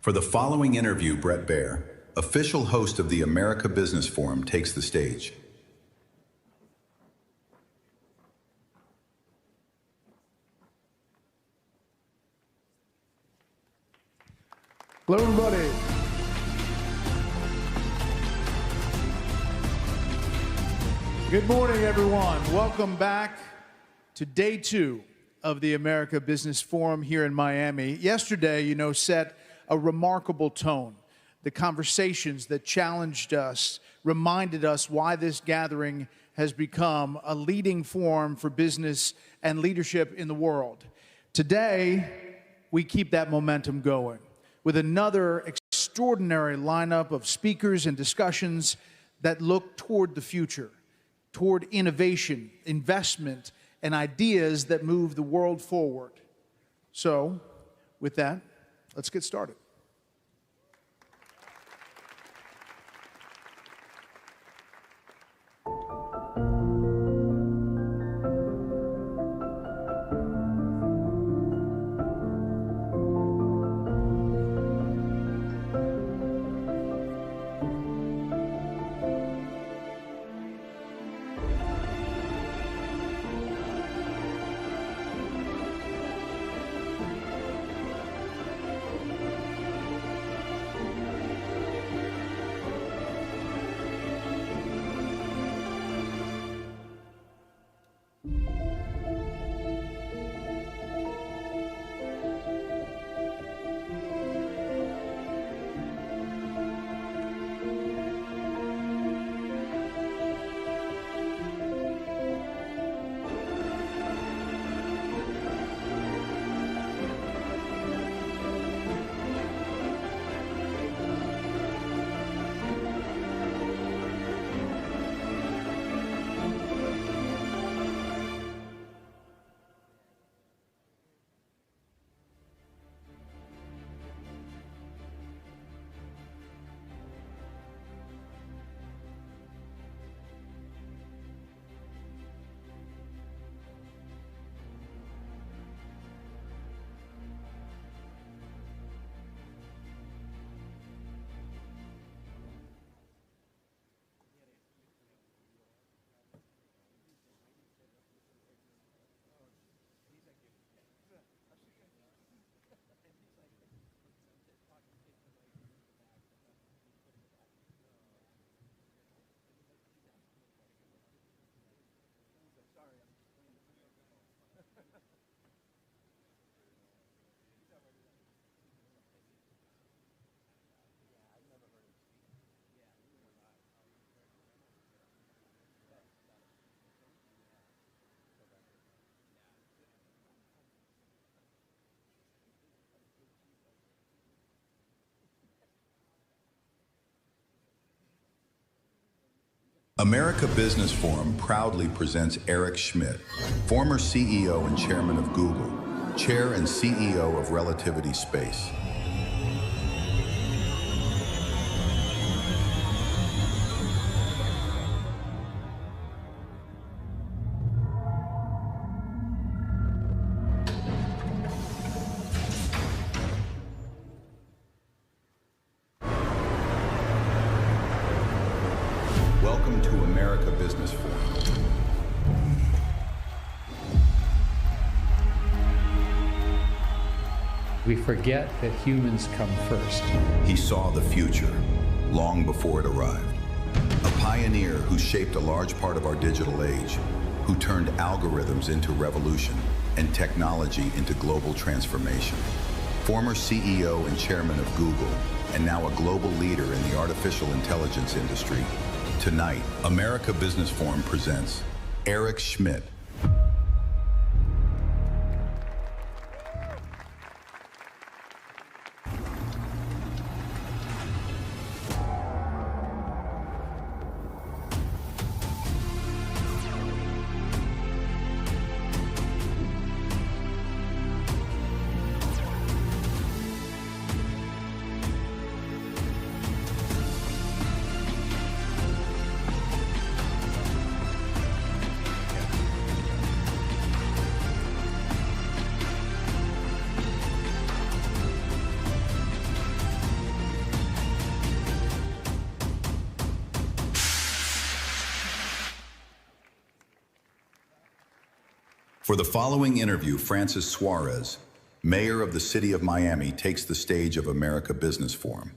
For the following interview, Brett Baer, official host of the America Business Forum, takes the stage. Hello, everybody. Good morning, everyone. Welcome back to day 2 of the America Business Forum here in Miami. Yesterday, set a remarkable tone. The conversations that challenged us reminded us why this gathering has become a leading forum for business and leadership in the world. Today, we keep that momentum going with another extraordinary lineup of speakers and discussions that look toward the future, toward innovation, investment, and ideas that move the world forward. So, with that, let's get started. America Business Forum proudly presents Eric Schmidt, former CEO and chairman of Google, chair and CEO of Relativity Space. Welcome to America Business Forum. We forget that humans come first. He saw the future long before it arrived. A pioneer who shaped a large part of our digital age, who turned algorithms into revolution and technology into global transformation. Former CEO and chairman of Google, and now a global leader in the artificial intelligence industry. Tonight, America Business Forum presents Eric Schmidt. For the following interview, Francis Suarez, mayor of the city of Miami, takes the stage of America Business Forum.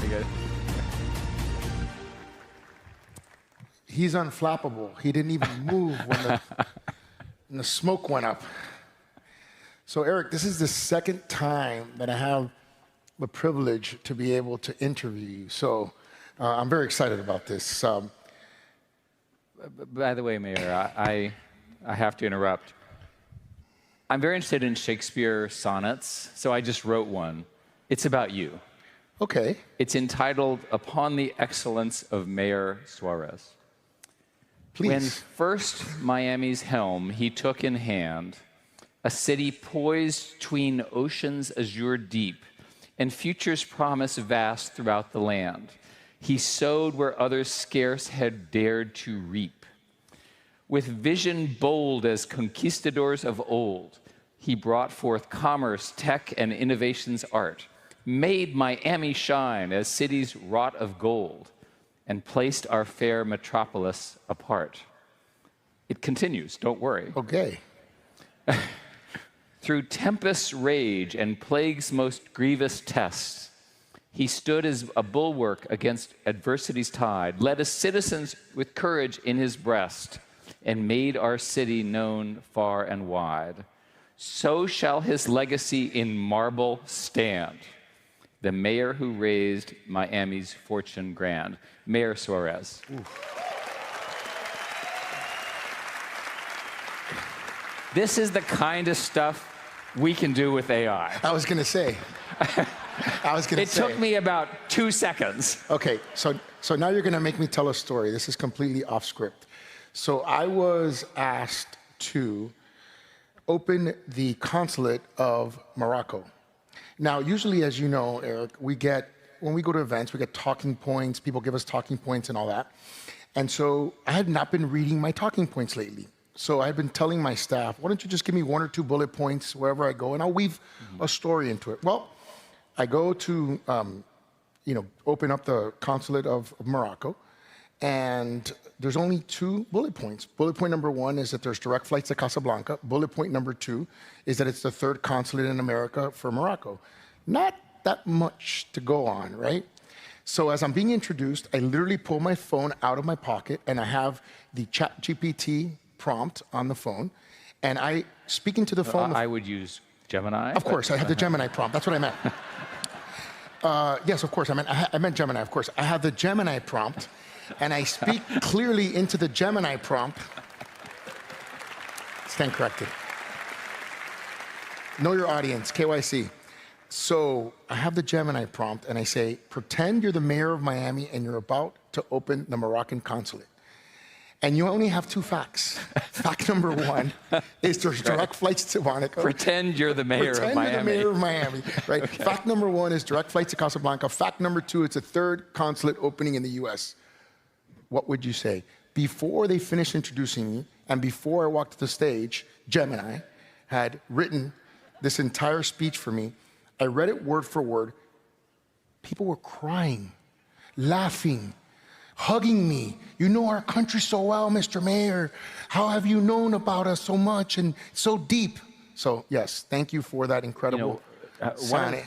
You good? He's unflappable. He didn't even move when the smoke went up. So Eric, this is the second time that I have the privilege to be able to interview you. So I'm very excited about this. By the way, Mayor, I have to interrupt. I'm very interested in Shakespeare sonnets, so I just wrote one. It's about you. Okay. It's entitled Upon the Excellence of Mayor Suarez. Please. When first Miami's helm he took in hand, a city poised between oceans azure deep and futures promise vast throughout the land, he sowed where others scarce had dared to reap. With vision bold as conquistadors of old, he brought forth commerce, tech, and innovation's art, made Miami shine as cities wrought of gold, and placed our fair metropolis apart. It continues, don't worry. Okay. Through tempest's rage and plague's most grievous tests, he stood as a bulwark against adversity's tide, led his citizens with courage in his breast, and made our city known far and wide. So shall his legacy in marble stand, the mayor who raised Miami's fortune grand, Mayor Suarez. This is the kind of stuff we can do with AI. I was going to say. It took me about 2 seconds. Okay, so now you're going to make me tell a story. This is completely off script. So I was asked to open the consulate of Morocco. Now, usually, as you know, Eric, when we go to events, we get talking points. People give us talking points and all that. And so I had not been reading my talking points lately. So I've been telling my staff, why don't you just give me 1 or 2 bullet points wherever I go, and I'll weave a story into it. Well, I go to, open up the consulate of Morocco, and there's only 2 bullet points. Bullet point number 1 is that there's direct flights to Casablanca. Bullet point number 2 is that it's the 3rd consulate in America for Morocco. Not that much to go on, right? So as I'm being introduced, I literally pull my phone out of my pocket, and I have the ChatGPT prompt on the phone, and I speak into the phone. I would use Gemini. Of course, I had the Gemini prompt. That's what I meant. Yes, of course, I meant Gemini, of course. I have the Gemini prompt, and I speak clearly into the Gemini prompt. Stand corrected. Know your audience, KYC. So I have the Gemini prompt, and I say, pretend you're the mayor of Miami, and you're about to open the Moroccan consulate. And you only have 2 facts. Fact number 1 is there's direct flights to Monaco. Pretend you're the mayor of Miami. Pretend you're the mayor of Miami, right? Okay. Fact number 1 is direct flights to Casablanca. Fact number 2, it's a 3rd consulate opening in the US. What would you say? Before they finished introducing me, and before I walked to the stage, Gemini had written this entire speech for me. I read it word for word. People were crying, laughing, hugging me. You know our country so well, Mr. Mayor. How have you known about us so much and so deep? So yes, thank you for that incredible sonnet.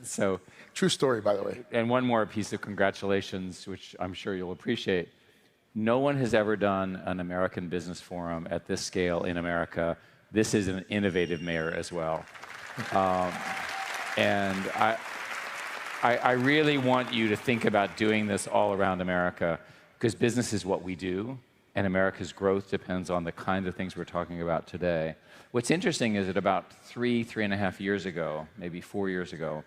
So true story, by the way. And one more piece of congratulations, which I'm sure you'll appreciate. No one has ever done an American Business Forum at this scale in America. This is an innovative mayor as well. And I really want you to think about doing this all around America, because business is what we do, and America's growth depends on the kind of things we're talking about today. What's interesting is that about 3.5 years ago, maybe 4 years ago,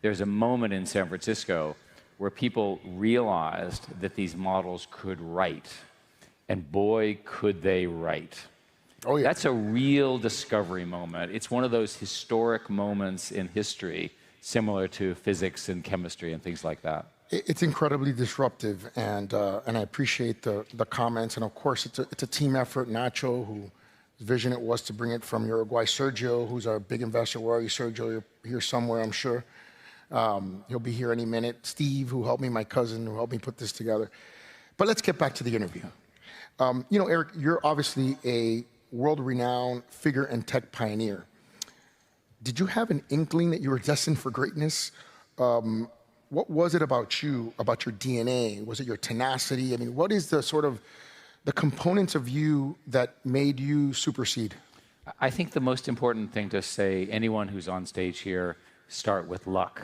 there's a moment in San Francisco where people realized that these models could write, and boy, could they write. Oh, yeah. That's a real discovery moment. It's one of those historic moments in history, similar to physics and chemistry and things like that. It's incredibly disruptive, and I appreciate the comments. And of course, it's a team effort. Nacho, whose vision it was to bring it from Uruguay. Sergio, who's our big investor. Where are you, Sergio? You're here somewhere, I'm sure. He'll be here any minute. Steve, who helped me, my cousin, who helped me put this together. But let's get back to the interview. Eric, you're obviously a world-renowned figure and tech pioneer. Did you have an inkling that you were destined for greatness? What was it about you, about your DNA? Was it your tenacity? I mean, what is the sort of the components of you that made you supersede? I think the most important thing to say, anyone who's on stage here, start with luck.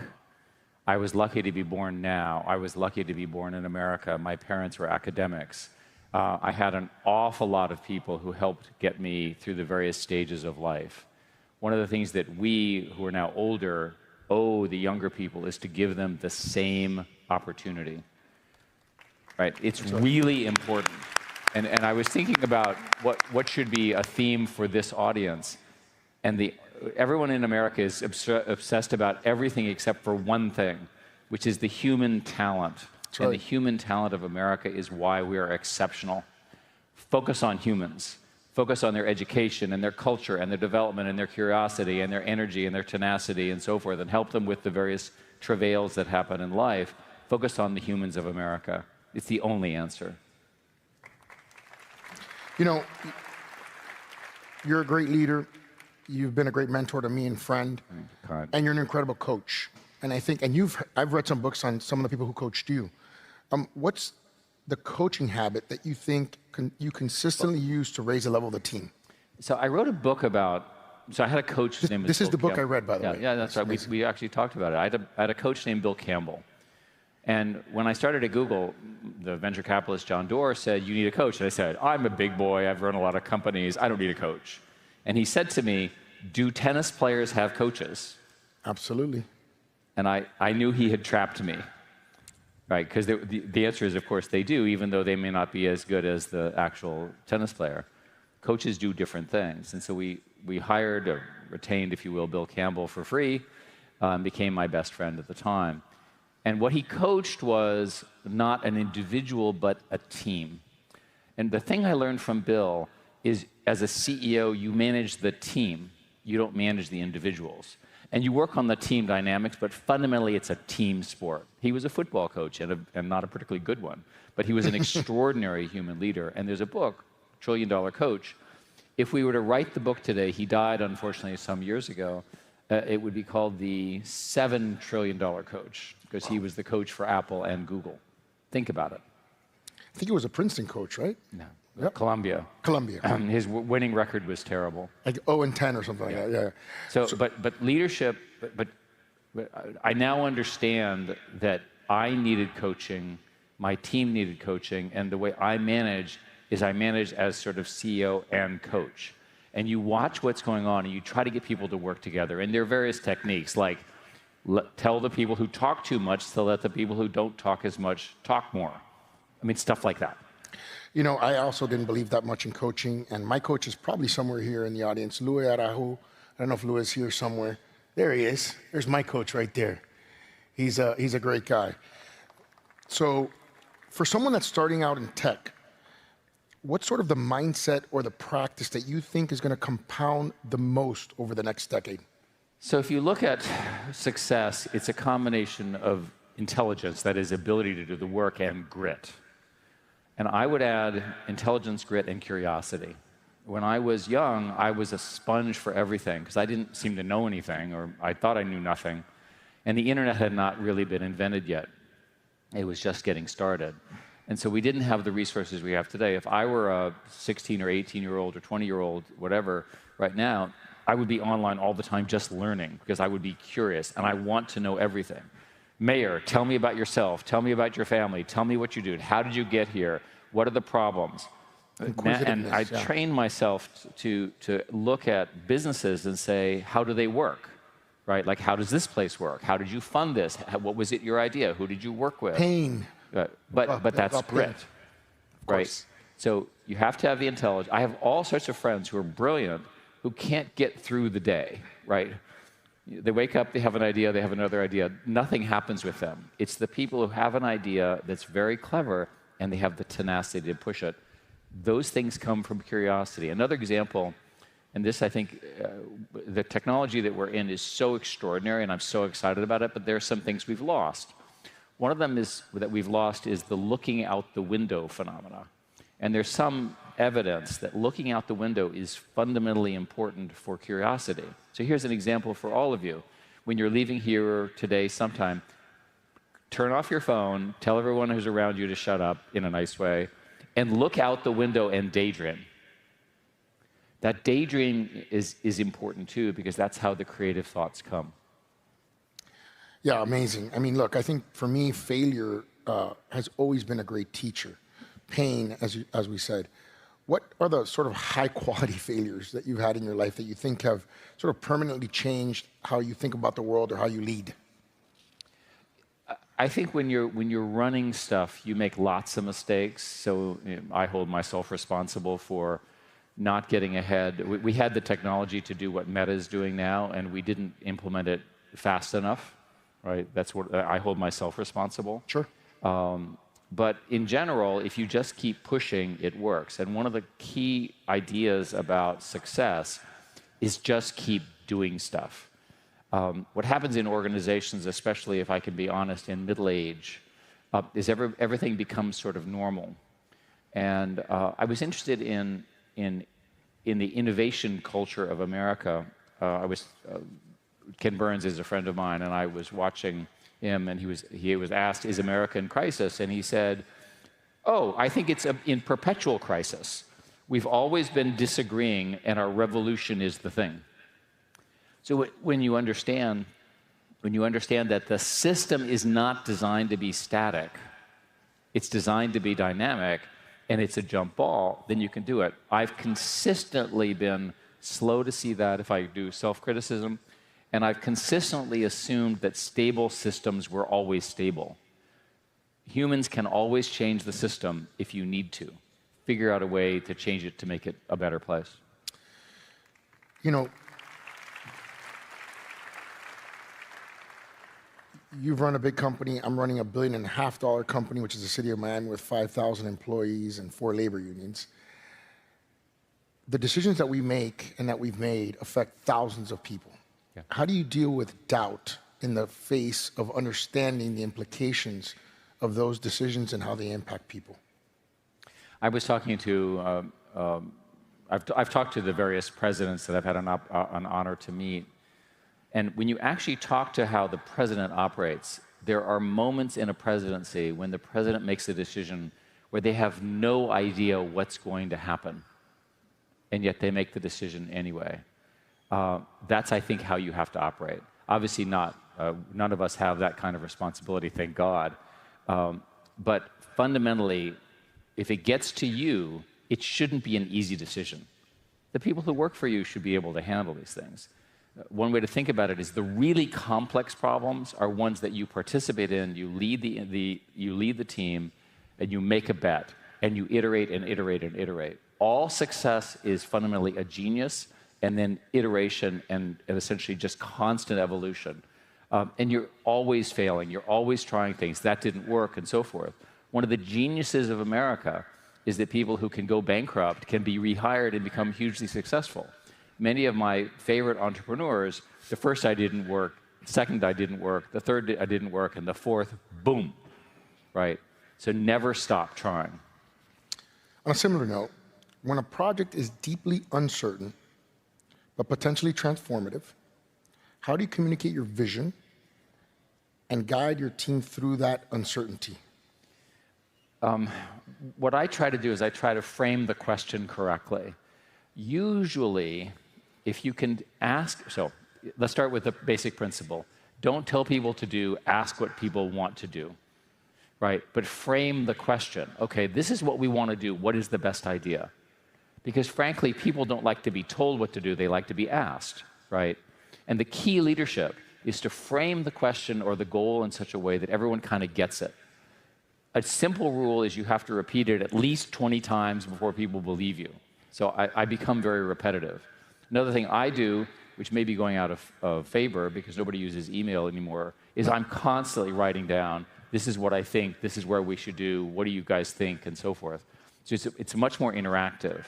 I was lucky to be born now. I was lucky to be born in America. My parents were academics. I had an awful lot of people who helped get me through the various stages of life. One of the things that we, who are now older, owe the younger people is to give them the same opportunity. Right? It's really important. And I was thinking about what should be a theme for this audience. And everyone in America is obsessed about everything except for one thing, which is the human talent. Right. And the human talent of America is why we are exceptional. Focus on humans. Focus on their education and their culture and their development and their curiosity and their energy and their tenacity and so forth, and help them with the various travails that happen in life. Focus on the humans of America. It's the only answer. You're a great leader. You've been a great mentor to me and friend. And you're an incredible coach. And I've read some books on some of the people who coached you. What's the coaching habit that you think you consistently use to raise the level of the team? So I wrote a book so I had a coach named This is the book Campbell. I read, by the way. Yeah, that's right. We actually talked about it. I had a coach named Bill Campbell. And when I started at Google, the venture capitalist John Doerr said, "You need a coach." And I said, "I'm a big boy. I've run a lot of companies. I don't need a coach." And he said to me, "Do tennis players have coaches?" Absolutely. And I knew he had trapped me, right? Because the answer is, of course, they do, even though they may not be as good as the actual tennis player. Coaches do different things. And so we hired, or retained, if you will, Bill Campbell for free, became my best friend at the time. And what he coached was not an individual, but a team. And the thing I learned from Bill is, as a CEO, you manage the team. You don't manage the individuals. And you work on the team dynamics, but fundamentally it's a team sport. He was a football coach, and not a particularly good one, but he was an extraordinary human leader. And there's a book, $1 Trillion Coach. If we were to write the book today, he died, unfortunately, some years ago, it would be called the $7 Trillion Coach, because he was the coach for Apple and Google. Think about it. I think he was a Princeton coach, right? No. Yep. Columbia. His winning record was terrible. Like 0-10 or something like that, yeah. So, but leadership, but I now understand that I needed coaching, my team needed coaching, and the way I manage is I manage as sort of CEO and coach. And you watch what's going on, and you try to get people to work together. And there are various techniques, like tell the people who talk too much to let the people who don't talk as much talk more. I mean, stuff like that. I also didn't believe that much in coaching, and my coach is probably somewhere here in the audience, Louis Arajo. I don't know if Louis is here somewhere. There he is. There's my coach right there. He's a great guy. So for someone that's starting out in tech, what's sort of the mindset or the practice that you think is going to compound the most over the next decade? So if you look at success, it's a combination of intelligence, that is, ability to do the work, and grit. And I would add intelligence, grit, and curiosity. When I was young, I was a sponge for everything, because I didn't seem to know anything, or I thought I knew nothing. And the internet had not really been invented yet. It was just getting started. And so we didn't have the resources we have today. If I were a 16 or 18-year-old or 20-year-old, whatever, right now, I would be online all the time just learning, because I would be curious, and I want to know everything. Mayor, tell me about yourself. Tell me about your family. Tell me what you do. How did you get here? What are the problems? And I trained myself to look at businesses and say, how do they work? Right? Like, how does this place work? How did you fund this? What was it your idea? Who did you work with? Pain. But that's grit, right? So you have to have the intelligence. I have all sorts of friends who are brilliant who can't get through the day, right? They wake up, they have an idea, they have another idea. Nothing happens with them. It's the people who have an idea that's very clever and they have the tenacity to push it. Those things come from curiosity. Another example, and this I think, the technology that we're in is so extraordinary and I'm so excited about it, but there are some things we've lost. One of them is that we've lost is the looking out the window phenomena. And there's some evidence that looking out the window is fundamentally important for curiosity. So here's an example for all of you. When you're leaving here today sometime, turn off your phone, tell everyone who's around you to shut up in a nice way, and look out the window and daydream. That daydream is important too, because that's how the creative thoughts come. Yeah, amazing. I mean, look, I think for me, failure has always been a great teacher. Pain, as we said. What are the sort of high-quality failures that you've had in your life that you think have sort of permanently changed how you think about the world or how you lead? I think when you're running stuff, you make lots of mistakes. So I hold myself responsible for not getting ahead. We had the technology to do what Meta is doing now, and we didn't implement it fast enough. Right? That's what I hold myself responsible. Sure. But in general, if you just keep pushing, it works. And one of the key ideas about success is just keep doing stuff. What happens in organizations, especially if I can be honest, in middle age, is everything becomes sort of normal. And I was interested in the innovation culture of America. Ken Burns is a friend of mine, and I was watching him, and he was asked, "Is America in crisis?" And he said, "Oh, I think it's in perpetual crisis. We've always been disagreeing, and our revolution is the thing." So when you understand that the system is not designed to be static, it's designed to be dynamic, and it's a jump ball, then you can do it. I've consistently been slow to see that if I do self-criticism. And I've consistently assumed that stable systems were always stable. Humans can always change the system if you need to. Figure out a way to change it to make it a better place. You know, you've run a big company. I'm running $1.5 billion company, which is the city of Miami with 5,000 employees and 4 labor unions. The decisions that we make and that we've made affect thousands of people. Yeah. How do you deal with doubt in the face of understanding the implications of those decisions and how they impact people? I was talking to, I've talked to the various presidents that I've had an honor to meet. And when you actually talk to how the president operates, there are moments in a presidency when the president makes a decision where they have no idea what's going to happen. And yet they make the decision anyway. That's, I think, how you have to operate. Obviously not. None of us have that kind of responsibility, thank God. But fundamentally, if it gets to you, it shouldn't be an easy decision. The people who work for you should be able to handle these things. One way to think about it is the really complex problems are ones that you participate in, you lead the team, and you make a bet, and you iterate and iterate and iterate. All success is fundamentally a genius, and then iteration and essentially just constant evolution. And you're always failing, you're always trying things, that didn't work, and so forth. One of the geniuses of America is that people who can go bankrupt can be rehired and become hugely successful. Many of my favorite entrepreneurs, the first I didn't work, the second I didn't work, the third I didn't work, and the fourth, boom, right? So never stop trying. On a similar note, when a project is deeply uncertain, but potentially transformative, how do you communicate your vision and guide your team through that uncertainty? What I try to do is I try to frame the question correctly. Usually, if you can ask, so let's start with the basic principle. Don't tell people to do, ask what people want to do, right? But frame the question. Okay, this is what we want to do. What is the best idea? Because frankly, people don't like to be told what to do, they like to be asked, right? And the key leadership is to frame the question or the goal in such a way that everyone kind of gets it. A simple rule is you have to repeat it at least 20 times before people believe you. So I become very repetitive. Another thing I do, which may be going out of favor because nobody uses email anymore, is I'm constantly writing down, this is what I think, this is where we should do, what do you guys think, and so forth. So it's much more interactive.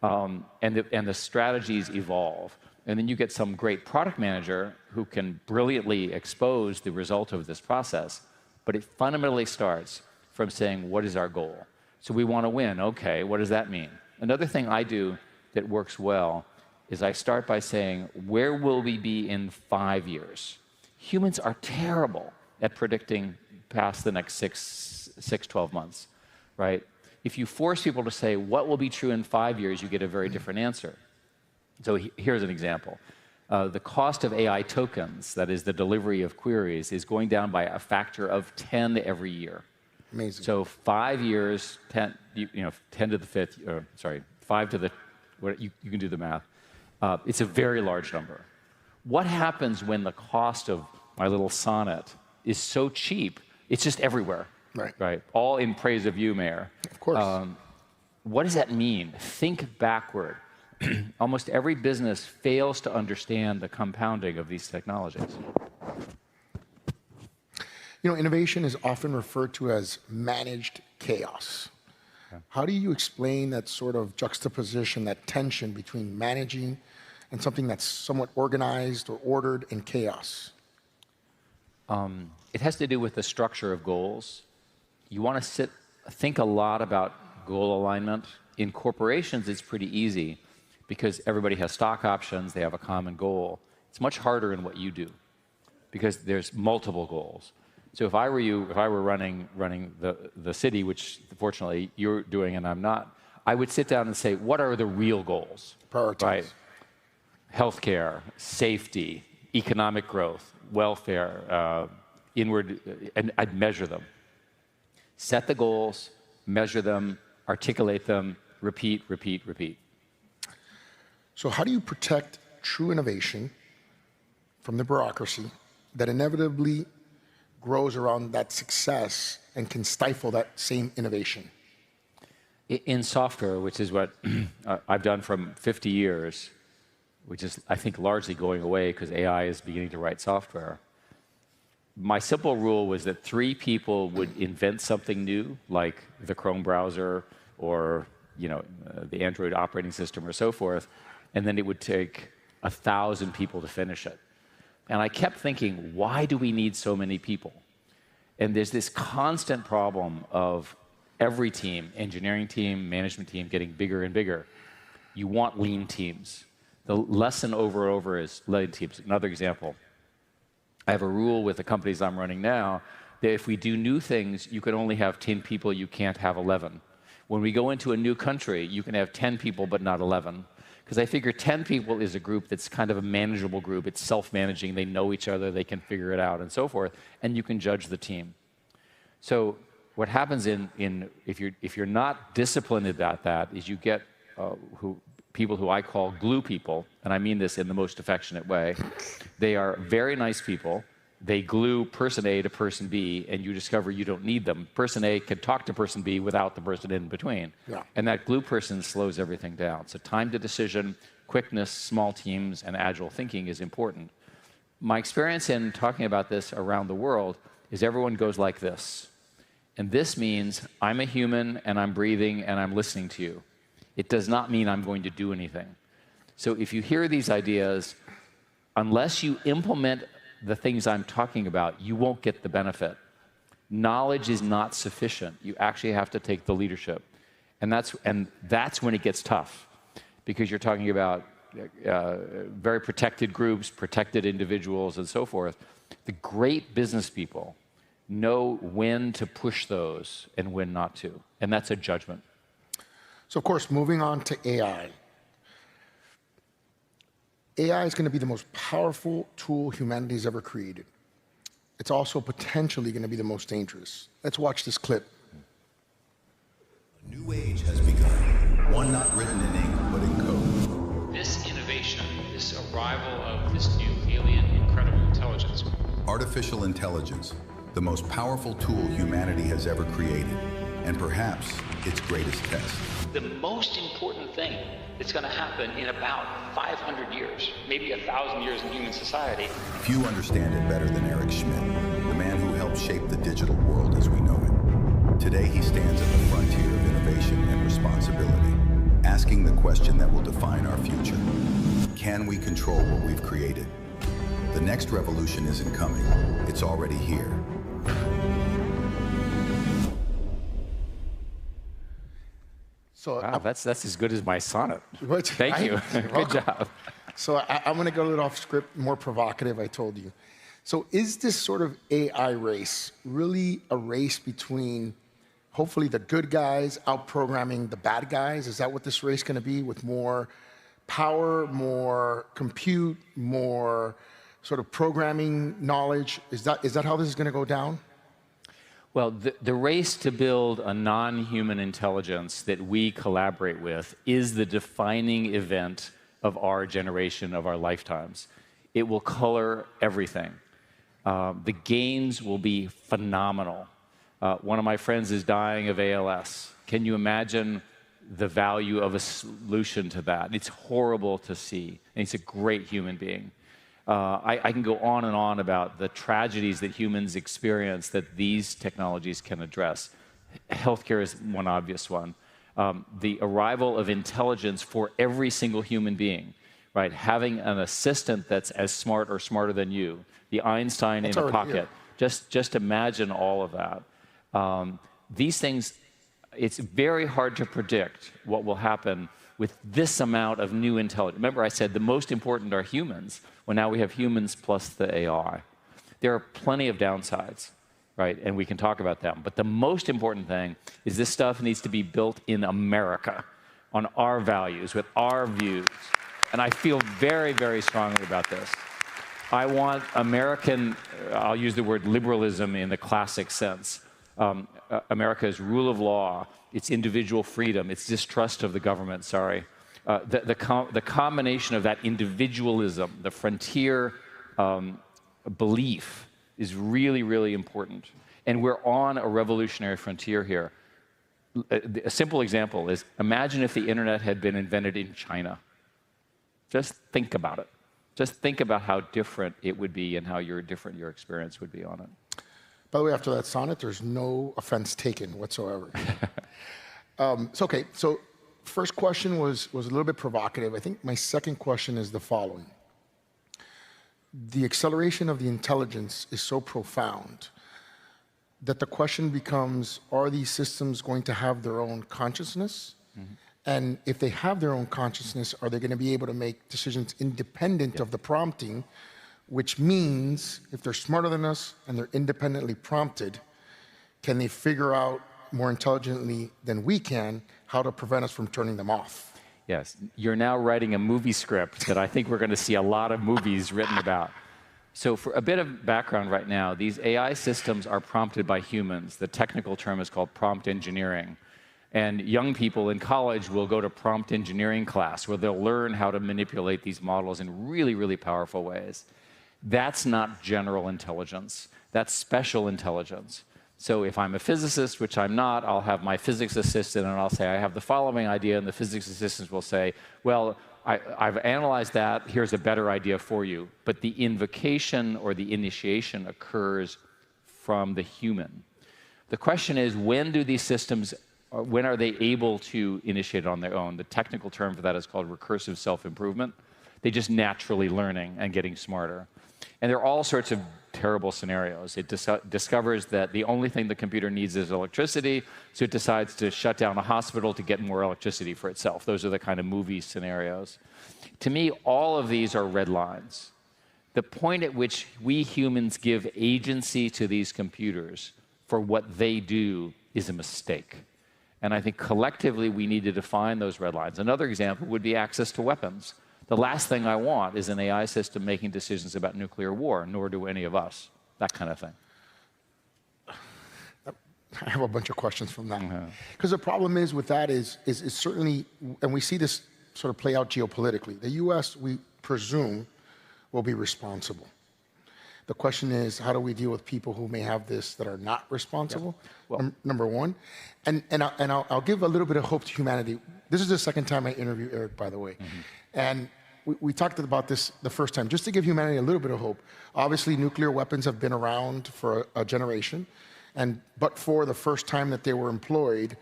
And the strategies evolve. And then you get some great product manager who can brilliantly expose the result of this process. But it fundamentally starts from saying, what is our goal? So we want to win. Okay, what does that mean? Another thing I do that works well is I start by saying, where will we be in 5 years? Humans are terrible at predicting past the next 12 months, right? If you force people to say, what will be true in 5 years, you get a very different answer. So here's an example. The cost of AI tokens, that is the delivery of queries, is going down by a factor of 10 every year. Amazing. So 5 years, 10 to the fifth, 5 to the, you can do the math. It's a very large number. What happens when the cost of my little sonnet is so cheap, it's just everywhere? Right. All in praise of you, Mayor. Of course. What does that mean? Think backward. Almost every business fails to understand the compounding of these technologies. Innovation is often referred to as managed chaos. Okay. How do you explain that sort of juxtaposition, that tension between managing and something that's somewhat organized or ordered in chaos? It has to do with the structure of goals. You want to think a lot about goal alignment. In corporations, it's pretty easy because everybody has stock options, they have a common goal. It's much harder in what you do because there's multiple goals. So if I were you, if I were running the city, which fortunately you're doing and I'm not, I would sit down and say, what are the real goals? Prioritize. Right? Healthcare, safety, economic growth, welfare, and I'd measure them. Set the goals, measure them, articulate them, repeat, repeat, repeat. So how do you protect true innovation from the bureaucracy that inevitably grows around that success and can stifle that same innovation? In software, which is what I've done from 50 years, which is, I think, largely going away because AI is beginning to write software, my simple rule was that 3 people would invent something new, like the Chrome browser or the Android operating system or so forth, and then it would take 1,000 people to finish it. And I kept thinking, why do we need so many people? And there's this constant problem of every team, engineering team, management team, getting bigger and bigger. You want lean teams. The lesson over and over is lean teams. Another example, I have a rule with the companies I'm running now that if we do new things, you can only have 10 people, you can't have 11. When we go into a new country, you can have 10 people, but not 11. Because I figure 10 people is a group that's kind of a manageable group. It's self-managing. They know each other. They can figure it out and so forth. And you can judge the team. So what happens if you're not disciplined about that is you get people who I call glue people. And I mean this in the most affectionate way. They are very nice people. They glue person A to person B, and you discover you don't need them. Person A can talk to person B without the person in between. Yeah. And that glue person slows everything down. So time to decision, quickness, small teams, and agile thinking is important. My experience in talking about this around the world is everyone goes like this. And this means I'm a human, and I'm breathing, and I'm listening to you. It does not mean I'm going to do anything. So if you hear these ideas, unless you implement the things I'm talking about, you won't get the benefit. Knowledge is not sufficient. You actually have to take the leadership. And that's when it gets tough, because you're talking about very protected groups, protected individuals, and so forth. The great business people know when to push those and when not to. And that's a judgment. So, of course, moving on to AI. AI is going to be the most powerful tool humanity's ever created. It's also potentially going to be the most dangerous. Let's watch this clip. A new age has begun, one not written in ink, but in code. This innovation, this arrival of this new alien incredible intelligence. Artificial intelligence, the most powerful tool humanity has ever created, and perhaps its greatest test. The most important thing that's going to happen in about 500 years, maybe 1,000 years in human society. Few understand it better than Eric Schmidt, the man who helped shape the digital world as we know it. Today he stands at the frontier of innovation and responsibility, asking the question that will define our future. Can we control what we've created? The next revolution isn't coming, it's already here. So Wow, that's as good as my sonnet. What? Thank you. Good Welcome. job. So I'm going to go a little off script, more provocative, I told you. So is this sort of AI race really a race between hopefully the good guys out-programming the bad guys? Is that what this race is going to be, with more power, more compute, more sort of programming knowledge? Is that how this is going to go down? Well, the race to build a non-human intelligence that we collaborate with is the defining event of our generation, of our lifetimes. It will color everything. The gains will be phenomenal. One of my friends is dying of ALS. Can you imagine the value of a solution to that? It's horrible to see, and he's a great human being. I can go on and on about the tragedies that humans experience that these technologies can address. Healthcare is one obvious one. The arrival of intelligence for every single human being, right? Having an assistant that's as smart or smarter than you, the Einstein in a pocket. Just imagine all of that. These things, it's very hard to predict what will happen with this amount of new intelligence. Remember, I said the most important are humans. Well, now we have humans plus the AI. There are plenty of downsides, right? And we can talk about them. But the most important thing is this stuff needs to be built in America, on our values, with our views. And I feel very, very strongly about this. I want American, I'll use the word liberalism in the classic sense. America's rule of law, its individual freedom, its distrust of the government, the combination of that individualism, the frontier belief is really, really important. And we're on a revolutionary frontier here. A simple example is, imagine if the internet had been invented in China. Just think about it. Just think about how different it would be and how different your experience would be on it. By the way, after that sonnet, there's no offense taken whatsoever. So first question was a little bit provocative. I think my second question is the following. The acceleration of the intelligence is so profound that the question becomes, are these systems going to have their own consciousness? Mm-hmm. And if they have their own consciousness, are they going to be able to make decisions independent of the prompting? Which means, if they're smarter than us and they're independently prompted, can they figure out more intelligently than we can how to prevent us from turning them off? Yes, you're now writing a movie script that I think we're going to see a lot of movies written about. So for a bit of background right now, these AI systems are prompted by humans. The technical term is called prompt engineering. And young people in college will go to prompt engineering class where they'll learn how to manipulate these models in really, really powerful ways. That's not general intelligence. That's special intelligence. So if I'm a physicist, which I'm not, I'll have my physics assistant and I'll say, I have the following idea, and the physics assistant will say, well, I've analyzed that, here's a better idea for you. But the invocation or the initiation occurs from the human. The question is, when do these systems, when are they able to initiate it on their own? The technical term for that is called recursive self-improvement. They're just naturally learning and getting smarter. And there are all sorts of terrible scenarios. It discovers that the only thing the computer needs is electricity, so it decides to shut down a hospital to get more electricity for itself. Those are the kind of movie scenarios. To me, all of these are red lines. The point at which we humans give agency to these computers for what they do is a mistake. And I think collectively we need to define those red lines. Another example would be access to weapons. The last thing I want is an AI system making decisions about nuclear war, nor do any of us. That kind of thing. I have a bunch of questions from that. Because the problem is with that is certainly, and we see this sort of play out geopolitically, the US, we presume, will be responsible. The question is, how do we deal with people who may have this that are not responsible? Yeah. Well, number one. And I'll give a little bit of hope to humanity. This is the second time I interview Eric, by the way. Mm-hmm. And we talked about this the first time, just to give humanity a little bit of hope. Obviously, nuclear weapons have been around for a generation, but for the first time that they were employed,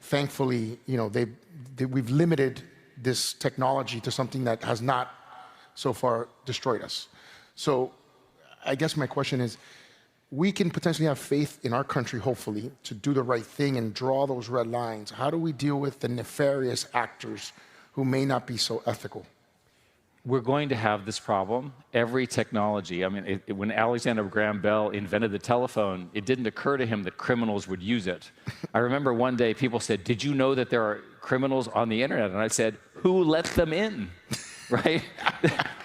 thankfully, we've limited this technology to something that has not so far destroyed us. So I guess my question is, we can potentially have faith in our country, hopefully, to do the right thing and draw those red lines. How do we deal with the nefarious actors who may not be so ethical? We're going to have this problem. Every technology, I mean, when Alexander Graham Bell invented the telephone, it didn't occur to him that criminals would use it. I remember one day people said, "Did you know that there are criminals on the internet?" And I said, "Who let them in?" Right?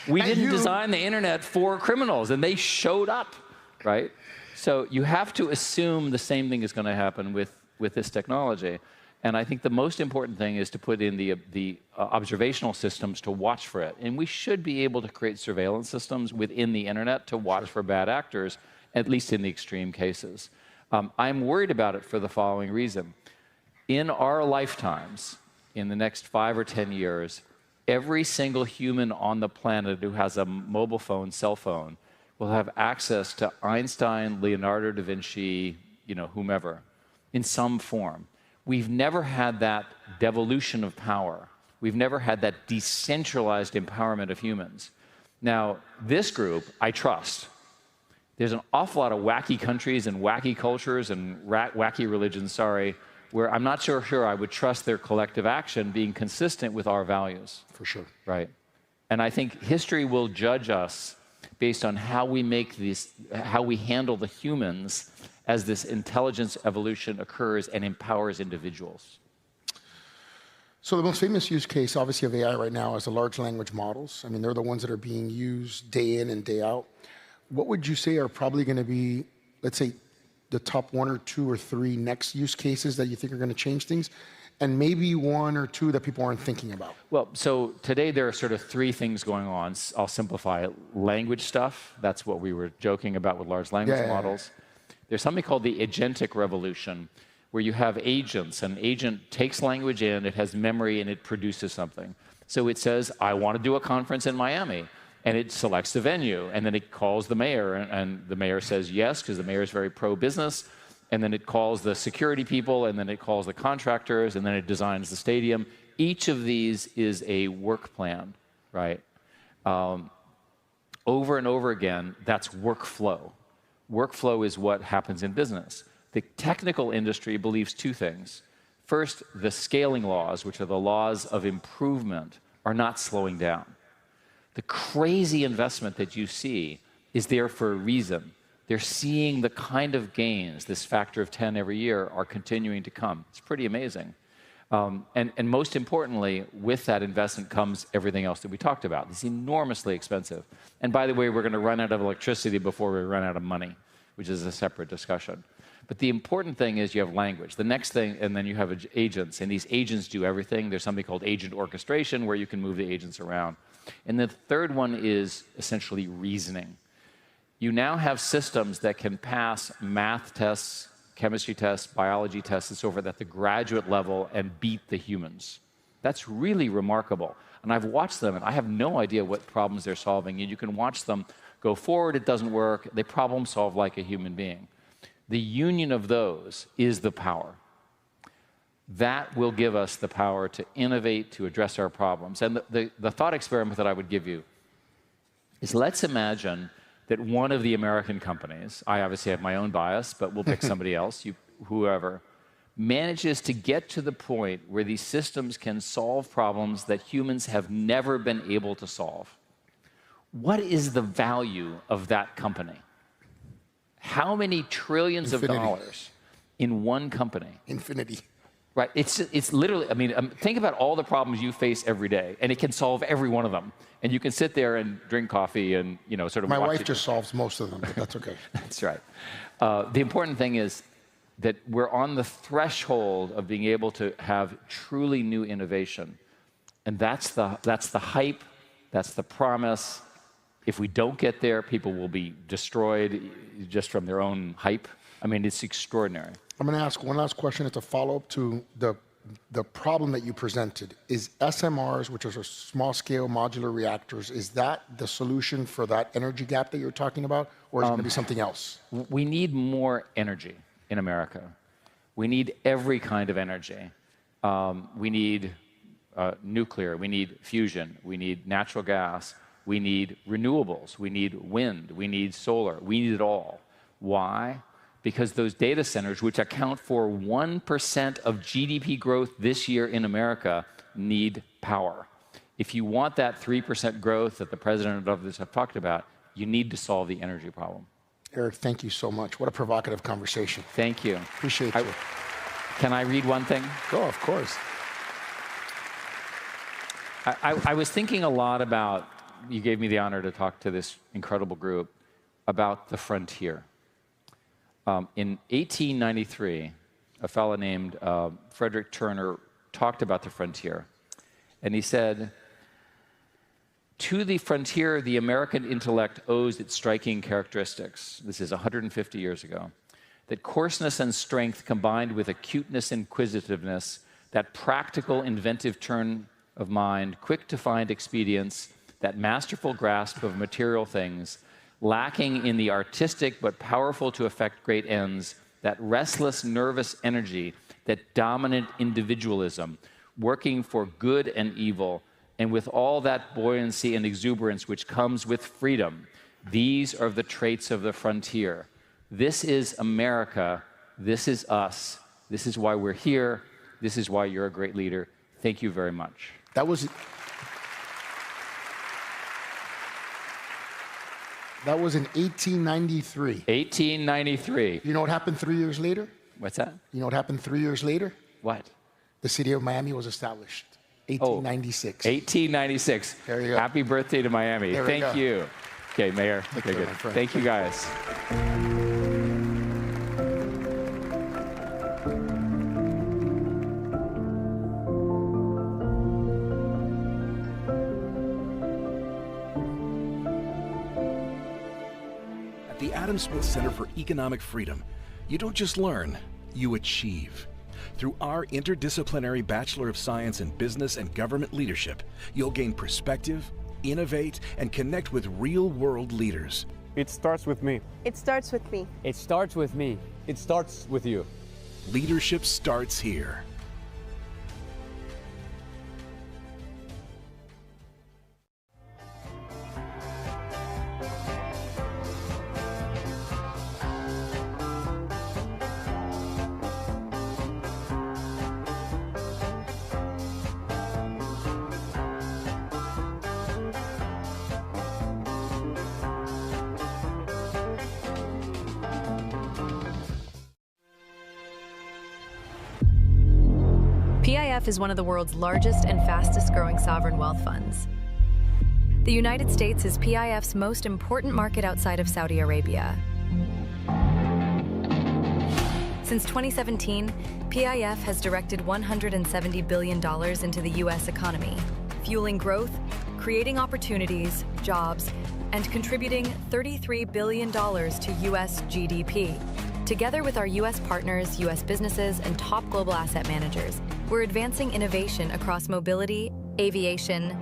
We didn't design the internet for criminals, and they showed up, right? So you have to assume the same thing is going to happen with this technology. And I think the most important thing is to put in the observational systems to watch for it. And we should be able to create surveillance systems within the internet to watch for bad actors, at least in the extreme cases. I'm worried about it for the following reason. In our lifetimes, in the next 5 or 10 years, every single human on the planet who has a mobile phone, cell phone, will have access to Einstein, Leonardo da Vinci, whomever, in some form. We've never had that devolution of power. We've never had that decentralized empowerment of humans. Now, this group, I trust. There's an awful lot of wacky countries and wacky cultures and wacky religions, where I'm not so sure I would trust their collective action being consistent with our values. For sure. Right. And I think history will judge us based on how we how we handle the humans as this intelligence evolution occurs and empowers individuals. So the most famous use case, obviously, of AI right now is the large language models. I mean, they're the ones that are being used day in and day out. What would you say are probably going to be, let's say, the top 1 or 2 or 3 next use cases that you think are going to change things? And maybe 1 or 2 that people aren't thinking about. Well, so today there are sort of 3 things going on. I'll simplify it. Language stuff, that's what we were joking about with large language models. There's something called the agentic revolution, where you have agents. An agent takes language in, it has memory, and it produces something. So it says, I want to do a conference in Miami. And it selects the venue, and then it calls the mayor, and the mayor says yes, because the mayor is very pro-business. And then it calls the security people, and then it calls the contractors, and then it designs the stadium. Each of these is a work plan, right? Over and over again, that's workflow. Workflow is what happens in business. The technical industry believes 2 things. First, the scaling laws, which are the laws of improvement, are not slowing down. The crazy investment that you see is there for a reason. They're seeing the kind of gains, this factor of 10 every year, are continuing to come. It's pretty amazing. And most importantly, with that investment comes everything else that we talked about. It's enormously expensive. And by the way, we're going to run out of electricity before we run out of money, which is a separate discussion. But the important thing is you have language. The next thing, and then you have agents, and these agents do everything. There's something called agent orchestration, where you can move the agents around. And the third one is essentially reasoning. You now have systems that can pass math tests, chemistry tests, biology tests, and so forth at the graduate level and beat the humans. That's really remarkable. And I've watched them, and I have no idea what problems they're solving. And you can watch them go forward, it doesn't work, they problem solve like a human being. The union of those is the power. That will give us the power to innovate, to address our problems. And the thought experiment that I would give you is, let's imagine that one of the American companies, I obviously have my own bias, but we'll pick somebody else, whoever, manages to get to the point where these systems can solve problems that humans have never been able to solve. What is the value of that company? How many trillions of dollars in one company? Infinity. Right, it's literally, I mean, think about all the problems you face every day, and it can solve every one of them. And you can sit there and drink coffee and, sort of My watch wife just solves most of them, but that's okay. That's right. The important thing is that we're on the threshold of being able to have truly new innovation. And that's the hype, that's the promise. If we don't get there, people will be destroyed just from their own hype. I mean, it's extraordinary. I'm going to ask one last question. It's a follow-up to the problem that you presented. Is SMRs, which are small-scale modular reactors, is that the solution for that energy gap that you're talking about, or is it going to be something else? We need more energy in America. We need every kind of energy. We need nuclear. We need fusion. We need natural gas. We need renewables. We need wind. We need solar. We need it all. Why? Because those data centers, which account for 1% of GDP growth this year in America, need power. If you want that 3% growth that the president and others have talked about, you need to solve the energy problem. Eric, thank you so much. What a provocative conversation. Thank you. Appreciate you. Can I read one thing? Go, of course. I was thinking a lot about, you gave me the honor to talk to this incredible group about the frontier. In 1893, a fellow named Frederick Turner talked about the frontier. And he said, to the frontier, the American intellect owes its striking characteristics. This is 150 years ago. That coarseness and strength combined with acuteness and inquisitiveness, that practical, inventive turn of mind, quick to find expedients, that masterful grasp of material things, lacking in the artistic but powerful to effect great ends, that restless, nervous energy, that dominant individualism, working for good and evil, and with all that buoyancy and exuberance which comes with freedom. These are the traits of the frontier. This is America. This is us. This is why we're here. This is why you're a great leader. Thank you very much. That was in 1893. 1893. You know what happened 3 years later? What's that? You know what happened 3 years later? What? The city of Miami was established. 1896. 1896. There you go. Happy birthday to Miami. There we Thank go. you. Okay, Mayor. Thank Okay, you, good. my friend. Thank you, guys. At the Adam Smith Center for Economic Freedom, you don't just learn, you achieve. Through our interdisciplinary Bachelor of Science in Business and Government Leadership, you'll gain perspective, innovate, and connect with real-world leaders. It starts with me. It starts with me. It starts with me. It starts with you. Leadership starts here. PIF is one of the world's largest and fastest growing sovereign wealth funds. The United States is PIF's most important market outside of Saudi Arabia. Since 2017, PIF has directed $170 billion into the U.S. economy, fueling growth, creating opportunities, jobs, and contributing $33 billion to U.S. GDP. Together with our U.S. partners, U.S. businesses, and top global asset managers, we're advancing innovation across mobility, aviation,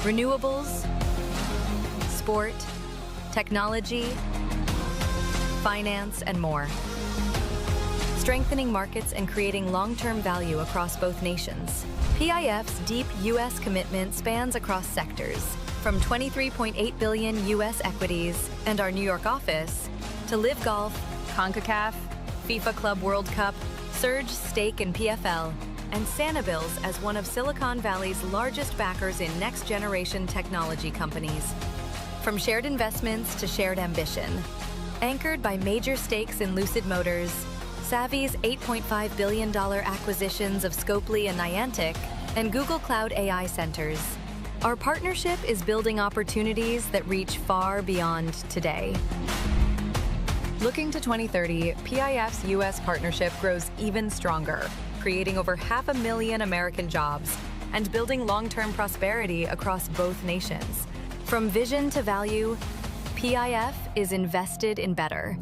renewables, sport, technology, finance, and more. Strengthening markets and creating long-term value across both nations. PIF's deep U.S. commitment spans across sectors, from $23.8 billion U.S. equities and our New York office to Live Golf, CONCACAF, FIFA Club World Cup, Surge Stake in PFL, and Sanibils as one of Silicon Valley's largest backers in next-generation technology companies. From shared investments to shared ambition. Anchored by major stakes in Lucid Motors, Savvy's $8.5 billion acquisitions of Scopely and Niantic, and Google Cloud AI centers. Our partnership is building opportunities that reach far beyond today. Looking to 2030, PIF's U.S. partnership grows even stronger, creating over 500,000 American jobs and building long-term prosperity across both nations. From vision to value, PIF is invested in better.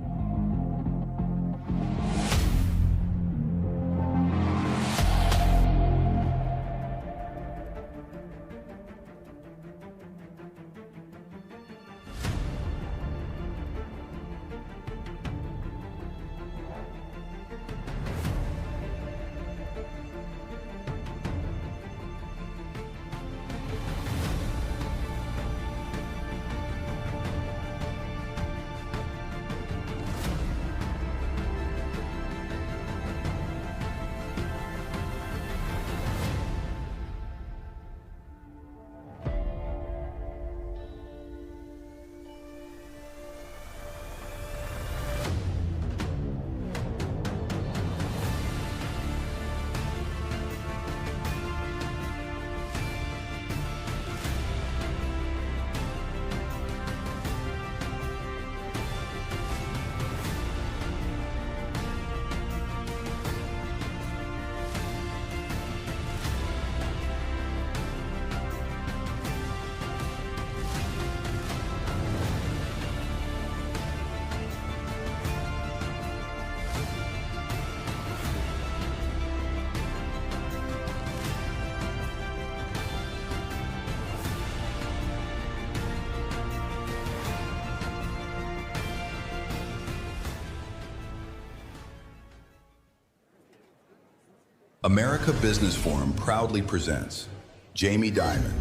America Business Forum proudly presents Jamie Dimon,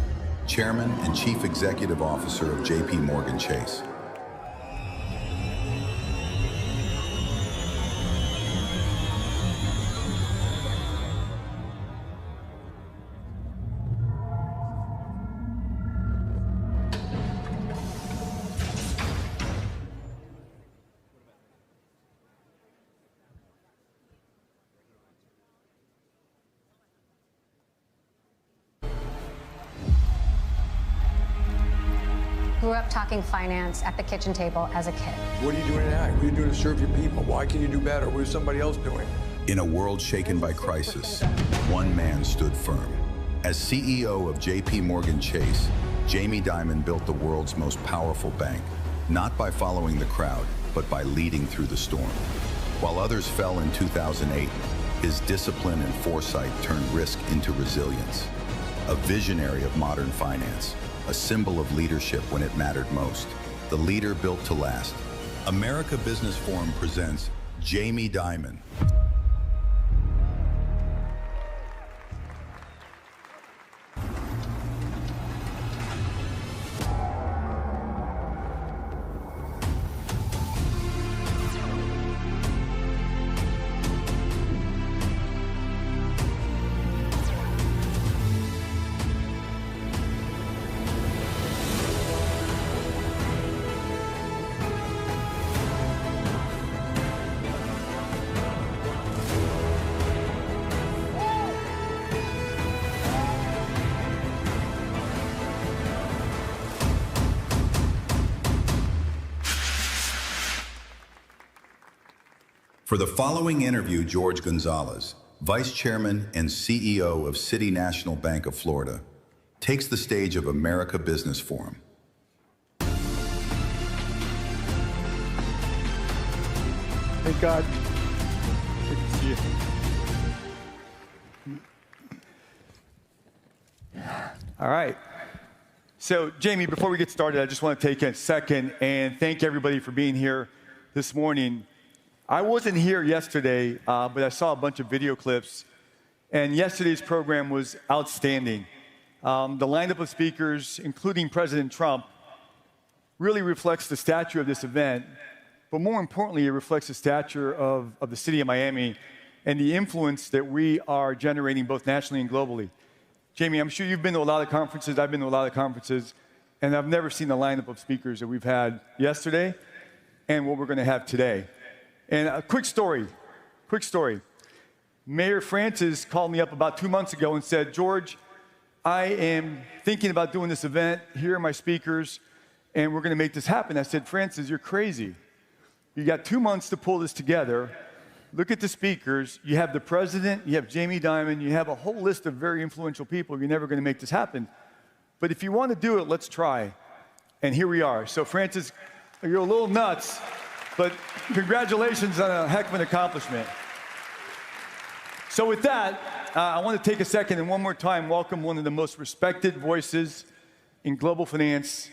Chairman and Chief Executive Officer of JPMorganChase. Grew up talking finance at the kitchen table as a kid. What are you doing now? What are you doing to serve your people? Why can you do better? What is somebody else doing? In a world shaken by crisis, one man stood firm. As CEO of JPMorganChase, Jamie Dimon built the world's most powerful bank, not by following the crowd, but by leading through the storm. While others fell in 2008, his discipline and foresight turned risk into resilience. A visionary of modern finance, a symbol of leadership when it mattered most. The leader built to last. America Business Forum presents Jamie Dimon. For the following interview, George Gonzalez, Vice Chairman and CEO of City National Bank of Florida, takes the stage of America Business Forum. Thank God. Good to see you. All right. So, Jamie, before we get started, I just want to take a second and thank everybody for being here this morning. I wasn't here yesterday, but I saw a bunch of video clips, and yesterday's program was outstanding. The lineup of speakers, including President Trump, really reflects the stature of this event, but more importantly, it reflects the stature of the city of Miami and the influence that we are generating both nationally and globally. Jamie, I'm sure you've been to a lot of conferences, I've been to a lot of conferences, and I've never seen the lineup of speakers that we've had yesterday and what we're going to have today. And a quick story. Mayor Francis called me up about 2 months ago and said, George, I am thinking about doing this event. Here are my speakers, and we're going to make this happen. I said, Francis, you're crazy. You got 2 months to pull this together. Look at the speakers. You have the president, you have Jamie Dimon, you have a whole list of very influential people. You're never going to make this happen. But if you want to do it, let's try. And here we are. So, Francis, you're a little nuts, but congratulations on a heck of an accomplishment. So with that, I want to take a second and one more time welcome one of the most respected voices in global finance,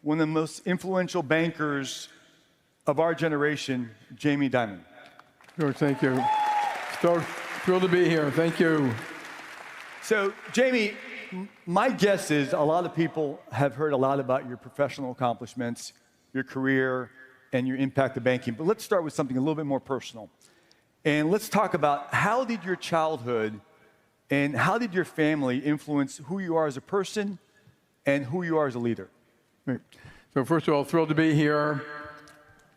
one of the most influential bankers of our generation, Jamie Dimon. George, thank you. So thrilled to be here. Thank you. So, Jamie, my guess is a lot of people have heard a lot about your professional accomplishments, your career, and your impact of banking. But let's start with something a little bit more personal. And let's talk about how did your childhood and how did your family influence who you are as a person and who you are as a leader? Great. So first of all, thrilled to be here.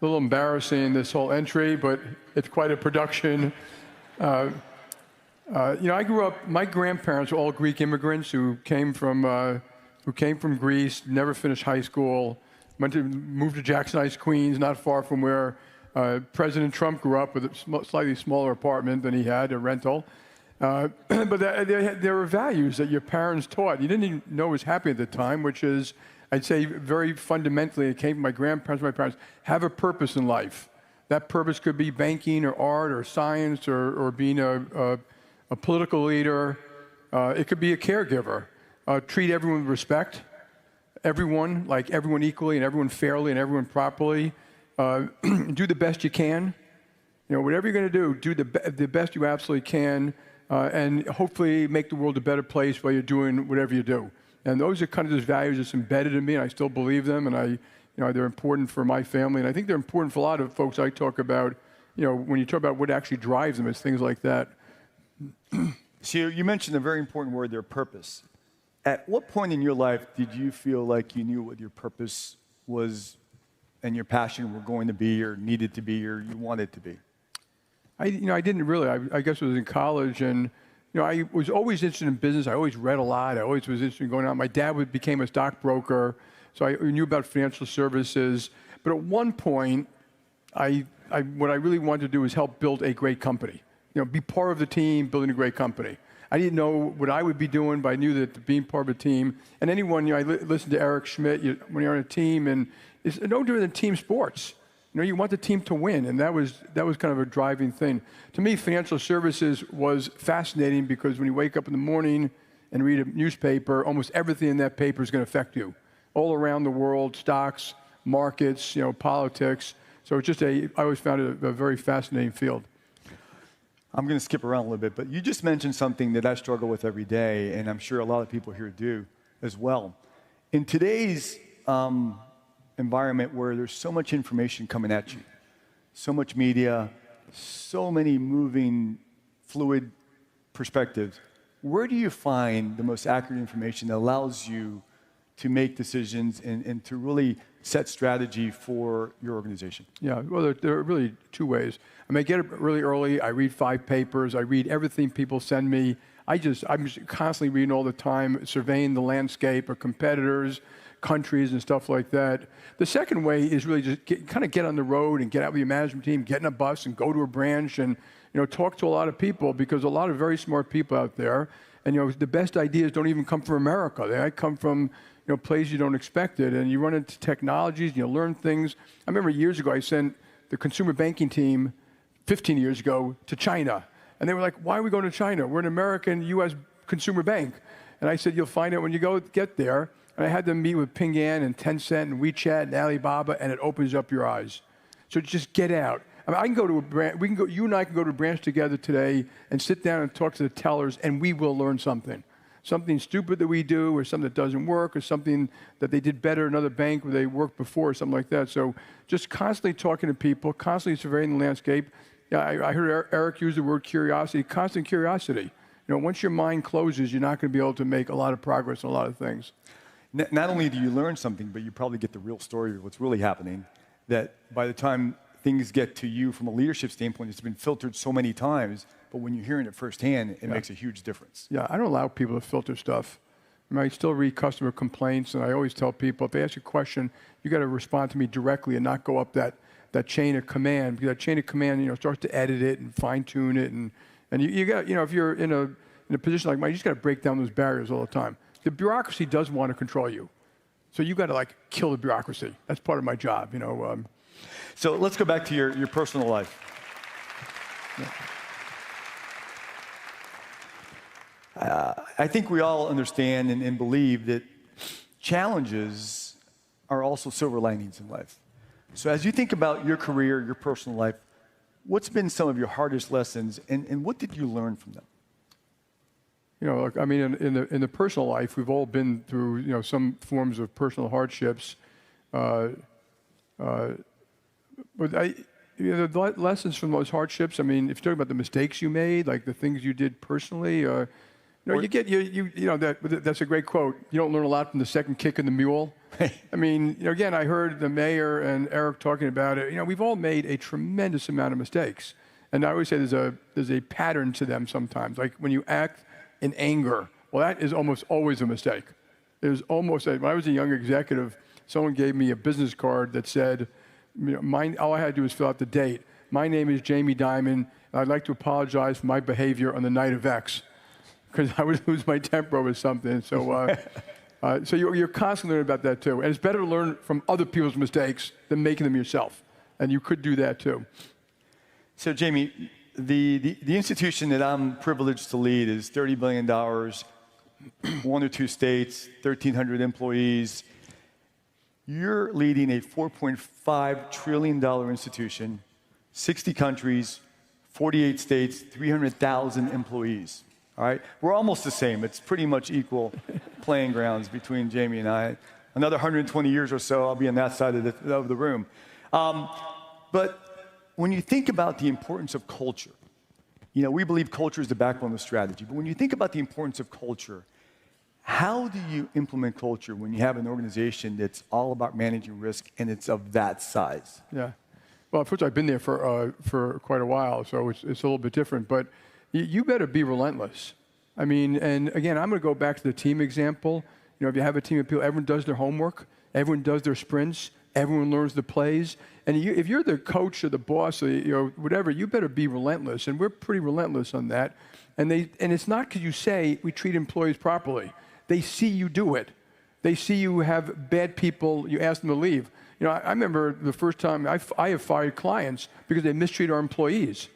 A little embarrassing, this whole entry, but it's quite a production. I grew up, my grandparents were all Greek immigrants who came from Greece, never finished high school, moved to Jackson Heights, Queens, not far from where President Trump grew up, with a slightly smaller apartment than he had, a rental. But there were values that your parents taught. You didn't even know was happening at the time, which is, I'd say very fundamentally, it came from my grandparents, my parents, have a purpose in life. That purpose could be banking or art or science or being a political leader. It could be a caregiver. Treat everyone with respect. Everyone equally and everyone fairly and everyone properly. Do the best you can. Whatever you're going to do the best you absolutely can. and hopefully make the world a better place while you're doing whatever you do. And those are kind of those values that's embedded in me, and I still believe them, and they're important for my family, and I think they're important for a lot of folks I talk about. When you talk about what actually drives them, it's things like that. So you mentioned a very important word there, purpose. At what point in your life did you feel like you knew what your purpose was and your passion were going to be or needed to be or you wanted to be? I didn't really. I guess I was in college, and I was always interested in business. I always read a lot. I always was interested in going out. My dad became a stockbroker, so I knew about financial services. But at one point, what I really wanted to do was help build a great company. Be part of the team building a great company. I didn't know what I would be doing, but I knew that being part of a team, and anyone, I listened to Eric Schmidt, when you're on a team, and it's no different than team sports. You want the team to win, and that was kind of a driving thing. To me, financial services was fascinating because when you wake up in the morning and read a newspaper, almost everything in that paper is going to affect you. All around the world, stocks, markets, politics. So it's just I always found it a very fascinating field. I'm going to skip around a little bit, but you just mentioned something that I struggle with every day, and I'm sure a lot of people here do as well. In today's environment where there's so much information coming at you, so much media, so many moving, fluid perspectives, where do you find the most accurate information that allows you to make decisions and to really set strategy for your organization? Yeah, well, there are really two ways. I get up really early. I read 5 papers. I read everything people send me. I'm just constantly reading all the time, surveying the landscape of competitors, countries, and stuff like that. The second way is really just get on the road and get out with your management team, get in a bus and go to a branch and talk to a lot of people, because a lot of very smart people out there. And the best ideas don't even come from America. They come from places you don't expect it, and you run into technologies and you learn things. I remember years ago I sent the consumer banking team 15 years ago to China, and they were like, "Why are we going to China? We're an American U.S. consumer bank." And I said, "You'll find out when you get there." And I had them meet with Ping An and Tencent and WeChat and Alibaba, and it opens up your eyes. So just get out. I can go to a branch. You and I can go to a branch together today and sit down and talk to the tellers, and we will learn something. Something stupid that we do, or something that doesn't work, or something that they did better in another bank where they worked before, or something like that. So just constantly talking to people, constantly surveying the landscape. Yeah, I heard Eric use the word curiosity, constant curiosity. Once your mind closes, you're not going to be able to make a lot of progress on a lot of things. Not only do you learn something, but you probably get the real story of what's really happening, that by the time things get to you from a leadership standpoint, it's been filtered so many times, but when you're hearing it firsthand, it makes a huge difference. Yeah, I don't allow people to filter stuff. I still read customer complaints, and I always tell people, if they ask you a question, you got to respond to me directly and not go up that chain of command, because that chain of command, starts to edit it and fine-tune it, and you got, if you're in a position like mine, you just got to break down those barriers all the time. The bureaucracy does want to control you, so you got to kill the bureaucracy. That's part of my job, So let's go back to your personal life. Yeah. I think we all understand and believe that challenges are also silver linings in life. So as you think about your career, your personal life, what's been some of your hardest lessons, and what did you learn from them? In the personal life, we've all been through, some forms of personal hardships. But the lessons from those hardships, if you're talking about the mistakes you made, like the things you did personally, that's a great quote. You don't learn a lot from the second kick in the mule. Again, I heard the mayor and Eric talking about it. We've all made a tremendous amount of mistakes. And I always say there's a pattern to them sometimes. Like when you act in anger, well, that is almost always a mistake. When I was a young executive, someone gave me a business card that said, all I had to do was fill out the date. My name is Jamie Dimon, and I'd like to apologize for my behavior on the night of X, because I would lose my temper over something. So, so you're constantly learning about that too. And it's better to learn from other people's mistakes than making them yourself. And you could do that too. So, Jamie, the institution that I'm privileged to lead is $30 billion, 1 or 2 states, 1,300 employees. You're leading a $4.5 trillion institution, 60 countries, 48 states, 300,000 employees. All right? We're almost the same. It's pretty much equal playing grounds between Jamie and I. Another 120 years or so, I'll be on that side of the room. But when you think about the importance of culture, you know, we believe culture is the backbone of strategy. But when you think about the importance of culture, how do you implement culture when you have an organization that's all about managing risk and it's of that size? Yeah. Well, first, I've been there for quite a while, so it's a little bit different. But you better be relentless. I mean, and again, I'm going to go back to the team example. You know, if you have a team of people, everyone does their homework, everyone does their sprints, everyone learns the plays. And if you're the coach or the boss or, you know, whatever, you better be relentless. And we're pretty relentless on that. And it's not because you say we treat employees properly. They see you do it. They see you have bad people, you ask them to leave. You know, I remember the first time I have fired clients because they mistreat our employees.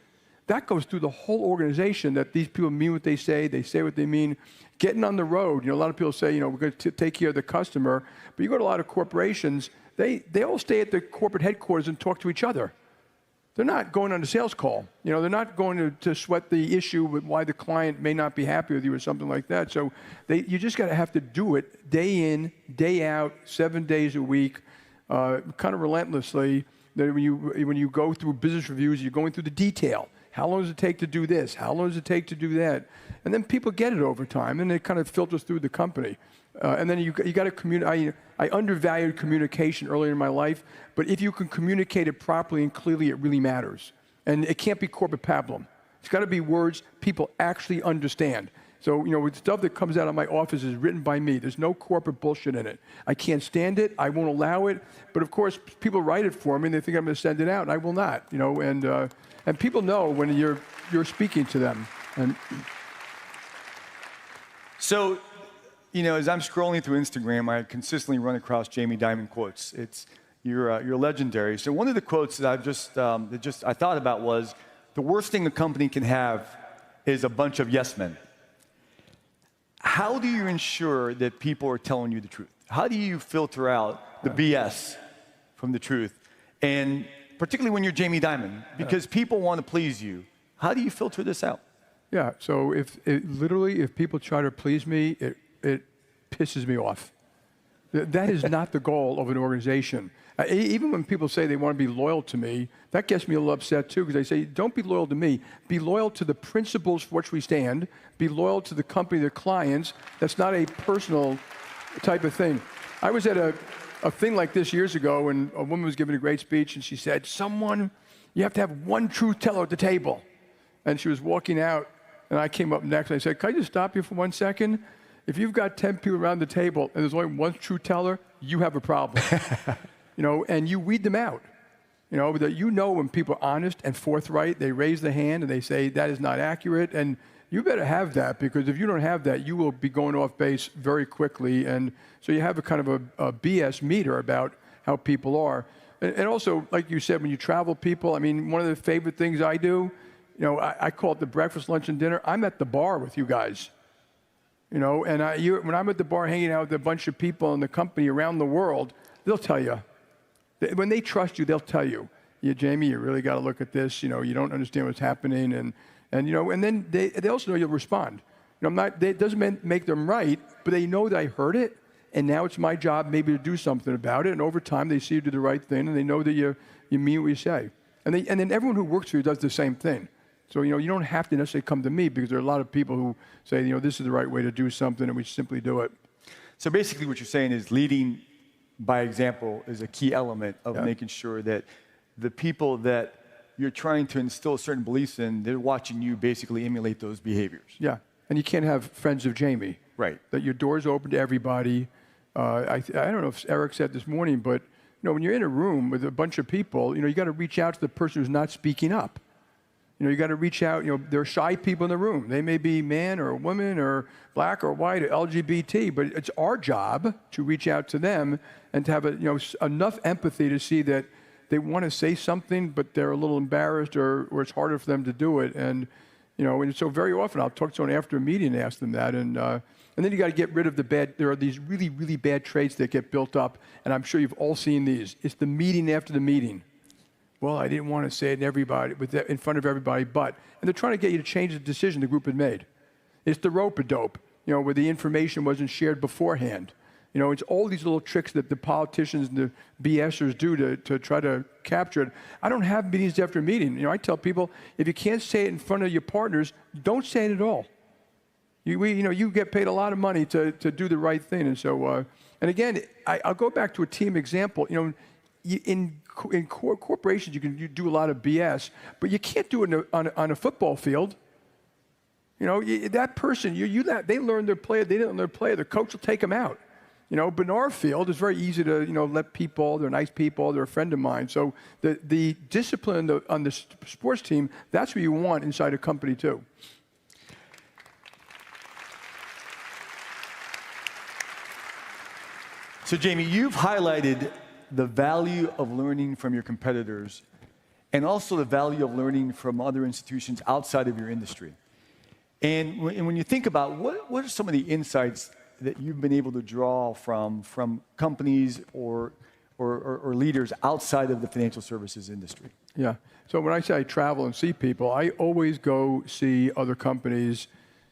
That goes through the whole organization, that these people mean what they say what they mean. Getting on the road, you know, a lot of people say, you know, we're going to take care of the customer, but you go to a lot of corporations, they all stay at the corporate headquarters and talk to each other. They're not going on a sales call. You know, they're not going to sweat the issue with why the client may not be happy with you or something like that. So you just got to have to do it day in, day out, 7 days a week, kind of relentlessly. That when you go through business reviews, you're going through the detail. How long does it take to do this? How long does it take to do that? And then people get it over time, and it kind of filters through the company. And then you got to communicate. I undervalued communication earlier in my life, but if you can communicate it properly and clearly, it really matters. And it can't be corporate pablum. It's got to be words people actually understand. So, you know, with stuff that comes out of my office is written by me. There's no corporate bullshit in it. I can't stand it. I won't allow it. But of course, people write it for me, and they think I'm going to send it out, and I will not. You know, and people know when you're speaking to them. And so, you know, as I'm scrolling through Instagram, I consistently run across Jamie Dimon quotes. You're legendary. So one of the quotes that I thought about was, the worst thing a company can have is a bunch of yes men. How do you ensure that people are telling you the truth? How do you filter out the BS from the truth? And particularly when you're Jamie Dimon, because people want to please you. How do you filter this out? Yeah, so if people try to please me, it pisses me off. That is not the goal of an organization. Even when people say they want to be loyal to me, that gets me a little upset too, because they say, don't be loyal to me. Be loyal to the principles for which we stand. Be loyal to the company, the clients. That's not a personal type of thing. I was at a thing like this years ago, and a woman was giving a great speech, and she said, you have to have one truth teller at the table. And she was walking out, and I came up next, and I said, can I just stop you for 1 second? If you've got 10 people around the table, and there's only one truth teller, you have a problem. You know, and you weed them out. You know, that when people are honest and forthright, they raise the hand and they say that is not accurate, and you better have that, because if you don't have that, you will be going off base very quickly. And so you have a kind of a BS meter about how people are. And also, like you said, when you travel people, I mean, one of the favorite things I do, you know, I call it the breakfast, lunch, and dinner. I'm at the bar with you guys. You know, and when I'm at the bar hanging out with a bunch of people in the company around the world, they'll tell you. When they trust you, they'll tell you, yeah, Jamie, you really got to look at this. You know, you don't understand what's happening, and you know, and then they also know you'll respond. You know, it doesn't make them right, but they know that I heard it, and now it's my job maybe to do something about it. And over time, they see you do the right thing, and they know that you mean what you say. And then everyone who works for you does the same thing. So, you know, you don't have to necessarily come to me, because there are a lot of people who say, you know, this is the right way to do something, and we simply do it. So basically what you're saying is leading by example is a key element of making sure that the people that you're trying to instill certain beliefs in, they're watching you basically emulate those behaviors. Yeah, and you can't have friends of Jamie. Right. That your door's open to everybody. I don't know if Eric said this morning, but you know, when you're in a room with a bunch of people, you know, you got to reach out to the person who's not speaking up. You know, you got to reach out. You know, there are shy people in the room. They may be man or woman or black or white or LGBT, but it's our job to reach out to them and to have enough empathy to see that they want to say something, but they're a little embarrassed or it's harder for them to do it. And you know, and so very often I'll talk to someone after a meeting and ask them that. And then you got to get rid of the bad. There are these really, really bad traits that get built up, and I'm sure you've all seen these. It's the meeting after the meeting. well, I didn't want to say it in front of everybody, but, and they're trying to get you to change the decision the group had made. It's the rope-a-dope, where the information wasn't shared beforehand. It's all these little tricks that the politicians and the BSers do to try to capture it. I don't have meetings after a meeting. I tell people, if you can't say it in front of your partners, don't say it at all. You get paid a lot of money to do the right thing. And so, and again, I'll go back to a team example. In corporations, you can do a lot of BS, but you can't do it on a football field. That person, they learn their play, they didn't learn their play, the coach will take them out. But in our field, it's very easy to, let people, they're nice people, they're a friend of mine. So the discipline on the sports team, that's what you want inside a company too. So Jamie, you've highlighted the value of learning from your competitors and also the value of learning from other institutions outside of your industry. And when you think about what are some of the insights that you've been able to draw from companies or leaders outside of the financial services industry? Yeah. So when I say I travel and see people, I always go see other companies.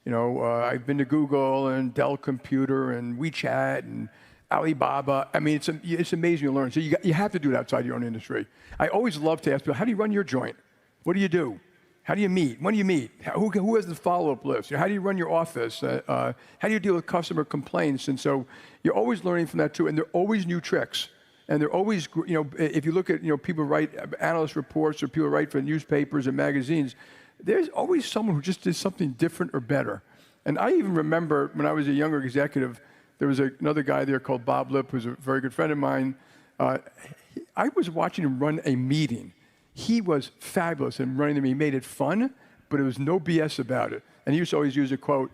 I've been to Google and Dell Computer and WeChat and Alibaba. I mean, it's amazing to learn. So you have to do it outside your own industry. I always love to ask people, how do you run your joint? What do you do? How do you meet? When do you meet? Who has the follow-up list? How do you run your office? How do you deal with customer complaints? And so you're always learning from that too. And there are always new tricks. And they're always, if you look at, people write analyst reports or people write for newspapers and magazines, there's always someone who just did something different or better. And I even remember when I was a younger executive, there was another guy there called Bob Lipp, who's a very good friend of mine. I was watching him run a meeting. He was fabulous in running the meeting. He made it fun, but there was no BS about it. And he used to always use a quote,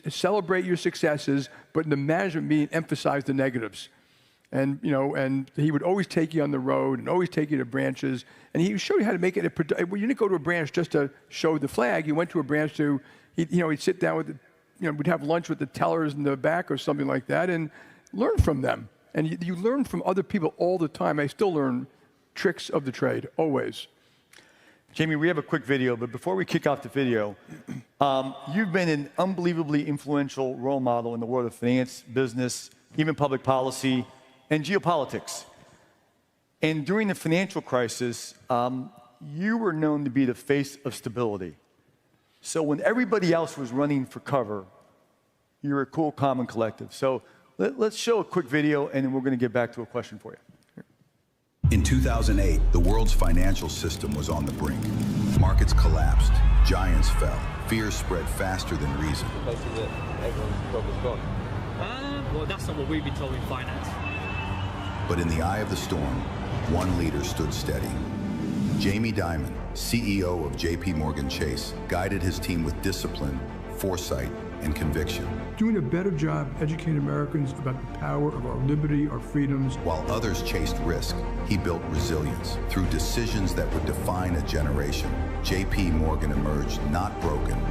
celebrate your successes, but in the management meeting, emphasize the negatives. And, and he would always take you on the road and always take you to branches. And he would show you how to make it you didn't go to a branch just to show the flag. You went to a branch he'd sit down with we'd have lunch with the tellers in the back or something like that and learn from them. And you learn from other people all the time. I still learn tricks of the trade, always. Jamie, we have a quick video, but before we kick off the video, you've been an unbelievably influential role model in the world of finance, business, even public policy, and geopolitics. And during the financial crisis, you were known to be the face of stability. So when everybody else was running for cover, you were cool, calm, and collective. So let's show a quick video, and then we're going to get back to a question for you. In 2008, the world's financial system was on the brink. Markets collapsed, giants fell, fear spread faster than reason. Well, that's not what we've been told in finance. But in the eye of the storm, one leader stood steady. Jamie Dimon, CEO of JPMorganChase, guided his team with discipline, foresight, and conviction. Doing a better job educating Americans about the power of our liberty, our freedoms. While others chased risk, he built resilience. Through decisions that would define a generation, JP Morgan emerged not broken,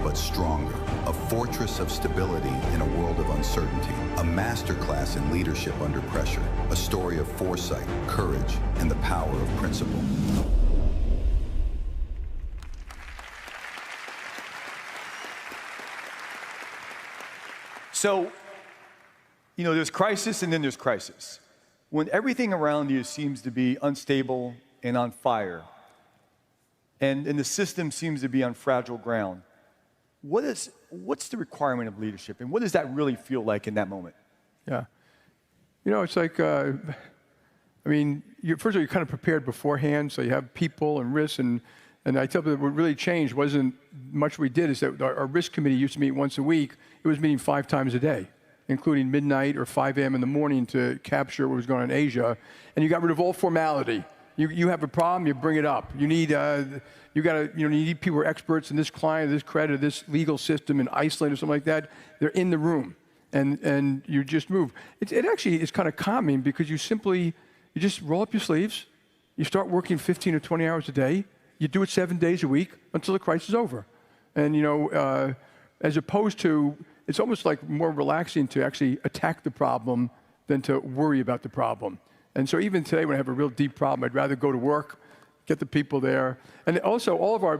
but stronger. A fortress of stability in a world of uncertainty. A masterclass in leadership under pressure. A story of foresight, courage, and the power of principle. So, there's crisis and then there's crisis. When everything around you seems to be unstable and on fire, and the system seems to be on fragile ground, what's the requirement of leadership, and what does that really feel like in that moment? Yeah. It's like, first of all, you're kind of prepared beforehand, so you have people and risks, and I tell people what really changed wasn't much we did, is that our risk committee used to meet once a week. It was meeting 5 times a day, including midnight or 5 a.m. in the morning to capture what was going on in Asia. And you got rid of all formality. You have a problem, you bring it up. You need you need people who are experts in this client, this credit, this legal system in Iceland or something like that. They're in the room, and you just move. It actually is kind of calming because you just roll up your sleeves. You start working 15 or 20 hours a day. You do it 7 days a week until the crisis is over. And as opposed to, it's almost like more relaxing to actually attack the problem than to worry about the problem. And so even today, when I have a real deep problem, I'd rather go to work, get the people there. And also,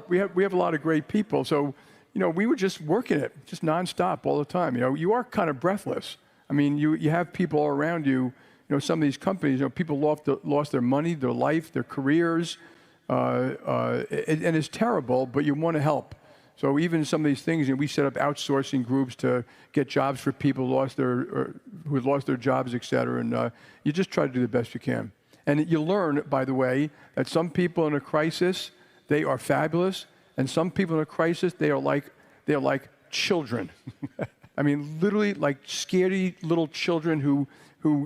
we have a lot of great people. So, we were just working it, just nonstop all the time. You are kind of breathless. I mean, you have people all around you. Some of these companies, people lost their money, their life, their careers, and it's terrible, but you want to help. So even some of these things, we set up outsourcing groups to get jobs for people who had lost their jobs, et cetera, and you just try to do the best you can. And you learn, by the way, that some people in a crisis, they are fabulous, and some people in a crisis, they are like children. I mean, literally like scaredy little children who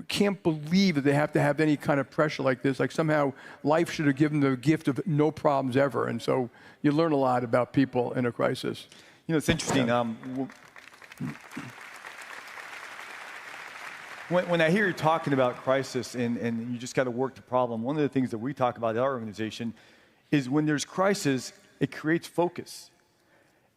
can't believe that they have to have any kind of pressure like this. Like somehow life should have given them the gift of no problems ever. And so you learn a lot about people in a crisis. It's interesting. When I hear you talking about crisis and you just got to work the problem, one of the things that we talk about at our organization is when there's crisis, it creates focus.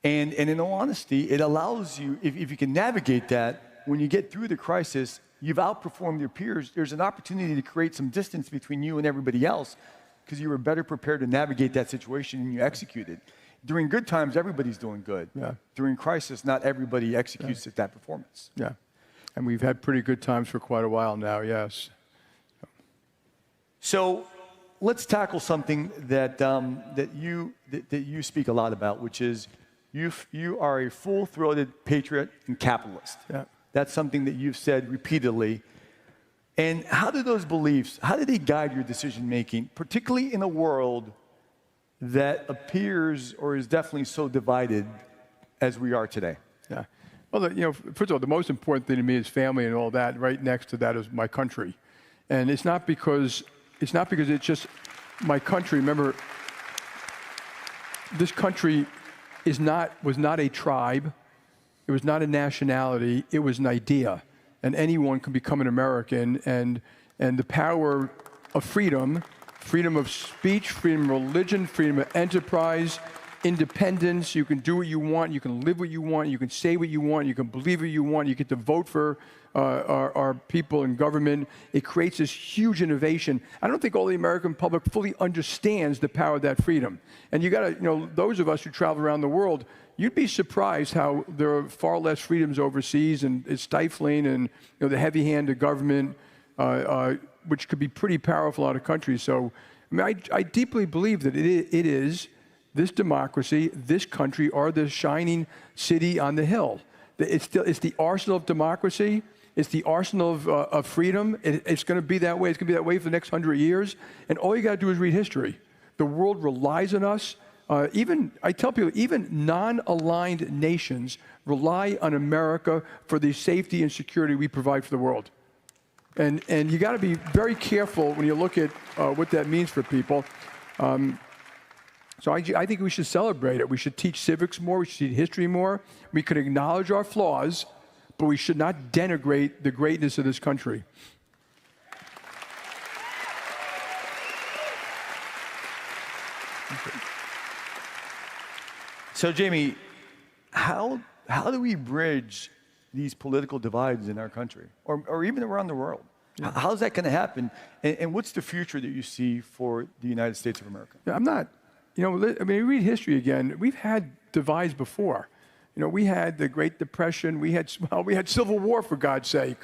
And in all honesty, it allows you, if you can navigate that, when you get through the crisis, you've outperformed your peers. There's an opportunity to create some distance between you and everybody else because you were better prepared to navigate that situation and you executed. During good times, everybody's doing good. Yeah. During crisis, not everybody executes at that performance. Yeah. And we've had pretty good times for quite a while now, yes. So let's tackle something that you speak a lot about, which is you are a full-throated patriot and capitalist. Yeah. That's something that you've said repeatedly. And how do those beliefs, how do they guide your decision-making, particularly in a world that appears or is definitely so divided as we are today? Yeah. Well, first of all, the most important thing to me is family and all that. Right next to that is my country. And it's not because it's just my country. Remember, this country was not a tribe. It was not a nationality. It was an idea. And anyone can become an American. And the power of freedom of speech, freedom of religion, freedom of enterprise, independence. You can do what you want. You can live what you want. You can say what you want. You can believe what you want. You get to vote for our people in government. It creates this huge innovation. I don't think all the American public fully understands the power of that freedom. And you got to, those of us who travel around the world, you'd be surprised how there are far less freedoms overseas, and it's stifling, and the heavy hand of government, which could be pretty powerful in a lot of countries. So, I deeply believe that it is this democracy, this country, are the shining city on the hill. It's the arsenal of democracy. It's the arsenal of freedom. It's going to be that way. It's going to be that way for the next 100 years. And all you got to do is read history. The world relies on us. I tell people, even non-aligned nations rely on America for the safety and security we provide for the world. And you got to be very careful when you look at what that means for people. So I think we should celebrate it. We should teach civics more. We should teach history more. We could acknowledge our flaws, but we should not denigrate the greatness of this country. So, Jamie, how do we bridge these political divides in our country, or even around the world? Yeah. How's that going to happen? And what's the future that you see for the United States of America? Yeah, I'm not, read history again. We've had divides before. We had the Great Depression. We had Civil War, for God's sake.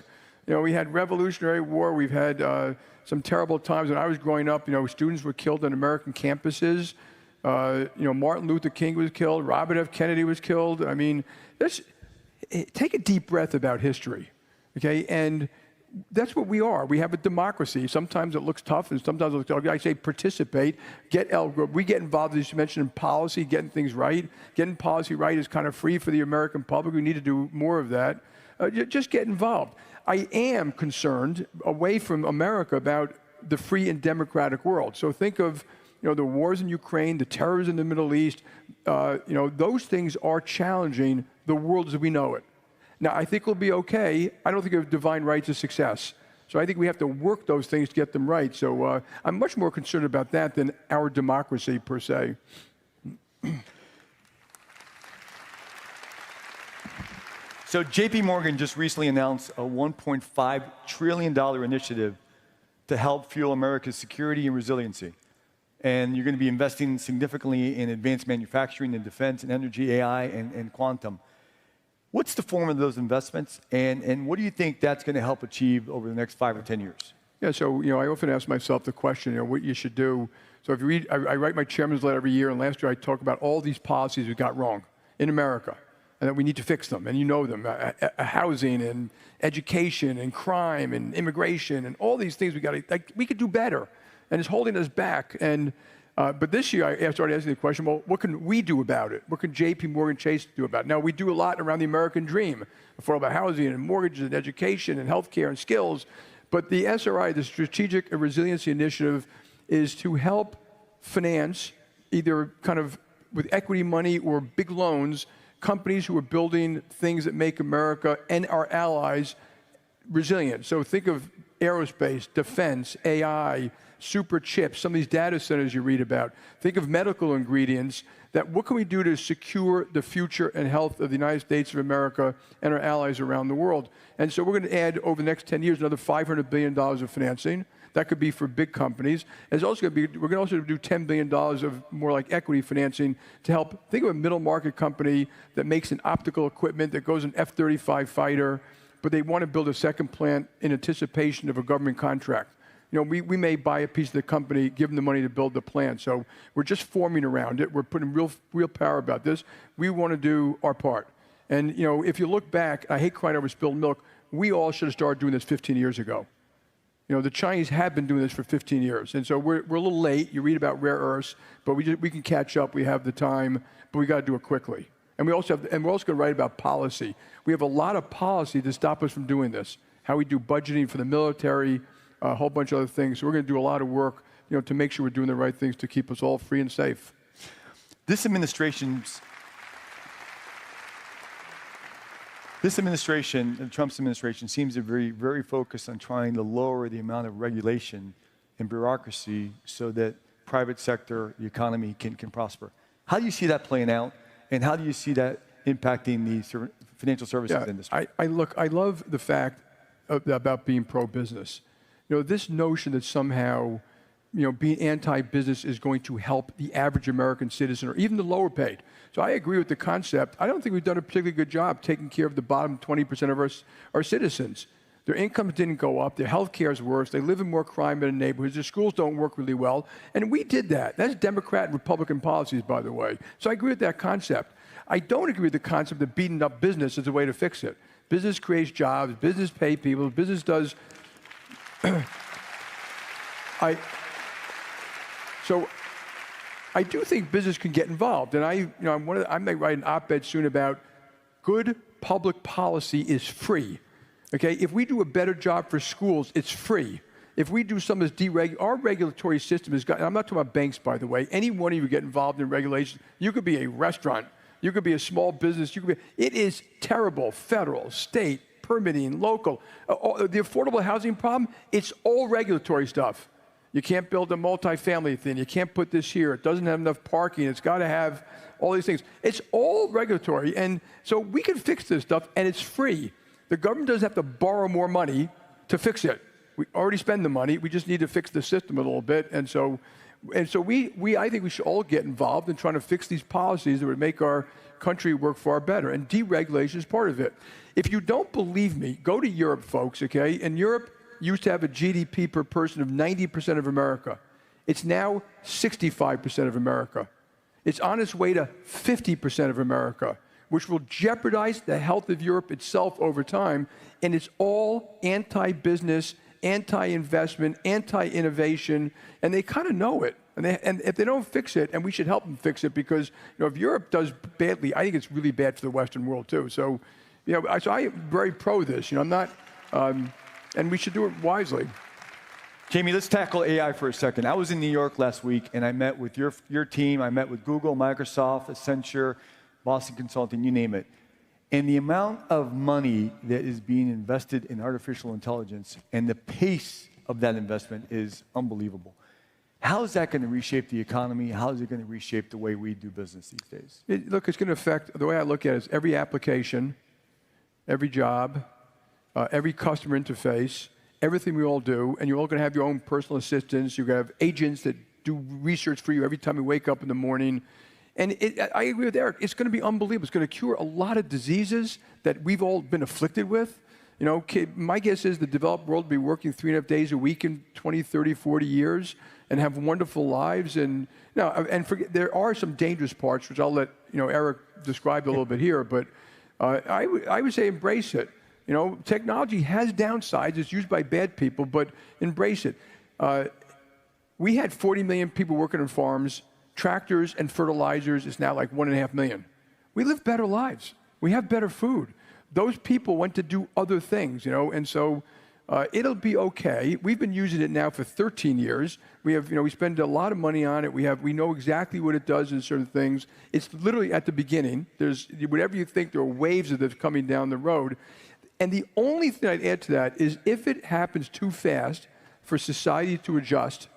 We had Revolutionary War. We've had some terrible times. When I was growing up, students were killed on American campuses. Martin Luther King was killed. Robert F. Kennedy was killed. Take a deep breath about history, okay? And that's what we are. We have a democracy. Sometimes it looks tough, and sometimes it looks tough. I say participate. We get involved, as you mentioned, in policy, getting things right. Getting policy right is kind of free for the American public. We need to do more of that. Just get involved. I am concerned, away from America, about the free and democratic world. So think of the wars in Ukraine, the terrors in the Middle East. Those things are challenging the world as we know it. Now, I think we'll be okay. I don't think of divine rights as success. So I think we have to work those things to get them right. So I'm much more concerned about that than our democracy per se. So JPMorgan just recently announced a $1.5 trillion initiative to help fuel America's security and resiliency. And you're going to be investing significantly in advanced manufacturing and defense and energy, AI, and quantum. What's the form of those investments, and what do you think that's going to help achieve over the next 5 or 10 years? Yeah, so I often ask myself the question, what you should do. So if you read, I write my chairman's letter every year, and last year I talk about all these policies we got wrong in America, and that we need to fix them, and you know them, housing and education and crime and immigration and all these things we could do better, and it's holding us back. And but this year I started asking the question, well, what can we do about it? What can JPMorganChase do about it? Now, we do a lot around the American dream, affordable housing and mortgages and education and healthcare and skills, but the SRI, the Strategic Resiliency Initiative, is to help finance, either kind of with equity money or big loans, companies who are building things that make America and our allies resilient. So think of aerospace, defense, AI, super chips, some of these data centers you read about. Think of medical ingredients. That what can we do to secure the future and health of the United States of America and our allies around the world? And so we're going to add, over the next 10 years, another $500 billion of financing. That could be for big companies. It's also going to be, we're going to also do $10 billion of more like equity financing to help. Think of a middle market company that makes an optical equipment that goes an F-35 fighter, but they want to build a second plant in anticipation of a government contract. We may buy a piece of the company, give them the money to build the plant. So we're just forming around it. We're putting real power about this. We want to do our part. And if you look back, I hate crying over spilled milk. We all should have started doing this 15 years ago. The Chinese have been doing this for 15 years. And so we're a little late. You read about rare earths, but we can catch up. We have the time, but we got to do it quickly. And we're also going to write about policy. We have a lot of policy to stop us from doing this. How we do budgeting for the military, a whole bunch of other things. So we're going to do a lot of work, to make sure we're doing the right things to keep us all free and safe. This administration, the Trump's administration, seems to be very focused on trying to lower the amount of regulation and bureaucracy so that private sector, the economy can prosper. How do you see that playing out, and how do you see that impacting the financial services industry? I love the fact about being pro-business. This notion that somehow, being anti-business is going to help the average American citizen or even the lower paid. So I agree with the concept. I don't think we've done a particularly good job taking care of the bottom 20% of our citizens. Their incomes didn't go up. Their health care is worse. They live in more crime in the neighborhoods. Their schools don't work really well. And we did that. That's Democrat and Republican policies, by the way. So I agree with that concept. I don't agree with the concept that beating up business is a way to fix it. Business creates jobs. Business pays people. Business does... So I do think business can get involved, and I may write an op-ed soon about good public policy is free. Okay, if we do a better job for schools, it's free. If we do some of this our regulatory system has got. I'm not talking about banks, by the way. Any one of you get involved in regulation. You could be a restaurant. You could be a small business. It is terrible. Federal, state, permitting, local. The affordable housing problem, it's all regulatory stuff. You can't build a multifamily thing. You can't put this here. It doesn't have enough parking. It's got to have all these things. It's all regulatory. And so we can fix this stuff, and it's free. The government doesn't have to borrow more money to fix it. We already spend the money. We just need to fix the system a little bit. And so I think we should all get involved in trying to fix these policies that would make our country work far better. And deregulation is part of it. If you don't believe me, go to Europe, folks, okay? In Europe, used to have a GDP per person of 90% of America. It's now 65% of America. It's on its way to 50% of America, which will jeopardize the health of Europe itself over time. And it's all anti-business, anti-investment, anti-innovation, and they kind of know it. And if they don't fix it, and we should help them fix it, because if Europe does badly, I think it's really bad for the Western world too. So, so I am very pro this. I'm not. And we should do it wisely. Jamie, let's tackle AI for a second. I was in New York last week, and I met with your team. I met with Google, Microsoft, Accenture, Boston Consulting, you name it. And the amount of money that is being invested in artificial intelligence and the pace of that investment is unbelievable. How is that going to reshape the economy? How is it going to reshape the way we do business these days? Look, it's going to affect, the way I look at it is every application, every job, every customer interface, everything we all do, and you're all going to have your own personal assistants. You're going to have agents that do research for you every time you wake up in the morning. And I agree with Eric. It's going to be unbelievable. It's going to cure a lot of diseases that we've all been afflicted with. You know, my guess is the developed world will be working 3.5 days a week in 20, 30, 40 years and have wonderful lives. And there are some dangerous parts, which I'll let Eric describe a little bit here. But I would say embrace it. You know, technology has downsides. It's used by bad people, but embrace it. We had 40 million people working on farms. Tractors and fertilizers is now like 1.5 million. We live better lives. We have better food. Those people went to do other things, and so it'll be okay. We've been using it now for 13 years. We have, we spend a lot of money on it. We know exactly what it does in certain things. It's literally at the beginning. There's whatever you think, there are waves of this coming down the road. And the only thing I'd add to that is if it happens too fast for society to adjust,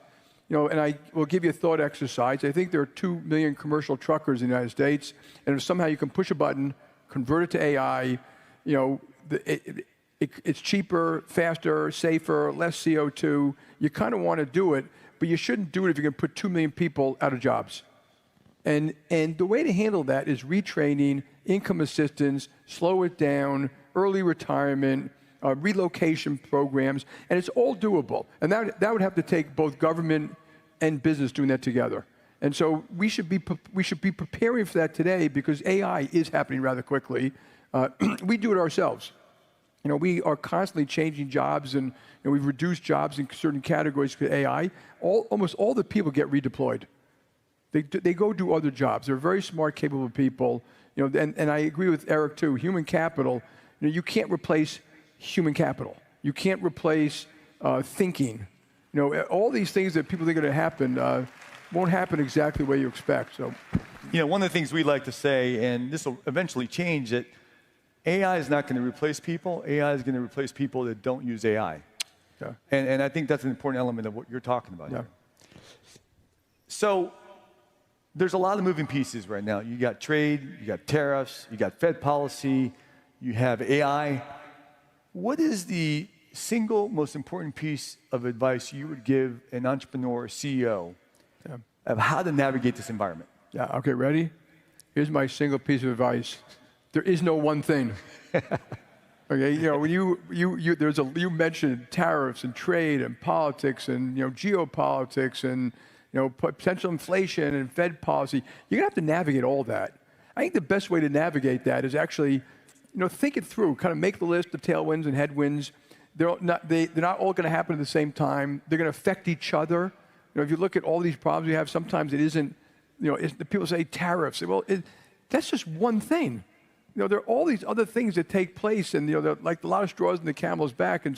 and I will give you a thought exercise. I think there are 2 million commercial truckers in the United States, and if somehow you can push a button, convert it to AI, it's cheaper, faster, safer, less CO2. You kind of want to do it, but you shouldn't do it if you're going to put 2 million people out of jobs. And the way to handle that is retraining, income assistance, slow it down, early retirement, relocation programs, and it's all doable. And that would have to take both government and business doing that together. And so we should be preparing for that today because AI is happening rather quickly. We do it ourselves. We are constantly changing jobs, and we've reduced jobs in certain categories with AI. Almost all the people get redeployed. They go do other jobs. They're very smart, capable people. And I agree with Eric too. Human capital. You can't replace human capital. You can't replace thinking. All these things that people think are going to happen won't happen exactly the way you expect. So, one of the things we like to say, and this will eventually change, that AI is not going to replace people. AI is going to replace people that don't use AI. Yeah. And I think that's an important element of what you're talking about here. So there's a lot of moving pieces right now. You got trade, you got tariffs, you got Fed policy, you have AI. What is the single most important piece of advice you would give an entrepreneur, CEO, of how to navigate this environment? Yeah, okay, ready? Here's my single piece of advice. There is no one thing. Okay, when you mentioned tariffs and trade and politics and geopolitics and potential inflation and Fed policy. You're gonna have to navigate all that. I think the best way to navigate that is actually, think it through. Kind of make the list of tailwinds and headwinds. They're not all going to happen at the same time. They're going to affect each other. If you look at all these problems we have, sometimes it isn't. People say tariffs. Well, that's just one thing. There are all these other things that take place, and they're like a lot of straws in the camel's back. And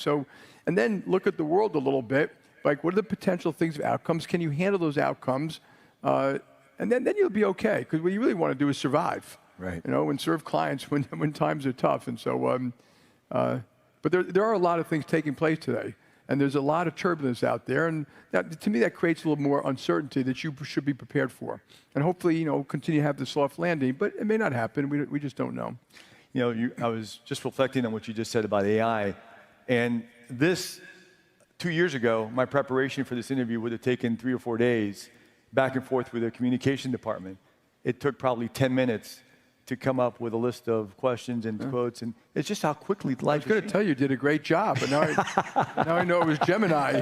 then look at the world a little bit. Like, what are the potential things of outcomes? Can you handle those outcomes? And then you'll be okay. Because what you really want to do is survive. Right. And serve clients when times are tough. And so, but there are a lot of things taking place today. And there's a lot of turbulence out there. And to me, that creates a little more uncertainty that you should be prepared for. And hopefully, continue to have the soft landing. But it may not happen. We just don't know. I was just reflecting on what you just said about AI. And this, 2 years ago, my preparation for this interview would have taken 3 or 4 days back and forth with the communication department. It took probably 10 minutes to come up with a list of questions and quotes, and it's just how quickly life is. I was going to tell you did a great job, but now I know it was Gemini.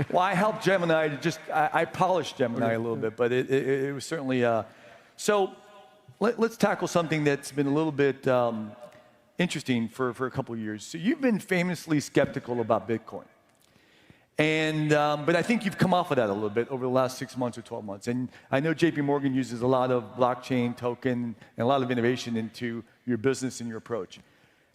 Well, I helped Gemini I polished Gemini a little bit, but it was certainly. So let's tackle something that's been a little bit interesting for a couple of years. So you've been famously skeptical about Bitcoin. But I think you've come off of that a little bit over the last 6 months or 12 months. And I know JPMorgan uses a lot of blockchain, token, and a lot of innovation into your business and your approach.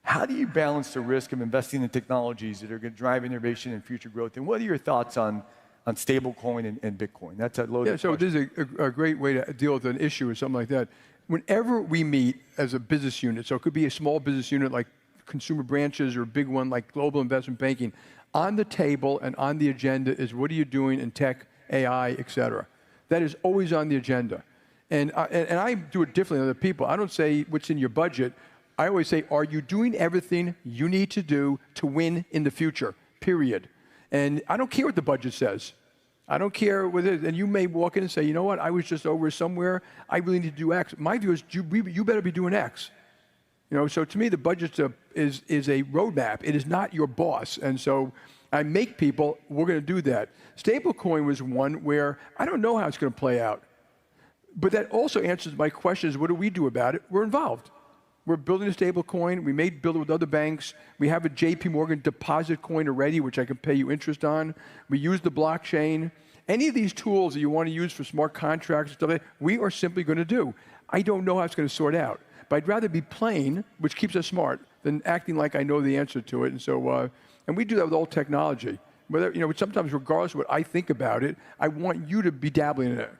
How do you balance the risk of investing in technologies that are going to drive innovation and future growth? And what are your thoughts on stablecoin and Bitcoin? That's a loaded question. This is a great way to deal with an issue or something like that. Whenever we meet as a business unit, so it could be a small business unit like consumer branches or a big one like global investment banking, on the table and on the agenda is what are you doing in tech, AI, et cetera. That is always on the agenda. And I do it differently than other people. I don't say what's in your budget. I always say, are you doing everything you need to do to win in the future, period? And I don't care what the budget says. I don't care what it is. And you may walk in and say, you know what, I was just over somewhere. I really need to do X. My view is you better be doing X. So to me, the budget is a roadmap. It is not your boss. And so I make people, we're going to do that. Stablecoin was one where I don't know how it's going to play out. But that also answers my question is, what do we do about it? We're involved. We're building a stable coin. We may build it with other banks. We have a JPMorgan deposit coin already, which I can pay you interest on. We use the blockchain. Any of these tools that you want to use for smart contracts and stuff like that, we are simply going to do. I don't know how it's going to sort out. But I'd rather be plain, which keeps us smart, than acting like I know the answer to it. And so, and we do that with all technology. Whether, sometimes regardless of what I think about it, I want you to be dabbling in it.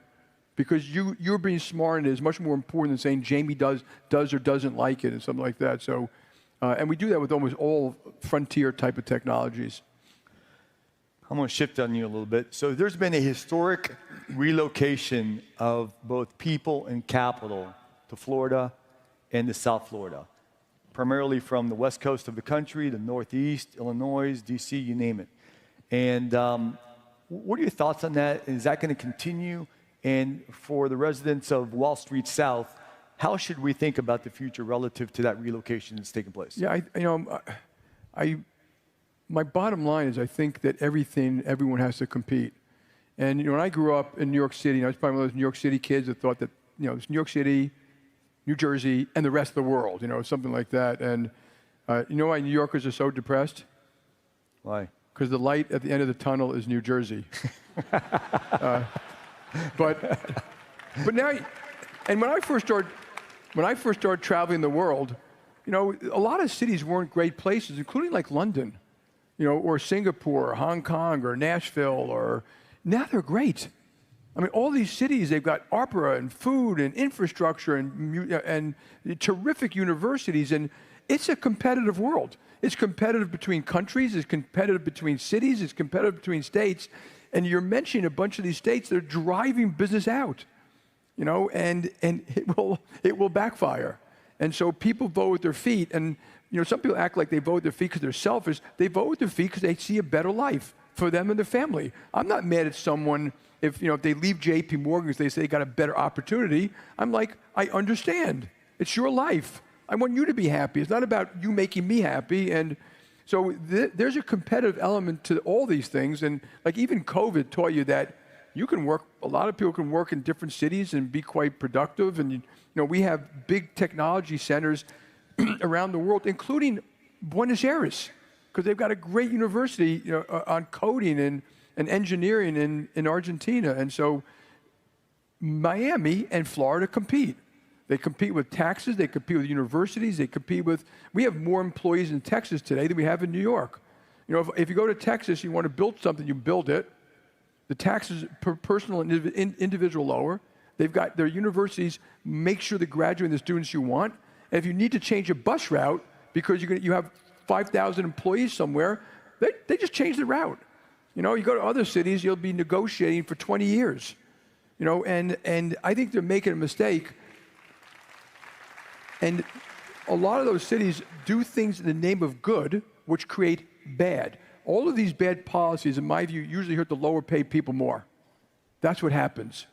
Because you're being smart, and it is much more important than saying Jamie does or doesn't like it and something like that. So, and we do that with almost all frontier type of technologies. I'm going to shift on you a little bit. So there's been a historic relocation of both people and capital to Florida and to South Florida, primarily from the west coast of the country, the Northeast, Illinois, D.C., you name it. And what are your thoughts on that? Is that going to continue? And for the residents of Wall Street South, how should we think about the future relative to that relocation that's taking place? Yeah, my bottom line is I think that everyone has to compete. And when I grew up in New York City, I was probably one of those New York City kids that thought that it's New York City, New Jersey, and the rest of the world, something like that. And you know why New Yorkers are so depressed? Why? Because the light at the end of the tunnel is New Jersey. But now, and when I first started traveling the world, a lot of cities weren't great places, including like London, or Singapore, or Hong Kong, or Nashville, or now they're great. I mean, all these cities, they've got opera and food and infrastructure and terrific universities, and it's a competitive world. It's competitive between countries, it's competitive between cities, it's competitive between states. And you're mentioning a bunch of these states that are driving business out, and it will backfire. And so people vote with their feet. And some people act like they vote with their feet because they're selfish. They vote with their feet because they see a better life for them and their family. I'm not mad at someone if they leave JPMorgan because they say they got a better opportunity. I'm like, I understand. It's your life. I want you to be happy. It's not about you making me happy. And so there's a competitive element to all these things, and like even COVID taught you that you can work. A lot of people can work in different cities and be quite productive. And we have big technology centers around the world, including Buenos Aires, because they've got a great university on coding and engineering in Argentina. And so Miami and Florida compete. They compete with taxes, they compete with universities, we have more employees in Texas today than we have in New York. If you go to Texas, you want to build something, you build it. The taxes per personal and individual lower. They've got their universities make sure they're graduating the students you want. And if you need to change a bus route because you have 5,000 employees somewhere, they just change the route. You go to other cities, you'll be negotiating for 20 years. And I think they're making a mistake. And a lot of those cities do things in the name of good, which create bad. All of these bad policies, in my view, usually hurt the lower paid people more. That's what happens.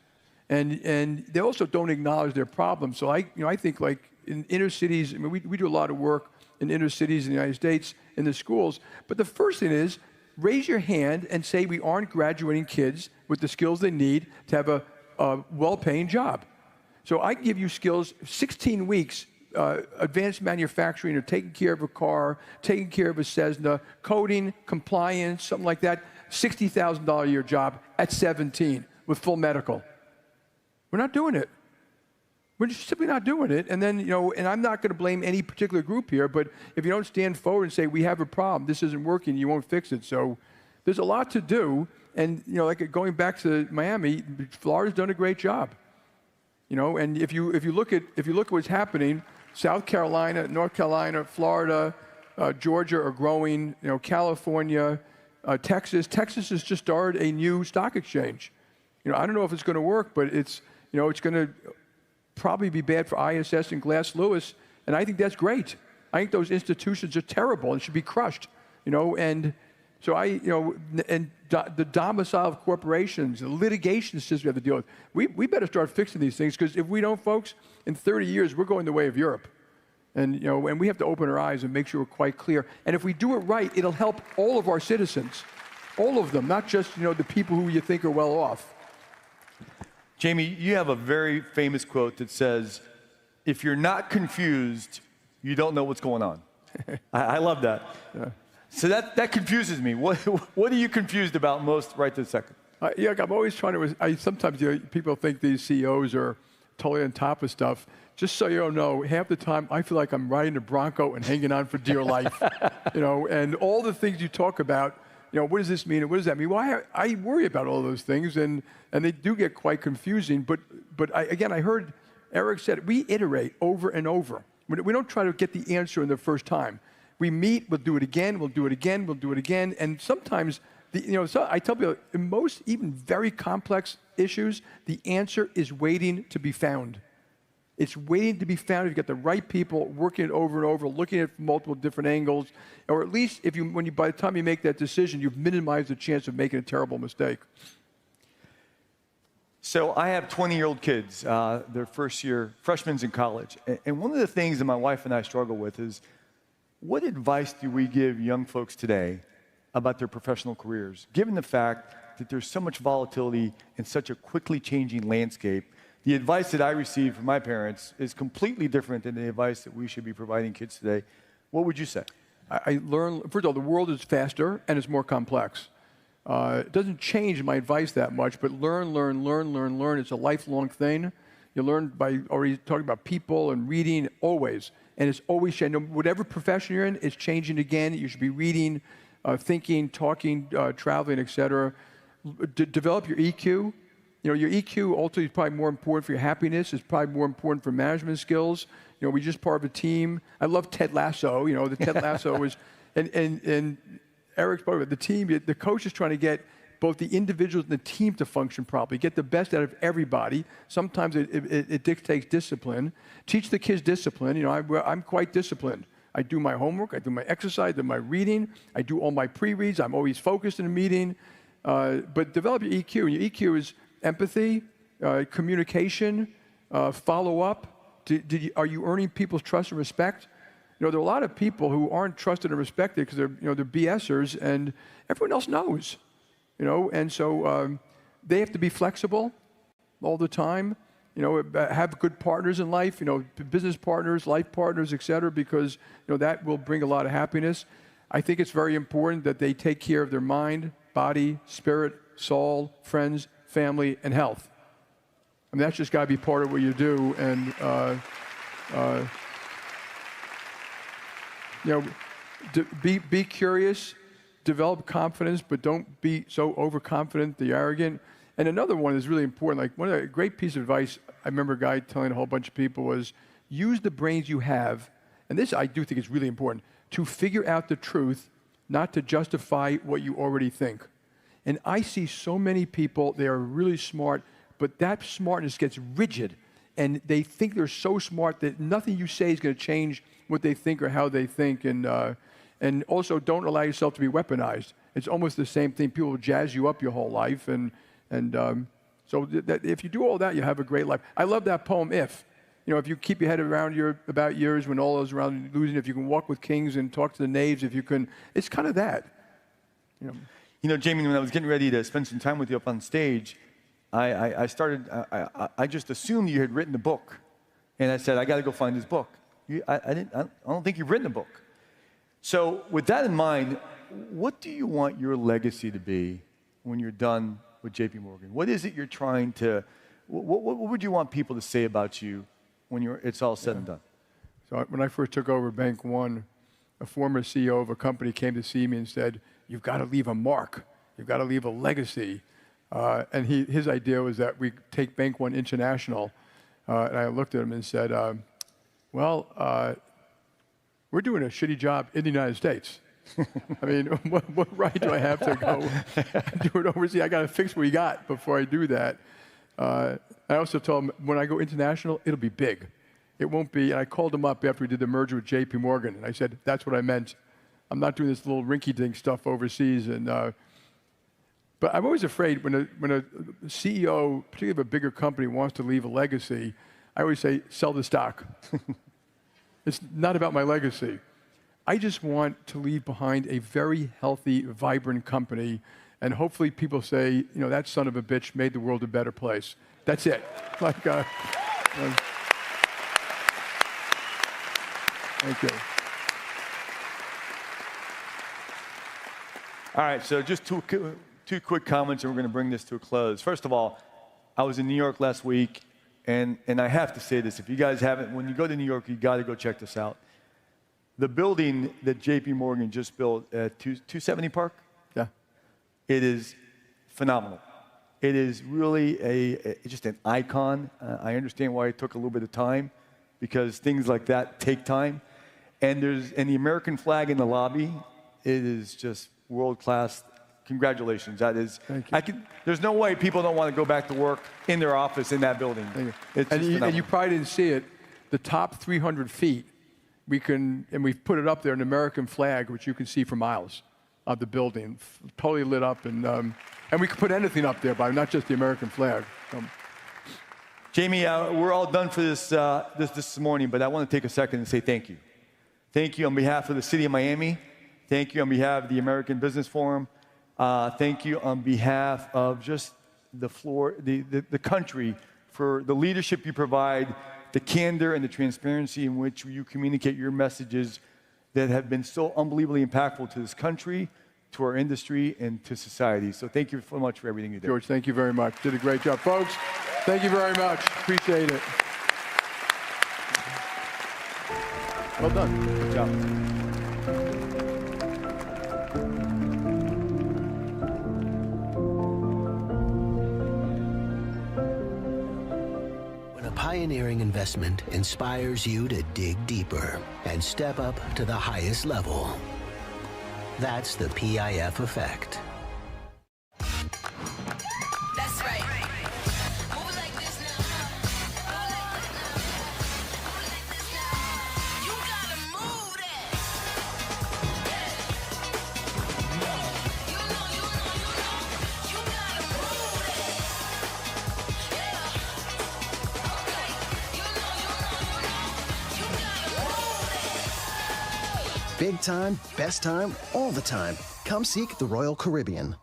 And they also don't acknowledge their problems. So I think like in inner cities, we do a lot of work in inner cities in the United States, in the schools. But the first thing is, raise your hand and say we aren't graduating kids with the skills they need to have a well-paying job. So I give you skills, 16 weeks, advanced manufacturing, or taking care of a car, taking care of a Cessna, coding, compliance, something like that, $60,000 a year job at 17 with full medical. We're not doing it. We're just simply not doing it. And then, and I'm not going to blame any particular group here, but if you don't stand forward and say, we have a problem, this isn't working, you won't fix it. So there's a lot to do. And, like going back to Miami, Florida's done a great job. And if you look at what's happening, South Carolina, North Carolina, Florida, Georgia are growing. California, Texas. Texas has just started a new stock exchange. I don't know if it's going to work, but it's going to probably be bad for ISS and Glass Lewis And I think that's great. I think those institutions are terrible and should be crushed, and so the domicile of corporations, the litigation system we have to deal with. We better start fixing these things, because if we don't, folks, in 30 years, we're going the way of Europe. And, and we have to open our eyes and make sure we're quite clear. And if we do it right, it'll help all of our citizens, all of them, not just, the people who you think are well off. Jamie, you have a very famous quote that says, if you're not confused, you don't know what's going on. I love that. Yeah. So that confuses me. What are you confused about most right this second? I'm always trying to, sometimes people think these CEOs are totally on top of stuff. Just so you don't know, half the time I feel like I'm riding a Bronco and hanging on for dear life. And all the things you talk about, what does this mean and what does that mean? Well, I worry about all those things, and they do get quite confusing. But I heard Eric said, we iterate over and over. We don't try to get the answer in the first time. We meet, we'll do it again, we'll do it again, we'll do it again. And sometimes, so I tell people, in most even very complex issues, the answer is waiting to be found. It's waiting to be found if you get the right people working it over and over, looking at it from multiple different angles, or at least by the time you make that decision, you've minimized the chance of making a terrible mistake. So I have 20-year-old kids, their first year, freshmen in college. And one of the things that my wife and I struggle with is, what advice do we give young folks today about their professional careers, given the fact that there's so much volatility in such a quickly changing landscape? The advice that I received from my parents is completely different than the advice that we should be providing kids today. What would you say? I learned, first of all, the world is faster and it's more complex. It doesn't change my advice that much, but learn. It's a lifelong thing. You learn by already talking about people and reading always. And it's always changing. Whatever profession you're in, it's changing again. You should be reading, thinking, talking, traveling, etc. Develop your EQ. Your EQ ultimately is probably more important for your happiness. It's probably more important for management skills. We just part of a team. I love Ted Lasso. The Ted Lasso is, and Eric's part of it. The team, the coach is trying to get both the individuals and the team to function properly, get the best out of everybody. Sometimes it dictates discipline. Teach the kids discipline. I'm quite disciplined. I do my homework, I do my exercise, I do my reading, I do all my pre-reads. I'm always focused in a meeting. But develop your EQ. And your EQ is empathy, communication, follow-up. Are you earning people's trust and respect? There are a lot of people who aren't trusted and respected because they're BSers, and everyone else knows. And so they have to be flexible all the time. Have good partners in life. Business partners, life partners, etc. Because that will bring a lot of happiness. I think it's very important that they take care of their mind, body, spirit, soul, friends, family, and health. I mean, that's just got to be part of what you do. And be curious. Develop confidence, but don't be so overconfident, the arrogant. And another one is really important. Like one of the great piece of advice I remember a guy telling a whole bunch of people was, use the brains you have, and this I do think is really important, to figure out the truth, not to justify what you already think. And I see so many people, they are really smart, but that smartness gets rigid, and they think they're so smart that nothing you say is going to change what they think or how they think. And also, don't allow yourself to be weaponized. It's almost the same thing. People will jazz you up your whole life. So if you do all that, you have a great life. I love that poem, If. If you keep your head around about yours when all those around you losing, if you can walk with kings and talk to the knaves, if you can, it's kind of that. Jamie, when I was getting ready to spend some time with you up on stage, I just assumed you had written the book. And I said, I got to go find this book. I don't think you've written a book. So with that in mind, what do you want your legacy to be when you're done with JPMorgan? What is it you're trying to, what would you want people to say about you when it's all said and done? So when I first took over Bank One, a former CEO of a company came to see me and said, you've got to leave a mark. You've got to leave a legacy. And his idea was that we take Bank One international. And I looked at him and said, we're doing a shitty job in the United States. I mean, what right do I have to go do it overseas? I got to fix what we got before I do that. I also told him, when I go international, it'll be big. it won't be, and I called him up after we did the merger with JPMorgan, and I said, that's what I meant. I'm not doing this little rinky-dink stuff overseas. But I'm always afraid when a CEO, particularly of a bigger company, wants to leave a legacy, I always say, sell the stock. It's not about my legacy. I just want to leave behind a very healthy, vibrant company, and hopefully people say, you know, that son of a bitch made the world a better place. That's it. Thank you. All right, so just two quick comments, and we're going to bring this to a close. First of all, I was in New York last week, and I have to say this. If you guys haven't, when you go to New York, you got to go check this out. The building that JPMorgan just built at 270 Park, yeah, it is phenomenal. It is really just an icon. I understand why it took a little bit of time, because things like that take time. And the American flag in the lobby, it is just world-class. Congratulations. That is, there's no way people don't want to go back to work in their office in that building. And you probably didn't see it. The top 300 feet, we've put it up there, an American flag, which you can see for miles of the building, totally lit up. And we can put anything up there, but not just the American flag. Jamie, we're all done for this morning, but I want to take a second and say thank you. Thank you on behalf of the city of Miami. Thank you on behalf of the American Business Forum. Thank you on behalf of just the country for the leadership you provide, the candor and the transparency in which you communicate your messages that have been so unbelievably impactful to this country, to our industry, and to society. So thank you so much for everything you did. George, thank you very much. Did a great job. Folks, thank you very much. Appreciate it. Well done. Good job. Pioneering investment inspires you to dig deeper and step up to the highest level. That's the PIF effect. That's right. Move like this now. You gotta move that. You know. You gotta move that. Big time, best time, all the time. Come seek the Royal Caribbean.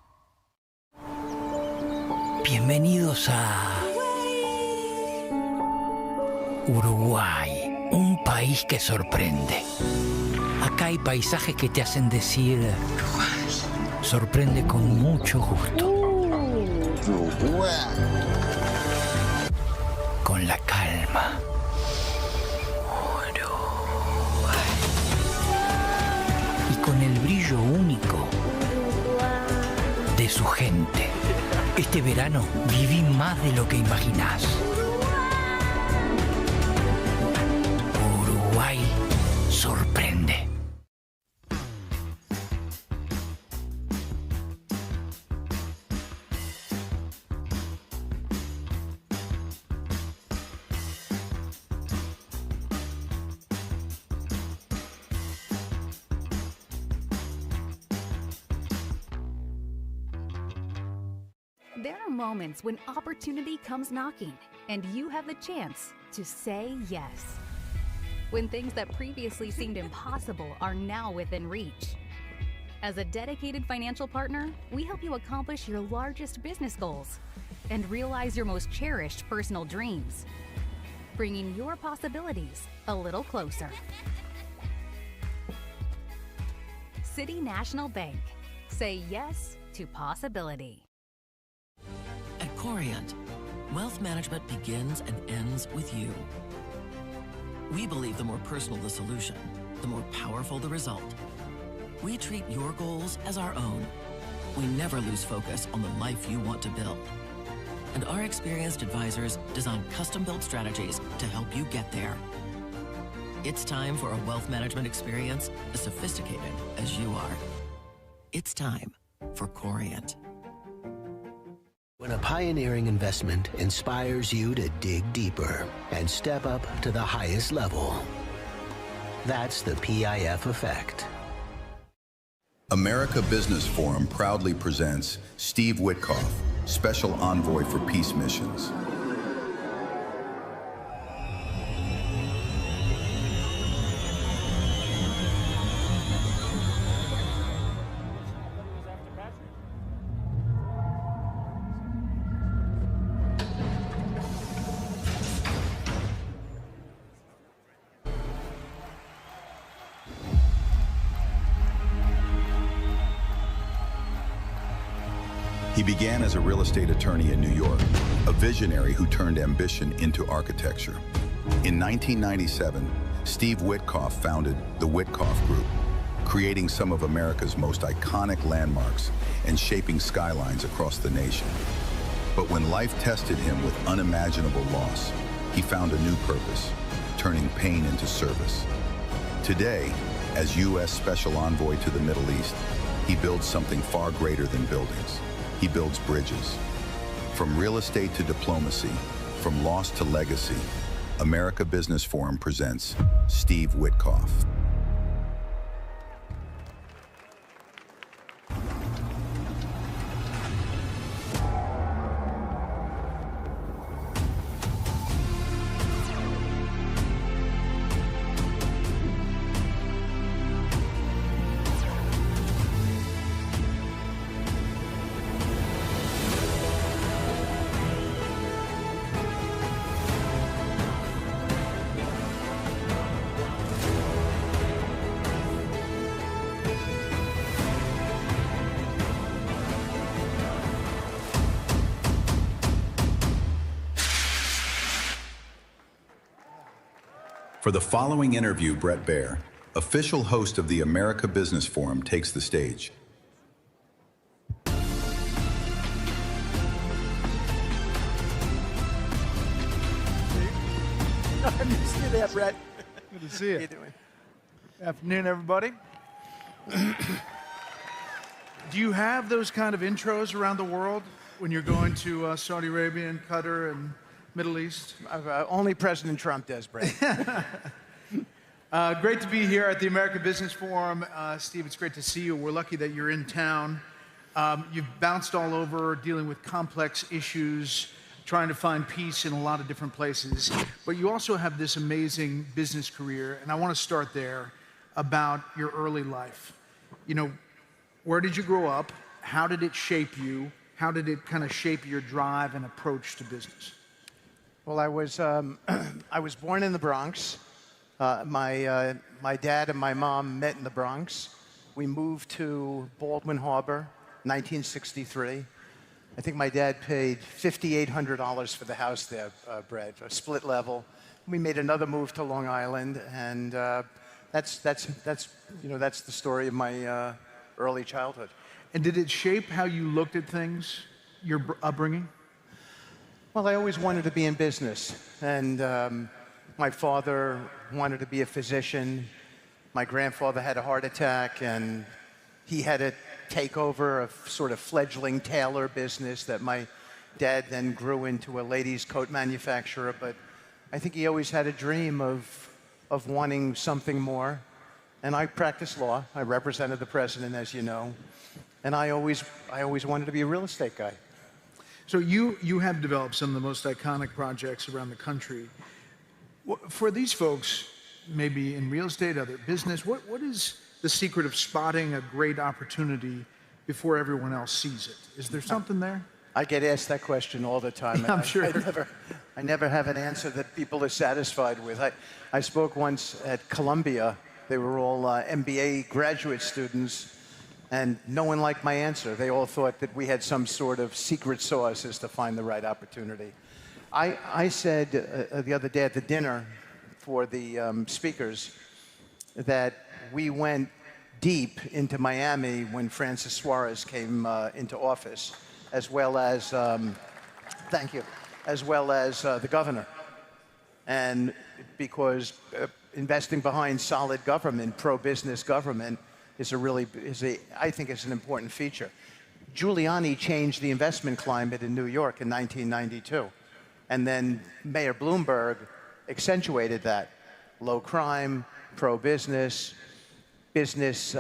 Bienvenidos a Uruguay, un país que sorprende. Acá hay paisajes que te hacen decir sorprende con mucho gusto. Con la calma. Y con el brillo único de su gente. Este verano viví más de lo que imaginás. Uruguay sorprende. There are moments when opportunity comes knocking, and you have the chance to say yes. When things that previously seemed impossible are now within reach. As a dedicated financial partner, we help you accomplish your largest business goals and realize your most cherished personal dreams, bringing your possibilities a little closer. City National Bank. Say yes to possibility. At Corient, wealth management begins and ends with you. We believe the more personal the solution, the more powerful the result. We treat your goals as our own. We never lose focus on the life you want to build. And our experienced advisors design custom-built strategies to help you get there. It's time for a wealth management experience as sophisticated as you are. It's time for Corient. When a pioneering investment inspires you to dig deeper and step up to the highest level. That's the PIF effect. America Business Forum proudly presents Steve Witkoff, Special Envoy for Peace Missions. He began as a real estate attorney in New York, a visionary who turned ambition into architecture. In 1997, Steve Witkoff founded the Witkoff Group, creating some of America's most iconic landmarks and shaping skylines across the nation. But when life tested him with unimaginable loss, he found a new purpose, turning pain into service. Today, as U.S. Special Envoy to the Middle East, he builds something far greater than buildings. He builds bridges. From real estate to diplomacy, from loss to legacy, America Business Forum presents Steve Witkoff. For the following interview, Brett Baer, official host of the America Business Forum, takes the stage. You see that, Brett? Good to see you. How you doing? Afternoon, everybody. Do you have those kind of intros around the world when you're going to Saudi Arabia and Qatar and Middle East? Only President Trump does, Brett. Great to be here at the America Business Forum. Steve, it's great to see you. We're lucky that you're in town. You've bounced all over, dealing with complex issues, trying to find peace in a lot of different places. But you also have this amazing business career, and I want to start there, about your early life. You know, where did you grow up? How did it shape you? How did it kind of shape your drive and approach to business? Well, I was born in the Bronx. My dad and my mom met in the Bronx. We moved to Baldwin Harbor, 1963. I think my dad paid $5,800 for the house there, Brett, a split level. We made another move to Long Island, and that's the story of my early childhood. And did it shape how you looked at things, your upbringing? Well, I always wanted to be in business, and my father wanted to be a physician. My grandfather had a heart attack, and he had to take over a sort of fledgling tailor business that my dad then grew into a ladies' coat manufacturer. But I think he always had a dream of wanting something more. And I practiced law. I represented the president, as you know. And I always wanted to be a real estate guy. So you have developed some of the most iconic projects around the country. For these folks, maybe in real estate, other business, what is the secret of spotting a great opportunity before everyone else sees it? Is there something there? I get asked that question all the time. I'm sure. I never have an answer that people are satisfied with. I spoke once at Columbia. They were all MBA graduate students. And no one liked my answer. They all thought that we had some sort of secret sauce as to find the right opportunity. I said the other day at the dinner for the speakers that we went deep into Miami when Francis Suarez came into office, as well as, thank you, as well as the governor. And because investing behind solid government, pro-business government, I think is an important feature. Giuliani changed the investment climate in New York in 1992. And then Mayor Bloomberg accentuated that. Low crime, pro-business, business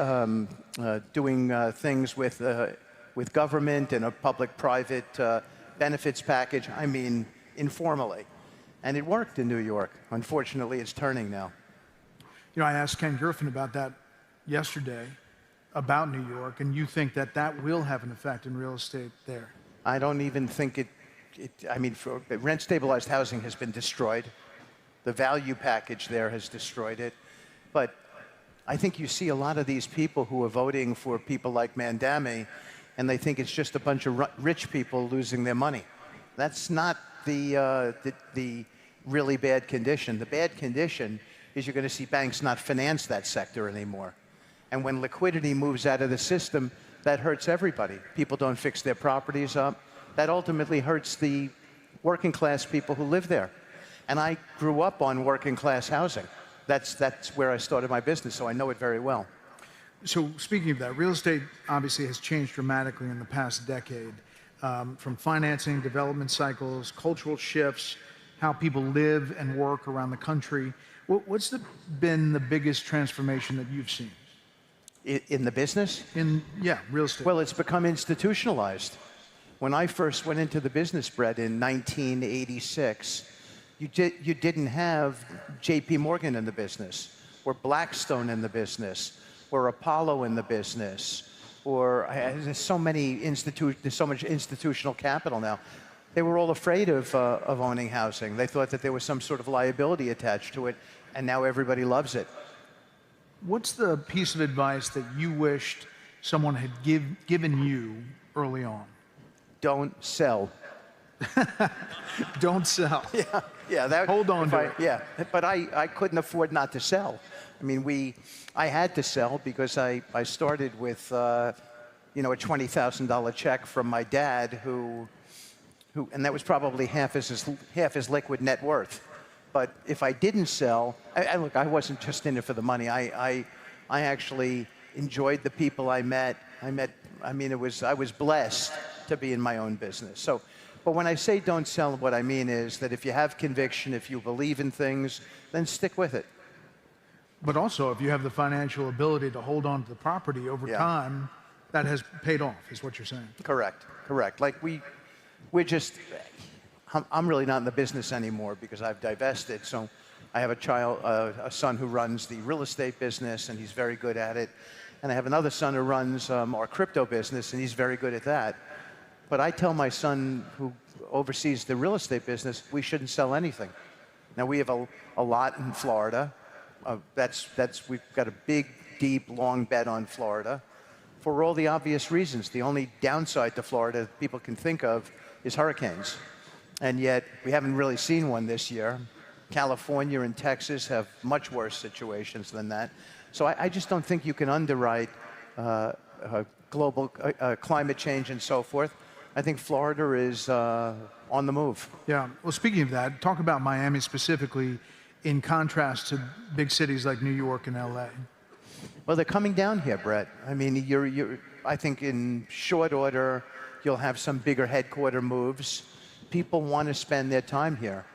doing things with government and a public-private benefits package, I mean, informally. And it worked in New York. Unfortunately, it's turning now. You know, I asked Ken Griffin about that yesterday, about New York, and you think that that will have an effect in real estate there? I don't even think rent-stabilized housing has been destroyed. The value package there has destroyed it. But I think you see a lot of these people who are voting for people like Mandami, and they think it's just a bunch of rich people losing their money. That's not the really bad condition. The bad condition is you're going to see banks not finance that sector anymore. And when liquidity moves out of the system, that hurts everybody. People don't fix their properties up. That ultimately hurts the working class people who live there. And I grew up on working class housing. That's where I started my business, so I know it very well. So speaking of that, real estate obviously has changed dramatically in the past decade, from financing, development cycles, cultural shifts, how people live and work around the country. What's been the biggest transformation that you've seen? In the business? Yeah, real estate. Well, it's become institutionalized. When I first went into the business, Brett, in 1986, you didn't have JPMorgan in the business, or Blackstone in the business, or Apollo in the business, or there's so much institutional capital now. They were all afraid of owning housing. They thought that there was some sort of liability attached to it, and now everybody loves it. What's the piece of advice that you wished someone had given you early on? Don't sell. Don't sell. Yeah. Hold on to it. Yeah, but I couldn't afford not to sell. I mean, I had to sell because I started with a $20,000 check from my dad, who, and that was probably half his liquid net worth. But if I didn't sell, look, I wasn't just in it for the money. I actually enjoyed the people I met. I was blessed to be in my own business. So, but when I say don't sell, what I mean is that if you have conviction, if you believe in things, then stick with it. But also, if you have the financial ability to hold on to the property over time, that has paid off, is what you're saying. Correct. Like we're just, I'm really not in the business anymore because I've divested. So I have a son who runs the real estate business, and he's very good at it. And I have another son who runs our crypto business, and he's very good at that. But I tell my son, who oversees the real estate business, we shouldn't sell anything. Now, we have a lot in Florida. We've got a big, deep, long bet on Florida for all the obvious reasons. The only downside to Florida people can think of is hurricanes. And yet, we haven't really seen one this year. California and Texas have much worse situations than that. So I just don't think you can underwrite global climate change and so forth. I think Florida is on the move. Yeah. Well, speaking of that, talk about Miami specifically in contrast to big cities like New York and LA. Well, they're coming down here, Brett. I mean, I think in short order, you'll have some bigger headquarter moves. People want to spend their time here.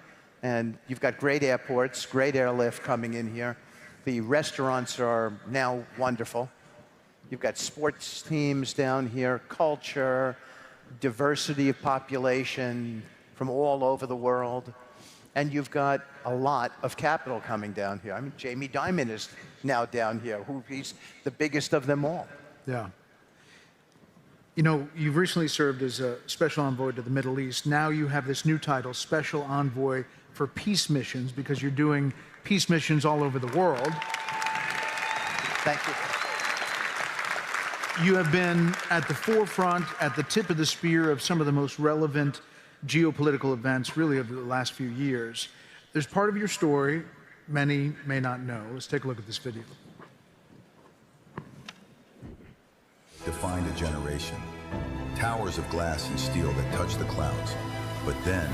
And you've got great airports, great airlift coming in here. The restaurants are now wonderful. You've got sports teams down here, culture, diversity of population from all over the world. And you've got a lot of capital coming down here. I mean, Jamie Dimon is now down here. He's the biggest of them all. Yeah. You know, you've recently served as a special envoy to the Middle East. Now you have this new title, Special Envoy for Peace Missions, because you're doing peace missions all over the world. Thank you. You have been at the forefront, at the tip of the spear of some of the most relevant geopolitical events, really, of the last few years. There's part of your story many may not know. Let's take a look at this video. Defined a generation. Towers of glass and steel that touched the clouds. But then,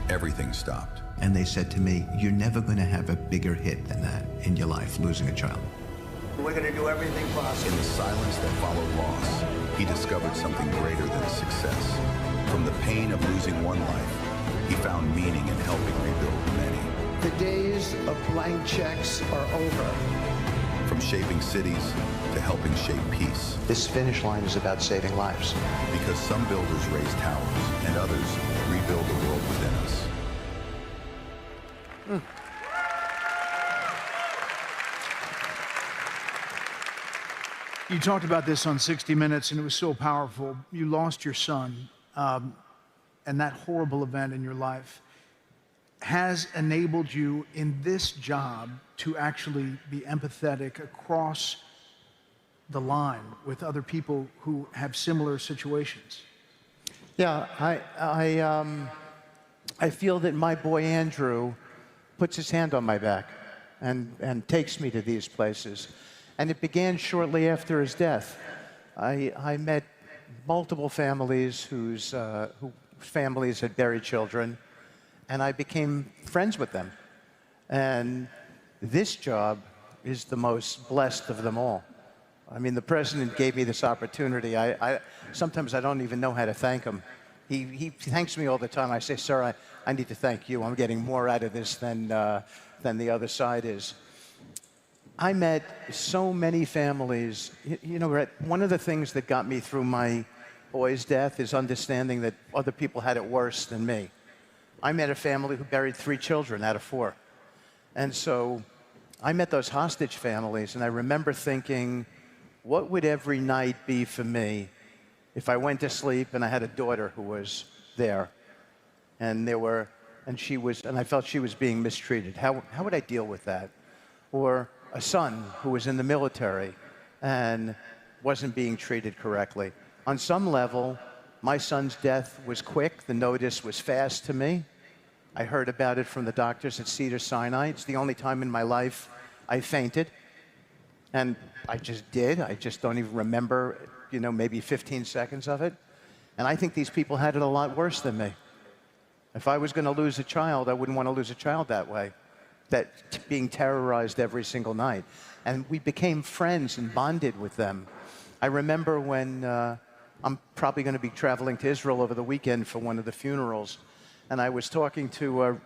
everything stopped. And they said to me, you're never going to have a bigger hit than that in your life, losing a child. We're going to do everything possible. In the silence that followed loss, he discovered something greater than success. From the pain of losing one life, he found meaning in helping rebuild many. The days of blank checks are over. From shaping cities to helping shape peace. This finish line is about saving lives. Because some builders raise towers and others rebuild the world within us. You talked about this on 60 Minutes, and it was so powerful. You lost your son, and that horrible event in your life has enabled you in this job to actually be empathetic across the line with other people who have similar situations. Yeah, I feel that my boy Andrew puts his hand on my back and takes me to these places. And it began shortly after his death. I met multiple families whose families had buried children, and I became friends with them. And this job is the most blessed of them all. I mean, the president gave me this opportunity. Sometimes I don't even know how to thank him. He thanks me all the time. I say, sir, I need to thank you. I'm getting more out of this than the other side is. I met so many families. You know, Brett, one of the things that got me through my boy's death is understanding that other people had it worse than me. I met a family who buried 3 children out of 4. And so I met those hostage families, and I remember thinking, what would every night be for me if I went to sleep and I had a daughter who was there, and I felt she was being mistreated? How would I deal with that? Or a son who was in the military and wasn't being treated correctly. On some level, my son's death was quick. The notice was fast to me. I heard about it from the doctors at Cedars-Sinai. It's the only time in my life I fainted. And I just did. I just don't even remember, maybe 15 seconds of it. And I think these people had it a lot worse than me. If I was going to lose a child, I wouldn't want to lose a child that way. Being terrorized every single night. And we became friends and bonded with them. I remember when I'm probably going to be traveling to Israel over the weekend for one of the funerals, and I was talking to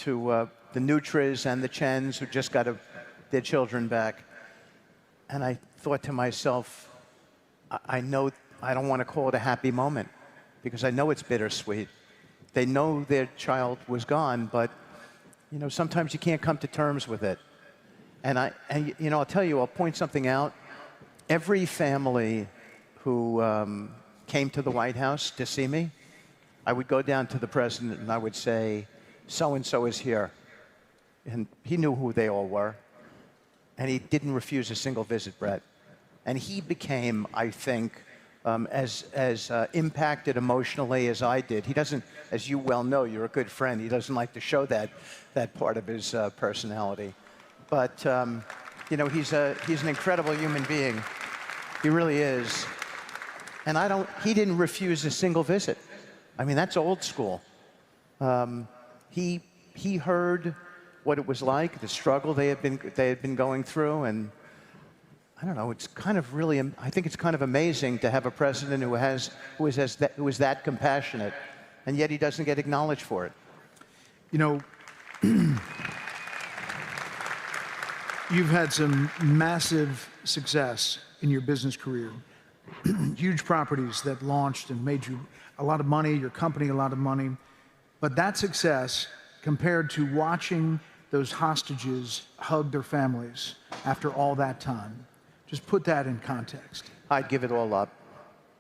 the Nutras and the Chens who just got their children back, and I thought to myself, I know I don't want to call it a happy moment because I know it's bittersweet. They know their child was gone, but sometimes you can't come to terms with it. And I'll tell you, I'll point something out. Every family who came to the White House to see me, I would go down to the president and I would say, so-and-so is here. And he knew who they all were. And he didn't refuse a single visit, Brett. And he became, I think, as impacted emotionally as I did. He doesn't, as you well know, you're a good friend, he doesn't like to show that part of his personality. But, he's an incredible human being. He really is. And he didn't refuse a single visit. I mean, that's old school. He heard what it was like, the struggle they had been going through, and I don't know, it's kind of really, I think it's kind of amazing to have a president who is that compassionate, and yet he doesn't get acknowledged for it. You've had some massive success in your business career. Huge properties that launched and made you a lot of money, your company a lot of money. But that success, compared to watching those hostages hug their families after all that time, just put that in context. I'd give it all up.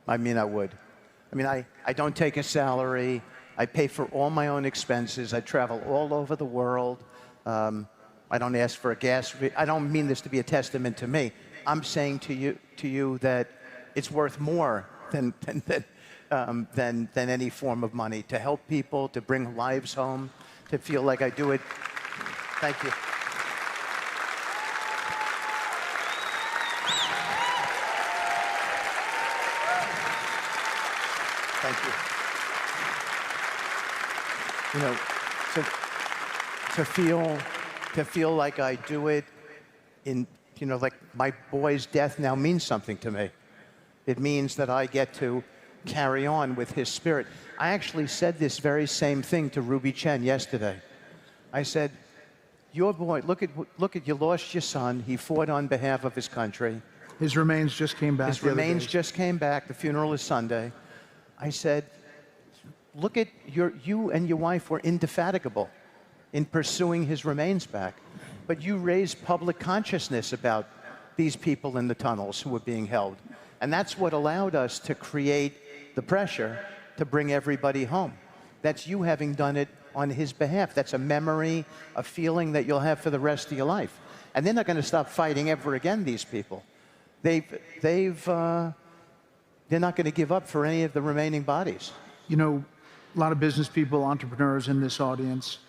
I mean, I would. I mean, I don't take a salary. I pay for all my own expenses. I travel all over the world. I don't ask for a gas. I don't mean this to be a testament to me. I'm saying to you that it's worth more than any form of money to help people, to bring lives home, to feel like I do it. Thank you. Thank you. To feel like I do it in you know, like my boy's death now means something to me. It means that I get to carry on with his spirit. I actually said this very same thing to Ruby Chen yesterday. I said, your boy, look at, you lost your son. He fought on behalf of his country. His remains just came back. His remains just came back. The funeral is Sunday. I said, look at you and your wife were indefatigable in pursuing his remains back. But you raised public consciousness about these people in the tunnels who were being held. And that's what allowed us to create the pressure to bring everybody home. That's you having done it on his behalf. That's a memory, a feeling that you'll have for the rest of your life. And they're not going to stop fighting ever again, these people. They're not going to give up for any of the remaining bodies. You know, a lot of business people, entrepreneurs in this audience,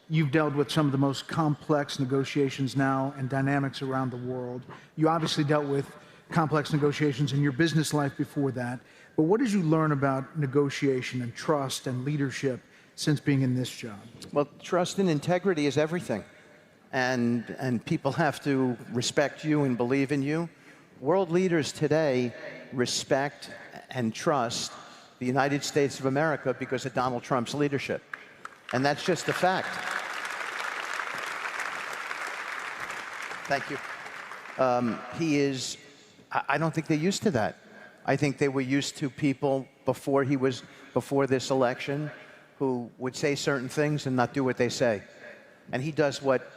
you've dealt with some of the most complex negotiations now and dynamics around the world. You obviously dealt with complex negotiations in your business life before that. But what did you learn about negotiation and trust and leadership since being in this job? Well, trust and integrity is everything. And people have to respect you and believe in you. World leaders today respect and trust the United States of America because of Donald Trump's leadership. And that's just a fact. Thank you. I don't think they're used to that. I think they were used to people before this election who would say certain things and not do what they say. And he does what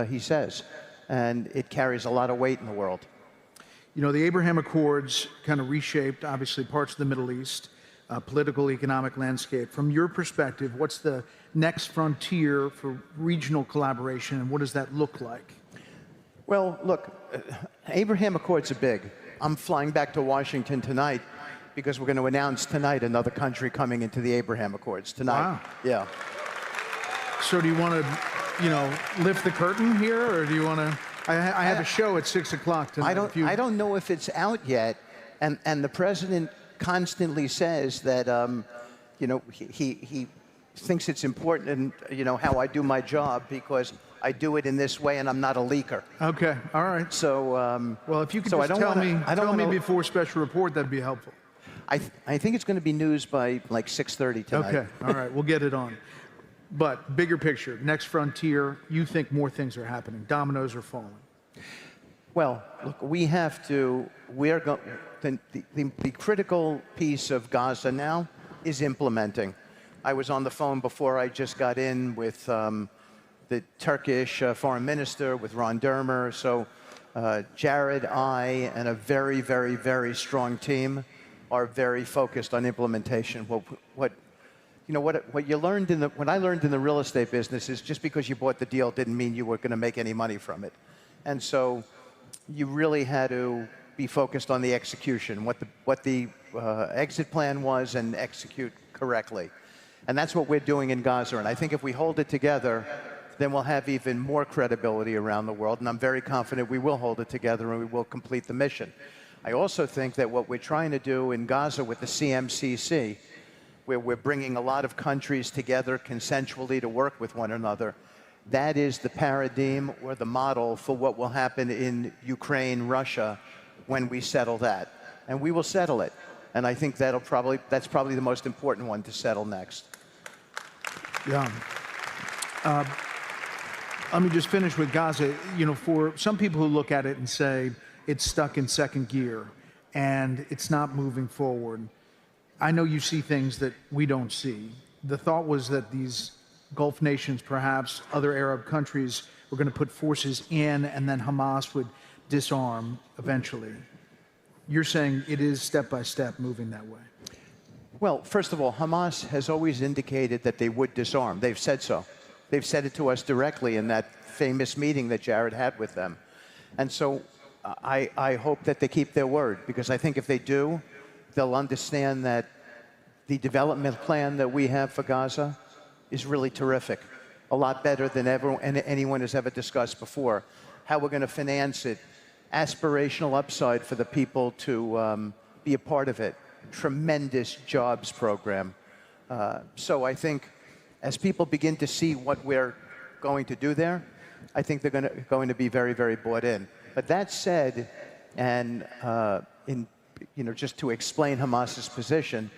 he says. And it carries a lot of weight in the world. You know, the Abraham Accords kind of reshaped, obviously, parts of the Middle East, political, economic landscape. From your perspective, what's the next frontier for regional collaboration, and what does that look like? Well, look, Abraham Accords are big. I'm flying back to Washington tonight because we're going to announce tonight another country coming into the Abraham Accords tonight. Wow. Yeah. So do you want to, you know, lift the curtain here, or do you want to? I have a show at 6 o'clock tonight. I don't know if it's out yet, and the president constantly says that, you know, he thinks it's important, and you know how I do my job because I do it in this way, and I'm not a leaker. Okay, all right. So, well, if you could just tell me before special report, that'd be helpful. I think it's going to be news by like 6:30 tonight. Okay, all right, we'll get it on. But bigger picture, next frontier, you think more things are happening, dominoes are falling. Well, look, we have to, the critical piece of Gaza now is implementing. I was on the phone before I just got in with the Turkish foreign minister, with Ron Dermer. So Jared, I, and a very, very, very strong team are very focused on implementation. What you learned what I learned in the real estate business is just because you bought the deal didn't mean you were going to make any money from it. And so you really had to be focused on the execution, what the exit plan was, and execute correctly. And that's what we're doing in Gaza. And I think if we hold it together, then we'll have even more credibility around the world. And I'm very confident we will hold it together and we will complete the mission. I also think that what we're trying to do in Gaza with the CMCC, where we're bringing a lot of countries together consensually to work with one another, that is the paradigm or the model for what will happen in Ukraine, Russia, when we settle that. And we will settle it. And I think that's probably the most important one to settle next. Yeah. Let me just finish with Gaza. You know, for some people who look at it and say it's stuck in second gear and it's not moving forward, I know you see things that we don't see. The thought was that these Gulf nations, perhaps other Arab countries, were going to put forces in and then Hamas would disarm eventually. You're saying it is step by step moving that way. Well, first of all, Hamas has always indicated that they would disarm. They've said so. They've said it to us directly in that famous meeting that Jared had with them. And so I hope that they keep their word, because I think if they do, they'll understand that the development plan that we have for Gaza is really terrific, a lot better than anyone has ever discussed before. How we're going to finance it, aspirational upside for the people to be a part of it, tremendous jobs program. So I think as people begin to see what we're going to do there, I think they're going to be very, very bought in. But that said, and just to explain Hamas's position,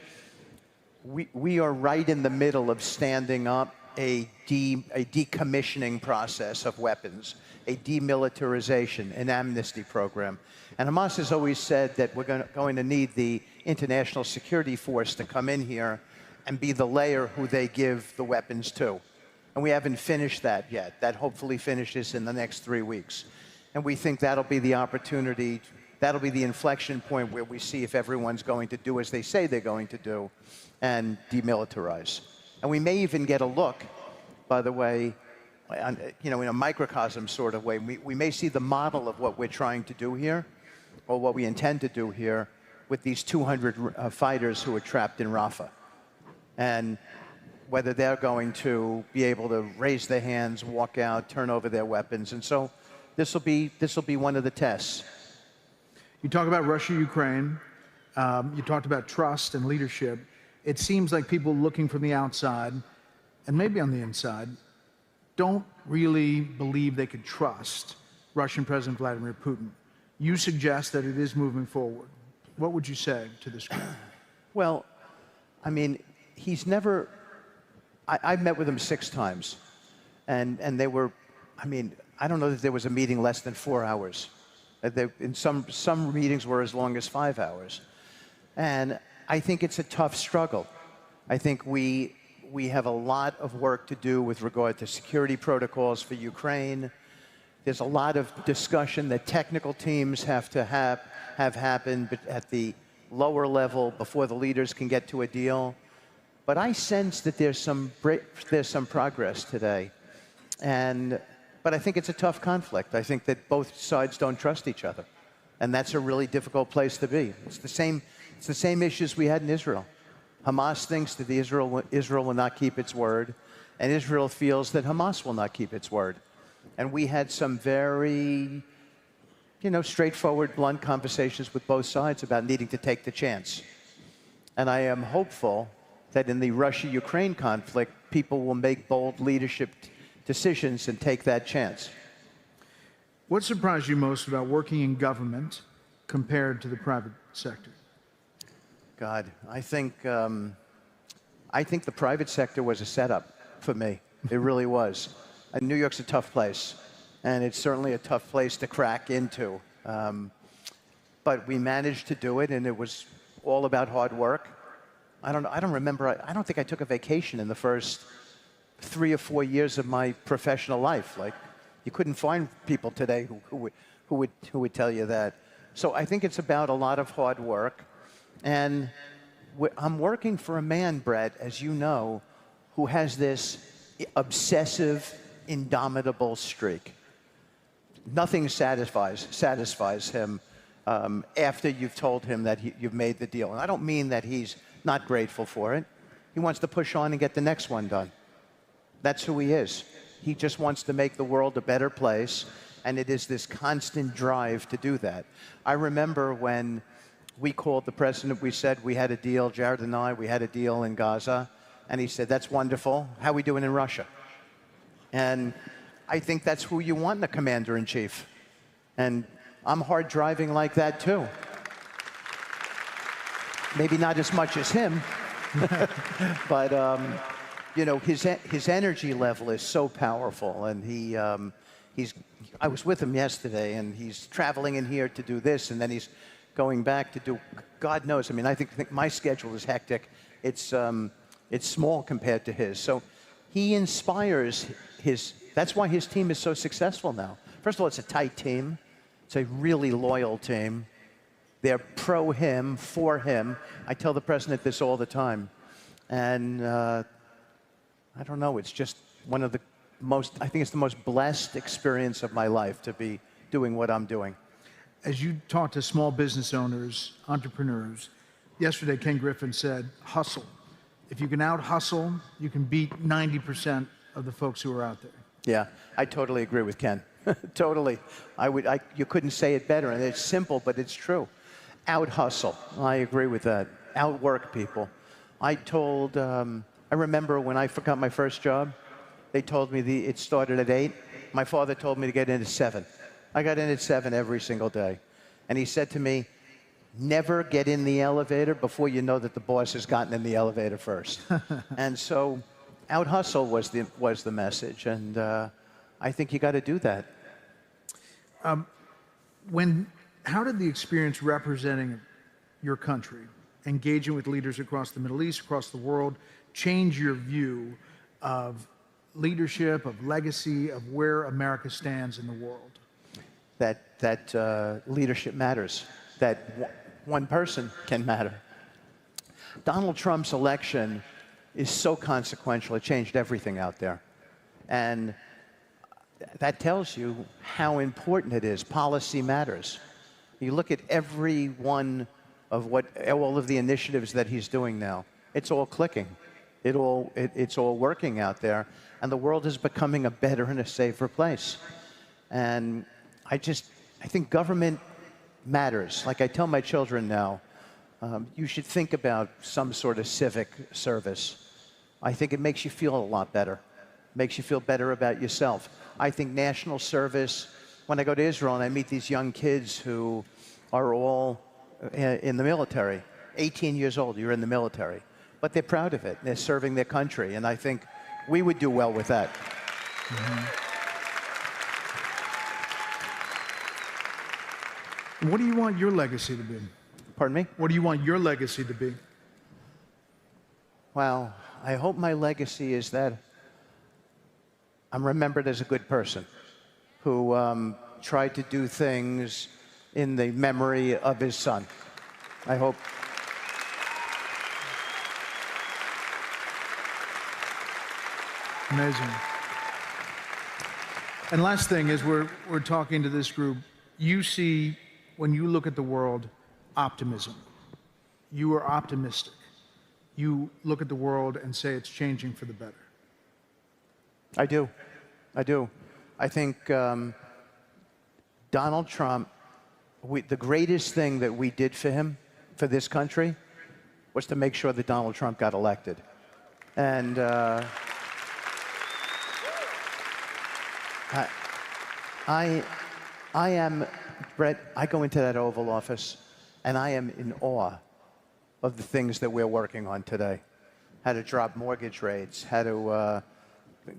we are right in the middle of standing up a decommissioning process of weapons, a demilitarization, an amnesty program. And Hamas has always said that we're going to need the international security force to come in here and be the layer who they give the weapons to. And we haven't finished that yet. That hopefully finishes in the next 3 weeks. And we think that'll be the opportunity, that'll be the inflection point where we see if everyone's going to do as they say they're going to do and demilitarize. And we may even get a look, by the way, in a microcosm sort of way. We may see the model of what we're trying to do here, or what we intend to do here, with these 200 fighters who are trapped in Rafa. And whether they're going to be able to raise their hands, walk out, turn over their weapons. And so this will be one of the tests. You talk about Russia, Ukraine. You talked about trust and leadership. It seems like people looking from the outside, and maybe on the inside, don't really believe they could trust Russian President Vladimir Putin. You suggest that it is moving forward. What would you say to this group? Well, I mean, he's never... I've met with him 6 times, and they were, I mean, I don't know that there was a meeting less than 4 hours. In some meetings were as long as 5 hours. And I think it's a tough struggle. I think we have a lot of work to do with regard to security protocols for Ukraine. There's a lot of discussion that technical teams have to have happened at the lower level before the leaders can get to a deal. But I sense that there's some progress today. But I think it's a tough conflict. I think that both sides don't trust each other. And that's a really difficult place to be. It's the same issues we had in Israel. Hamas thinks that Israel will not keep its word, and Israel feels that Hamas will not keep its word. And we had some very, straightforward, blunt conversations with both sides about needing to take the chance. And I am hopeful that in the Russia-Ukraine conflict, people will make bold leadership decisions and take that chance. What surprised you most about working in government compared to the private sector? God, I think the private sector was a setup for me. It really was. And New York's a tough place, and it's certainly a tough place to crack into. But we managed to do it, and it was all about hard work. I don't remember. I don't think I took a vacation in the first 3 or 4 years of my professional life. Like, you couldn't find people today who would tell you that. So I think it's about a lot of hard work, and I'm working for a man, Brett, as you know, who has this obsessive, indomitable streak. Nothing satisfies him after you've told him that you've made the deal. And I don't mean that he's not grateful for it. He wants to push on and get the next one done. That's who he is. He just wants to make the world a better place, and it is this constant drive to do that. I remember when we called the president, we said we had a deal, Jared and I, we had a deal in Gaza, and he said, that's wonderful. How are we doing in Russia? And I think that's who you want in a commander-in-chief. And I'm hard driving like that, too. Maybe not as much as him, but his energy level is so powerful, and I was with him yesterday, and he's traveling in here to do this, and then he's going back to do, God knows. I mean, I think my schedule is hectic. It's small compared to his. So he inspires that's why his team is so successful now. First of all, it's a tight team. It's a really loyal team. They're pro him, for him. I tell the president this all the time. And I don't know, it's just one of the I think it's the most blessed experience of my life to be doing what I'm doing. As you talk to small business owners, entrepreneurs, yesterday Ken Griffin said, hustle. If you can out-hustle, you can beat 90% of the folks who are out there. Yeah, I totally agree with Ken. Totally. You couldn't say it better, and it's simple, but it's true. Out-hustle. I agree with that. Outwork people. I remember when I got my first job, they told me it started at 8. My father told me to get in at 7. I got in at 7 every single day. And he said to me, never get in the elevator before you know that the boss has gotten in the elevator first. And so out-hustle was the message, and I think you got to do that. How did the experience representing your country, engaging with leaders across the Middle East, across the world, change your view of leadership, of legacy, of where America stands in the world? That leadership matters, that one person can matter. Donald Trump's election is so consequential, it changed everything out there. And that tells you how important it is. Policy matters. You look at every one of all of the initiatives that he's doing now. It's all clicking. It's all working out there. And the world is becoming a better and a safer place. And I think government matters. Like I tell my children now, you should think about some sort of civic service. I think it makes you feel a lot better. Makes you feel better about yourself. I think national service, when I go to Israel and I meet these young kids who are all in the military, 18 years old, you're in the military, but they're proud of it. They're serving their country, and I think we would do well with that. What do you want your legacy to be? Pardon me? What do you want your legacy to be? Well, I hope my legacy is that I'm remembered as a good person who tried to do things in the memory of his son. I hope. Amazing. And last thing is we're talking to this group. You see, when you look at the world, optimism. You are optimistic. You look at the world and say it's changing for the better. I do. I do. I think Donald Trump, the greatest thing that we did for him, for this country, was to make sure that Donald Trump got elected. And I am, Brett, I go into that Oval Office, and I am in awe of the things that we're working on today. How to drop mortgage rates, how to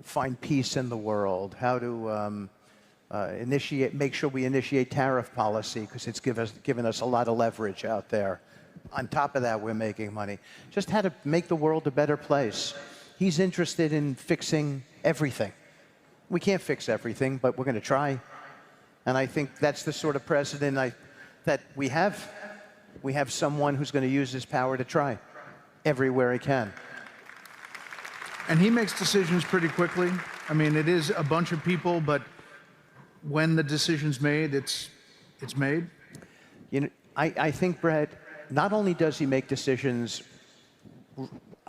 find peace in the world, how to make sure we initiate tariff policy, because it's given us a lot of leverage out there. On top of that, we're making money. Just how to make the world a better place. He's interested in fixing everything. We can't fix everything, but we're going to try. And I think that's the sort of president that we have. We have someone who's going to use his power to try everywhere he can. And he makes decisions pretty quickly. I mean, it is a bunch of people, but when the decision's made, it's made. You know, I think, Brett, not only does he make decisions,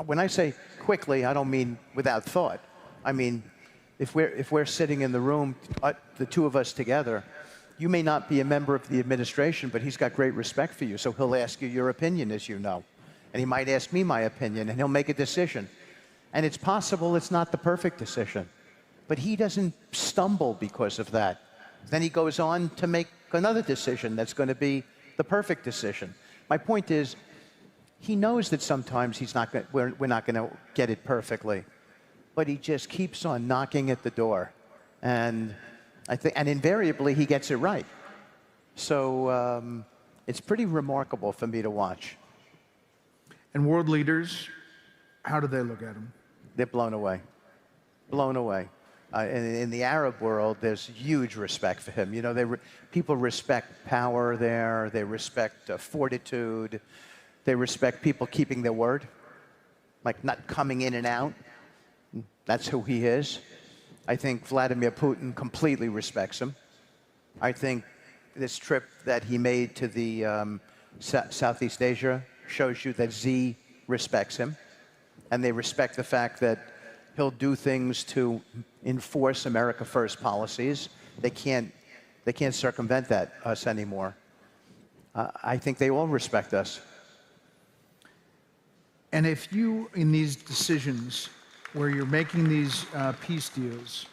when I say quickly, I don't mean without thought. I mean, if we're sitting in the room, the two of us together, you may not be a member of the administration, but he's got great respect for you, so he'll ask you your opinion, as you know. And he might ask me my opinion, and he'll make a decision. And it's possible it's not the perfect decision, but he doesn't stumble because of that. Then he goes on to make another decision that's going to be the perfect decision. My point is, he knows that sometimes we're not going to get it perfectly, but he just keeps on knocking at the door, and invariably he gets it right. So it's pretty remarkable for me to watch. And world leaders, how do they look at him? They're blown away. Blown away. In the Arab world, there's huge respect for him. You know, people respect power there. They respect fortitude. They respect people keeping their word, like not coming in and out. That's who he is. I think Vladimir Putin completely respects him. I think this trip that he made to the Southeast Asia shows you that Xi respects him. And they respect the fact that he'll do things to enforce America First policies. They can't circumvent us anymore. I think they all respect us. And if you, in these decisions, where you're making these peace deals,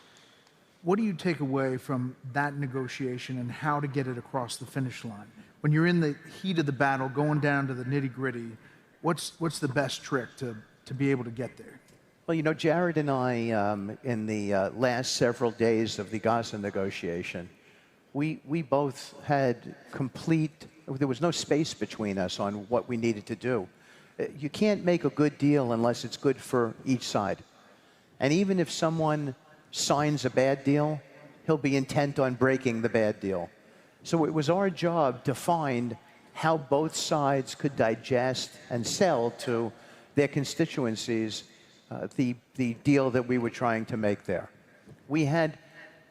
what do you take away from that negotiation and how to get it across the finish line? When you're in the heat of the battle, going down to the nitty-gritty, what's the best trick to be able to get there? Well, you know, Jared and I, in the last several days of the Gaza negotiation, we both had there was no space between us on what we needed to do. You can't make a good deal unless it's good for each side. And even if someone signs a bad deal, he'll be intent on breaking the bad deal. So it was our job to find how both sides could digest and sell to their constituencies the deal that we were trying to make there. We had,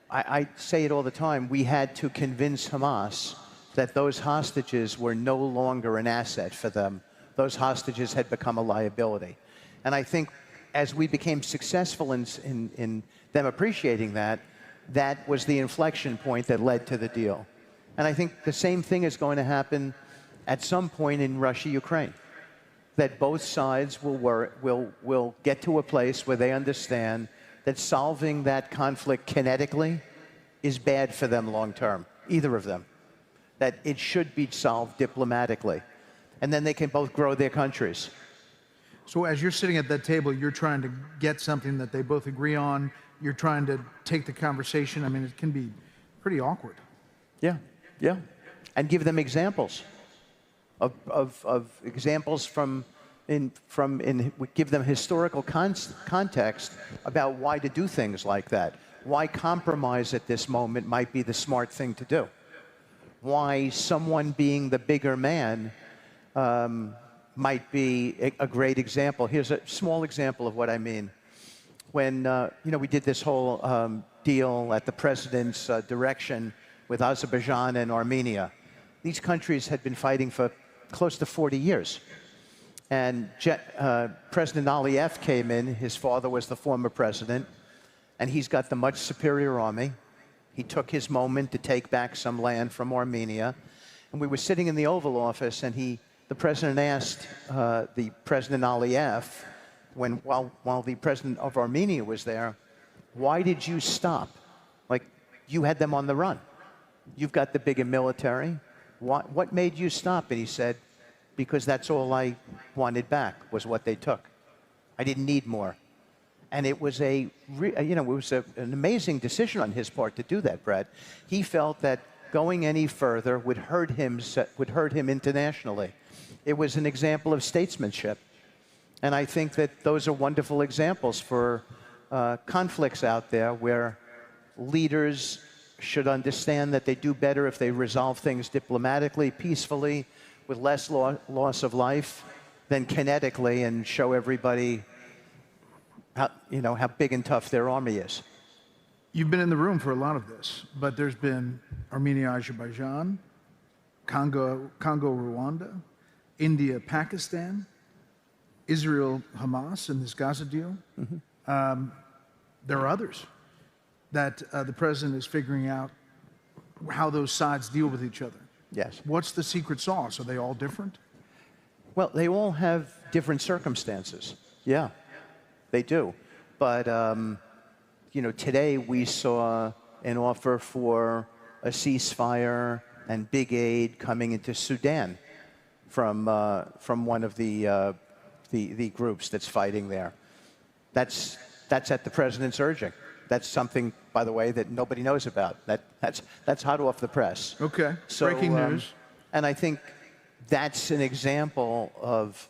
I say it all the time, we had to convince Hamas that those hostages were no longer an asset for them. Those hostages had become a liability. And I think as we became successful in them appreciating that, that was the inflection point that led to the deal. And I think the same thing is going to happen at some point in Russia-Ukraine, that both sides will get to a place where they understand that solving that conflict kinetically is bad for them long term, either of them, that it should be solved diplomatically. And then they can both grow their countries. So as you're sitting at that table, you're trying to get something that they both agree on. You're trying to take the conversation. I mean, it can be pretty awkward. Yeah, yeah. And give them examples of examples give them historical context about why to do things like that. Why compromise at this moment might be the smart thing to do. Why someone being the bigger man might be a great example. Here's a small example of what I mean. When we did this whole deal at the president's direction with Azerbaijan and Armenia, these countries had been fighting for close to 40 years. And President Aliyev came in. His father was the former president, and he's got the much superior army. He took his moment to take back some land from Armenia. And we were sitting in the Oval Office, and the president asked the President Aliyev, while the president of Armenia was there, why did you stop? Like, you had them on the run. You've got the bigger military. What made you stop? And he said, because that's all I wanted back, was what they took. I didn't need more. And it was an amazing decision on his part to do that, Brad. He felt that going any further would hurt him internationally. It was an example of statesmanship. And I think that those are wonderful examples for conflicts out there where leaders should understand that they do better if they resolve things diplomatically, peacefully, with less loss of life than kinetically, and show everybody how big and tough their army is. You've been in the room for a lot of this, but there's been Armenia, Azerbaijan, Congo, Rwanda, India, Pakistan, Israel, Hamas, and this Gaza deal. Mm-hmm. There are others that the president is figuring out how those sides deal with each other. Yes. What's the secret sauce? Are they all different? Well, they all have different circumstances. Yeah, they do. But, today we saw an offer for a ceasefire and big aid coming into Sudan from one of the groups that's fighting there. That's at the president's urging. That's something, by the way, that nobody knows about. That's hot off the press. Okay, breaking news. And I think that's an example of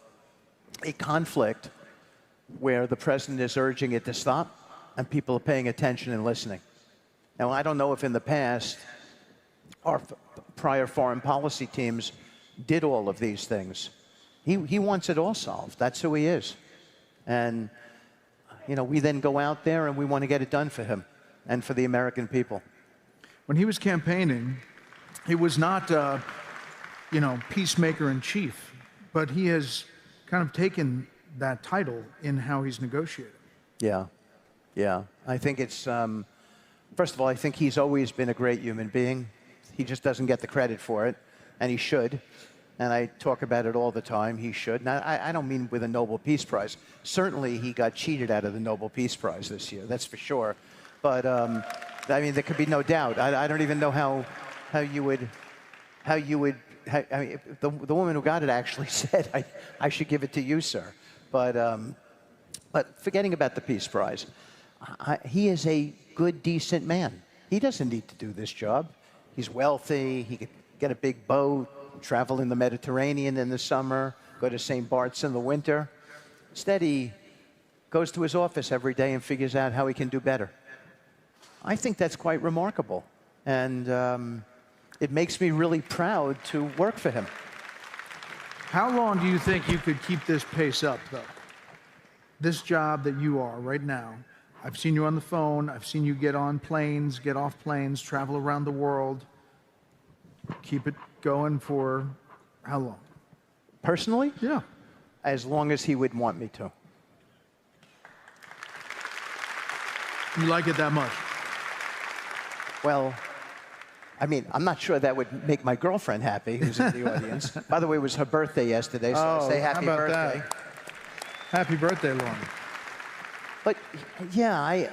a conflict where the president is urging it to stop and people are paying attention and listening. Now, I don't know if in the past our prior foreign policy teams did all of these things. He wants it all solved. That's who he is. And we then go out there and we want to get it done for him and for the American people. When he was campaigning, he was not, peacemaker in chief, but he has kind of taken that title in how he's negotiated. Yeah. I think it's, first of all, I think he's always been a great human being. He just doesn't get the credit for it, and he should. And I talk about it all the time. He should. Now, I don't mean with a Nobel Peace Prize. Certainly, he got cheated out of the Nobel Peace Prize this year. That's for sure. But I mean, there could be no doubt. I don't even know how you would. I mean, the woman who got it actually said, I should give it to you, sir. But forgetting about the Peace Prize, he is a good, decent man. He doesn't need to do this job. He's wealthy. He could get a big boat, travel in the Mediterranean in the summer, go to St. Bart's in the winter. Instead, he goes to his office every day and figures out how he can do better. I think that's quite remarkable. And it makes me really proud to work for him. How long do you think you could keep this pace up, though? This job that you are right now, I've seen you on the phone, I've seen you get on planes, get off planes, travel around the world. Keep it going for how long? Personally? Yeah. As long as he would want me to. You like it that much? Well, I mean, I'm not sure that would make my girlfriend happy, who's in the audience. By the way, it was her birthday yesterday, so I say happy birthday. That? Happy birthday, Lauren. But yeah,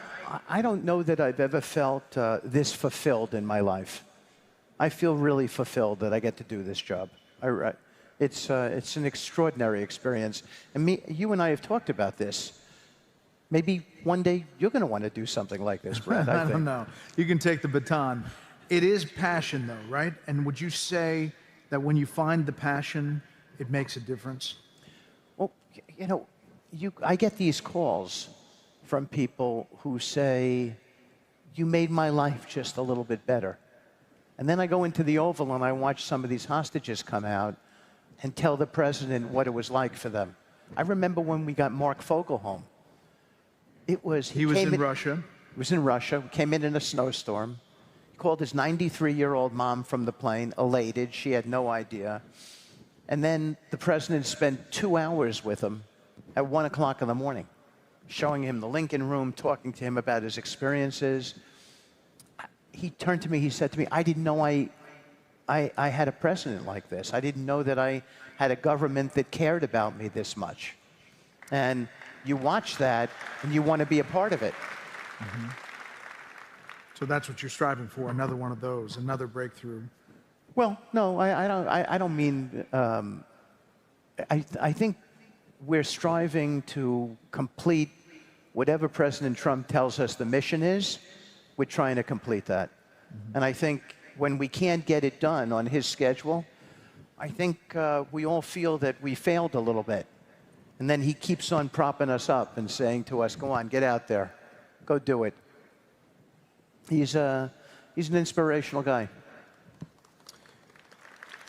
I don't know that I've ever felt this fulfilled in my life. I feel really fulfilled that I get to do this job. It's an extraordinary experience. And you and I have talked about this. Maybe one day you're going to want to do something like this, Brad. I don't know. You can take the baton. It is passion, though, right? And would you say that when you find the passion, it makes a difference? Well, you know, I get these calls from people who say, you made my life just a little bit better. And then I go into the Oval and I watch some of these hostages come out and tell the president what it was like for them. I remember when we got Mark Fogel home. He was in Russia. He was in Russia. We came in a snowstorm. He called his 93-year-old mom from the plane, elated. She had no idea. And then the president spent 2 hours with him at 1 o'clock in the morning, showing him the Lincoln Room, talking to him about his experiences. He turned to me, he said to me, I didn't know I had a president like this. I didn't know that I had a government that cared about me this much. And you watch that, and you want to be a part of it. Mm-hmm. So that's what you're striving for, another one of those, another breakthrough. Well, no, I don't mean, I think we're striving to complete whatever President Trump tells us the mission is. We're trying to complete that. Mm-hmm. And I think when we can't get it done on his schedule, I think we all feel that we failed a little bit. And then he keeps on propping us up and saying to us, go on, get out there, go do it. He's an inspirational guy.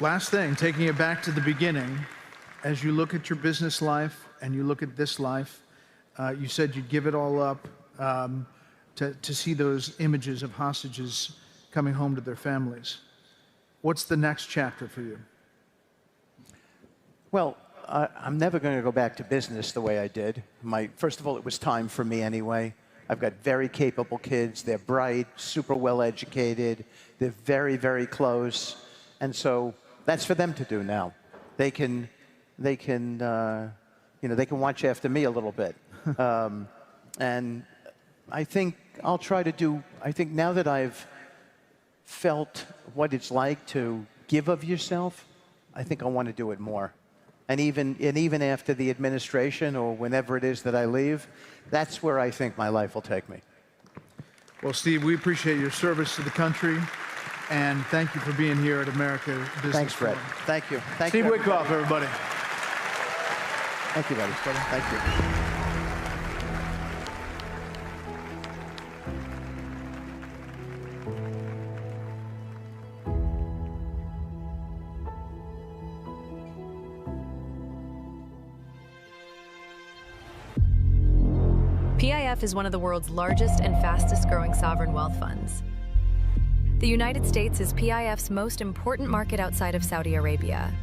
Last thing, taking it back to the beginning, as you look at your business life and you look at this life, you said you'd give it all up to see those images of hostages coming home to their families. What's the next chapter for you? Well, I'm never going to go back to business the way I did. First of all, it was time for me anyway. I've got very capable kids. They're bright, super well educated. They're very, very close. And so that's for them to do now. They can watch after me a little bit. And I think I'll try to do, I think now that I've felt what it's like to give of yourself, I think I want to do it more. And even after the administration or whenever it is that I leave, that's where I think my life will take me. Well, Steve, we appreciate your service to the country, and thank you for being here at America Business Thanks, Fred. Forum. Thank you. Steve Witkoff, everybody. Thank you, buddy. Thank you. PIF is one of the world's largest and fastest growing sovereign wealth funds. The United States is PIF's most important market outside of Saudi Arabia.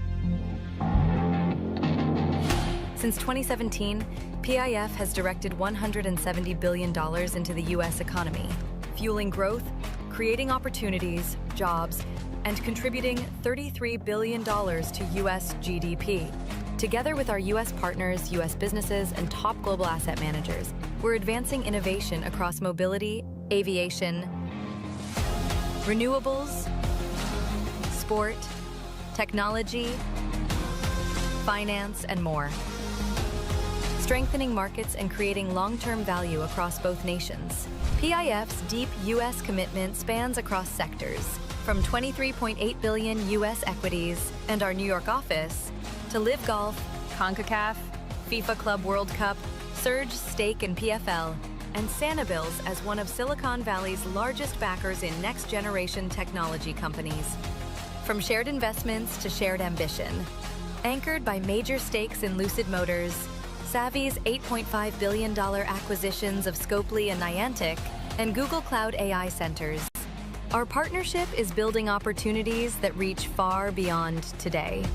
Since 2017, PIF has directed $170 billion into the U.S. economy, fueling growth, creating opportunities, jobs, and contributing $33 billion to U.S. GDP. Together with our U.S. partners, U.S. businesses, and top global asset managers, we're advancing innovation across mobility, aviation, renewables, sport, technology, finance, and more. Strengthening markets and creating long-term value across both nations. PIF's deep U.S. commitment spans across sectors, from $23.8 billion U.S. equities and our New York office to Live Golf, CONCACAF, FIFA Club World Cup, Surge Stake and PFL, and Santabills as one of Silicon Valley's largest backers in next-generation technology companies. From shared investments to shared ambition. Anchored by major stakes in Lucid Motors, Savvy's $8.5 billion acquisitions of Scopely and Niantic, and Google Cloud AI centers. Our partnership is building opportunities that reach far beyond today.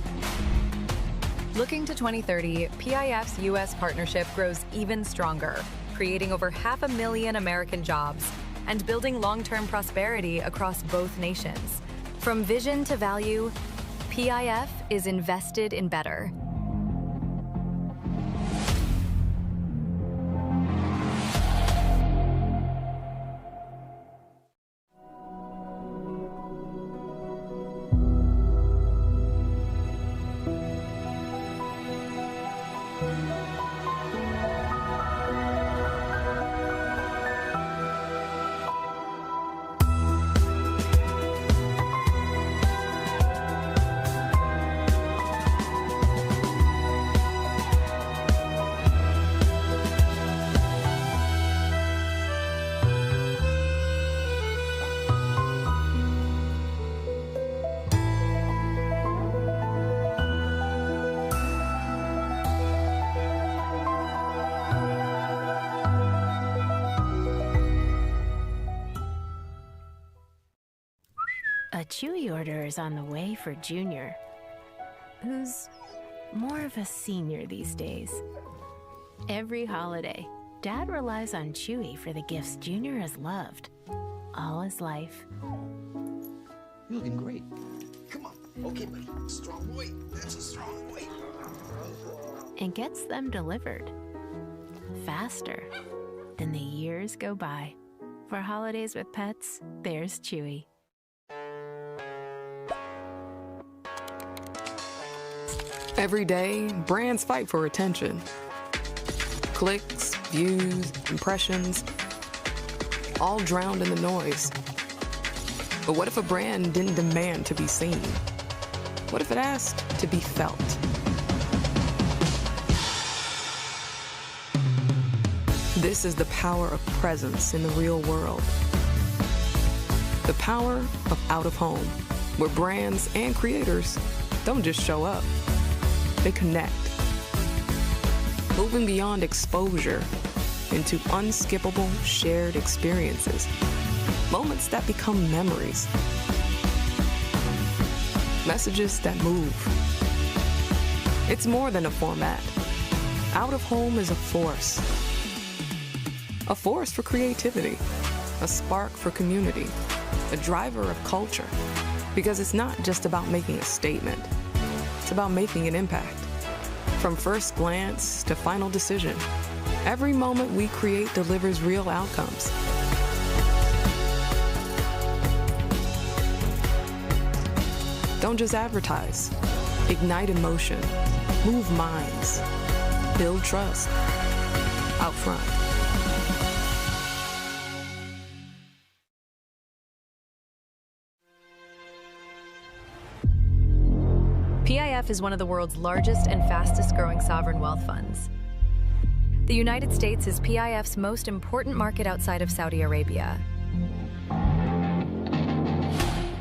Looking to 2030, PIF's U.S. partnership grows even stronger, creating over 500,000 American jobs and building long-term prosperity across both nations. From vision to value, PIF is invested in better. A Chewy order is on the way for Junior, who's more of a senior these days. Every holiday, Dad relies on Chewy for the gifts Junior has loved all his life. You're looking great. Come on. Okay, buddy. Strong boy. That's a strong boy. And gets them delivered faster than the years go by. For holidays with pets, there's Chewy. Every day, brands fight for attention. Clicks, views, impressions, all drowned in the noise. But what if a brand didn't demand to be seen? What if it asked to be felt? This is the power of presence in the real world. The power of out of home, where brands and creators don't just show up. They connect, moving beyond exposure into unskippable shared experiences, moments that become memories, messages that move. It's more than a format. Out of home is a force for creativity, a spark for community, a driver of culture, because it's not just about making a statement. It's about making an impact. From first glance to final decision, every moment we create delivers real outcomes. Don't just advertise. Ignite emotion. Move minds. Build trust. Out front. PIF is one of the world's largest and fastest growing sovereign wealth funds. The United States is PIF's most important market outside of Saudi Arabia.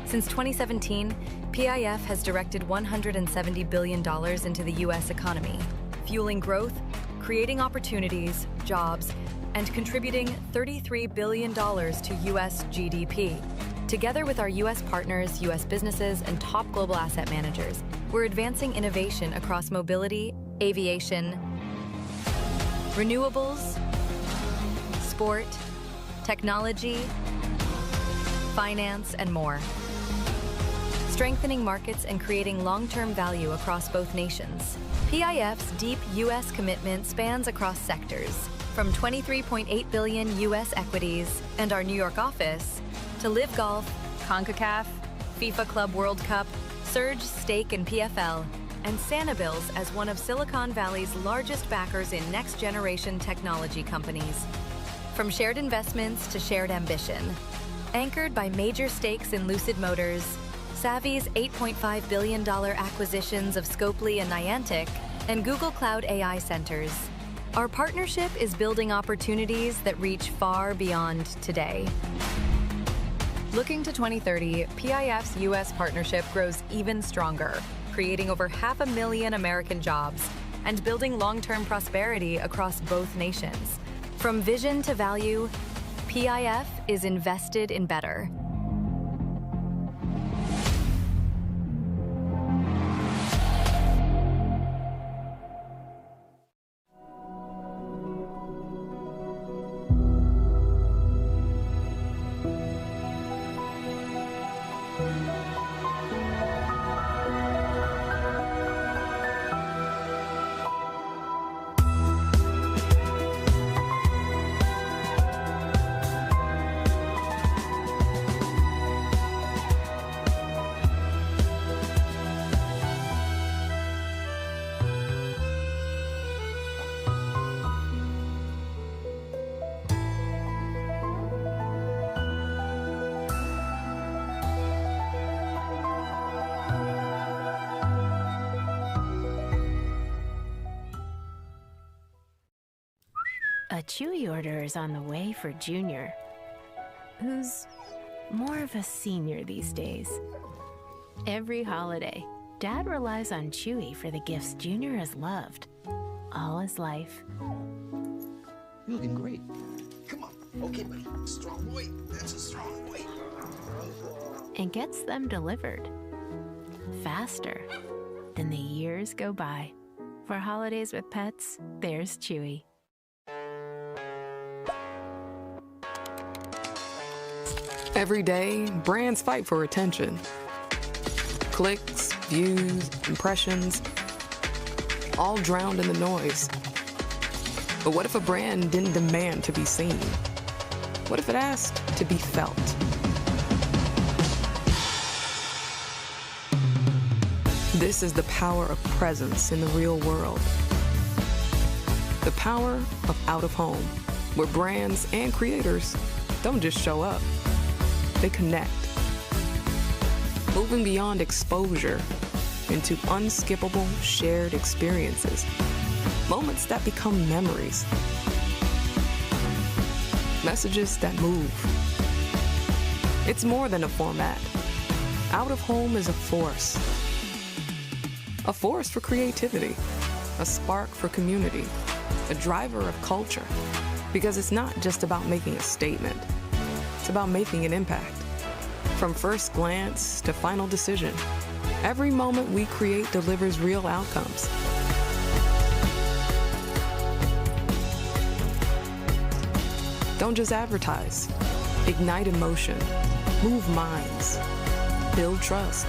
Since 2017, PIF has directed $170 billion into the U.S. economy, fueling growth, creating opportunities, jobs, and contributing $33 billion to U.S. GDP. Together with our U.S. partners, U.S. businesses, and top global asset managers, we're advancing innovation across mobility, aviation, renewables, sport, technology, finance, and more. Strengthening markets and creating long-term value across both nations. PIF's deep U.S. commitment spans across sectors, from $23.8 billion U.S. equities and our New York office to Live Golf, CONCACAF, FIFA Club World Cup, Surge Stake in PFL, and Sanabills as one of Silicon Valley's largest backers in next-generation technology companies. From shared investments to shared ambition, anchored by major stakes in Lucid Motors, Savvy's $8.5 billion acquisitions of Scopely and Niantic, and Google Cloud AI centers, our partnership is building opportunities that reach far beyond today. Looking to 2030, PIF's U.S. partnership grows even stronger, creating over 500,000 American jobs and building long-term prosperity across both nations. From vision to value, PIF is invested in better. A Chewy order is on the way for Junior, who's more of a senior these days. Every holiday, Dad relies on Chewy for the gifts Junior has loved all his life. You're looking great. Come on. Okay, buddy. Strong boy. That's a strong boy. And gets them delivered faster than the years go by. For holidays with pets, there's Chewy. Every day, brands fight for attention. Clicks, views, impressions, all drowned in the noise. But what if a brand didn't demand to be seen? What if it asked to be felt? This is the power of presence in the real world. The power of out of home, where brands and creators don't just show up. They connect, moving beyond exposure into unskippable shared experiences, moments that become memories, messages that move. It's more than a format. Out of home is a force for creativity, a spark for community, a driver of culture, because it's not just about making a statement. It's about making an impact. From first glance to final decision, every moment we create delivers real outcomes. Don't just advertise. Ignite emotion. Move minds. Build trust.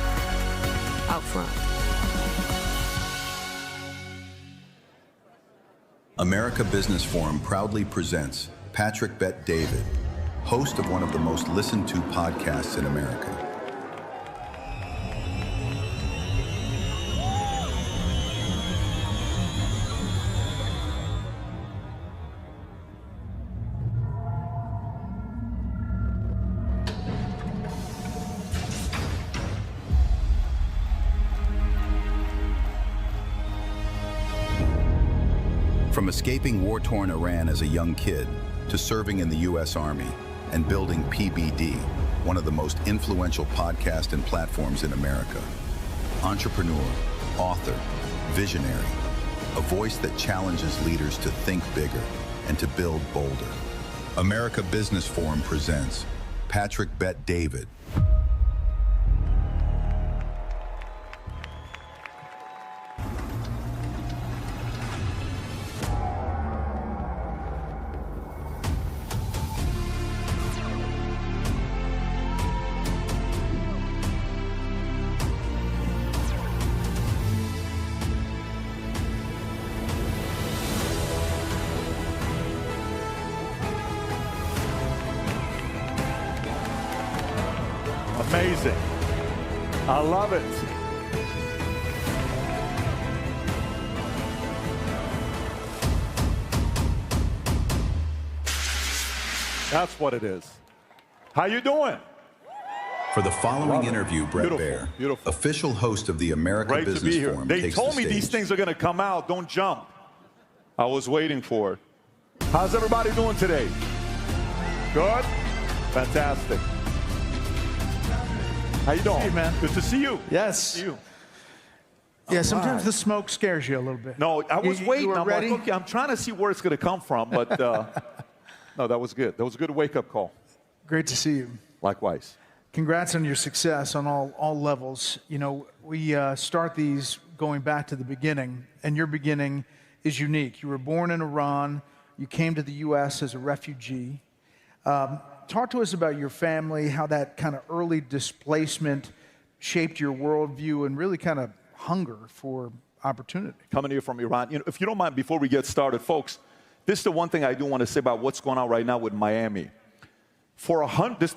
Out front. America Business Forum proudly presents Patrick Bet-David, host of one of the most listened to podcasts in America. From escaping war-torn Iran as a young kid to serving in the U.S. Army and building PBD, one of the most influential podcasts and platforms in America. Entrepreneur, author, visionary, a voice that challenges leaders to think bigger and to build bolder. America Business Forum presents Patrick Bet-David. Amazing. I love it. That's what it is. How you doing? For the following interview, Brett Baer, beautiful. official host of the America Great to Business be here. Forum, They takes told the me stage. these things are going to come out. Don't jump. I was waiting for it. How's everybody doing today? Good? Fantastic. How you doing? Hey, man. Good to see you. Yes. Good to see you. Yeah, All sometimes right. the smoke scares you a little bit. No, I was waiting. You were I'm ready? like, okay, I'm trying to see where it's going to come from, but no, that was good. That was a good wake-up call. Great to see you. Likewise. Congrats on your success on all levels. You know, we start these going back to the beginning, and your beginning is unique. You were born in Iran. You came to the U.S. as a refugee. Talk to us about your family, how that kind of early displacement shaped your worldview and really kind of hunger for opportunity. Coming here from Iran. You know, if you don't mind, before we get started, folks, this is the one thing I do want to say about what's going on right now with Miami.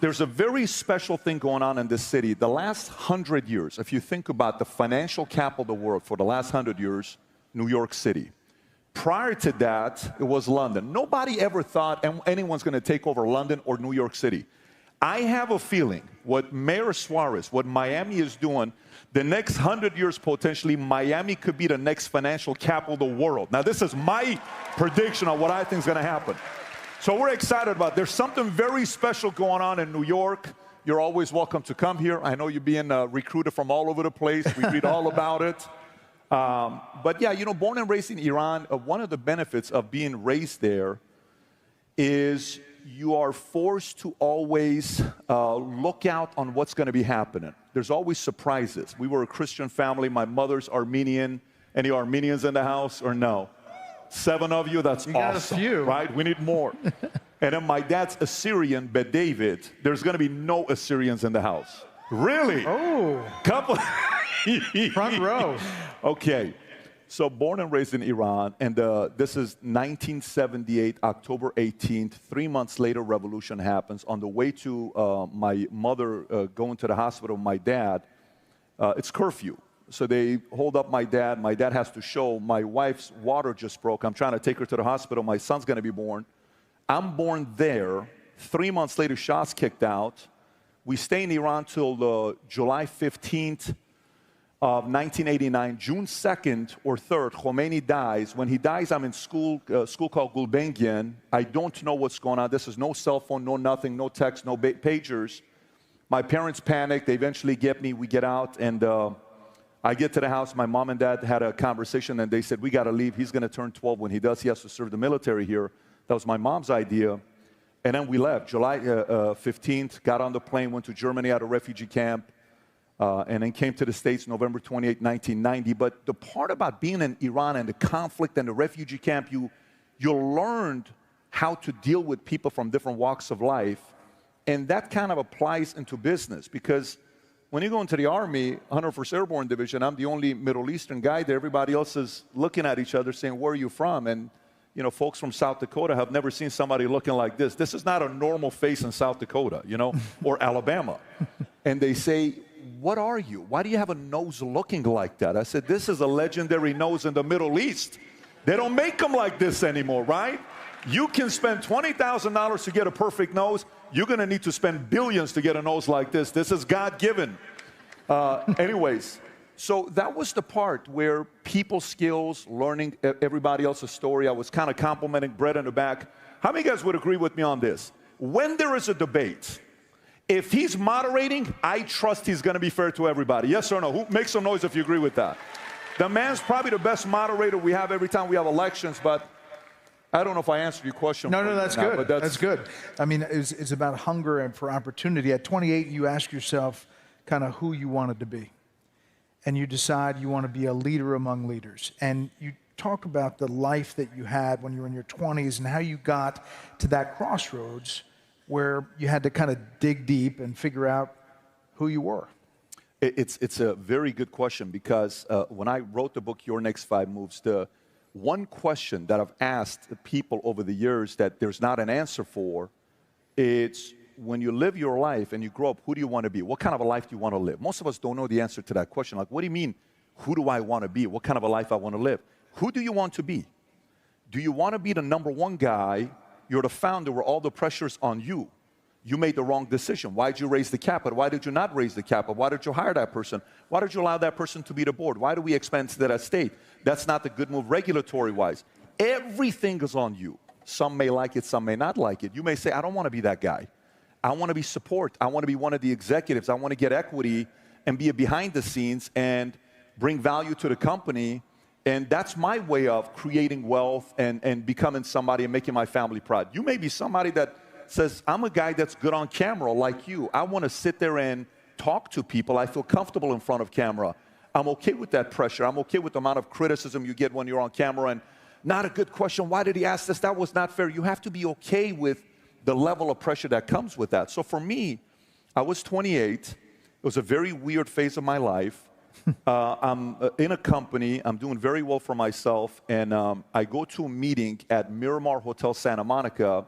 There's a very special thing going on in this city. The last 100 years, if you think about the financial capital of the world for the last 100 years, New York City. Prior to that, it was London. Nobody ever thought anyone's going to take over London or New York City. I have a feeling what Mayor Suarez, what Miami is doing, the next 100 years potentially, Miami could be the next financial capital of the world. Now, this is my prediction of what I think is going to happen. So we're excited about it. There's something very special going on in New York. You're always welcome to come here. I know you're being recruited from all over the place. We read all about it. But yeah, you know, born and raised in Iran, one of the benefits of being raised there is you are forced to always look out on what's going to be happening. There's always surprises. We were a Christian family. My mother's Armenian. Any Armenians in the house or no? 7 of you, that's you got awesome, a few. right? We need more. And then my dad's Assyrian, but David, there's going to be no Assyrians in the house. Really? Oh. Couple. Front row. Okay. So born and raised in Iran, and this is 1978, October 18th. 3 months later, revolution happens. On the way to my mother going to the hospital, my dad, it's curfew. So they hold up my dad. My dad has to show my wife's water just broke. I'm trying to take her to the hospital. My son's going to be born. I'm born there. 3 months later, Shah's kicked out. We stay in Iran till July 15th of 1989. June 2nd or 3rd, Khomeini dies. When he dies, I'm in school called Gulbenkian. I don't know what's going on. This is no cell phone, no nothing, no text, no pagers. My parents panic. They eventually get me. We get out, and I get to the house. My mom and dad had a conversation, and they said, we got to leave. He's going to turn 12. When he does, he has to serve the military here. That was my mom's idea. And then we left. July 15th, got on the plane, went to Germany at a refugee camp, and then came to the States November 28, 1990. But the part about being in Iran and the conflict and the refugee camp, you learned how to deal with people from different walks of life. And that kind of applies into business, because when you go into the Army, 101st Airborne Division, I'm the only Middle Eastern guy there. Everybody else is looking at each other saying, where are you from? And, you know, folks from South Dakota have never seen somebody looking like this. This is not a normal face in South Dakota, you know, or Alabama. And they say, what are you? Why do you have a nose looking like that? I said, this is a legendary nose in the Middle East. They don't make them like this anymore, right? You can spend $20,000 to get a perfect nose. You're going to need to spend billions to get a nose like this. This is God-given. Anyways, so that was the part where people skills, learning everybody else's story. I was kind of complimenting Brett in the back. How many guys would agree with me on this? When there is a debate, if he's moderating, I trust he's going to be fair to everybody. Yes or no? Who make some noise if you agree with that? The man's probably the best moderator we have every time we have elections, but I don't know if I answered your question. No, that's good. But that's good. I mean, it's about hunger and for opportunity. At 28, you ask yourself kind of who you wanted to be. And you decide you want to be a leader among leaders. And you talk about the life that you had when you were in your 20s and how you got to that crossroads where you had to kind of dig deep and figure out who you were. It's a very good question, because when I wrote the book, Your Next 5 Moves, the one question that I've asked people over the years that there's not an answer for, it's when you live your life and you grow up, who do you want to be? What kind of a life do you want to live? Most of us don't know the answer to that question. Like, what do you mean, who do I want to be? What kind of a life I want to live? Who do you want to be? Do you want to be the #1 guy? You're the founder where all the pressure's on you. You made the wrong decision. Why did you raise the capital? Why did you not raise the capital? Why did you hire that person? Why did you allow that person to be the board? Why do we expense that estate? That's not the good move regulatory-wise. Everything is on you. Some may like it, some may not like it. You may say, I don't want to be that guy. I want to be support. I want to be one of the executives. I want to get equity and be behind the scenes and bring value to the company. And that's my way of creating wealth and becoming somebody and making my family proud. You may be somebody that says, I'm a guy that's good on camera like you. I want to sit there and talk to people. I feel comfortable in front of camera. I'm okay with that pressure. I'm okay with the amount of criticism you get when you're on camera. And not a good question. Why did he ask this? That was not fair. You have to be okay with the level of pressure that comes with that. So for me, I was 28. It was a very weird phase of my life. I'm in a company. I'm doing very well for myself. And I go to a meeting at Miramar Hotel Santa Monica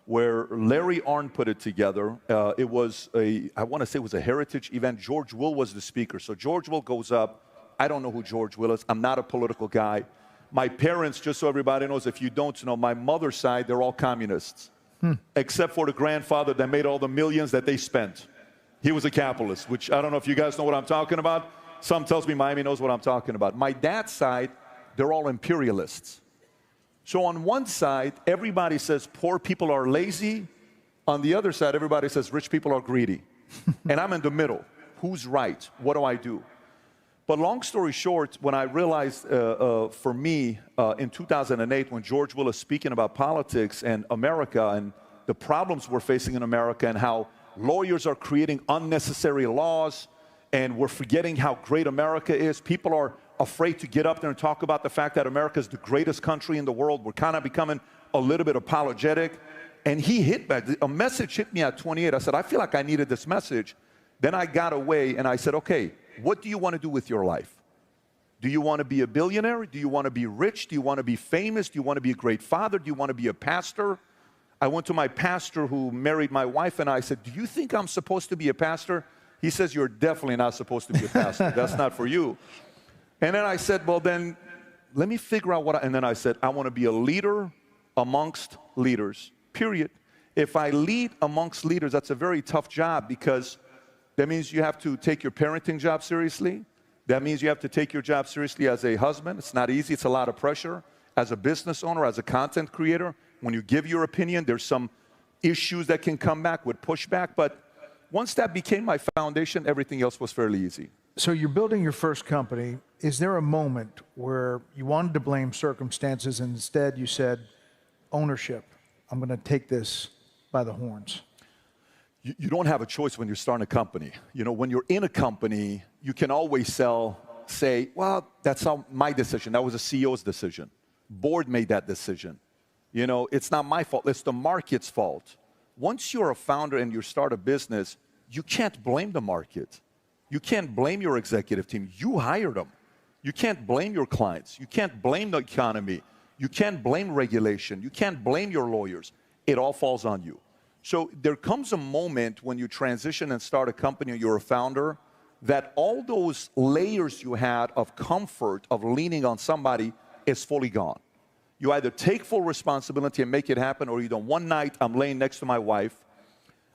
where Larry Arnn put it together. It was I want to say it was a heritage event. George Will was the speaker. So George Will goes up. I don't know who George Will is. I'm not a political guy. My parents, just so everybody knows, if you don't know, my mother's side, they're all communists. Except for the grandfather that made all the millions that they spent. He was a capitalist, which I don't know if you guys know what I'm talking about. Some tells me Miami knows what I'm talking about. My dad's side, they're all imperialists. So on one side, everybody says poor people are lazy. On the other side, everybody says rich people are greedy. And I'm in the middle. Who's right? What do I do? But long story short, when I realized for me in 2008, when George Will is speaking about politics and America and the problems we're facing in America and how lawyers are creating unnecessary laws and we're forgetting how great America is. People are afraid to get up there and talk about the fact that America is the greatest country in the world. We're kind of becoming a little bit apologetic. And he hit back. A message hit me at 28. I said, I feel like I needed this message. Then I got away and I said, okay, what do you want to do with your life? Do you want to be a billionaire? Do you want to be rich? Do you want to be famous? Do you want to be a great father? Do you want to be a pastor? I went to my pastor who married my wife and I said, do you think I'm supposed to be a pastor? He says, you're definitely not supposed to be a pastor. That's not for you. And then I said, well, then let me figure out what and then I said, I want to be a leader amongst leaders, period. If I lead amongst leaders, that's a very tough job because that means you have to take your parenting job seriously. That means you have to take your job seriously as a husband. It's not easy. It's a lot of pressure. As a business owner, as a content creator, when you give your opinion, there's some issues that can come back with pushback. But once that became my foundation, everything else was fairly easy. So you're building your first company. Is there a moment where you wanted to blame circumstances and instead you said, ownership, I'm going to take this by the horns? You don't have a choice when you're starting a company. You know, when you're in a company, you can always say, well, that's not my decision. That was a CEO's decision. Board made that decision. You know, it's not my fault. It's the market's fault. Once you're a founder and you start a business, you can't blame the market. You can't blame your executive team. You hired them. You can't blame your clients. You can't blame the economy. You can't blame regulation. You can't blame your lawyers. It all falls on you. So there comes a moment when you transition and start a company and you're a founder that all those layers you had of comfort of leaning on somebody is fully gone. You either take full responsibility and make it happen or you don't. One night I'm laying next to my wife.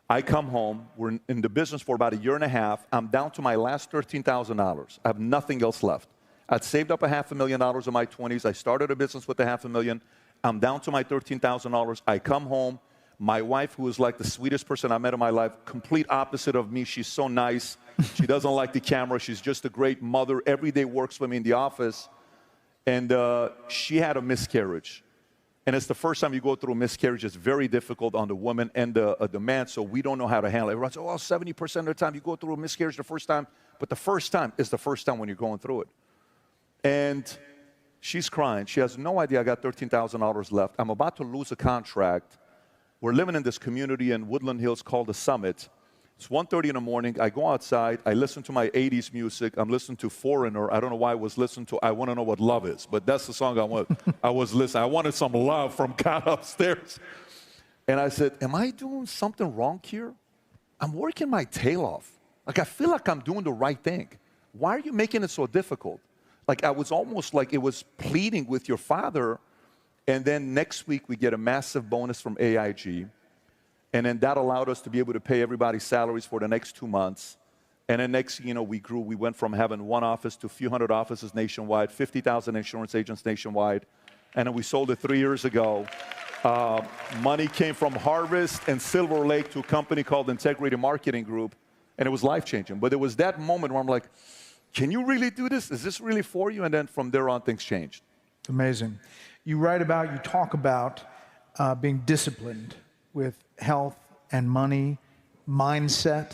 I come home. We're in the business for about a year and a half. I'm down to my last $13,000. I have nothing else left. I'd saved up $500,000 in my 20s. I started a business with $500,000. I'm down to my $13,000. I come home. My wife, who is like the sweetest person I met in my life, complete opposite of me. She's so nice. She doesn't like the camera. She's just a great mother. Every day works with me in the office. And she had a miscarriage. And it's the first time you go through a miscarriage. It's very difficult on the woman and the man, so we don't know how to handle it. Everyone says, well, 70% of the time you go through a miscarriage the first time. But the first time is the first time when you're going through it. And she's crying. She has no idea I got $13,000 left. I'm about to lose a contract. We're living in this community in Woodland Hills called The Summit. It's 1:30 in the morning. I go outside. I listen to my 80s music. I'm listening to Foreigner. I don't know why I was listening to I Want to Know What Love Is, but that's the song I was listening. I wanted some love from God upstairs. And I said, am I doing something wrong here? I'm working my tail off. Like, I feel like I'm doing the right thing. Why are you making it so difficult? Like, I was almost like it was pleading with your father. And then next week, we get a massive bonus from AIG. And then that allowed us to be able to pay everybody's salaries for the next 2 months. And then next, we grew. We went from having one office to a few hundred offices nationwide, 50,000 insurance agents nationwide. And then we sold it 3 years ago. Money came from Harvest and Silver Lake to a company called Integrity Marketing Group. And it was life-changing. But there was that moment where I'm like, can you really do this? Is this really for you? And then from there on, things changed. It's amazing. You talk about being disciplined with health and money, mindset.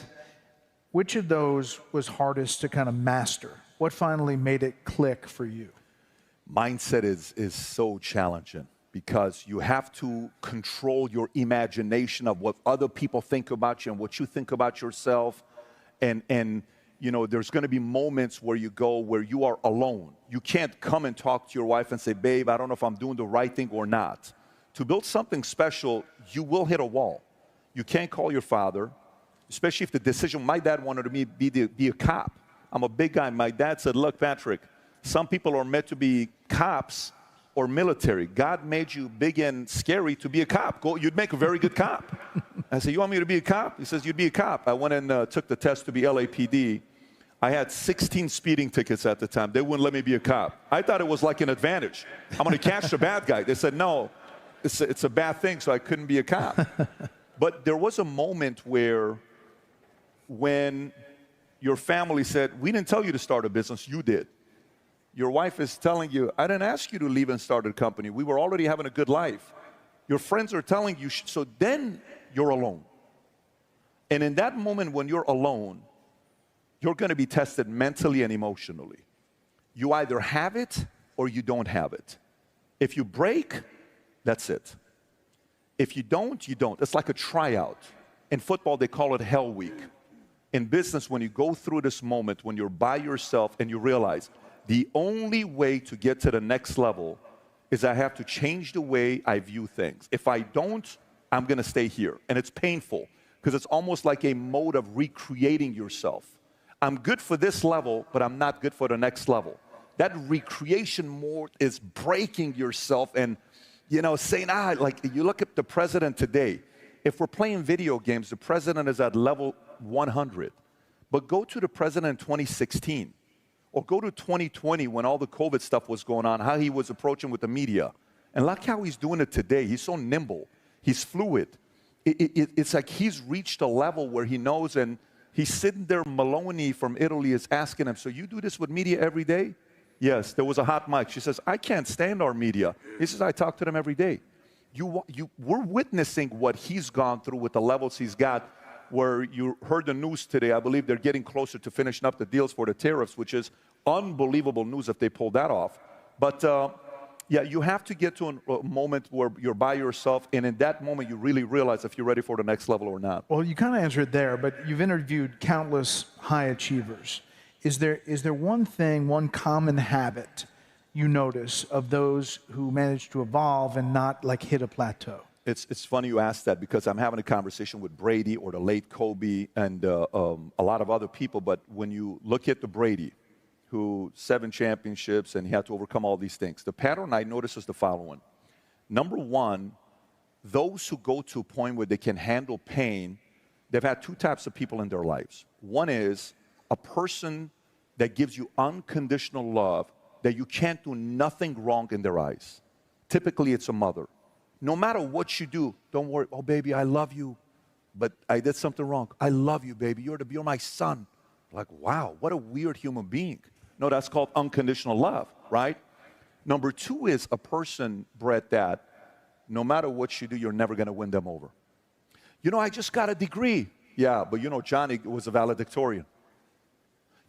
Which of those was hardest to kind of master? What finally made it click for you? Mindset is so challenging because you have to control your imagination of what other people think about you and what you think about yourself. And there's going to be moments where you are alone. You can't come and talk to your wife and say, babe, I don't know if I'm doing the right thing or not. To build something special, you will hit a wall. You can't call your father, especially if the decision, my dad wanted me to be a cop. I'm a big guy. My dad said, look, Patrick, some people are meant to be cops or military. God made you big and scary to be a cop. You'd make a very good cop. I said, you want me to be a cop? He says, you'd be a cop. I went and took the test to be LAPD. I had 16 speeding tickets at the time. They wouldn't let me be a cop. I thought it was like an advantage. I'm going to catch the bad guy. They said, no, it's a bad thing, so I couldn't be a cop. But there was a moment when your family said, we didn't tell you to start a business, you did. Your wife is telling you, I didn't ask you to leave and start a company. We were already having a good life. Your friends are telling you, so then you're alone. And in that moment when you're alone, you're going to be tested mentally and emotionally. You either have it or you don't have it. If you break, that's it. If you don't, you don't. It's like a tryout. In football, they call it Hell Week. In business, when you go through this moment, when you're by yourself and you realize, the only way to get to the next level is I have to change the way I view things. If I don't, I'm going to stay here. And it's painful because it's almost like a mode of recreating yourself. I'm good for this level, but I'm not good for the next level. That recreation mode is breaking yourself and, saying, like you look at the president today. If we're playing video games, the president is at level 100. But go to the president in 2016. Or go to 2020 when all the COVID stuff was going on, how he was approaching with the media. And look how he's doing it today. He's so nimble. He's fluid. It's like he's reached a level where he knows, and he's sitting there. Maloney from Italy is asking him, so you do this with media every day? Yes, there was a hot mic. She says, I can't stand our media. He says, I talk to them every day. We're witnessing what he's gone through with the levels he's got, where you heard the news today. I believe they're getting closer to finishing up the deals for the tariffs, which is unbelievable news if they pull that off. But you have to get to a moment where you're by yourself, and in that moment, you really realize if you're ready for the next level or not. Well, you kind of answered there, but you've interviewed countless high achievers. Is there one thing, one common habit you notice of those who manage to evolve and not like hit a plateau? It's funny you ask that because I'm having a conversation with Brady or the late Kobe and a lot of other people. But when you look at the Brady, who 7 championships and he had to overcome all these things, the pattern I notice is the following. Number one, those who go to a point where they can handle pain, they've had 2 types of people in their lives. One is a person that gives you unconditional love, that you can't do nothing wrong in their eyes. Typically, it's a mother. No matter what you do, don't worry. Oh, baby, I love you, but I did something wrong. I love you, baby. You're my son. Like, wow, what a weird human being. No, that's called unconditional love, right? Number 2 is a person, Brett, that no matter what you do, you're never going to win them over. I just got a degree. Yeah, but Johnny was a valedictorian.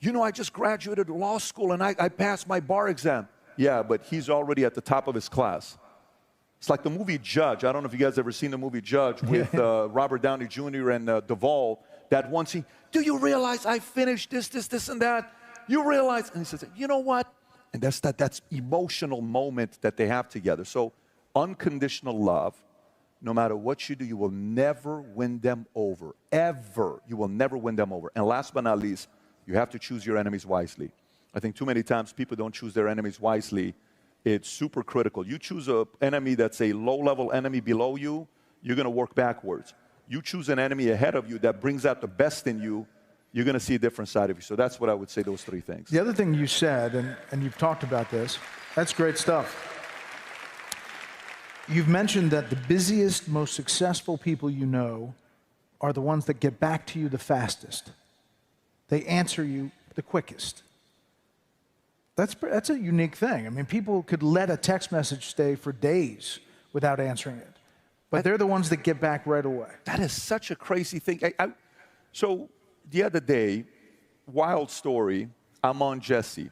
I just graduated law school and I passed my bar exam. Yeah, but he's already at the top of his class. It's like the movie Judge. I don't know if you guys ever seen the movie Judge with Robert Downey Jr. and Duvall. That one scene, do you realize I finished this, and that? You realize? And he says, you know what? And that's emotional moment that they have together. So unconditional love, no matter what you do, you will never win them over. Ever. You will never win them over. And last but not least, you have to choose your enemies wisely. I think too many times people don't choose their enemies wisely. It's super critical. You choose an enemy that's a low-level enemy below you, you're going to work backwards. You choose an enemy ahead of you that brings out the best in you, you're going to see a different side of you. So that's what I would say, those three things. The other thing you said, and you've talked about this, that's great stuff. You've mentioned that the busiest, most successful people you know are the ones that get back to you the fastest. They answer you the quickest. That's a unique thing. I mean, people could let a text message stay for days without answering it. But they're the ones that get back right away. That is such a crazy thing. So the other day, wild story, I'm on Jesse.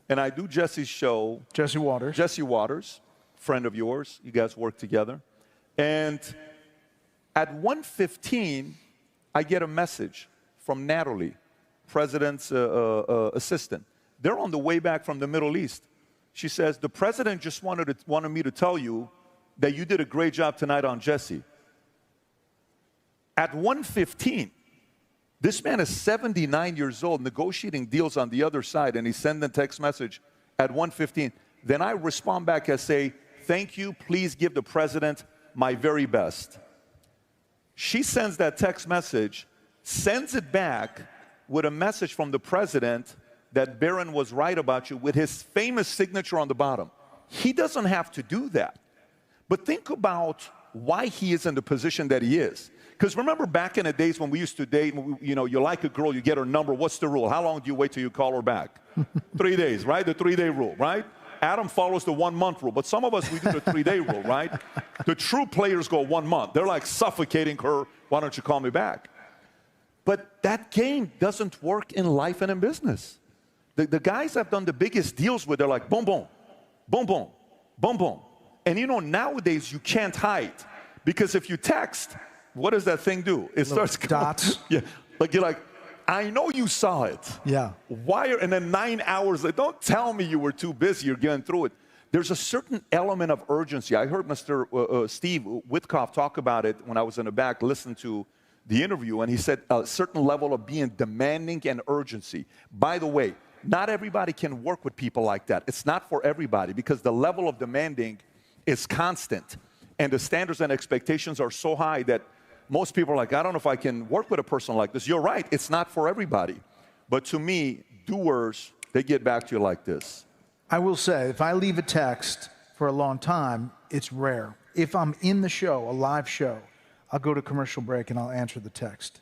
And I do Jesse's show. Jesse Waters. Jesse Waters, friend of yours. You guys work together. And at 1:15, I get a message from Natalie, President's assistant. They're on the way back from the Middle East. She says, the President just wanted me to tell you that you did a great job tonight on Jesse. At 1:15, this man is 79 years old, negotiating deals on the other side, and he's sending a text message at 1:15. Then I respond back and say, thank you, please give the President my very best. She sends that text message, sends it back with a message from the President that Barron was right about you, with his famous signature on the bottom. He doesn't have to do that. But think about why he is in the position that he is. Because remember back in the days when we used to date, you like a girl, you get her number, what's the rule? How long do you wait till you call her back? 3 days, right? The 3-day rule, right? Adam follows the 1-month rule, but some of us, we do the 3-day rule, right? The true players go 1 month. They're like suffocating her, why don't you call me back? But that game doesn't work in life and in business. The guys I've done the biggest deals with, they're like, boom, boom, boom, boom, boom, boom. And nowadays you can't hide. Because if you text, what does that thing do? It starts dots. Yeah. Like you're like, I know you saw it. Yeah. Why? And then 9 hours, don't tell me you were too busy, you're getting through it. There's a certain element of urgency. I heard Mr. Steve Witkoff talk about it when I was in the back, listening to the interview, and he said a certain level of being demanding and urgency. By the way, not everybody can work with people like that. It's not for everybody because the level of demanding is constant. And the standards and expectations are so high that most people are like, I don't know if I can work with a person like this. You're right, it's not for everybody. But to me, doers, they get back to you like this. I will say, if I leave a text for a long time, it's rare. If I'm in the show, a live show, I'll go to commercial break and I'll answer the text.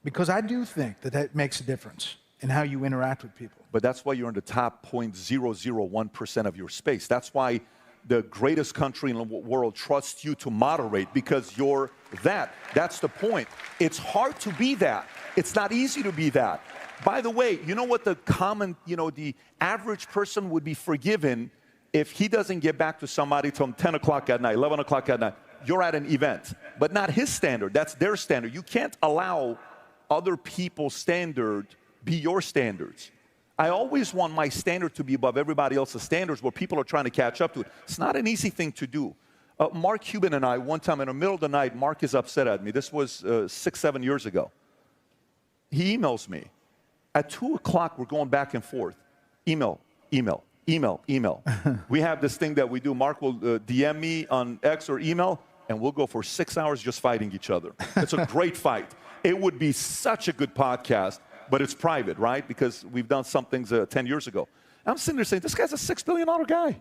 Because I do think that makes a difference in how you interact with people. But that's why you're in the top 0.001% of your space. That's why the greatest country in the world trusts you to moderate, because you're that. That's the point. It's hard to be that. It's not easy to be that. By the way, you know what the average person would be forgiven if he doesn't get back to somebody till 10 o'clock at night, 11 o'clock at night. You're at an event, but not his standard. That's their standard. You can't allow other people's standard be your standards. I always want my standard to be above everybody else's standards where people are trying to catch up to it. It's not an easy thing to do. Mark Cuban and I, one time in the middle of the night, Mark is upset at me. This was 6-7 years ago. He emails me. At 2 o'clock, we're going back and forth. Email. We have this thing that we do. Mark will DM me on X or email, and we'll go for 6 hours just fighting each other. It's a great fight. It would be such a good podcast, but it's private, right? Because we've done some things 10 years ago. I'm sitting there saying, this guy's a $6 billion guy.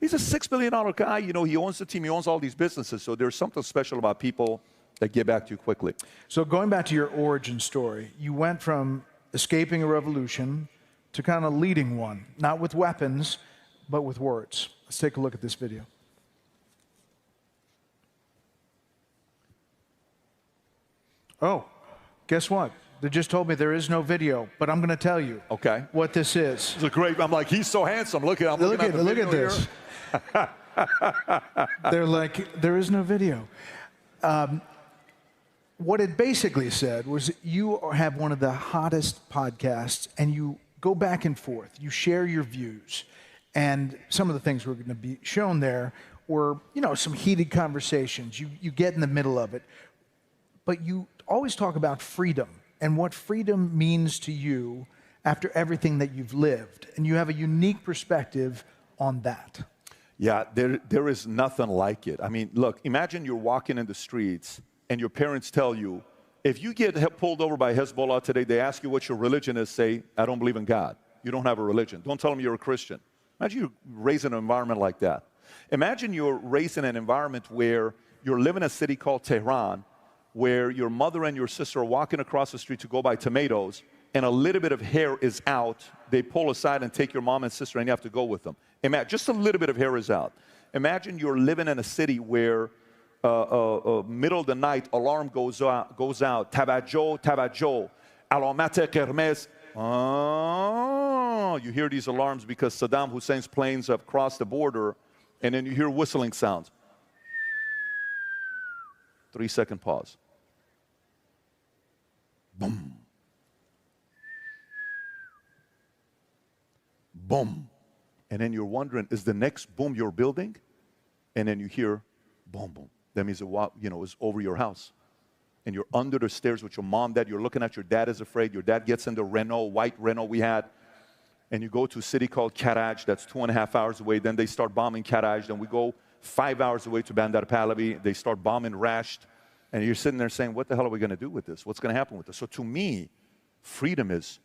He's a $6 billion guy. He owns the team. He owns all these businesses. So there's something special about people that get back to you quickly. So going back to your origin story, you went from escaping a revolution to kind of leading one, not with weapons, but with words. Let's take a look at this video. Oh, guess what? They just told me there is no video, but I'm going to tell you what this is. It's a great, I'm like, he's so handsome. Look at this. They're like, there is no video. What it basically said was you have one of the hottest podcasts, and you go back and forth. You share your views. And some of the things we're going to be shown there or, some heated conversations. You get in the middle of it. But you always talk about freedom and what freedom means to you after everything that you've lived. And you have a unique perspective on that. Yeah, there is nothing like it. I mean, look, imagine you're walking in the streets and your parents tell you, if you get pulled over by Hezbollah today, they ask you what your religion is, say, I don't believe in God. You don't have a religion. Don't tell them you're a Christian. Imagine you're raised in an environment like that. Imagine you're raised in an environment where you're living in a city called Tehran, where your mother and your sister are walking across the street to go buy tomatoes, and a little bit of hair is out. They pull aside and take your mom and sister, and you have to go with them. Imagine, just a little bit of hair is out. Imagine you're living in a city where middle of the night, alarm goes out, Tabajo, Tabajo, Alomate Kermes. Oh, you hear these alarms because Saddam Hussein's planes have crossed the border, and then you hear whistling sounds. 3-second pause. Boom. Boom. And then you're wondering, is the next boom your building? And then you hear boom, boom. That means it's over your house. And you're under the stairs with your mom, dad. You're looking at your dad is afraid. Your dad gets in the Renault, white Renault we had. And you go to a city called Karaj. That's 2.5 hours away. Then they start bombing Karaj. Then we go 5 hours away to Bandar Pahlavi. They start bombing Rasht. And you're sitting there saying, what the hell are we going to do with this? What's going to happen with this? So to me, freedom is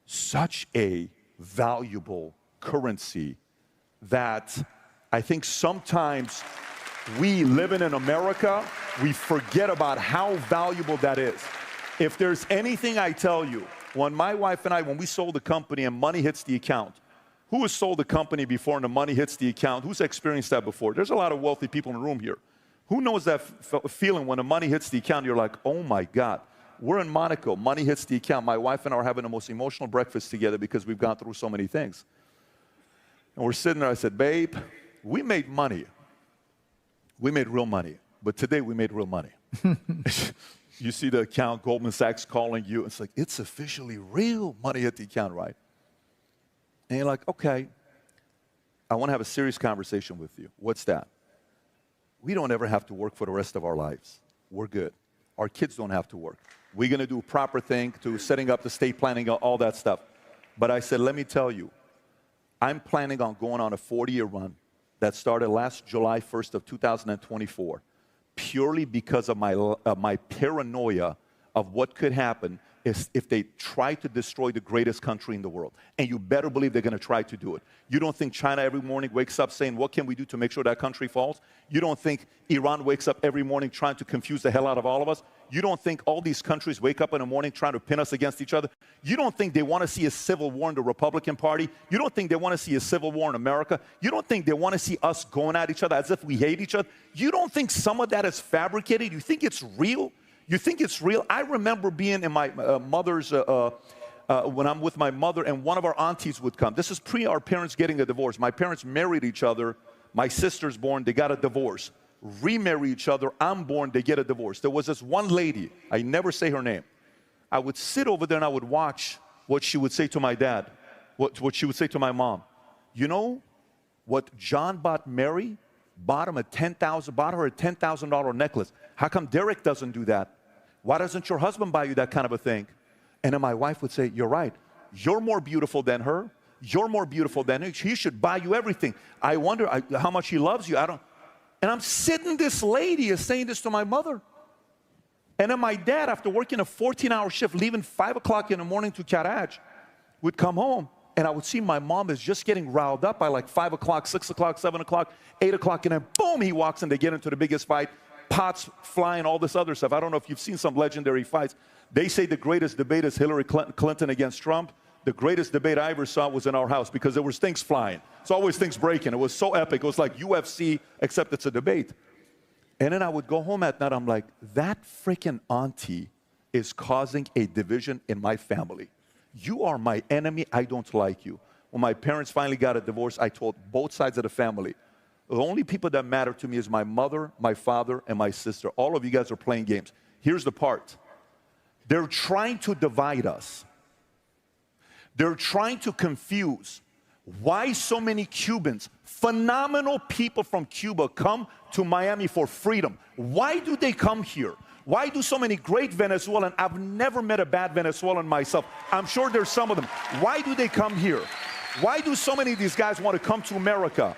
such a valuable currency that I think sometimes we living in America, we forget about how valuable that is. If there's anything I tell you, when my wife and I, when we sold the company and money hits the account, who has sold the company before and the money hits the account? Who's experienced that before? There's a lot of wealthy people in the room here. Who knows that feeling when the money hits the account, you're like, oh my God. We're in Monaco, money hits the account. My wife and I are having the most emotional breakfast together because we've gone through so many things. And we're sitting there, I said, babe, we made money. We made real money, but today we made real money. You see the account, Goldman Sachs calling you. It's like, it's officially real money at the account, right? And you're like, okay, I want to have a serious conversation with you. What's that? We don't ever have to work for the rest of our lives. We're good. Our kids don't have to work. We're going to do a proper thing to setting up the estate planning, all that stuff. But I said, let me tell you, I'm planning on going on a 40-year run that started last July 1st of 2024, purely because of my paranoia of what could happen if they try to destroy the greatest country in the world. And you better believe they're going to try to do it. You don't think China every morning wakes up saying, what can we do to make sure that country falls? You don't think Iran wakes up every morning trying to confuse the hell out of all of us? You don't think all these countries wake up in the morning trying to pin us against each other? You don't think they want to see a civil war in the Republican Party? You don't think they want to see a civil war in America? You don't think they want to see us going at each other as if we hate each other? You don't think some of that is fabricated? You think it's real? You think it's real? I remember being in my mother's, when I'm with my mother, and one of our aunties would come. This is pre our parents getting a divorce. My parents married each other. My sister's born, they got a divorce. Remarry each other, I'm born, they get a divorce. There was this one lady, I never say her name. I would sit over there and I would watch what she would say to my dad, what she would say to my mom. You know what John bought Mary? Bought her a $10,000 necklace. How come Derek doesn't do that? Why doesn't your husband buy you that kind of a thing? And then my wife would say, you're right. You're more beautiful than her. You're more beautiful than her. He should buy you everything. I wonder how much he loves you. And I'm sitting, this lady is saying this to my mother. And then my dad, after working a 14-hour shift, leaving 5 o'clock in the morning to Karaj, would come home. And I would see my mom is just getting riled up by like 5 o'clock, 6 o'clock, 7 o'clock, 8 o'clock. And then boom, he walks and they get into the biggest fight. Pots flying, all this other stuff. I don't know if you've seen some legendary fights. They say the greatest debate is Hillary Clinton against Trump. The greatest debate I ever saw was in our house because there was things flying. It's always things breaking. It was so epic. It was like UFC, except it's a debate. And then I would go home at night. I'm like, that freaking auntie is causing a division in my family. You are my enemy. I don't like you. When my parents finally got a divorce, I told both sides of the family, the only people that matter to me is my mother, my father, and my sister. All of you guys are playing games. Here's the part. They're trying to divide us. They're trying to confuse. Why so many Cubans, phenomenal people from Cuba, come to Miami for freedom? Why do they come here? Why do so many great Venezuelans, I've never met a bad Venezuelan myself, I'm sure there's some of them. Why do they come here? Why do so many of these guys want to come to America?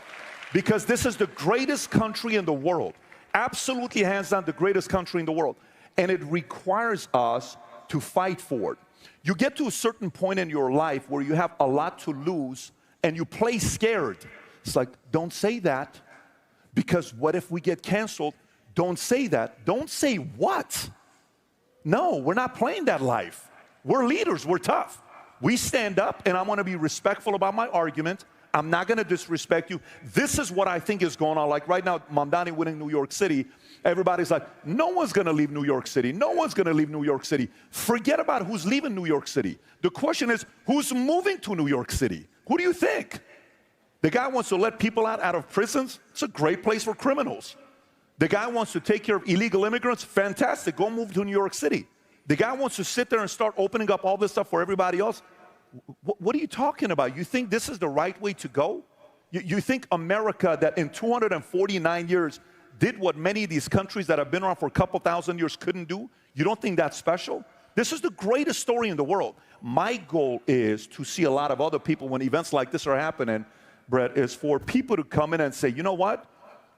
Because this is the greatest country in the world. Absolutely, hands down, the greatest country in the world. And it requires us to fight for it. You get to a certain point in your life where you have a lot to lose and you play scared. It's like, don't say that, because what if we get canceled? Don't say that. Don't say what? No, we're not playing that life. We're leaders, we're tough. We stand up, and I want to be respectful about my argument. I'm not going to disrespect you. This is what I think is going on. Like right now, Mamdani winning New York City, everybody's like, no one's going to leave New York City. No one's going to leave New York City. Forget about who's leaving New York City. The question is, who's moving to New York City? Who do you think? The guy wants to let people out of prisons? It's a great place for criminals. The guy wants to take care of illegal immigrants? Fantastic. Go move to New York City. The guy wants to sit there and start opening up all this stuff for everybody else? What are you talking about? You think this is the right way to go? You think America, that in 249 years did what many of these countries that have been around for a couple thousand years couldn't do? You don't think that's special? This is the greatest story in the world. My goal is to see a lot of other people, when events like this are happening, Brett, is for people to come in and say, you know what?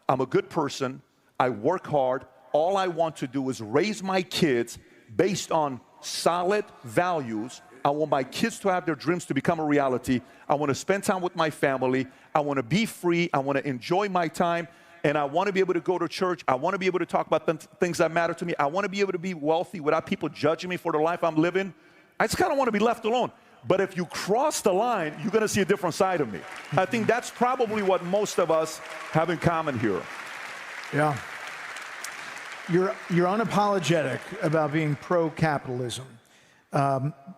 I'm a good person. I work hard. All I want to do is raise my kids based on solid values. I want my kids to have their dreams to become a reality. I want to spend time with my family. I want to be free. I want to enjoy my time. And I want to be able to go to church. I want to be able to talk about things that matter to me. I want to be able to be wealthy without people judging me for the life I'm living. I just kind of want to be left alone. But if you cross the line, you're going to see a different side of me. I think that's probably what most of us have in common here. Yeah. You're unapologetic about being pro-capitalism.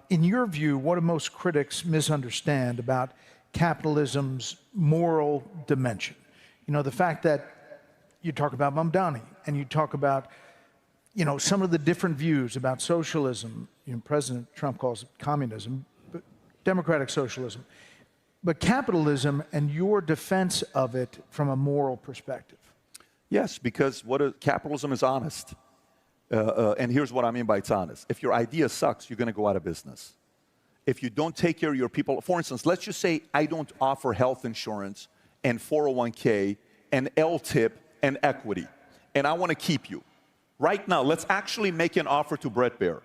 In your view, what do most critics misunderstand about capitalism's moral dimension? You know, the fact that you talk about Mamdani and you talk about, you know, some of the different views about socialism. You know, President Trump calls it communism, but democratic socialism. But capitalism and your defense of it from a moral perspective. Yes, because capitalism is honest. And here's what I mean by it's honest. If your idea sucks, you're going to go out of business. If you don't take care of your people, for instance, let's just say I don't offer health insurance and 401k and LTIP and equity, and I want to keep you. Right now, let's actually make an offer to Brett Baer.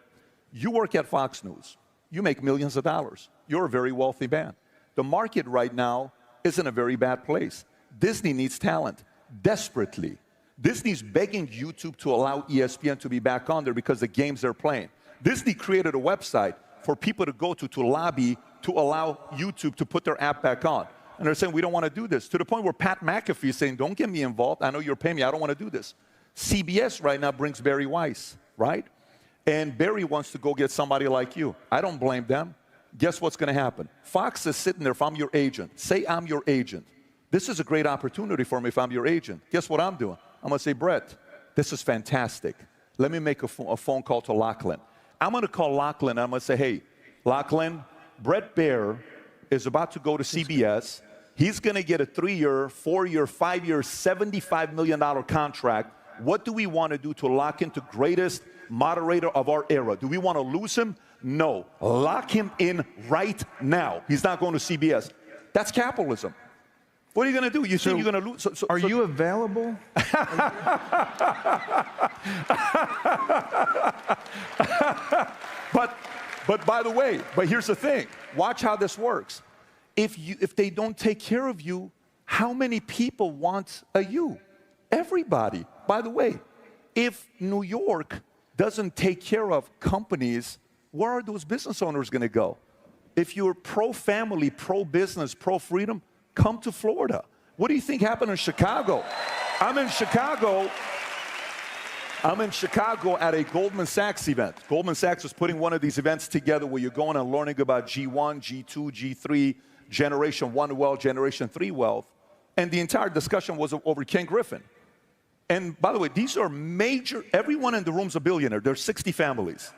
You work at Fox News. You make millions of dollars. You're a very wealthy man. The market right now is in a very bad place. Disney needs talent desperately. Disney's begging YouTube to allow ESPN to be back on there because the games they're playing. Disney created a website for people to go to lobby to allow YouTube to put their app back on. And they're saying, we don't want to do this. To the point where Pat McAfee is saying, don't get me involved. I know you're paying me. I don't want to do this. CBS right now brings Barry Weiss, right? And Barry wants to go get somebody like you. I don't blame them. Guess what's going to happen? Fox is sitting there. If I'm your agent, say I'm your agent. This is a great opportunity for me if I'm your agent. Guess what I'm doing? I'm going to say, Brett, this is fantastic. Let me make a phone call to Lachlan. I'm going to call Lachlan, and I'm going to say, hey, Lachlan, Brett Baer is about to go to CBS. He's going to get a 3-year, 4-year, 5-year, $75 million contract. What do we want to do to lock into greatest moderator of our era? Do we want to lose him? No. Lock him in right now. He's not going to CBS. That's capitalism. What are you going to do? You think you're going to lose? Are you available? But by the way, here's the thing. Watch how this works. If they don't take care of you, how many people want a you? Everybody. By the way, if New York doesn't take care of companies, where are those business owners going to go? If you're pro-family, pro-business, pro-freedom, come to Florida. What do you think happened in Chicago? I'm in Chicago at a Goldman Sachs event. Goldman Sachs is putting one of these events together where you're going and learning about G1, G2, G3, Generation 1 wealth, Generation 3 wealth. And the entire discussion was over Ken Griffin. And by the way, these are major, everyone in the room's a billionaire. There's 60 families.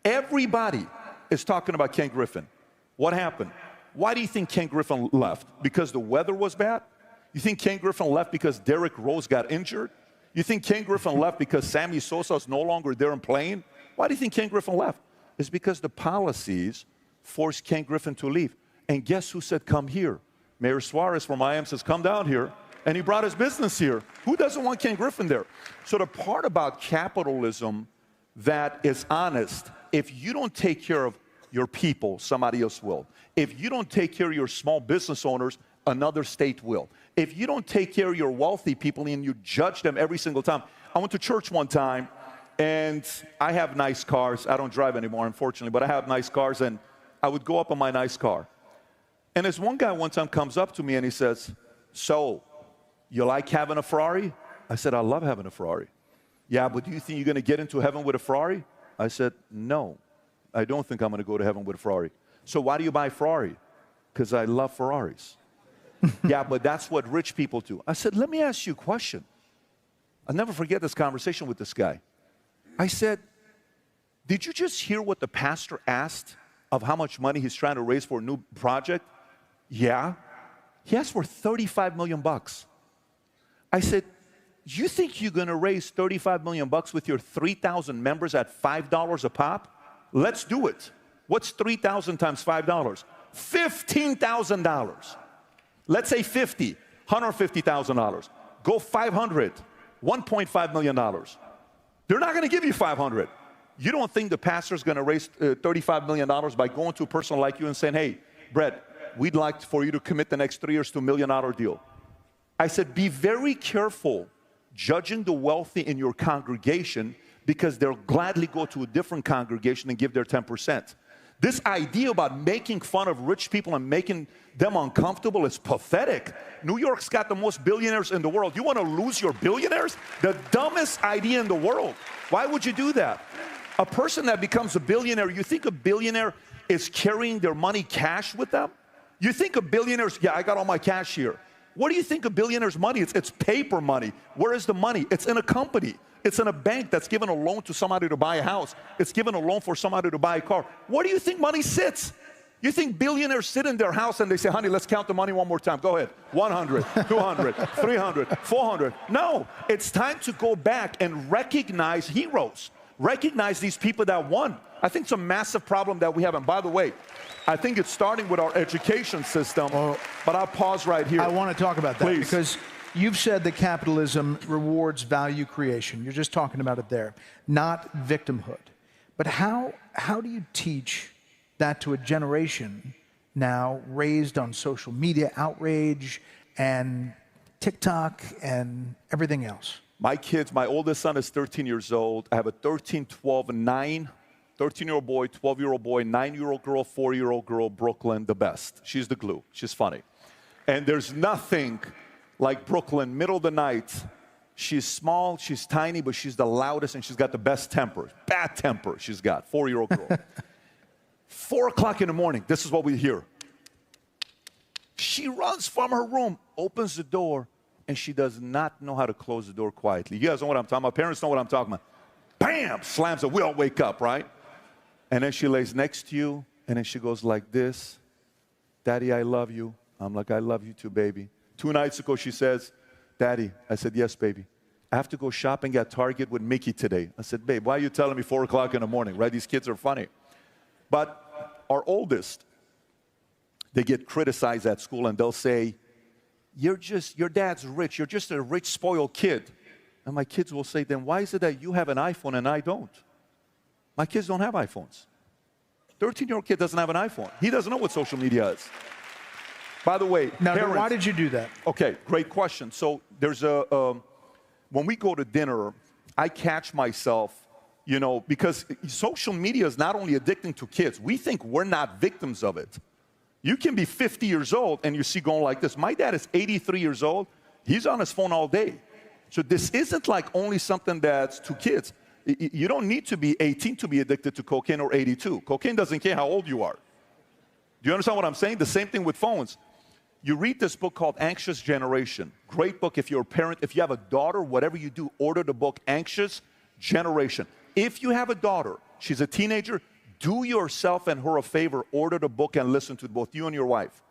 Everybody is talking about Ken Griffin. What happened? Why do you think Ken Griffin left? Because the weather was bad? You think Ken Griffin left because Derrick Rose got injured? You think Ken Griffin left because Sammy Sosa is no longer there and playing? Why do you think Ken Griffin left? It's because the policies forced Ken Griffin to leave. And guess who said, come here? Mayor Suarez from Miami says, come down here. And he brought his business here. Who doesn't want Ken Griffin there? So the part about capitalism that is honest, if you don't take care of your people, somebody else will. If you don't take care of your small business owners, another state will. If you don't take care of your wealthy people and you judge them every single time. I went to church one time, and I have nice cars. I don't drive anymore, unfortunately, but I have nice cars, and I would go up in my nice car. And this one guy one time comes up to me and he says, so, you like having a Ferrari? I said, I love having a Ferrari. Yeah, but do you think you're going to get into heaven with a Ferrari? I said, no, I don't think I'm going to go to heaven with a Ferrari. So why do you buy a Ferrari? Because I love Ferraris. Yeah, but that's what rich people do. I said, let me ask you a question. I'll never forget this conversation with this guy. I said, did you just hear what the pastor asked of how much money he's trying to raise for a new project? Yeah. He asked for $35 million. I said, you think you're going to raise $35 million with your 3,000 members at $5 a pop? Let's do it. What's 3,000 times $5? $15,000. Let's say 50, $150,000. Go 500, $1.5 million. They're not going to give you 500. You don't think the pastor's going to raise $35 million by going to a person like you and saying, hey, Brett, we'd like for you to commit the next 3 years to $1 million deal. I said, be very careful judging the wealthy in your congregation because they'll gladly go to a different congregation and give their 10%. This idea about making fun of rich people and making them uncomfortable is pathetic. New York's got the most billionaires in the world. You want to lose your billionaires? The dumbest idea in the world. Why would you do that? A person that becomes a billionaire, you think a billionaire is carrying their money cash with them? You think a billionaire's, yeah, I got all my cash here. What do you think a billionaire's money is? It's paper money. Where is the money? It's in a company. It's in a bank that's given a loan to somebody to buy a house. It's given a loan for somebody to buy a car. Where do you think money sits? You think billionaires sit in their house and they say, honey, let's count the money one more time. Go ahead. 100, 200, 300, 400. No, it's time to go back and recognize heroes. Recognize these people that won. I think it's a massive problem that we have. And by the way, I think it's starting with our education system. But I'll pause right here. I want to talk about that. Please. Because you've said that capitalism rewards value creation. You're just talking about it there, not victimhood. But how do you teach that to a generation now raised on social media outrage and TikTok and everything else? My kids, my oldest son is 13 years old. I have a 13, 12, and 9. 13-year-old boy, 12-year-old boy, 9-year-old girl, 4-year-old girl, Brooklyn, the best. She's the glue. She's funny. And there's nothing like Brooklyn, middle of the night. She's small, she's tiny, but she's the loudest, and she's got the best temper. Bad temper she's got, 4-year-old girl. 4 o'clock in the morning, this is what we hear. She runs from her room, opens the door, and she does not know how to close the door quietly. You guys know what I'm talking about? Parents know what I'm talking about. Bam! Slams it. We all wake up, right? And then she lays next to you, and then she goes like this. Daddy, I love you. I'm like, I love you too, baby. 2 nights ago, she says, Daddy. I said, yes, baby. I have to go shopping at Target with Mickey today. I said, babe, why are you telling me 4 o'clock in the morning, right? These kids are funny. But our oldest, they get criticized at school, and they'll say, your dad's rich. You're just a rich, spoiled kid. And my kids will say, then why is it that you have an iPhone and I don't? My kids don't have iPhones. 13-year-old kid doesn't have an iPhone. He doesn't know what social media is. By the way, now, parents, why did you do that? Okay, great question. So there's when we go to dinner, I catch myself, because social media is not only addicting to kids. We think we're not victims of it. You can be 50 years old and you see going like this. My dad is 83 years old. He's on his phone all day. So this isn't like only something that's to kids. You don't need to be 18 to be addicted to cocaine or 82. Cocaine doesn't care how old you are. Do you understand what I'm saying? The same thing with phones. You read this book called Anxious Generation. Great book if you're a parent. If you have a daughter, whatever you do, order the book Anxious Generation. If you have a daughter, she's a teenager, Do yourself and her a favor, order the book and listen to both you and your wife.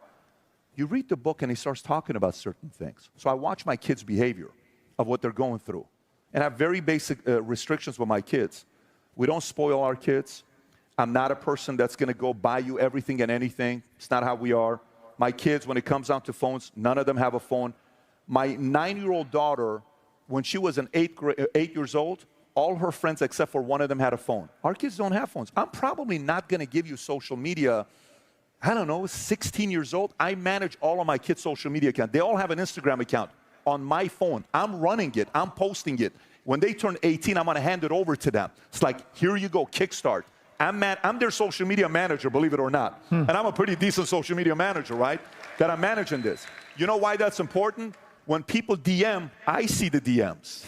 You read the book and he starts talking about certain things. So I watch my kids' behavior of what they're going through. And I have very basic restrictions with my kids. We don't spoil our kids. I'm not a person that's going to go buy you everything and anything. It's not how we are. My kids, when it comes down to phones, none of them have a phone. My 9-year-old daughter, when she was 8 years old, all her friends except for one of them had a phone. Our kids don't have phones. I'm probably not going to give you social media. I don't know, 16 years old. I manage all of my kids' social media accounts. They all have an Instagram account on my phone. I'm running it. I'm posting it. When they turn 18, I'm going to hand it over to them. It's like, here you go, kickstart. I'm their social media manager, believe it or not. And I'm a pretty decent social media manager, right? That I'm managing this. You know why that's important? When people DM, I see the DMs.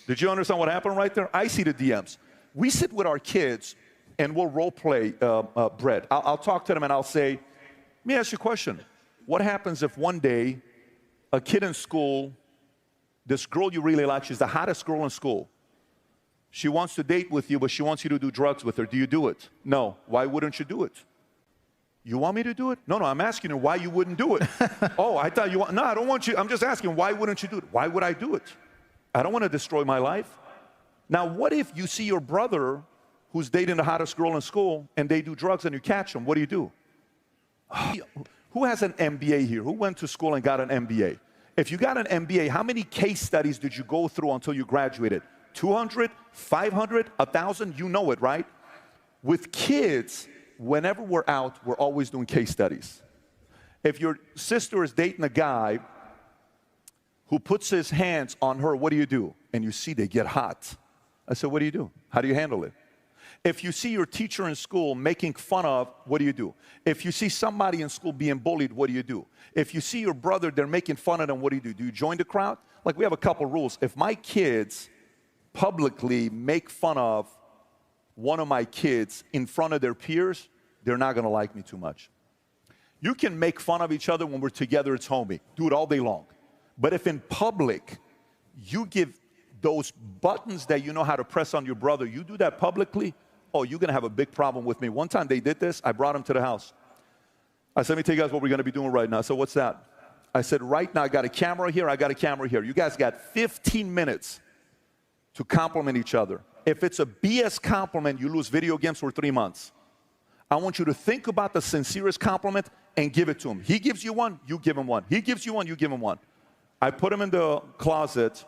Did you understand what happened right there? I see the DMs. We sit with our kids and we'll role play Brett. I'll talk to them and I'll say, let me ask you a question. What happens if one day a kid in school, this girl you really like, she's the hottest girl in school. She wants to date with you, but she wants you to do drugs with her. Do you do it? No. Why wouldn't you do it? You want me to do it? No, I'm asking her why you wouldn't do it. Oh, I thought you want, no, I don't want you. I'm just asking, why wouldn't you do it? Why would I do it? I don't want to destroy my life. Now, what if you see your brother who's dating the hottest girl in school and they do drugs and you catch them? What do? Who has an MBA here? Who went to school and got an MBA? If you got an MBA, how many case studies did you go through until you graduated? 200, 500, 1,000? You know it, right? With kids, whenever we're out, we're always doing case studies. If your sister is dating a guy who puts his hands on her, what do? And you see they get hot. I said, what do you do? How do you handle it? If you see your teacher in school making fun of, what do you do? If you see somebody in school being bullied, what do you do? If you see your brother, they're making fun of them, what do you do? Do you join the crowd? Like, we have a couple rules. If my kids publicly make fun of one of my kids in front of their peers, they're not going to like me too much. You can make fun of each other when we're together, it's homey. Do it all day long. But if in public, you give those buttons that you know how to press on your brother, you do that publicly, oh, you're going to have a big problem with me. One time they did this, I brought him to the house. I said, let me tell you guys what we're going to be doing right now. So what's that? I said, right now I got a camera here, I got a camera here. You guys got 15 minutes to compliment each other. If it's a BS compliment, you lose video games for 3 months. I want you to think about the sincerest compliment and give it to him. He gives you one, you give him one. He gives you one, you give him one. I put him in the closet,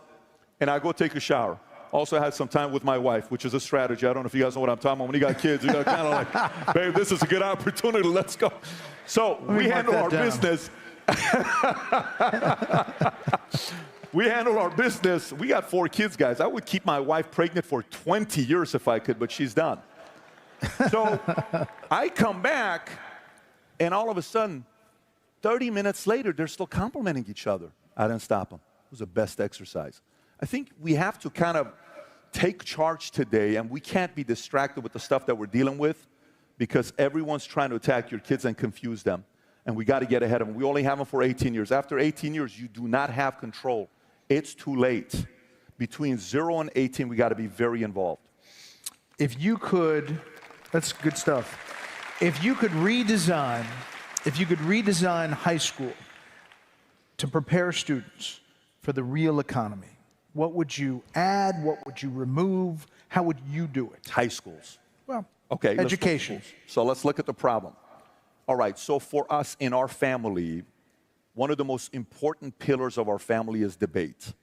and I go take a shower. Also, I had some time with my wife, which is a strategy. I don't know if you guys know what I'm talking about. When you got kids, you got kind of like, babe, this is a good opportunity. Let's go. So we handle our business. We handle our business. We got 4 kids, guys. I would keep my wife pregnant for 20 years if I could, but she's done. So I come back, and all of a sudden, 30 minutes later, they're still complimenting each other. I didn't stop them. It was the best exercise. I think we have to kind of take charge today, and we can't be distracted with the stuff that we're dealing with because everyone's trying to attack your kids and confuse them, and we got to get ahead of them. We only have them for 18 years. After 18 years, you do not have control. It's too late. Between 0 and 18, we got to be very involved. If you could, that's good stuff. If you could redesign high school to prepare students for the real economy, what would you add? What would you remove? How would you do it? High schools. Well, okay, education. So let's look at the problem. All right, so for us in our family, one of the most important pillars of our family is debate.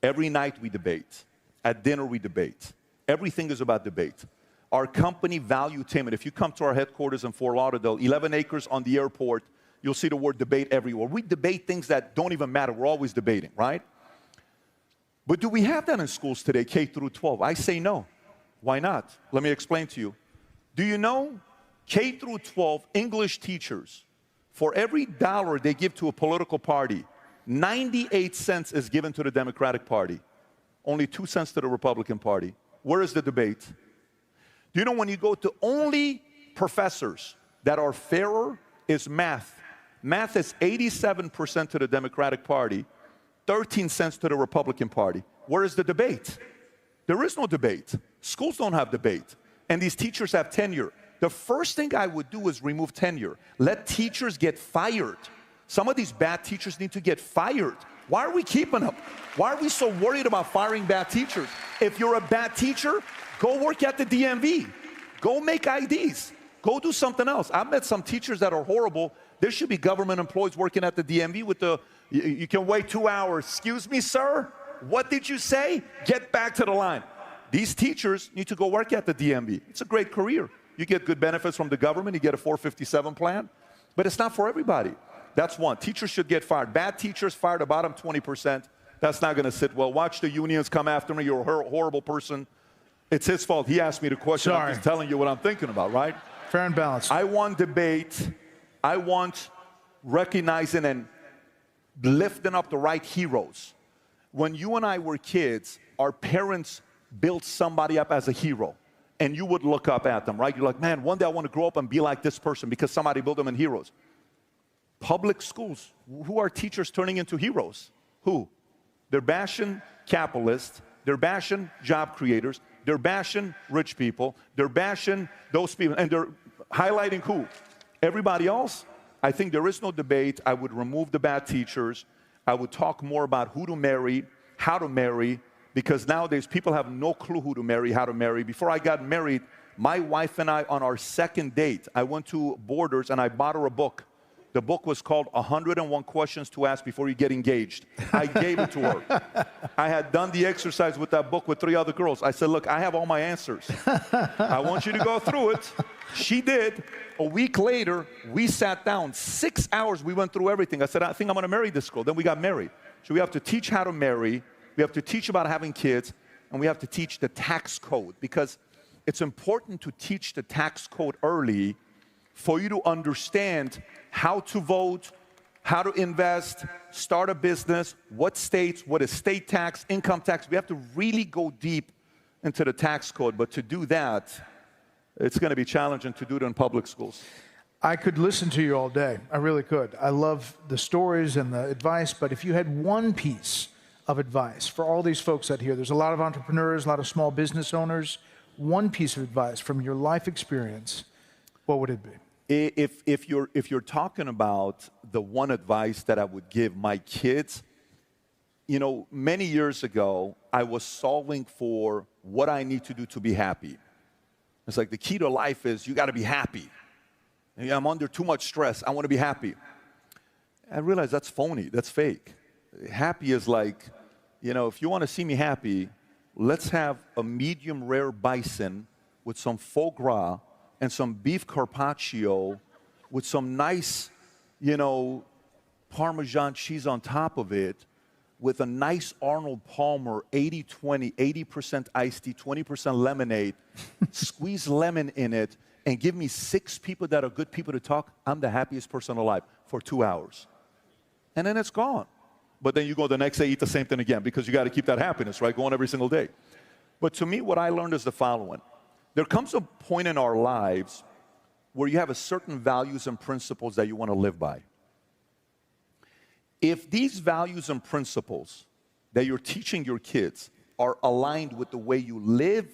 Every night we debate. At dinner we debate. Everything is about debate. Our company Valuetainment, if you come to our headquarters in Fort Lauderdale, 11 acres on the airport, you'll see the word debate everywhere. We debate things that don't even matter. We're always debating, right? But do we have that in schools today, K through 12? I say no. Why not? Let me explain to you. Do you know K through 12 English teachers, for every dollar they give to a political party, 98 cents is given to the Democratic Party, only 2 cents to the Republican Party. Where is the debate? Do you know when you go to only professors that are fairer is math. Math is 87% to the Democratic Party, 13 cents to the Republican Party. Where is the debate? There is no debate. Schools don't have debate. and these teachers have tenure. The first thing I would do is remove tenure. Let teachers get fired. Some of these bad teachers need to get fired. Why are we keeping them? Why are we so worried about firing bad teachers? If you're a bad teacher, go work at the DMV. Go make IDs. Go do something else. I've met some teachers that are horrible. There should be government employees working at the DMV with you can wait 2 hours. Excuse me, sir? What did you say? Get back to the line. These teachers need to go work at the DMV. It's a great career. You get good benefits from the government. You get a 457 plan. But it's not for everybody. That's one. Teachers should get fired. Bad teachers fired, the bottom 20%. That's not going to sit well. Watch the unions come after me. You're a horrible person. It's his fault. He asked me the question. Sorry. I'm just telling you what I'm thinking about, right? Fair and balanced. I want debate. I want recognizing and lifting up the right heroes. When you and I were kids, our parents built somebody up as a hero. And you would look up at them, right? You're like, man, one day I want to grow up and be like this person because somebody built them in heroes. Public schools, who are teachers turning into heroes? Who? They're bashing capitalists. They're bashing job creators. They're bashing rich people. They're bashing those people. And they're highlighting who? Everybody else? I think there is no debate. I would remove the bad teachers. I would talk more about who to marry, how to marry, because nowadays people have no clue who to marry, how to marry. Before I got married, my wife and I, on our second date, I went to Borders and I bought her a book. The book was called 101 Questions to Ask Before You Get Engaged. I gave it to her. I had done the exercise with that book with 3 other girls. I said, look, I have all my answers. I want you to go through it. She did. A week later, we sat down. 6 hours, we went through everything. I said, I think I'm going to marry this girl. Then we got married. So we have to teach how to marry. We have to teach about having kids. And we have to teach the tax code. Because it's important to teach the tax code early for you to understand how to vote, how to invest, start a business, what states, what is state tax, income tax. We have to really go deep into the tax code. But to do that, it's going to be challenging to do it in public schools. I could listen to you all day. I really could. I love the stories and the advice. But if you had one piece of advice for all these folks out here, there's a lot of entrepreneurs, a lot of small business owners. One piece of advice from your life experience, what would it be? If you're talking about the one advice that I would give my kids, you know, many years ago, I was solving for what I need to do to be happy. It's like the key to life is you got to be happy. And I'm under too much stress. I want to be happy. I realized that's phony. That's fake. Happy is like, you know, if you want to see me happy, let's have a medium rare bison with some foie gras and some beef carpaccio with some nice, you know, Parmesan cheese on top of it, with a nice Arnold Palmer 80-20, 80% iced tea, 20% lemonade, squeeze lemon in it, and give me 6 people that are good people to talk, I'm the happiest person alive for 2 hours. And then it's gone. But then you go the next day, eat the same thing again, because you got to keep that happiness, right, going every single day. But to me, what I learned is the following. There comes a point in our lives where you have a certain values and principles that you want to live by. If these values and principles that you're teaching your kids are aligned with the way you live,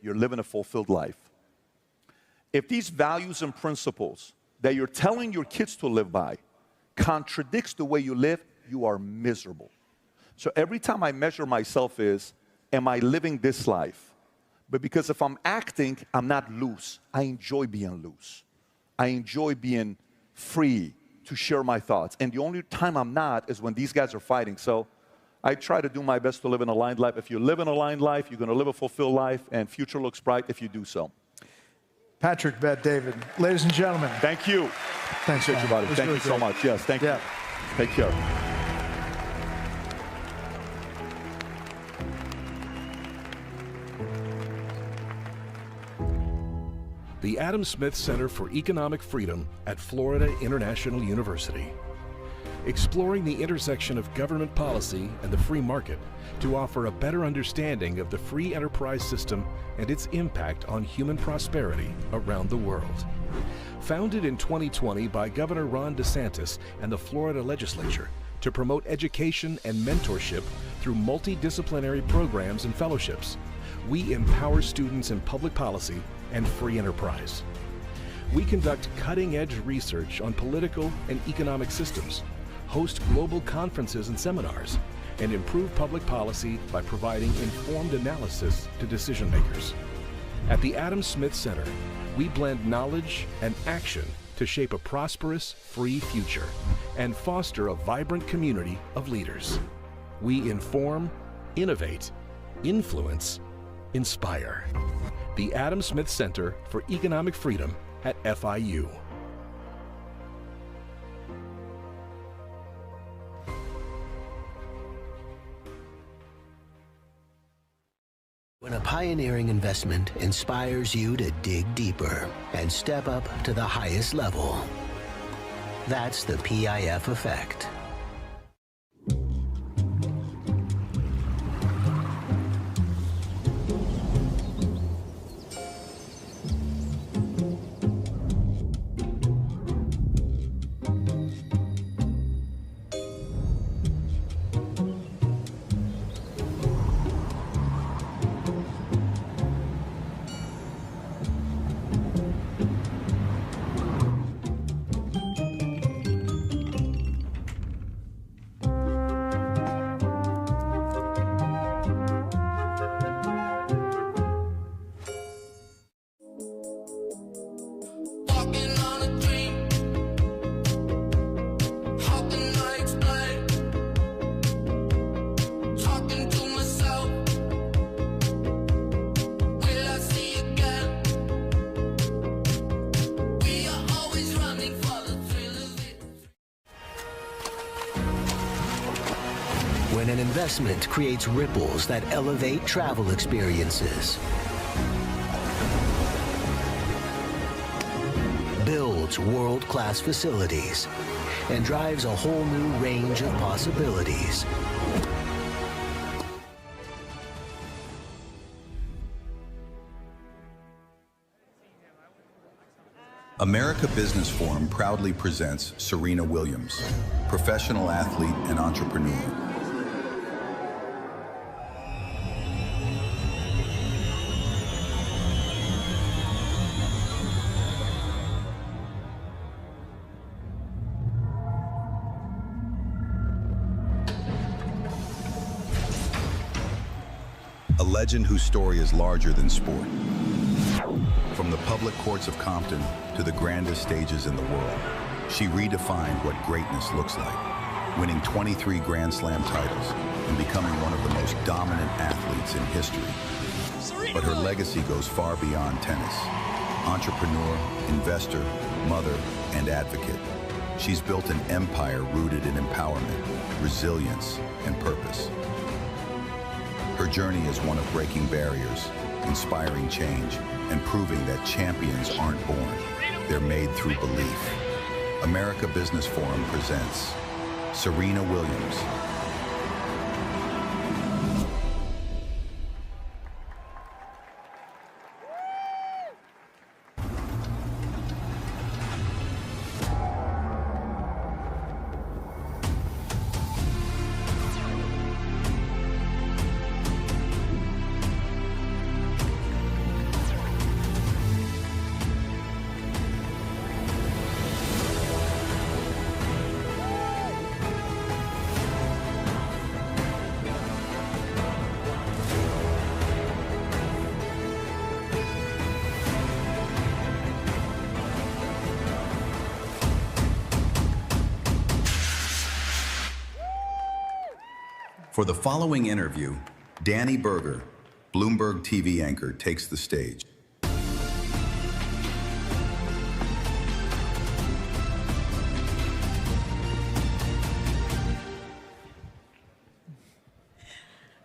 you're living a fulfilled life. If these values and principles that you're telling your kids to live by contradicts the way you live, you are miserable. So every time I measure myself is, am I living this life? But because if I'm acting, I'm not loose. I enjoy being loose. I enjoy being free to share my thoughts. And the only time I'm not is when these guys are fighting. So I try to do my best to live an aligned life. If you live an aligned life, you're going to live a fulfilled life, and future looks bright if you do so. Patrick, Bet-David, ladies and gentlemen. Thank you. Thanks, everybody. Thank you so much. Yes, thank you. Take care. The Adam Smith Center for Economic Freedom at Florida International University. Exploring the intersection of government policy and the free market to offer a better understanding of the free enterprise system and its impact on human prosperity around the world. Founded in 2020 by Governor Ron DeSantis and the Florida legislature to promote education and mentorship through multidisciplinary programs and fellowships, we empower students in public policy and free enterprise. We conduct cutting-edge research on political and economic systems, host global conferences and seminars, and improve public policy by providing informed analysis to decision makers. At the Adam Smith Center, we blend knowledge and action to shape a prosperous, free future and foster a vibrant community of leaders. We inform, innovate, influence, inspire. The Adam Smith Center for Economic Freedom at FIU. When a pioneering investment inspires you to dig deeper and step up to the highest level, that's the PIF effect. When an investment creates ripples that elevate travel experiences, builds world-class facilities, and drives a whole new range of possibilities. America Business Forum proudly presents Serena Williams, professional athlete and entrepreneur. A legend whose story is larger than sport. From the public courts of Compton to the grandest stages in the world, she redefined what greatness looks like, winning 23 Grand Slam titles and becoming one of the most dominant athletes in history. But her legacy goes far beyond tennis. Entrepreneur, investor, mother, and advocate, she's built an empire rooted in empowerment, resilience, and purpose. Her journey is one of breaking barriers, inspiring change, and proving that champions aren't born, they're made through belief. America Business Forum presents Serena Williams. For the following interview, Danny Berger, Bloomberg TV anchor, takes the stage.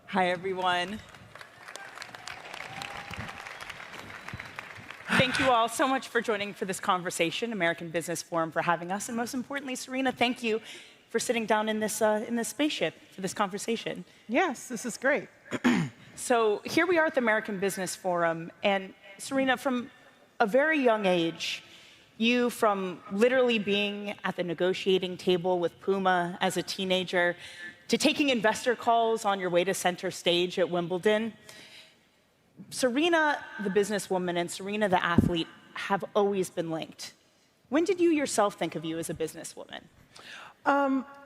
Hi, everyone. Thank you all so much for joining for this conversation, American Business Forum for having us, and most importantly, Serena, thank you for sitting down in this spaceship for this conversation. Yes, this is great. So here we are at the American Business Forum, and Serena, from a very young age, you from literally being at the negotiating table with Puma as a teenager, to taking investor calls on your way to center stage at Wimbledon, Serena, the businesswoman, and Serena, the athlete, have always been linked. When did you yourself think of you as a businesswoman?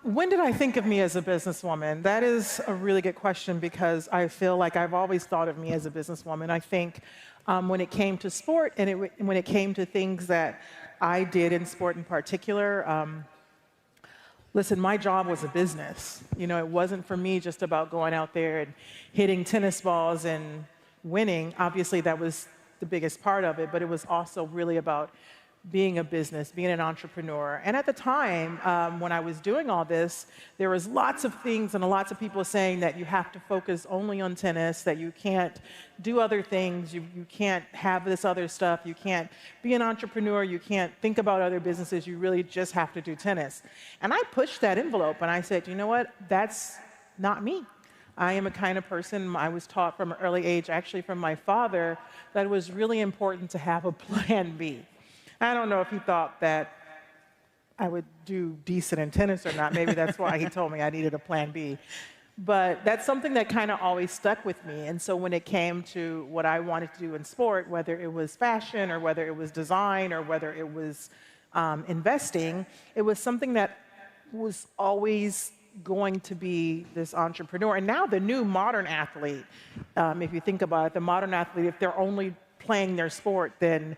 When did I think of me as a businesswoman? That is a really good question because I feel like I've always thought of me as a businesswoman. I think when it came to sport and when it came to things that I did in sport in particular, listen, my job was a business. You know, it wasn't for me just about going out there and hitting tennis balls and winning. Obviously, that was the biggest part of it, but it was also really about being a business, being an entrepreneur. And at the time, when I was doing all this, there was lots of things and lots of people saying that you have to focus only on tennis, that you can't do other things, you can't have this other stuff, you can't be an entrepreneur, you can't think about other businesses, you really just have to do tennis. And I pushed that envelope and I said, you know what, that's not me. I am a kind of person, I was taught from an early age, actually from my father, that it was really important to have a plan B. I don't know if he thought that I would do decent in tennis or not. Maybe that's why he told me I needed a plan B. But that's something that kind of always stuck with me. And so when it came to what I wanted to do in sport, whether it was fashion or whether it was design or whether it was investing, it was something that was always going to be this entrepreneur. And now the new modern athlete, if you think about it, the modern athlete, if they're only playing their sport, then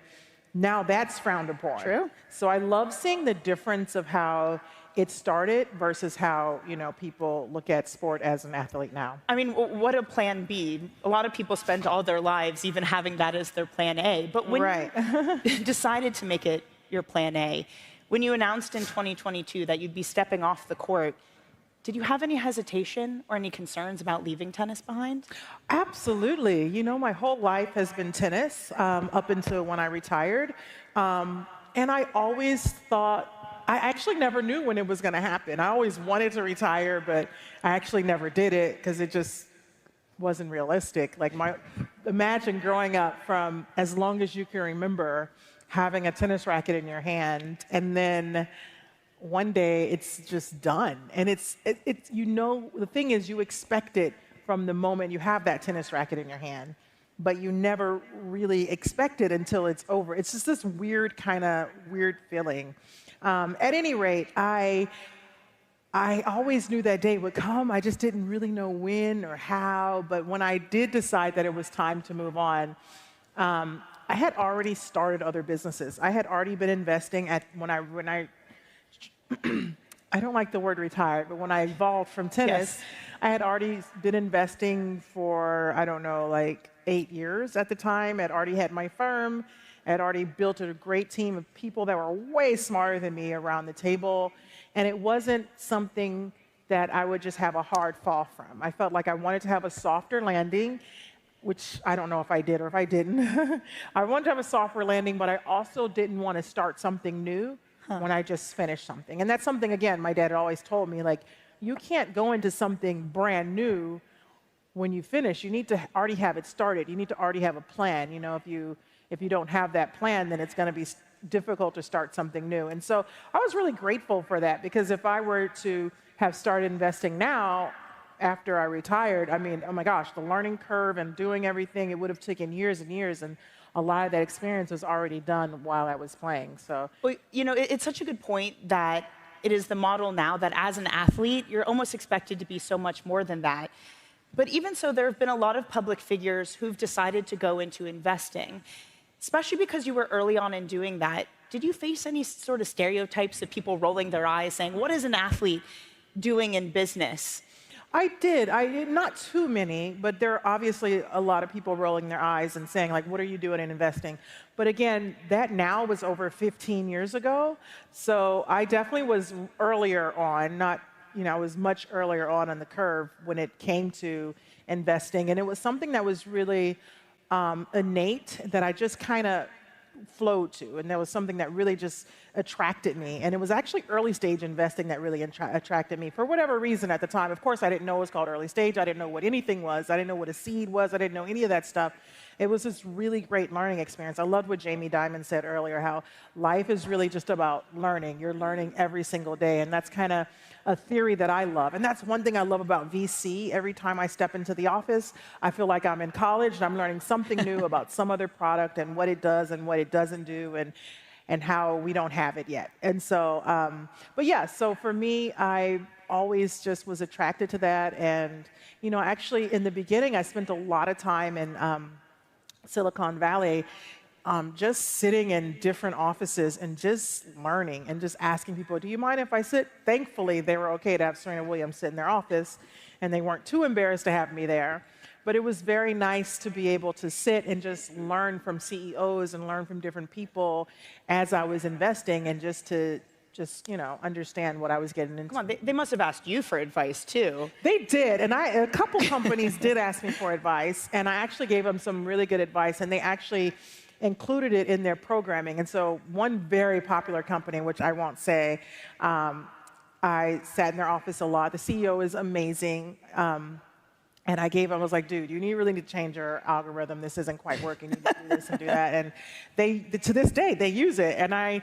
now that's frowned upon. True. So I love seeing the difference of how it started versus how, you know, people look at sport as an athlete now. I mean, what a plan B. A lot of people spend all their lives even having that as their plan A. But when you decided to make it your plan A, when you announced in 2022 that you'd be stepping off the court, did you have any hesitation or any concerns about leaving tennis behind? Absolutely. You know, my whole life has been tennis up until when I retired. And I always thought, I actually never knew when it was going to happen. I always wanted to retire, but I actually never did it because it just wasn't realistic. Like, imagine growing up from as long as you can remember having a tennis racket in your hand and then one day it's just done. And it's you know, the thing is you expect it from the moment you have that tennis racket in your hand, but you never really expect it until it's over. It's just this weird feeling. At any rate, I always knew that day would come. I just didn't really know when or how, but when I did decide that it was time to move on, I had already started other businesses. I had already been investing when I I don't like the word retired, but when I evolved from tennis, I had already been investing for, I don't know, like 8 years at the time. I'd already had my firm. I'd already built a great team of people that were way smarter than me around the table. And it wasn't something that I would just have a hard fall from. I felt like I wanted to have a softer landing, which I don't know if I did or if I didn't. I wanted to have a softer landing, but I also didn't want to start something new when I just finished something. And that's something, again, my dad always told me, like, you can't go into something brand new when you finish. You need to already have it started. You need to already have a plan. You know, if you don't have that plan, then it's going to be difficult to start something new. And so I was really grateful for that, because if I were to have started investing now, after I retired, I mean, oh my gosh, the learning curve and doing everything, it would have taken years and years, and a lot of that experience was already done while I was playing. So, well, you know, it's such a good point that it is the model now that as an athlete, you're almost expected to be so much more than that. But even so, there have been a lot of public figures who've decided to go into investing, especially because you were early on in doing that. Did you face any sort of stereotypes of people rolling their eyes saying, what is an athlete doing in business? I did, not too many, but there are obviously a lot of people rolling their eyes and saying, like, what are you doing in investing? But again, that now was over 15 years ago. So I definitely was earlier on, I was much earlier on the curve when it came to investing. And it was something that was really innate, that I just kind of flowed to. And there was something that really just attracted me. And it was actually early stage investing that really attracted me for whatever reason at the time. Of course, I didn't know it was called early stage. I didn't know what anything was. I didn't know what a seed was. I didn't know any of that stuff It was this really great learning experience. I loved what Jamie Dimon said earlier, how life is really just about learning. You're learning every single day, and that's kind of a theory that I love. And that's one thing I love about VC. Every time I step into the office, I feel like I'm in college and I'm learning something new about some other product and what it does and what it doesn't do, and how we don't have it yet. And so, but yeah, so for me, I always just was attracted to that. And, you know, actually in the beginning, I spent a lot of time in Silicon Valley, just sitting in different offices and just learning and just asking people, do you mind if I sit? Thankfully, they were okay to have Serena Williams sit in their office, and they weren't too embarrassed to have me there. But it was very nice to be able to sit and just learn from CEOs and learn from different people as I was investing, and just to you know, understand what I was getting into. Come on, they must have asked you for advice too. They did, and a couple companies did ask me for advice, and I actually gave them some really good advice, and they actually included it in their programming. And so one very popular company, which I won't say, I sat in their office a lot. The CEO is amazing. And I was like, dude, you really need to change your algorithm. This isn't quite working. You need to do this and do that. And to this day, they use it. And I'm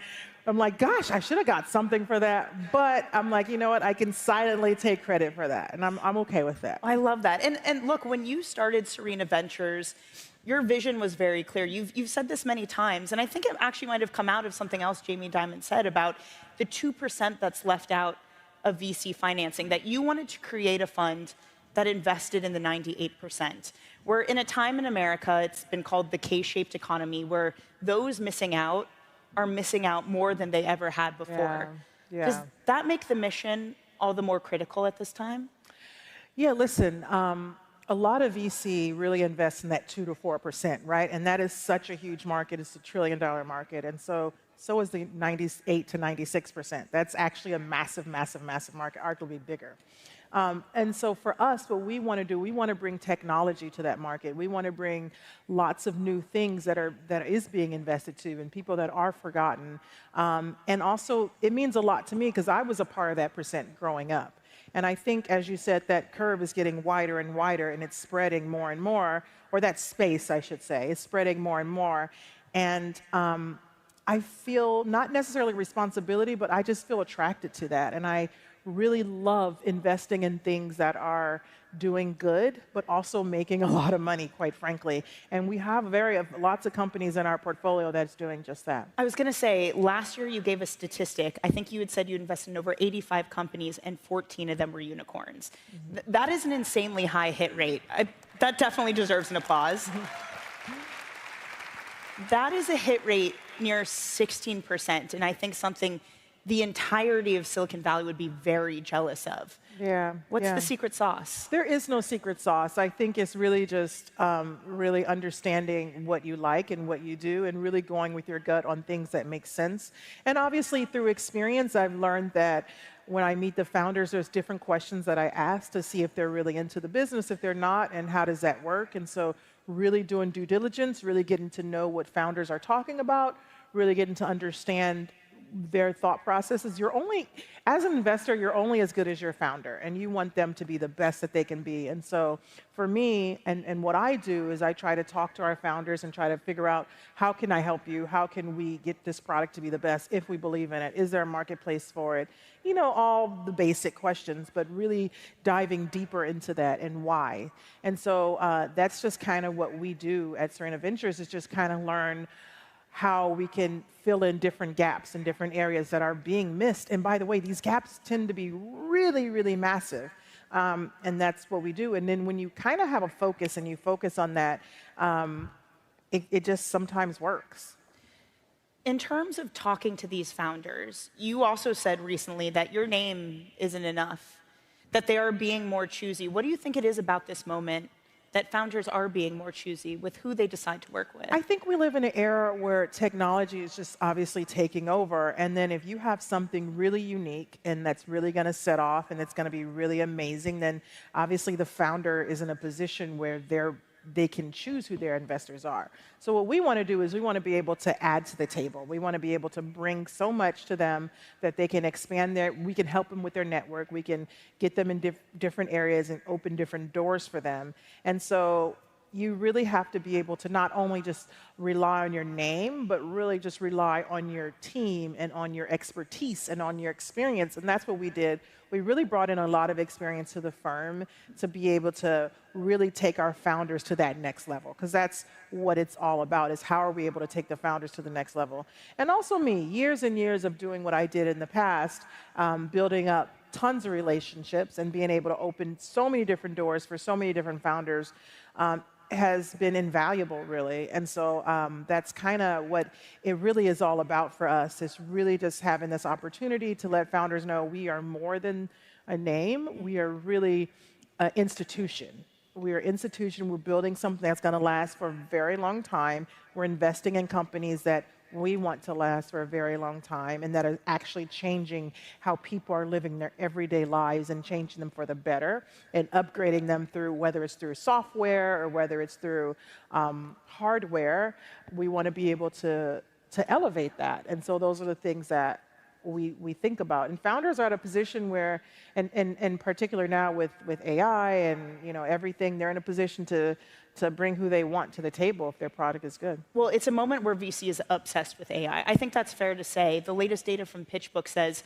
like, gosh, I should have got something for that. But I'm like, you know what? I can silently take credit for that. And I'm okay with that. I love that. And look, when you started Serena Ventures, your vision was very clear. You've said this many times, and I think it actually might have come out of something else Jamie Dimon said about the 2% that's left out of VC financing, that you wanted to create a fund that invested in the 98%. We're in a time in America, it's been called the K-shaped economy, where those missing out are missing out more than they ever had before. Yeah. Does that make the mission all the more critical at this time? Yeah, listen, a lot of VC really invests in that 2 to 4%, right? And that is such a huge market. It's $1 trillion market. And so is the 98 to 96%. That's actually a massive, massive, massive market, arguably bigger. And so for us, what we want to do, we want to bring technology to that market. We want to bring lots of new things that is being invested to, and people that are forgotten. And also, it means a lot to me because I was a part of that percent growing up. And I think, as you said, that curve is getting wider and wider, and it's spreading more and more, or that space, I should say, is spreading more and more. And I feel not necessarily responsibility, but I just feel attracted to that. And I really love investing in things that are doing good, but also making a lot of money, quite frankly. And we have lots of companies in our portfolio that's doing just that. I was going to say, last year you gave a statistic. I think you had said you invested in over 85 companies and 14 of them were unicorns. Mm-hmm. That is an insanely high hit rate. That definitely deserves an applause. That is a hit rate near 16%, and I think something the entirety of Silicon Valley would be very jealous of. Yeah. What's the secret sauce? There is no secret sauce. I think it's really just really understanding what you like and what you do, and really going with your gut on things that make sense. And obviously through experience, I've learned that when I meet the founders, there's different questions that I ask to see if they're really into the business, if they're not, and how does that work. And so really doing due diligence, really getting to know what founders are talking about, really getting to understand their thought processes. As an investor, you're only as good as your founder, and you want them to be the best that they can be. And so for me, and what I do is I try to talk to our founders and try to figure out, how can I help you? How can we get this product to be the best if we believe in it? Is there a marketplace for it? You know, all the basic questions, but really diving deeper into that and why. And so that's just kind of what we do at Serena Ventures, is just kind of learn how we can fill in different gaps in different areas that are being missed. And by the way, these gaps tend to be really, really massive. And that's what we do. And then when you kind of have a focus and you focus on that, it just sometimes works. In terms of talking to these founders, you also said recently that your name isn't enough, that they are being more choosy. What do you think it is about this moment that founders are being more choosy with who they decide to work with? I think we live in an era where technology is just obviously taking over. And then if you have something really unique and that's really going to set off and it's going to be really amazing, then obviously the founder is in a position where they can choose who their investors are. So what we want to do is we want to be able to add to the table. We want to be able to bring so much to them that they can expand we can help them with their network. We can get them in different areas and open different doors for them. And so you really have to be able to not only just rely on your name, but really just rely on your team and on your expertise and on your experience. And that's what we did. We really brought in a lot of experience to the firm to be able to really take our founders to that next level, because that's what it's all about, is how are we able to take the founders to the next level. And also me, years and years of doing what I did in the past, building up tons of relationships and being able to open so many different doors for so many different founders has been invaluable, really. And so that's kind of what it really is all about for us. It's really just having this opportunity to let founders know we are more than a name. We are really an institution. We are an institution. We're building something that's going to last for a very long time. We're investing in companies that we want to last for a very long time, and that are actually changing how people are living their everyday lives and changing them for the better and upgrading them through, whether it's through software or whether it's through hardware. We want to be able to elevate that. And so those are the things that we think about. And founders are at a position where, and in particular now with AI and everything, they're in a position to bring who they want to the table if their product is good. Well, it's a moment where VC is obsessed with AI. I think that's fair to say. The latest data from PitchBook says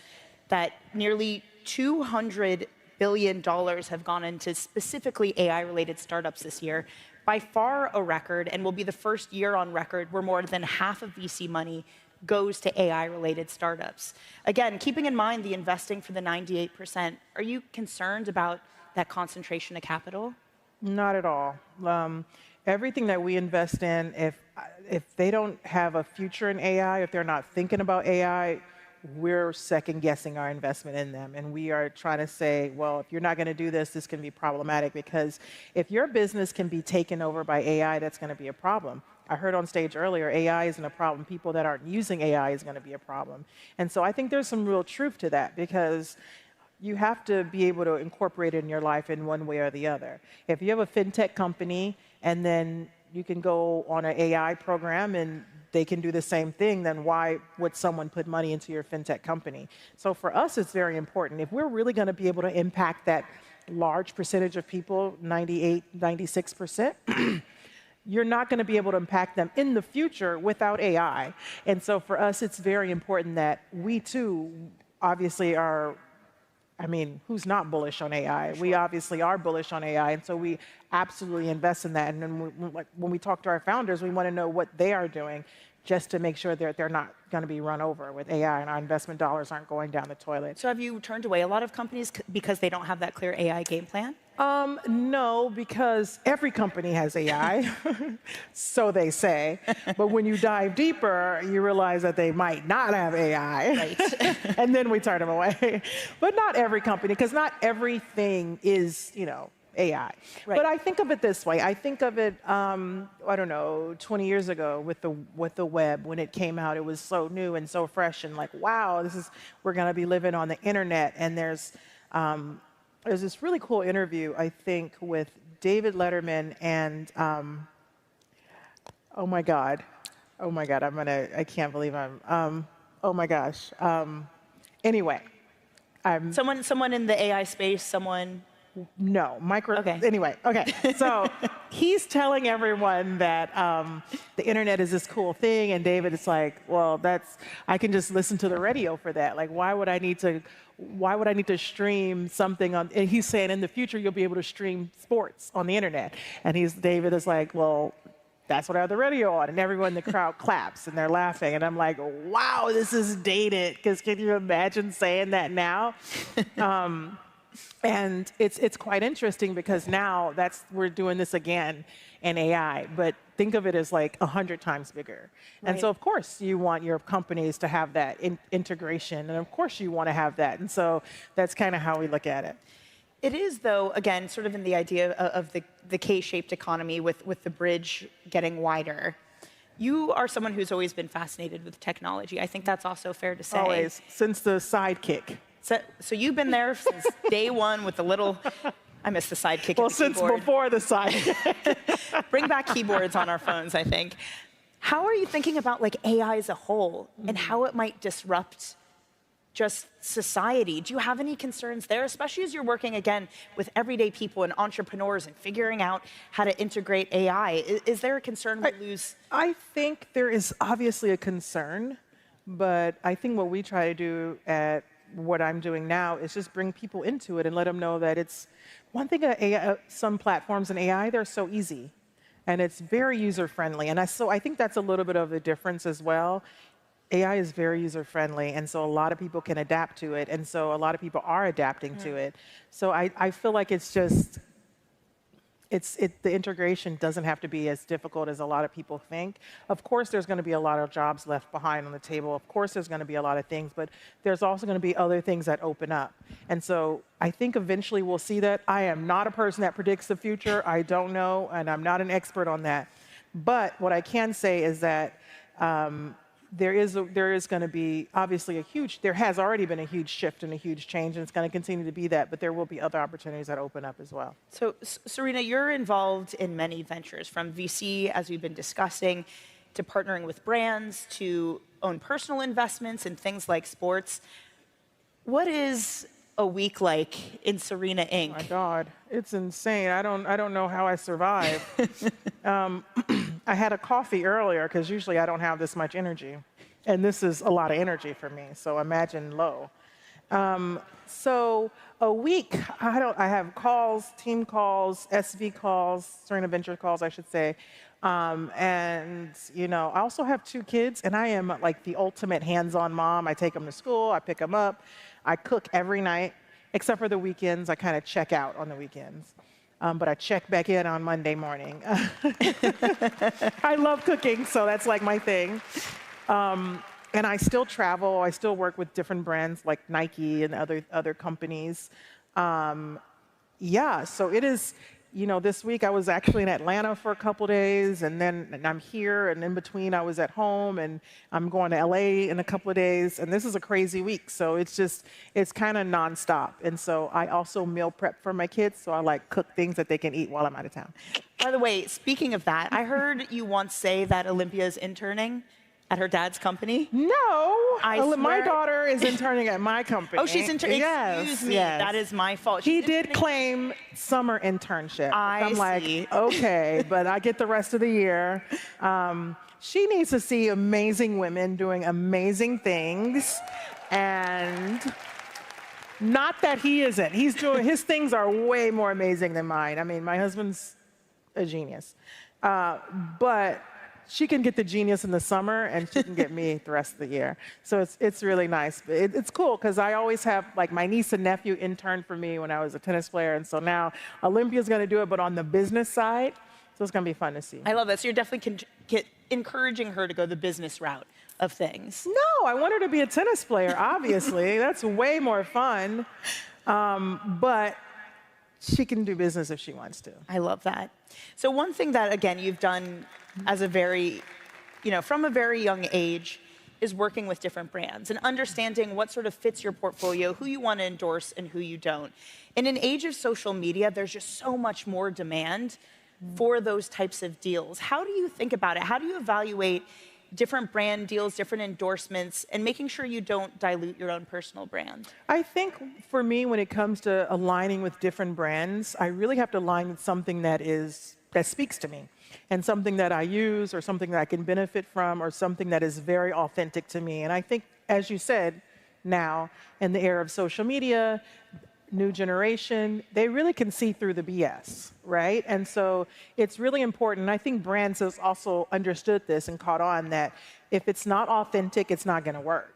that nearly $200 billion have gone into specifically AI-related startups this year. By far a record, and will be the first year on record where more than half of VC money goes to AI-related startups. Again, keeping in mind the investing for the 98%, are you concerned about that concentration of capital? Not at all. Everything that we invest in, if they don't have a future in AI, if they're not thinking about AI, we're second guessing our investment in them. And we are trying to say, well, if you're not going to do this, this can be problematic, because if your business can be taken over by AI, that's going to be a problem. I heard on stage earlier, AI isn't a problem. People that aren't using AI is going to be a problem. And so I think there's some real truth to that, because you have to be able to incorporate it in your life in one way or the other. If you have a fintech company and then you can go on an AI program and they can do the same thing, then why would someone put money into your fintech company? So for us, it's very important. If we're really going to be able to impact that large percentage of people, 98, 96%, you're not going to be able to impact them in the future without AI. And so for us, it's very important that we too obviously are, who's not bullish on AI? Sure. We obviously are bullish on AI, and so we absolutely invest in that. And then when we talk to our founders, we want to know what they are doing just to make sure that they're not going to be run over with AI and our investment dollars aren't going down the toilet. So have you turned away a lot of companies because they don't have that clear AI game plan? No, because every company has AI, so they say. But when you dive deeper, you realize that they might not have AI. Right. And then we turn them away. But not every company, because not everything is, AI. Right. But I think of it this way. I think of it, 20 years ago with the web. When it came out, it was so new and so fresh and like, wow, we're going to be living on the internet. And there's this really cool interview, I think, with David Letterman and, oh my God, I can't believe oh my gosh. Anyway. Someone in the AI space, someone... No, okay. Anyway, okay. So he's telling everyone that the internet is this cool thing, and David is like, well, I can just listen to the radio for that. Like, why would I need to stream something on? And he's saying in the future you'll be able to stream sports on the internet. And David is like, well, that's what I have the radio on, and everyone in the crowd claps and they're laughing, and I'm like, wow, this is dated. Because can you imagine saying that now? And it's quite interesting, because now we're doing this again in AI, but think of it as like 100 times bigger. Right. And so of course you want your companies to have that integration, and of course you want to have that. And so that's kind of how we look at it. It is, though, again, sort of in the idea of the K-shaped economy with the bridge getting wider. You are someone who's always been fascinated with technology. I think that's also fair to say. Always, since the sidekick. So you've been there since day one with the little, I miss the sidekick. Well, since before the sidekick. Bring back keyboards on our phones, I think. How are you thinking about AI as a whole and how it might disrupt just society. Do you have any concerns there, especially as you're working, again, with everyday people and entrepreneurs and figuring out how to integrate AI? Is there a concern we lose? I think there is obviously a concern, but I think what we try to do at what I'm doing now is just bring people into it and let them know that it's one thing. Some platforms in AI, they're so easy, and it's very user-friendly. And so I think that's a little bit of a difference as well. AI is very user-friendly, and so a lot of people can adapt to it, and so a lot of people are adapting to it. So I feel like it's just, the integration doesn't have to be as difficult as a lot of people think. Of course, there's going to be a lot of jobs left behind on the table. Of course, there's going to be a lot of things, but there's also going to be other things that open up. And so I think eventually we'll see that. I am not a person that predicts the future. I don't know, and I'm not an expert on that. But what I can say is that there is going to be obviously there has already been a huge shift and a huge change, and it's going to continue to be that, but there will be other opportunities that open up as well. So, Serena, you're involved in many ventures, from VC, as we've been discussing, to partnering with brands, to own personal investments in things like sports. What is a week like in Serena Inc.? Oh my God, it's insane. I don't know how I survive. I had a coffee earlier because usually I don't have this much energy, and this is a lot of energy for me. So imagine low. So a week, I have calls, team calls, SV calls, Serena Venture calls, I should say. And I also have 2 kids, and I am like the ultimate hands-on mom. I take them to school, I pick them up, I cook every night, except for the weekends. I kind of check out on the weekends. But I check back in on Monday morning. I love cooking, so that's like my thing. And I still travel. I still work with different brands like Nike and other companies. So it is, this week I was actually in Atlanta for a couple days, and then I'm here, and in between I was at home, and I'm going to LA in a couple of days, and this is a crazy week. So it's kind of nonstop. And so I also meal prep for my kids, so I cook things that they can eat while I'm out of town. By the way, speaking of that, I heard you once say that Olympia's interning at her dad's company. No, my swear. daughter is interning at my company. Oh, she's interning. Yes, Excuse me, yes. that is my fault. He did claim summer internship. I'm see. like, okay, but I get the rest of the year. She needs to see amazing women doing amazing things, and not that he isn't. His things are way more amazing than mine. I mean, my husband's a genius, but she can get the genius in the summer, and she can get me the rest of the year. So it's really nice. It's cool because I always have, my niece and nephew interned for me when I was a tennis player, and so now Olympia's going to do it, but on the business side. So it's going to be fun to see. I love that. So you're definitely encouraging her to go the business route of things. No, I want her to be a tennis player, obviously. That's way more fun. But she can do business if she wants to. I love that. So one thing that, again, you've done as from a very young age is working with different brands and understanding what sort of fits your portfolio, who you want to endorse and who you don't. In an age of social media, there's just so much more demand for those types of deals. How do you think about it? How do you evaluate different brand deals, different endorsements, and making sure you don't dilute your own personal brand? I think for me, when it comes to aligning with different brands, I really have to align with something that speaks to me, and something that I use, or something that I can benefit from, or something that is very authentic to me. And I think, as you said, now, in the era of social media, new generation, they really can see through the BS, right? And so it's really important. I think brands have also understood this and caught on that if it's not authentic, it's not going to work.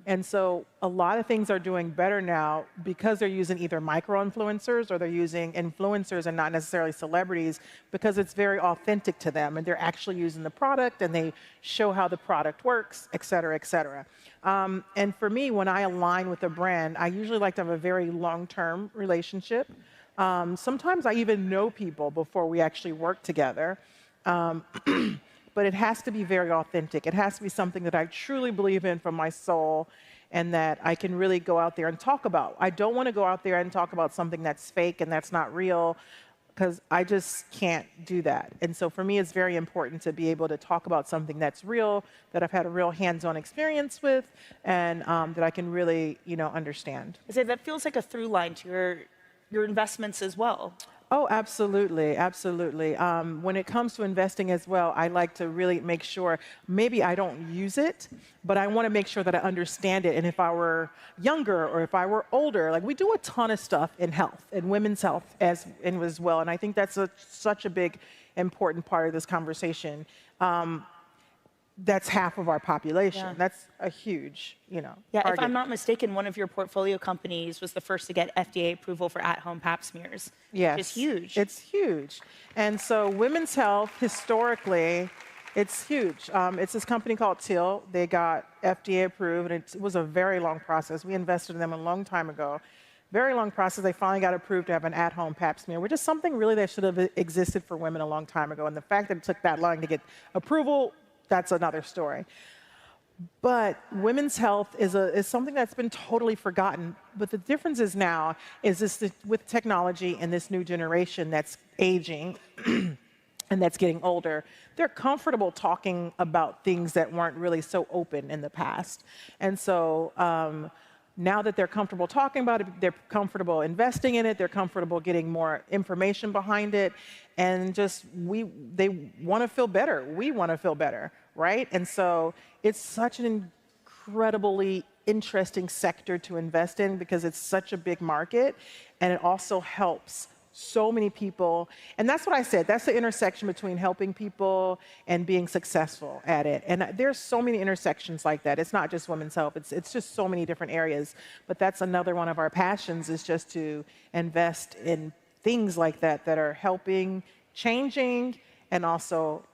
And so a lot of things are doing better now because they're using either micro-influencers or they're using influencers and not necessarily celebrities, because it's very authentic to them and they're actually using the product and they show how the product works, et cetera, et cetera. And for me, when I align with a brand, I usually like to have a very long-term relationship. Sometimes I even know people before we actually work together. But it has to be very authentic. It has to be something that I truly believe in from my soul and that I can really go out there and talk about. I don't want to go out there and talk about something that's fake and that's not real, because I just can't do that. And so for me, it's very important to be able to talk about something that's real, that I've had a real hands-on experience with, and that I can really, understand. I say that feels like a through line to your investments as well. Oh, absolutely, absolutely. When it comes to investing as well, I like to really make sure, maybe I don't use it, but I want to make sure that I understand it. And if I were younger or if I were older, like we do a ton of stuff in health, in women's health as well. And I think that's such a big, important part of this conversation. That's half of our population. Yeah. That's a huge, Yeah, target. if I'm not mistaken, one of your portfolio companies was the first to get FDA approval for at-home pap smears. Yes. Which is huge. It's huge. And so women's health, historically, it's huge. It's this company called Till. They got FDA approved, and it was a very long process. We invested in them a long time ago. Very long process. They finally got approved to have an at-home pap smear, which is something really that should have existed for women a long time ago. And the fact that it took that long to get approval, that's another story. But women's health is something that's been totally forgotten. But the difference is now is with technology and this new generation that's aging and that's getting older, they're comfortable talking about things that weren't really so open in the past. And so now that they're comfortable talking about it, they're comfortable investing in it, they're comfortable getting more information behind it, and they want to feel better. We want to feel better, right? And so it's such an incredibly interesting sector to invest in because it's such a big market, and it also helps so many people. And that's what I said. That's the intersection between helping people and being successful at it. And there's so many intersections like that. It's not just women's health. It's just so many different areas. But that's another one of our passions, is just to invest in things like that that are helping, changing, and also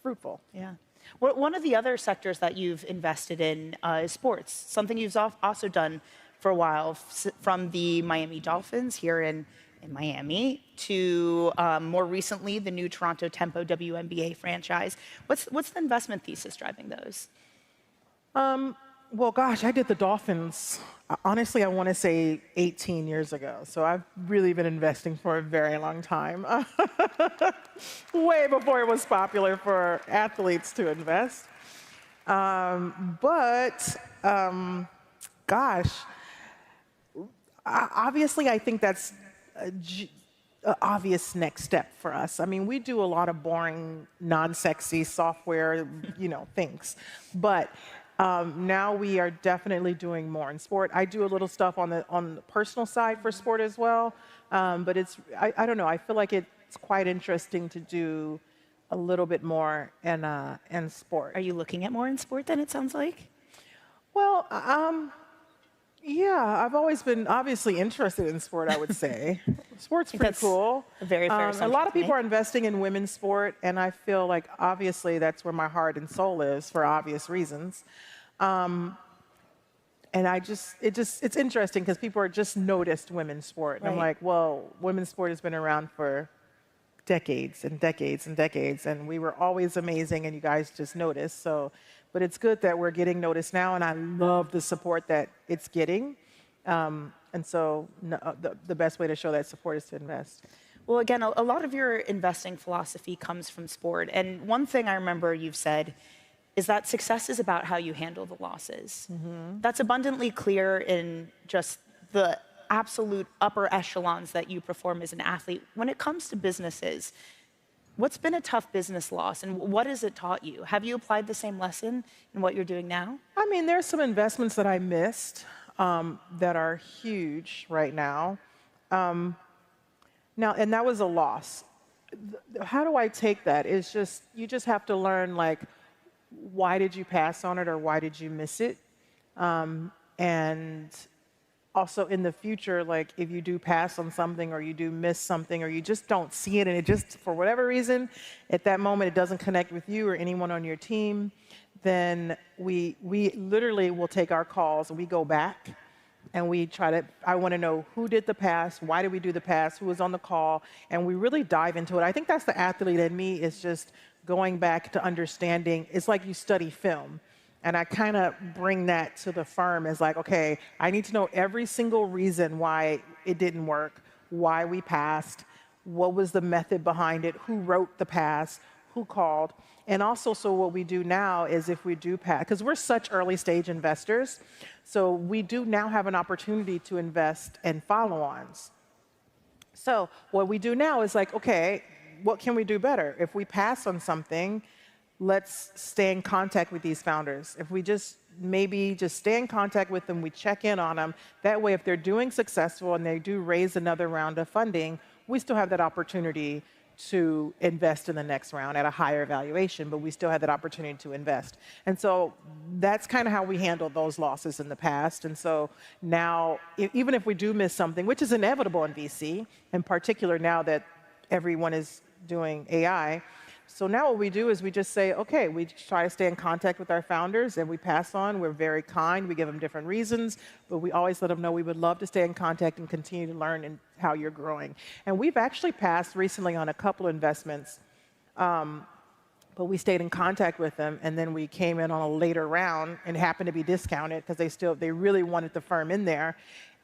fruitful. Yeah. Well, one of the other sectors that you've invested in is sports, something you've also done for a while, from the Miami Dolphins here in Miami to more recently the new Toronto Tempo WNBA franchise. What's the investment thesis driving those? Well, gosh, I did the Dolphins, honestly, I want to say 18 years ago. So I've really been investing for a very long time, way before it was popular for athletes to invest. Gosh, obviously, I think that's an obvious next step for us. I mean, we do a lot of boring, non-sexy software, things. But now we are definitely doing more in sport. I do a little stuff on the personal side for sport as well. But I don't know, I feel like it's quite interesting to do a little bit more in sport. Are you looking at more in sport then, it sounds like? Well, yeah, I've always been obviously interested in sport, I would say. Sport's pretty cool. A very fair a lot of people are investing in women's sport, and I feel like obviously that's where my heart and soul is for obvious reasons. And it's interesting because people are just noticed women's sport. And I'm like, well, women's sport has been around for decades and decades and decades, and we were always amazing, and you guys just noticed. But it's good that we're getting noticed now, and I love the support that it's getting. And so the best way to show that support is to invest. Well, again, a lot of your investing philosophy comes from sport. And one thing I remember you've said is that success is about how you handle the losses. Mm-hmm. That's abundantly clear in just the absolute upper echelons that you perform as an athlete. When it comes to businesses, what's been a tough business loss, and what has it taught you? Have you applied the same lesson in what you're doing now? I mean, there's some investments that I missed that are huge right now. And that was a loss. How do I take that? It's just, you just have to learn, like, why did you pass on it or why did you miss it? And also in the future, like, if you do pass on something or you do miss something or you just don't see it and it just, for whatever reason, at that moment it doesn't connect with you or anyone on your team, then we literally will take our calls and we go back and we try to, I want to know who did the pass, why did we do the pass, who was on the call, and we really dive into it. I think that's the athlete in me, is just going back to understanding. It's like you study film. And I kind of bring that to the firm as like, okay, I need to know every single reason why it didn't work, why we passed, what was the method behind it, who wrote the pass, who called. And also, so what we do now is if we do pass, because we're such early stage investors, so we do now have an opportunity to invest in follow-ons. So what we do now is like, okay, what can we do better? If we pass on something, let's stay in contact with these founders. If we just maybe just stay in contact with them, we check in on them. That way, if they're doing successful and they do raise another round of funding, we still have that opportunity to invest in the next round at a higher valuation, but we still have that opportunity to invest. And so that's kind of how we handled those losses in the past. And so now, even if we do miss something, which is inevitable in VC, in particular now that everyone is doing AI, so now what we do is we just say, okay, we try to stay in contact with our founders and we pass on. We're very kind. We give them different reasons, but we always let them know we would love to stay in contact and continue to learn and how you're growing. And we've actually passed recently on a couple of investments, but we stayed in contact with them, and then we came in on a later round and happened to be discounted because they really wanted the firm in there.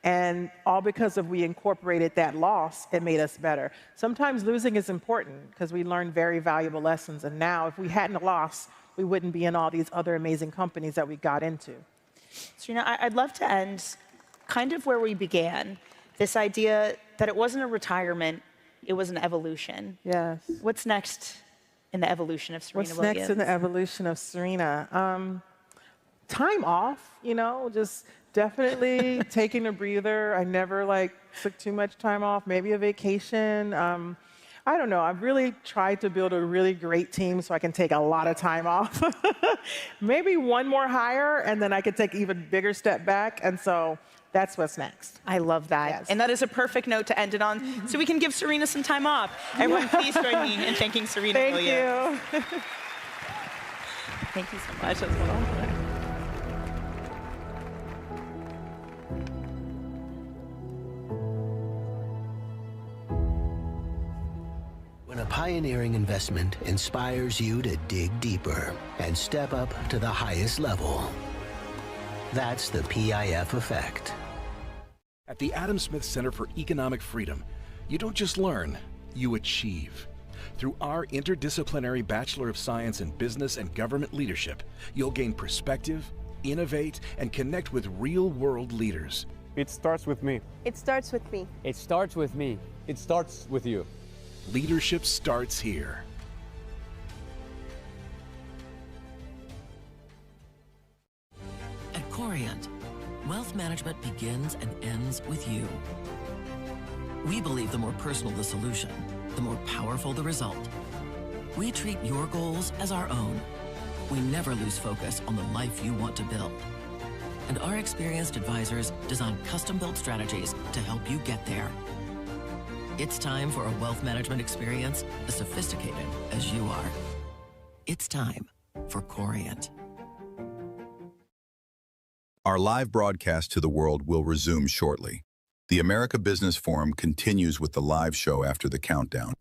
And all because of we incorporated that loss, it made us better. Sometimes losing is important because we learn very valuable lessons. And now, if we hadn't lost, we wouldn't be in all these other amazing companies that we got into. Serena, I'd love to end kind of where we began, this idea that it wasn't a retirement, it was an evolution. Yes. What's next in the evolution of Serena Williams? What's next in the evolution of Serena? Time off, just definitely taking a breather. I never took too much time off, maybe a vacation. I don't know. I've really tried to build a really great team so I can take a lot of time off. Maybe one more hire, and then I could take an even bigger step back. And so that's what's next. I love that. Yes. And that is a perfect note to end it on, so we can give Serena some time off. Everyone, please join me in thanking Serena Williams. Thank you. Thank you so much. That's wonderful. When a pioneering investment inspires you to dig deeper and step up to the highest level, that's the PIF effect. At the Adam Smith Center for Economic Freedom, you don't just learn, you achieve. Through our interdisciplinary Bachelor of Science in Business and Government Leadership, you'll gain perspective, innovate, and connect with real-world leaders. It starts with me. It starts with me. It starts with me. It starts with you. Leadership starts here. At Corient, wealth management begins and ends with you. We believe the more personal the solution, the more powerful the result. We treat your goals as our own. We never lose focus on the life you want to build. And our experienced advisors design custom-built strategies to help you get there. It's time for a wealth management experience as sophisticated as you are. It's time for Corient. Our live broadcast to the world will resume shortly. The America Business Forum continues with the live show after the countdown.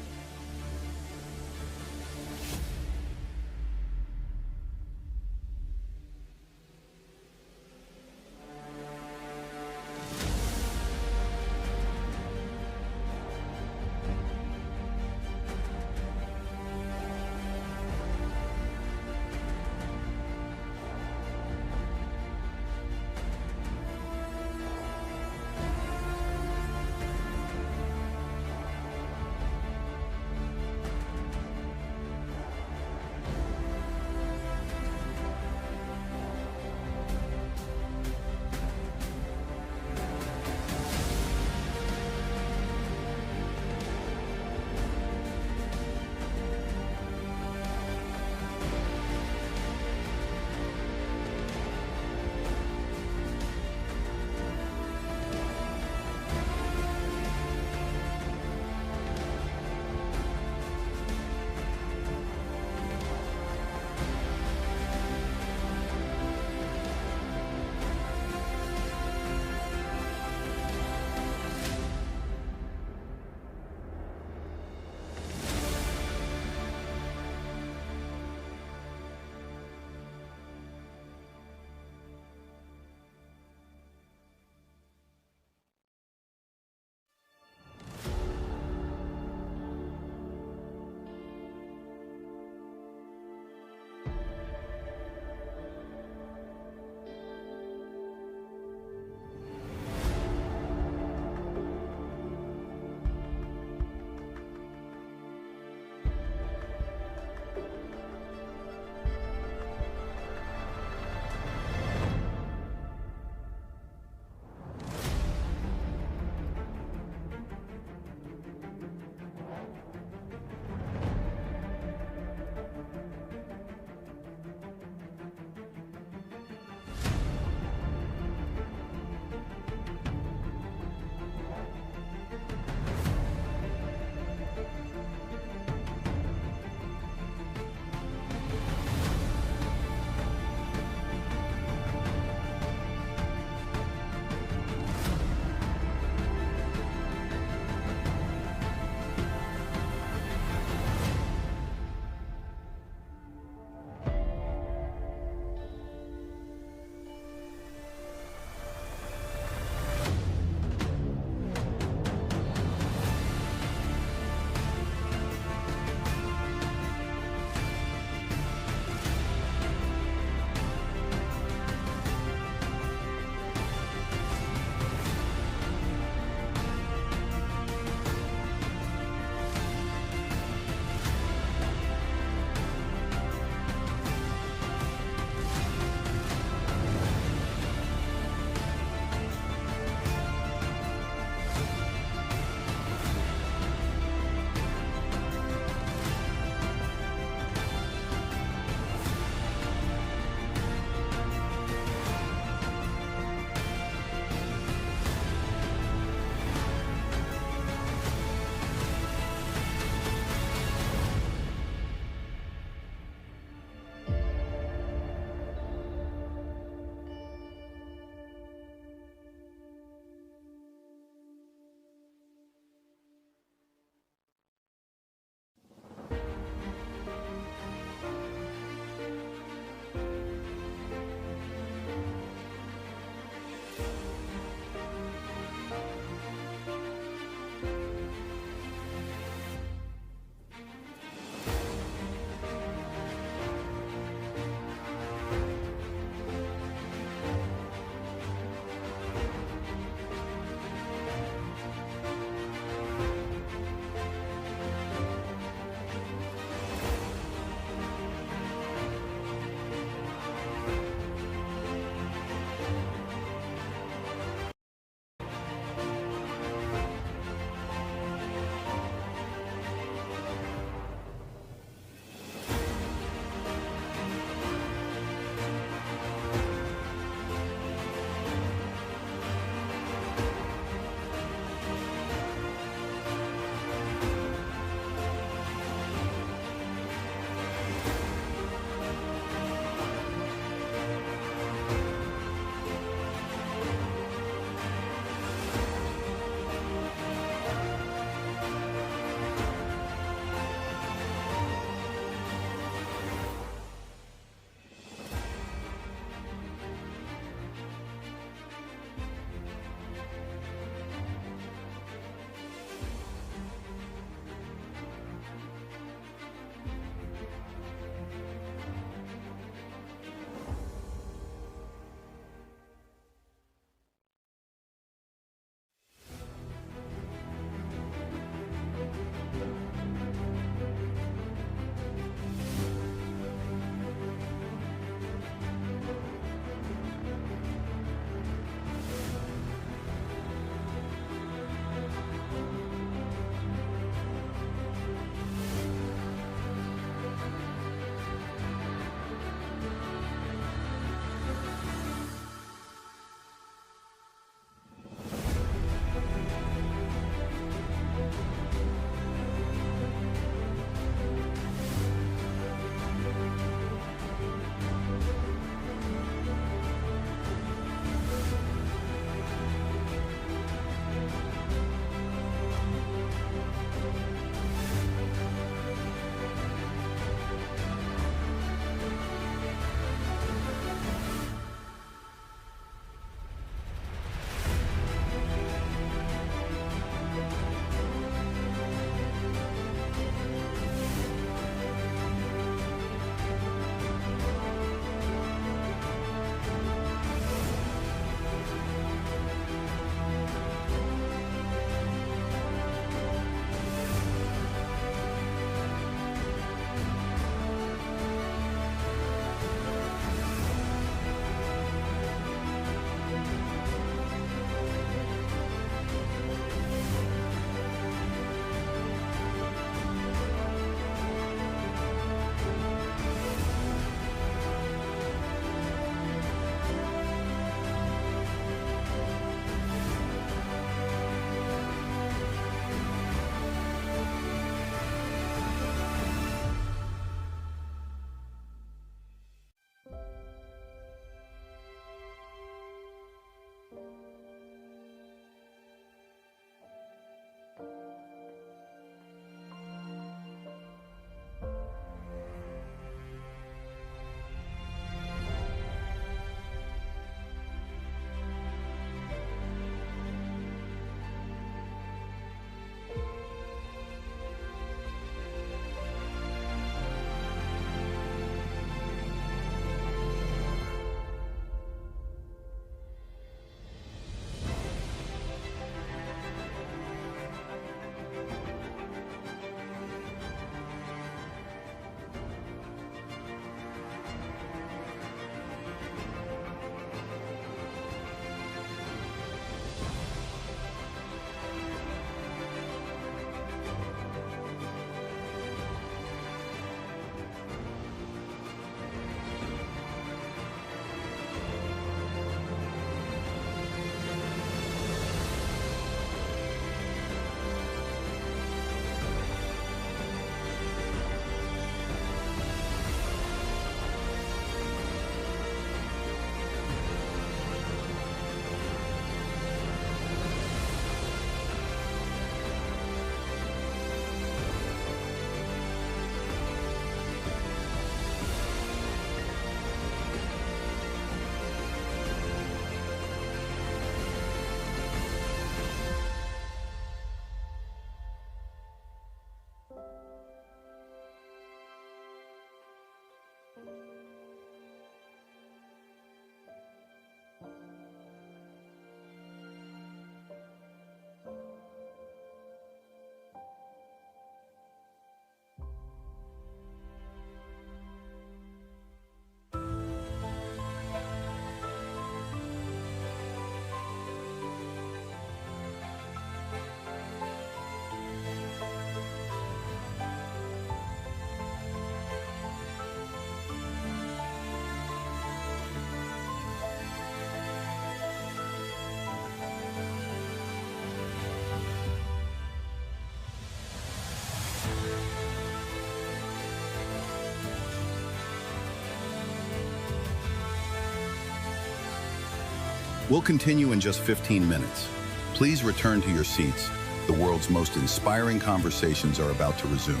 We'll continue in just 15 minutes. Please return to your seats. The world's most inspiring conversations are about to resume.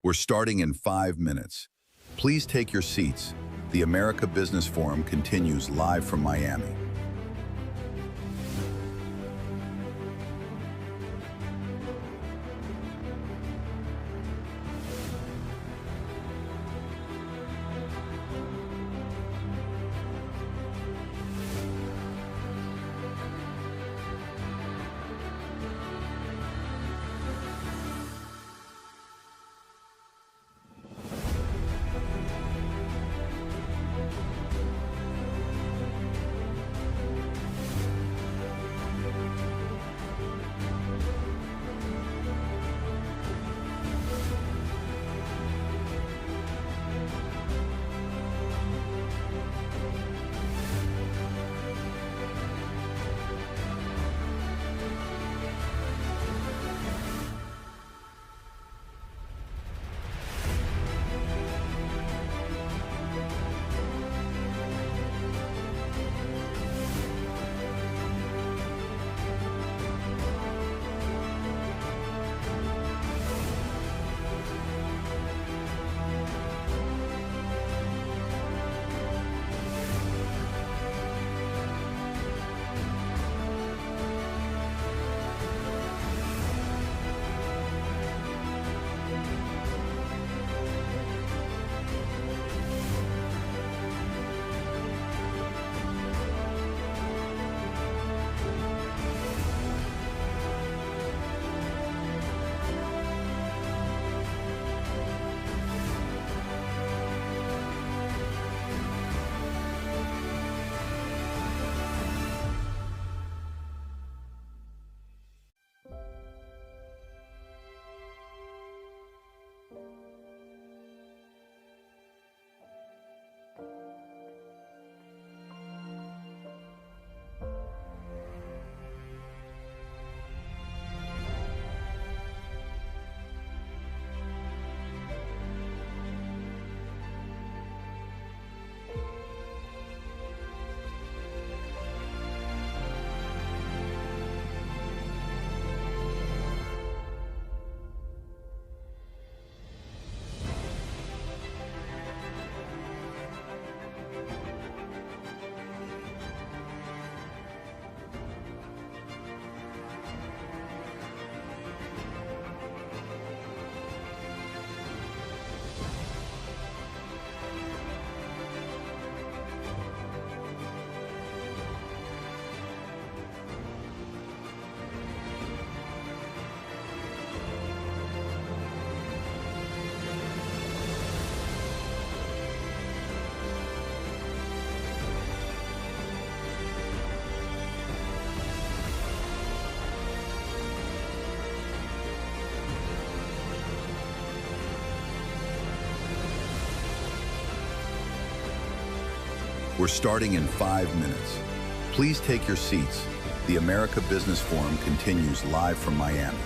We're starting in 5 minutes. Please take your seats. The America Business Forum continues live from Miami. We're starting in 5 minutes. Please take your seats. The America Business Forum continues live from Miami.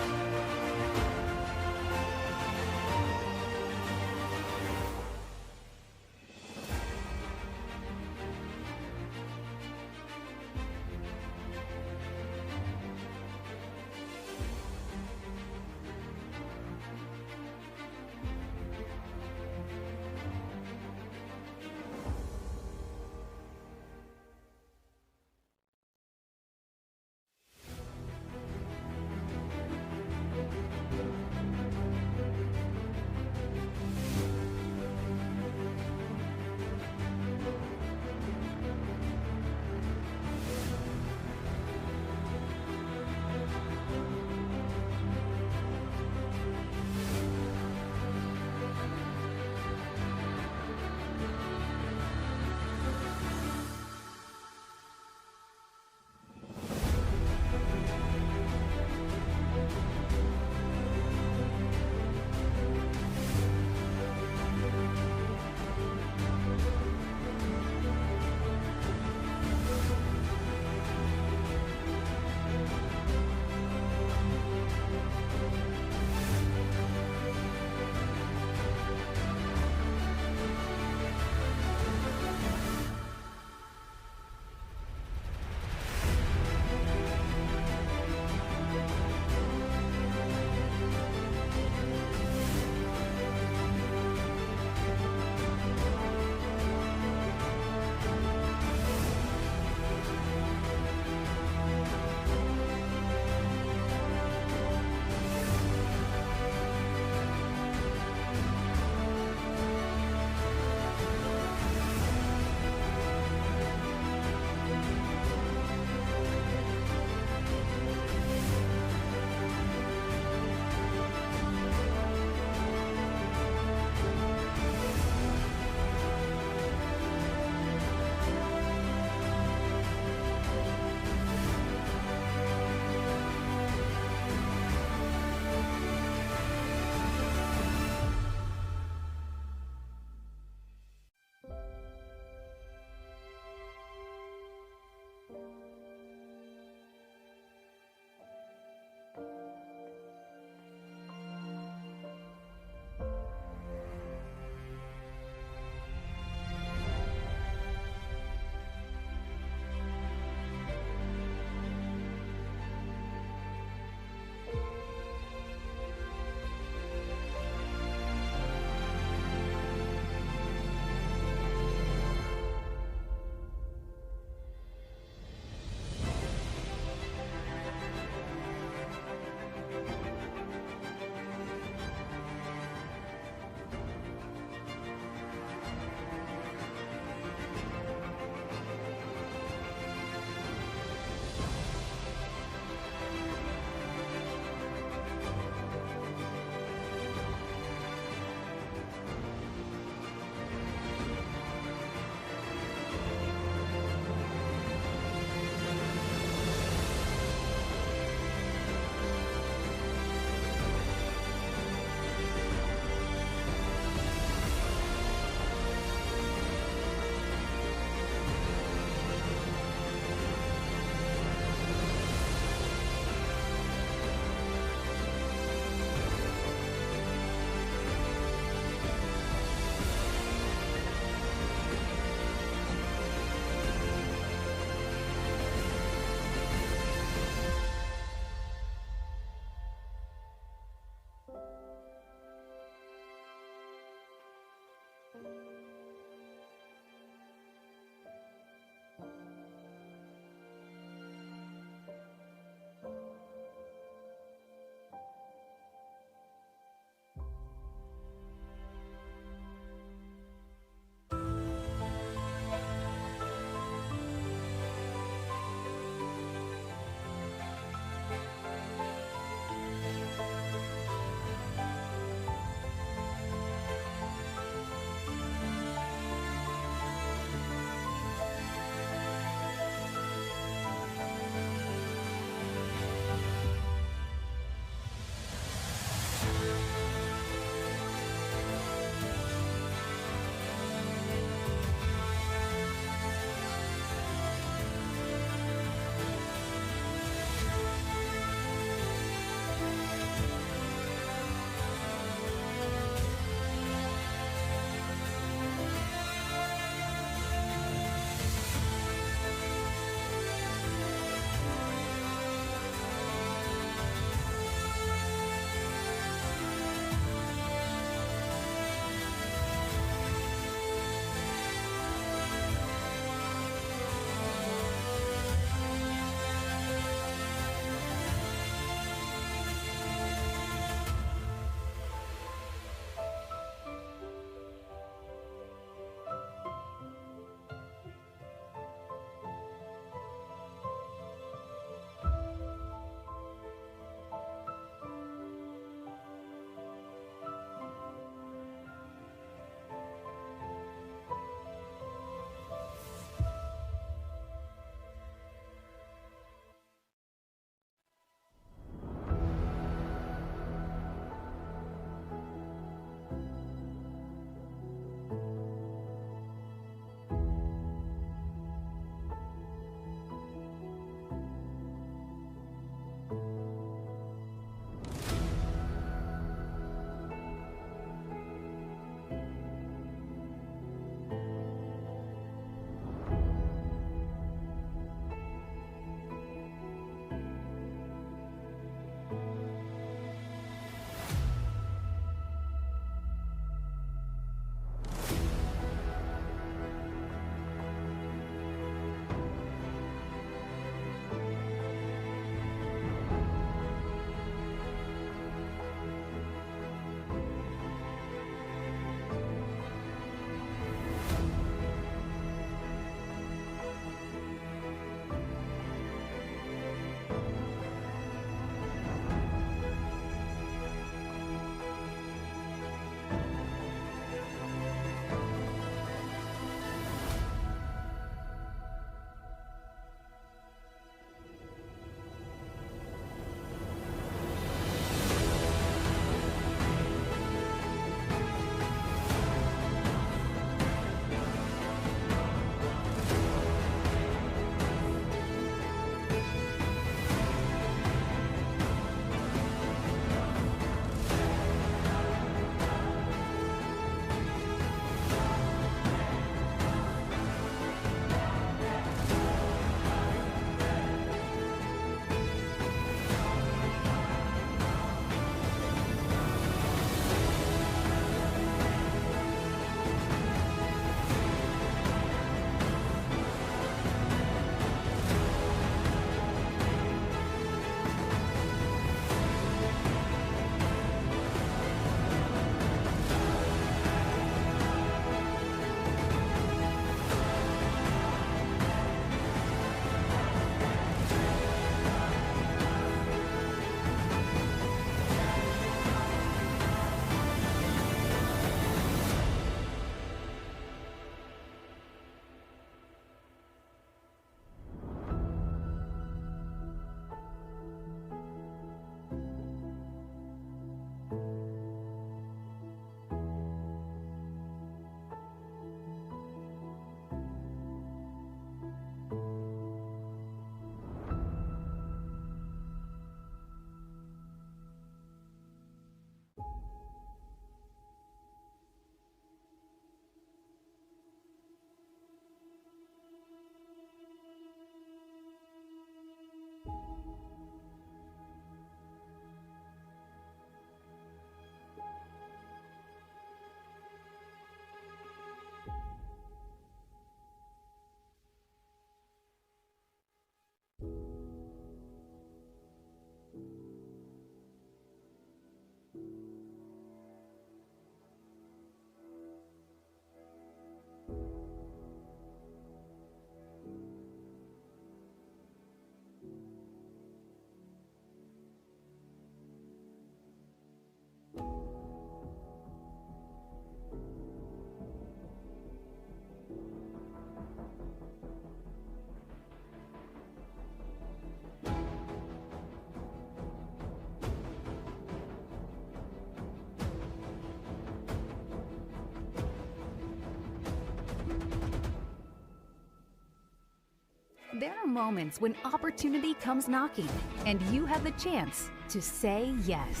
There are moments when opportunity comes knocking, and you have the chance to say yes.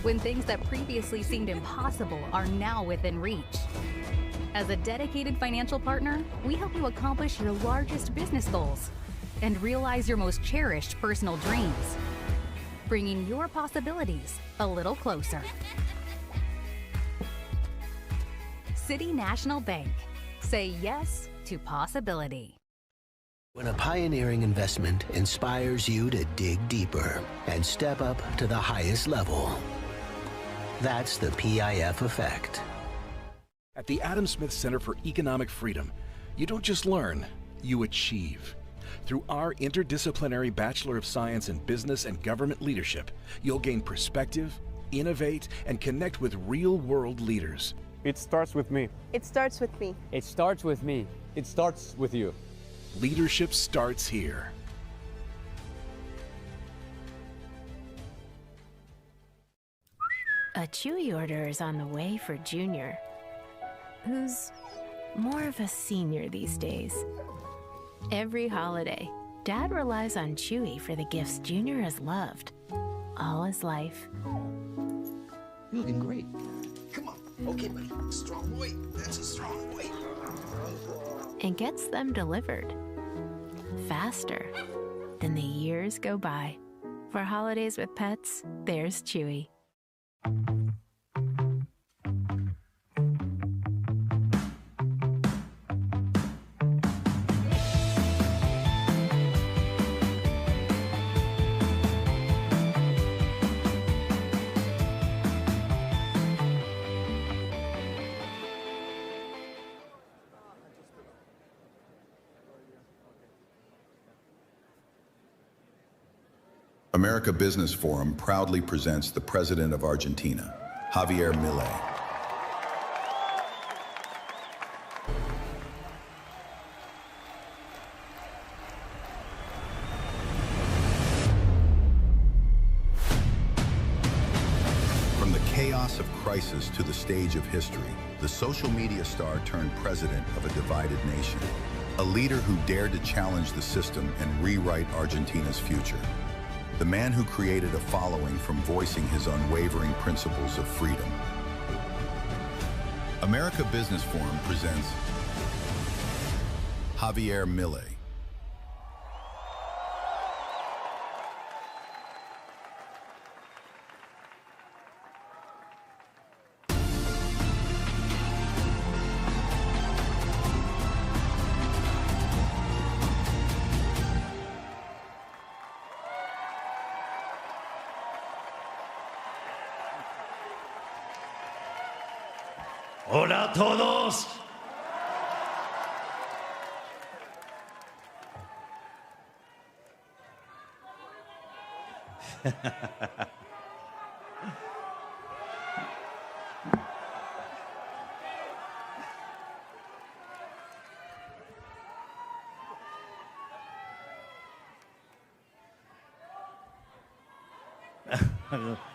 When things that previously seemed impossible are now within reach. As a dedicated financial partner, we help you accomplish your largest business goals and realize your most cherished personal dreams, bringing your possibilities a little closer. City National Bank. Say yes to possibility. When a pioneering investment inspires you to dig deeper and step up to the highest level. That's the PIF effect. At the Adam Smith Center for Economic Freedom, you don't just learn, you achieve. Through our interdisciplinary Bachelor of Science in Business and Government Leadership, you'll gain perspective, innovate, and connect with real-world leaders. It starts with me. It starts with me. It starts with me. It starts with you. Leadership starts here. A Chewy order is on the way for Junior, who's more of a senior these days. Every holiday, Dad relies on Chewy for the gifts Junior has loved all his life. You're looking great. Come on. Okay, buddy. Strong boy. That's a strong boy. And gets them delivered faster than the years go by. For holidays with pets, there's Chewy. America Business Forum proudly presents the President of Argentina, Javier Milei. From the chaos of crisis to the stage of history, the social media star turned president of a divided nation, a leader who dared to challenge the system and rewrite Argentina's future. The man who created a following from voicing his unwavering principles of freedom. America Business Forum presents Javier Milei. Hola a todos.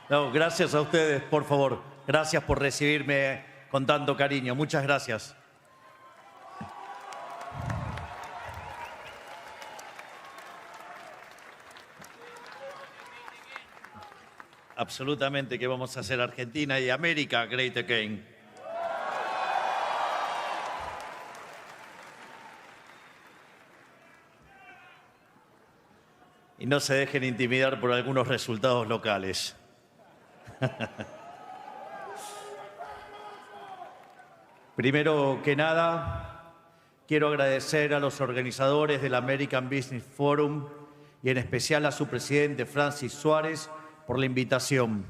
No, gracias a ustedes, por favor. Gracias por recibirme con tanto cariño. Muchas gracias. Absolutamente que vamos a hacer Argentina y América great again. Y no se dejen intimidar por algunos resultados locales. Primero que nada, quiero agradecer a los organizadores del American Business Forum y en especial a su presidente, Francis Suárez, por la invitación.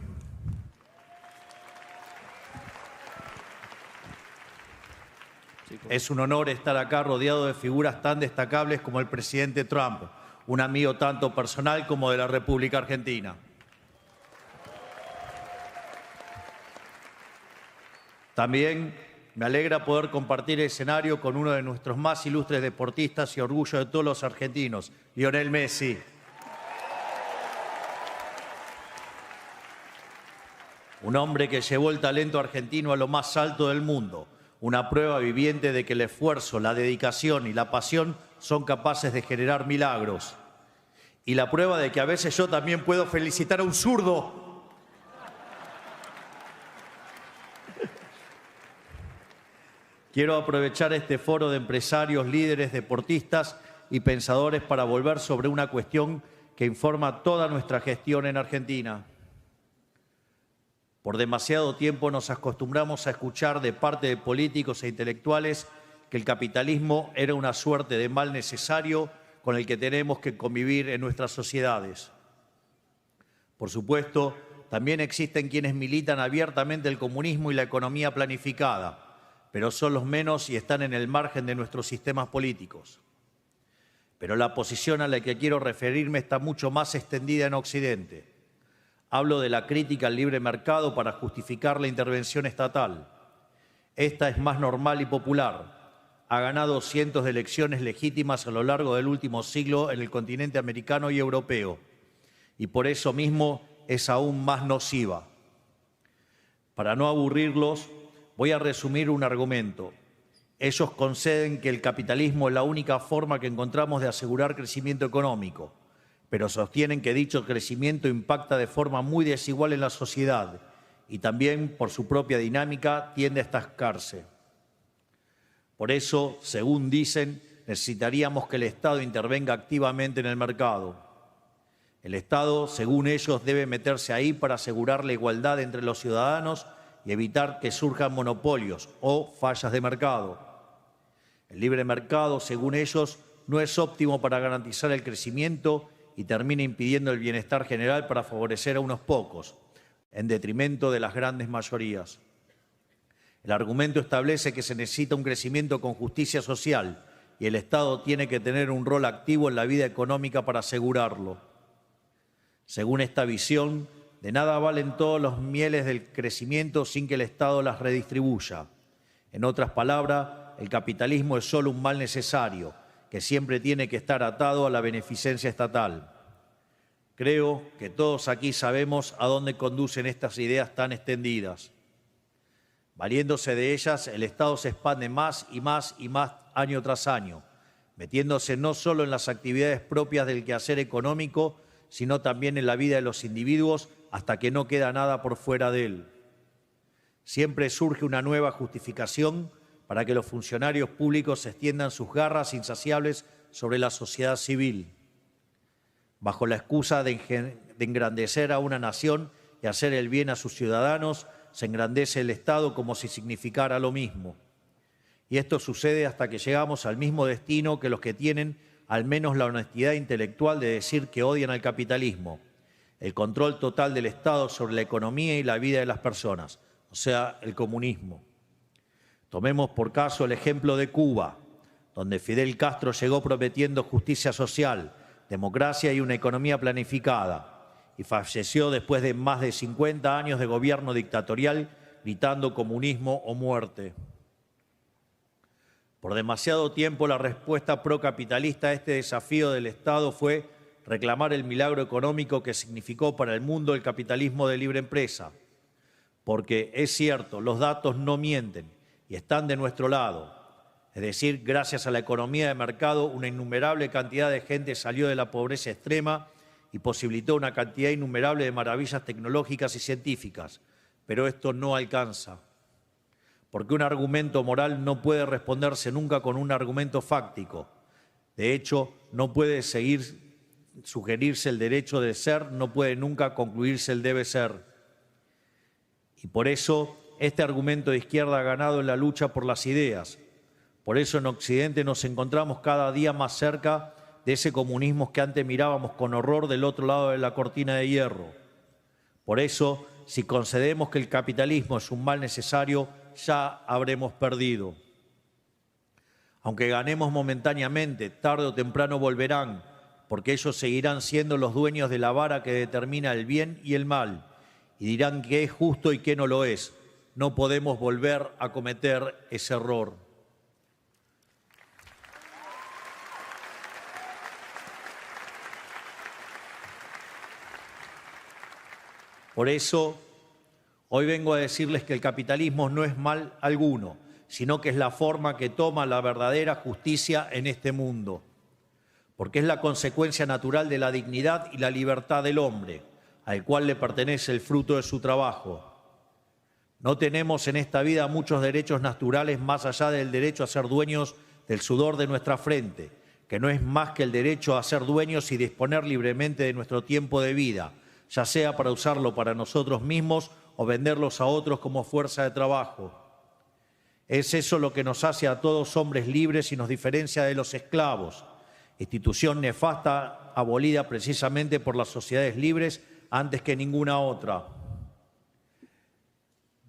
Es un honor estar acá rodeado de figuras tan destacables como el presidente Trump, un amigo tanto personal como de la República Argentina. También me alegra poder compartir escenario con uno de nuestros más ilustres deportistas y orgullo de todos los argentinos, Lionel Messi. Un hombre que llevó el talento argentino a lo más alto del mundo, una prueba viviente de que el esfuerzo, la dedicación y la pasión son capaces de generar milagros. Y la prueba de que a veces yo también puedo felicitar a un zurdo. Quiero aprovechar este foro de empresarios, líderes, deportistas y pensadores para volver sobre una cuestión que informa toda nuestra gestión en Argentina. Por demasiado tiempo nos acostumbramos a escuchar de parte de políticos e intelectuales que el capitalismo era una suerte de mal necesario con el que tenemos que convivir en nuestras sociedades. Por supuesto, también existen quienes militan abiertamente el comunismo y la economía planificada, pero son los menos y están en el margen de nuestros sistemas políticos. Pero la posición a la que quiero referirme está mucho más extendida en Occidente. Hablo de la crítica al libre mercado para justificar la intervención estatal. Esta es más normal y popular. Ha ganado cientos de elecciones legítimas a lo largo del último siglo en el continente americano y europeo, y por eso mismo es aún más nociva. Para no aburrirlos, voy a resumir un argumento. Ellos conceden que el capitalismo es la única forma que encontramos de asegurar crecimiento económico, pero sostienen que dicho crecimiento impacta de forma muy desigual en la sociedad y también, por su propia dinámica, tiende a estancarse. Por eso, según dicen, necesitaríamos que el Estado intervenga activamente en el mercado. El Estado, según ellos, debe meterse ahí para asegurar la igualdad entre los ciudadanos y evitar que surjan monopolios o fallas de mercado. El libre mercado, según ellos, no es óptimo para garantizar el crecimiento y termina impidiendo el bienestar general para favorecer a unos pocos, en detrimento de las grandes mayorías. El argumento establece que se necesita un crecimiento con justicia social y el Estado tiene que tener un rol activo en la vida económica para asegurarlo. Según esta visión, de nada valen todos los mieles del crecimiento sin que el Estado las redistribuya. En otras palabras, el capitalismo es solo un mal necesario, que siempre tiene que estar atado a la beneficencia estatal. Creo que todos aquí sabemos a dónde conducen estas ideas tan extendidas. Valiéndose de ellas, el Estado se expande más y más y más año tras año, metiéndose no solo en las actividades propias del quehacer económico, sino también en la vida de los individuos hasta que no queda nada por fuera de él. Siempre surge una nueva justificación para que los funcionarios públicos extiendan sus garras insaciables sobre la sociedad civil. Bajo la excusa de engrandecer a una nación y hacer el bien a sus ciudadanos, se engrandece el Estado como si significara lo mismo. Y esto sucede hasta que llegamos al mismo destino que los que tienen al menos la honestidad intelectual de decir que odian al capitalismo, el control total del Estado sobre la economía y la vida de las personas, o sea, el comunismo. Tomemos por caso el ejemplo de Cuba, donde Fidel Castro llegó prometiendo justicia social, democracia y una economía planificada, y falleció después de más de 50 años de gobierno dictatorial, gritando comunismo o muerte. Por demasiado tiempo la respuesta procapitalista a este desafío del Estado fue reclamar el milagro económico que significó para el mundo el capitalismo de libre empresa. Porque es cierto, los datos no mienten y están de nuestro lado. Es decir, gracias a la economía de mercado, una innumerable cantidad de gente salió de la pobreza extrema y posibilitó una cantidad innumerable de maravillas tecnológicas y científicas. Pero esto no alcanza. Porque un argumento moral no puede responderse nunca con un argumento fáctico. De hecho, no puede sugerirse el derecho de ser, no puede nunca concluirse el debe ser. Y por eso, este argumento de izquierda ha ganado en la lucha por las ideas. Por eso en Occidente nos encontramos cada día más cerca de ese comunismo que antes mirábamos con horror del otro lado de la cortina de hierro. Por eso, si concedemos que el capitalismo es un mal necesario, ya habremos perdido. Aunque ganemos momentáneamente, tarde o temprano volverán, porque ellos seguirán siendo los dueños de la vara que determina el bien y el mal, y dirán qué es justo y qué no lo es. No podemos volver a cometer ese error. Por eso, hoy vengo a decirles que el capitalismo no es mal alguno, sino que es la forma que toma la verdadera justicia en este mundo. porque es la consecuencia natural de la dignidad y la libertad del hombre, al cual le pertenece el fruto de su trabajo. No tenemos en esta vida muchos derechos naturales más allá del derecho a ser dueños del sudor de nuestra frente, que no es más que el derecho a ser dueños y disponer libremente de nuestro tiempo de vida, ya sea para usarlo para nosotros mismos o venderlos a otros como fuerza de trabajo. Es eso lo que nos hace a todos hombres libres y nos diferencia de los esclavos, institución nefasta abolida precisamente por las sociedades libres antes que ninguna otra.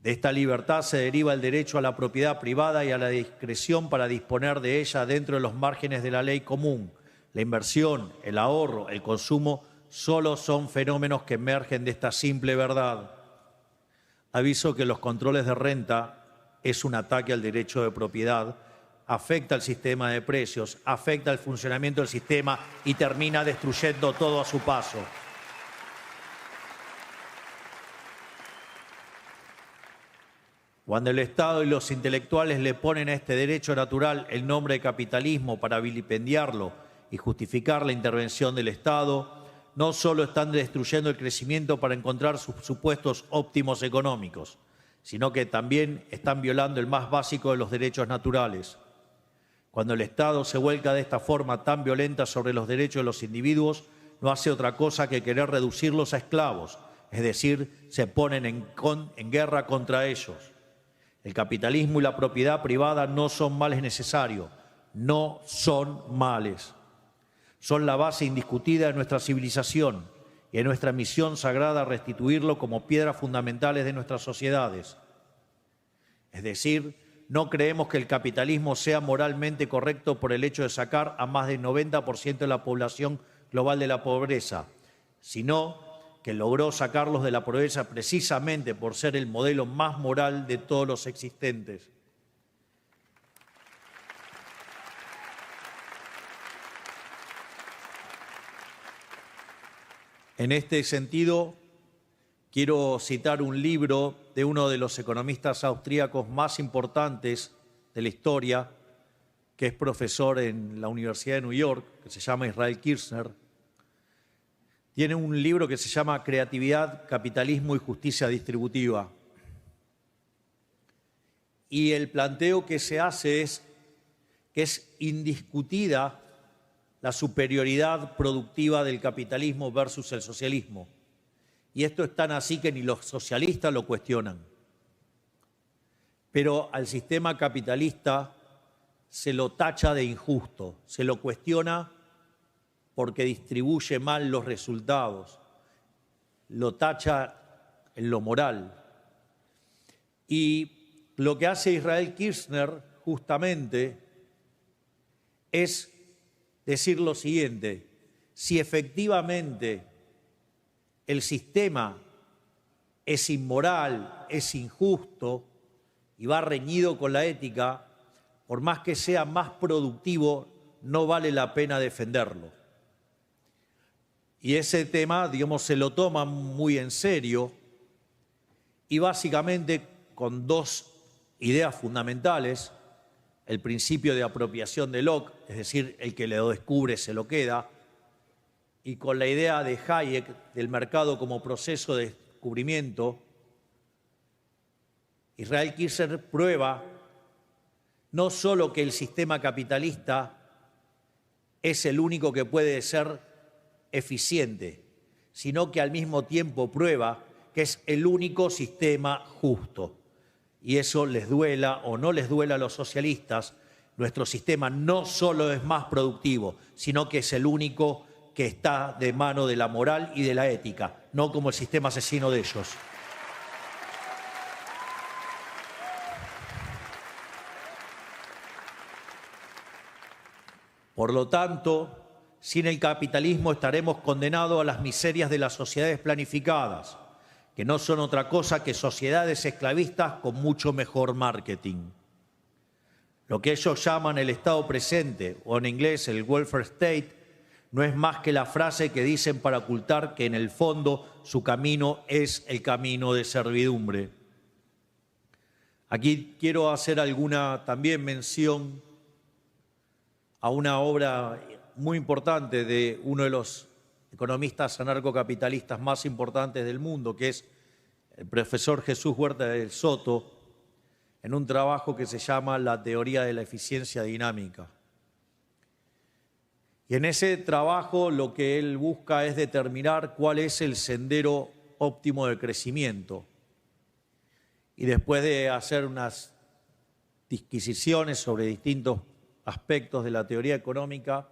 De esta libertad se deriva el derecho a la propiedad privada y a la discreción para disponer de ella dentro de los márgenes de la ley común. La inversión, el ahorro, el consumo solo son fenómenos que emergen de esta simple verdad. Aviso que los controles de renta es un ataque al derecho de propiedad, afecta al sistema de precios, afecta al funcionamiento del sistema y termina destruyendo todo a su paso. Cuando el Estado y los intelectuales le ponen a este derecho natural el nombre de capitalismo para vilipendiarlo y justificar la intervención del Estado, no solo están destruyendo el crecimiento para encontrar sus supuestos óptimos económicos, sino que también están violando el más básico de los derechos naturales. Cuando el Estado se vuelca de esta forma tan violenta sobre los derechos de los individuos, no hace otra cosa que querer reducirlos a esclavos, es decir, se ponen en guerra contra ellos. El capitalismo y la propiedad privada no son males necesarios, no son males. Son la base indiscutida de nuestra civilización y de nuestra misión sagrada restituirlo como piedras fundamentales de nuestras sociedades. Es decir, no creemos que el capitalismo sea moralmente correcto por el hecho de sacar a más del 90% de la población global de la pobreza, sino que logró sacarlos de la pobreza precisamente por ser el modelo más moral de todos los existentes. En este sentido, quiero citar un libro de uno de los economistas austríacos más importantes de la historia, que es profesor en la Universidad de New York, que se llama Israel Kirzner. Tiene un libro que se llama Creatividad, Capitalismo y Justicia Distributiva. Y el planteo que se hace es que es indiscutida la superioridad productiva del capitalismo versus el socialismo. Y esto es tan así que ni los socialistas lo cuestionan. Pero al sistema capitalista se lo tacha de injusto, se lo cuestiona porque distribuye mal los resultados, lo tacha en lo moral. Y lo que hace Israel Kirzner justamente es decir lo siguiente: si efectivamente el sistema es inmoral, es injusto y va reñido con la ética, por más que sea más productivo, no vale la pena defenderlo. Y ese tema, digamos, se lo toma muy en serio y básicamente con dos ideas fundamentales: el principio de apropiación de Locke, es decir, el que lo descubre se lo queda, y con la idea de Hayek del mercado como proceso de descubrimiento. Israel Kirzner prueba no solo que el sistema capitalista es el único que puede ser eficiente, sino que al mismo tiempo prueba que es el único sistema justo. Y eso les duela o no les duela a los socialistas, nuestro sistema no solo es más productivo, sino que es el único que está de mano de la moral y de la ética, no como el sistema asesino de ellos. Por lo tanto, sin el capitalismo estaremos condenados a las miserias de las sociedades planificadas, que no son otra cosa que sociedades esclavistas con mucho mejor marketing. Lo que ellos llaman el Estado presente, o en inglés el welfare state, no es más que la frase que dicen para ocultar que en el fondo su camino es el camino de servidumbre. Aquí quiero hacer alguna también mención a una obra muy importante de uno de los economistas anarcocapitalistas más importantes del mundo, que es el profesor Jesús Huerta del Soto, en un trabajo que se llama La teoría de la eficiencia dinámica. Y en ese trabajo lo que él busca es determinar cuál es el sendero óptimo de crecimiento. Y después de hacer unas disquisiciones sobre distintos aspectos de la teoría económica,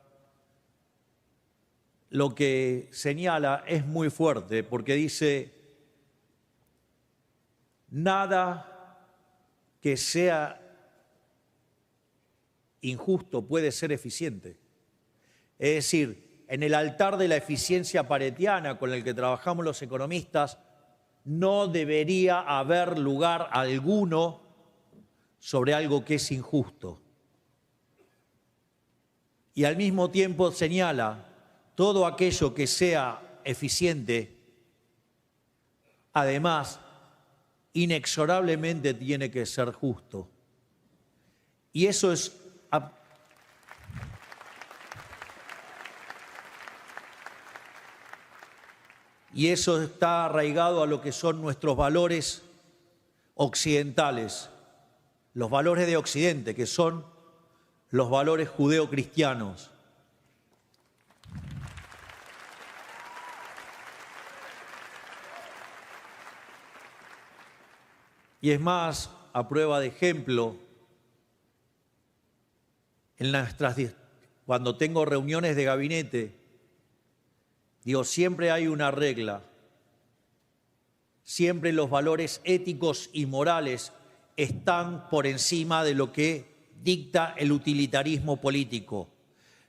lo que señala es muy fuerte, porque dice: nada que sea injusto puede ser eficiente. Es decir, en el altar de la eficiencia paretiana con el que trabajamos los economistas, no debería haber lugar alguno sobre algo que es injusto. Y al mismo tiempo señala: todo aquello que sea eficiente, además, inexorablemente tiene que ser justo. Y eso es está arraigado a lo que son nuestros valores occidentales, los valores de Occidente, que son los valores judeocristianos. Y es más, a prueba de ejemplo, cuando tengo reuniones de gabinete, digo, siempre hay una regla. Siempre los valores éticos y morales están por encima de lo que dicta el utilitarismo político.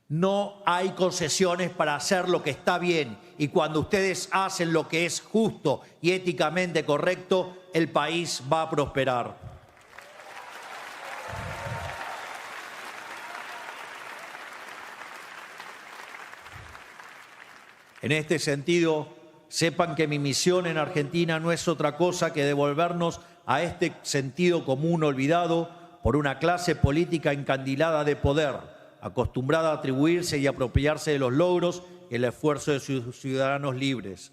No hay concesiones para hacer lo que está bien, y cuando ustedes hacen lo que es justo y éticamente correcto, el país va a prosperar. En este sentido, sepan que mi misión en Argentina no es otra cosa que devolvernos a este sentido común olvidado por una clase política encandilada de poder, acostumbrada a atribuirse y apropiarse de los logros y el esfuerzo de sus ciudadanos libres.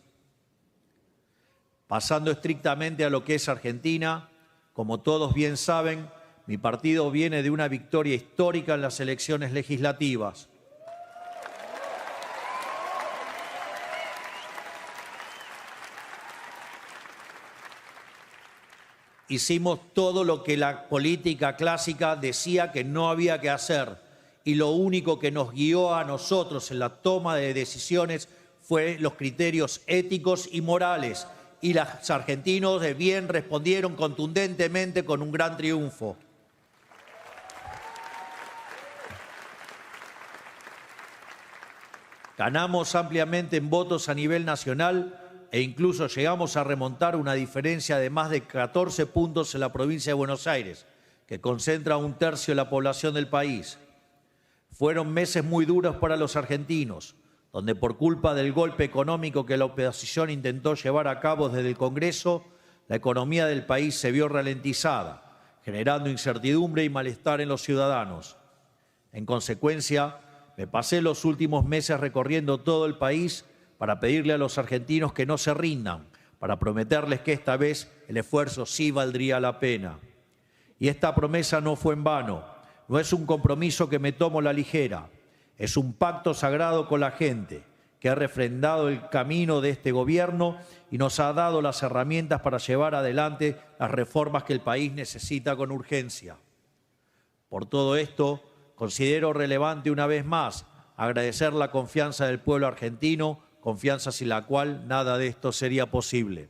Pasando estrictamente a lo que es Argentina, como todos bien saben, mi partido viene de una victoria histórica en las elecciones legislativas. Hicimos todo lo que la política clásica decía que no había que hacer, y lo único que nos guió a nosotros en la toma de decisiones fue los criterios éticos y morales, y los argentinos de bien respondieron contundentemente con un gran triunfo. Ganamos ampliamente en votos a nivel nacional e incluso llegamos a remontar una diferencia de más de 14 puntos en la provincia de Buenos Aires, que concentra un tercio de la población del país. Fueron meses muy duros para los argentinos, donde por culpa del golpe económico que la oposición intentó llevar a cabo desde el Congreso, la economía del país se vio ralentizada, generando incertidumbre y malestar en los ciudadanos. En consecuencia, me pasé los últimos meses recorriendo todo el país para pedirle a los argentinos que no se rindan, para prometerles que esta vez el esfuerzo sí valdría la pena. Y esta promesa no fue en vano, no es un compromiso que me tomo a la ligera, es un pacto sagrado con la gente, que ha refrendado el camino de este gobierno y nos ha dado las herramientas para llevar adelante las reformas que el país necesita con urgencia. Por todo esto, considero relevante una vez más agradecer la confianza del pueblo argentino, confianza sin la cual nada de esto sería posible.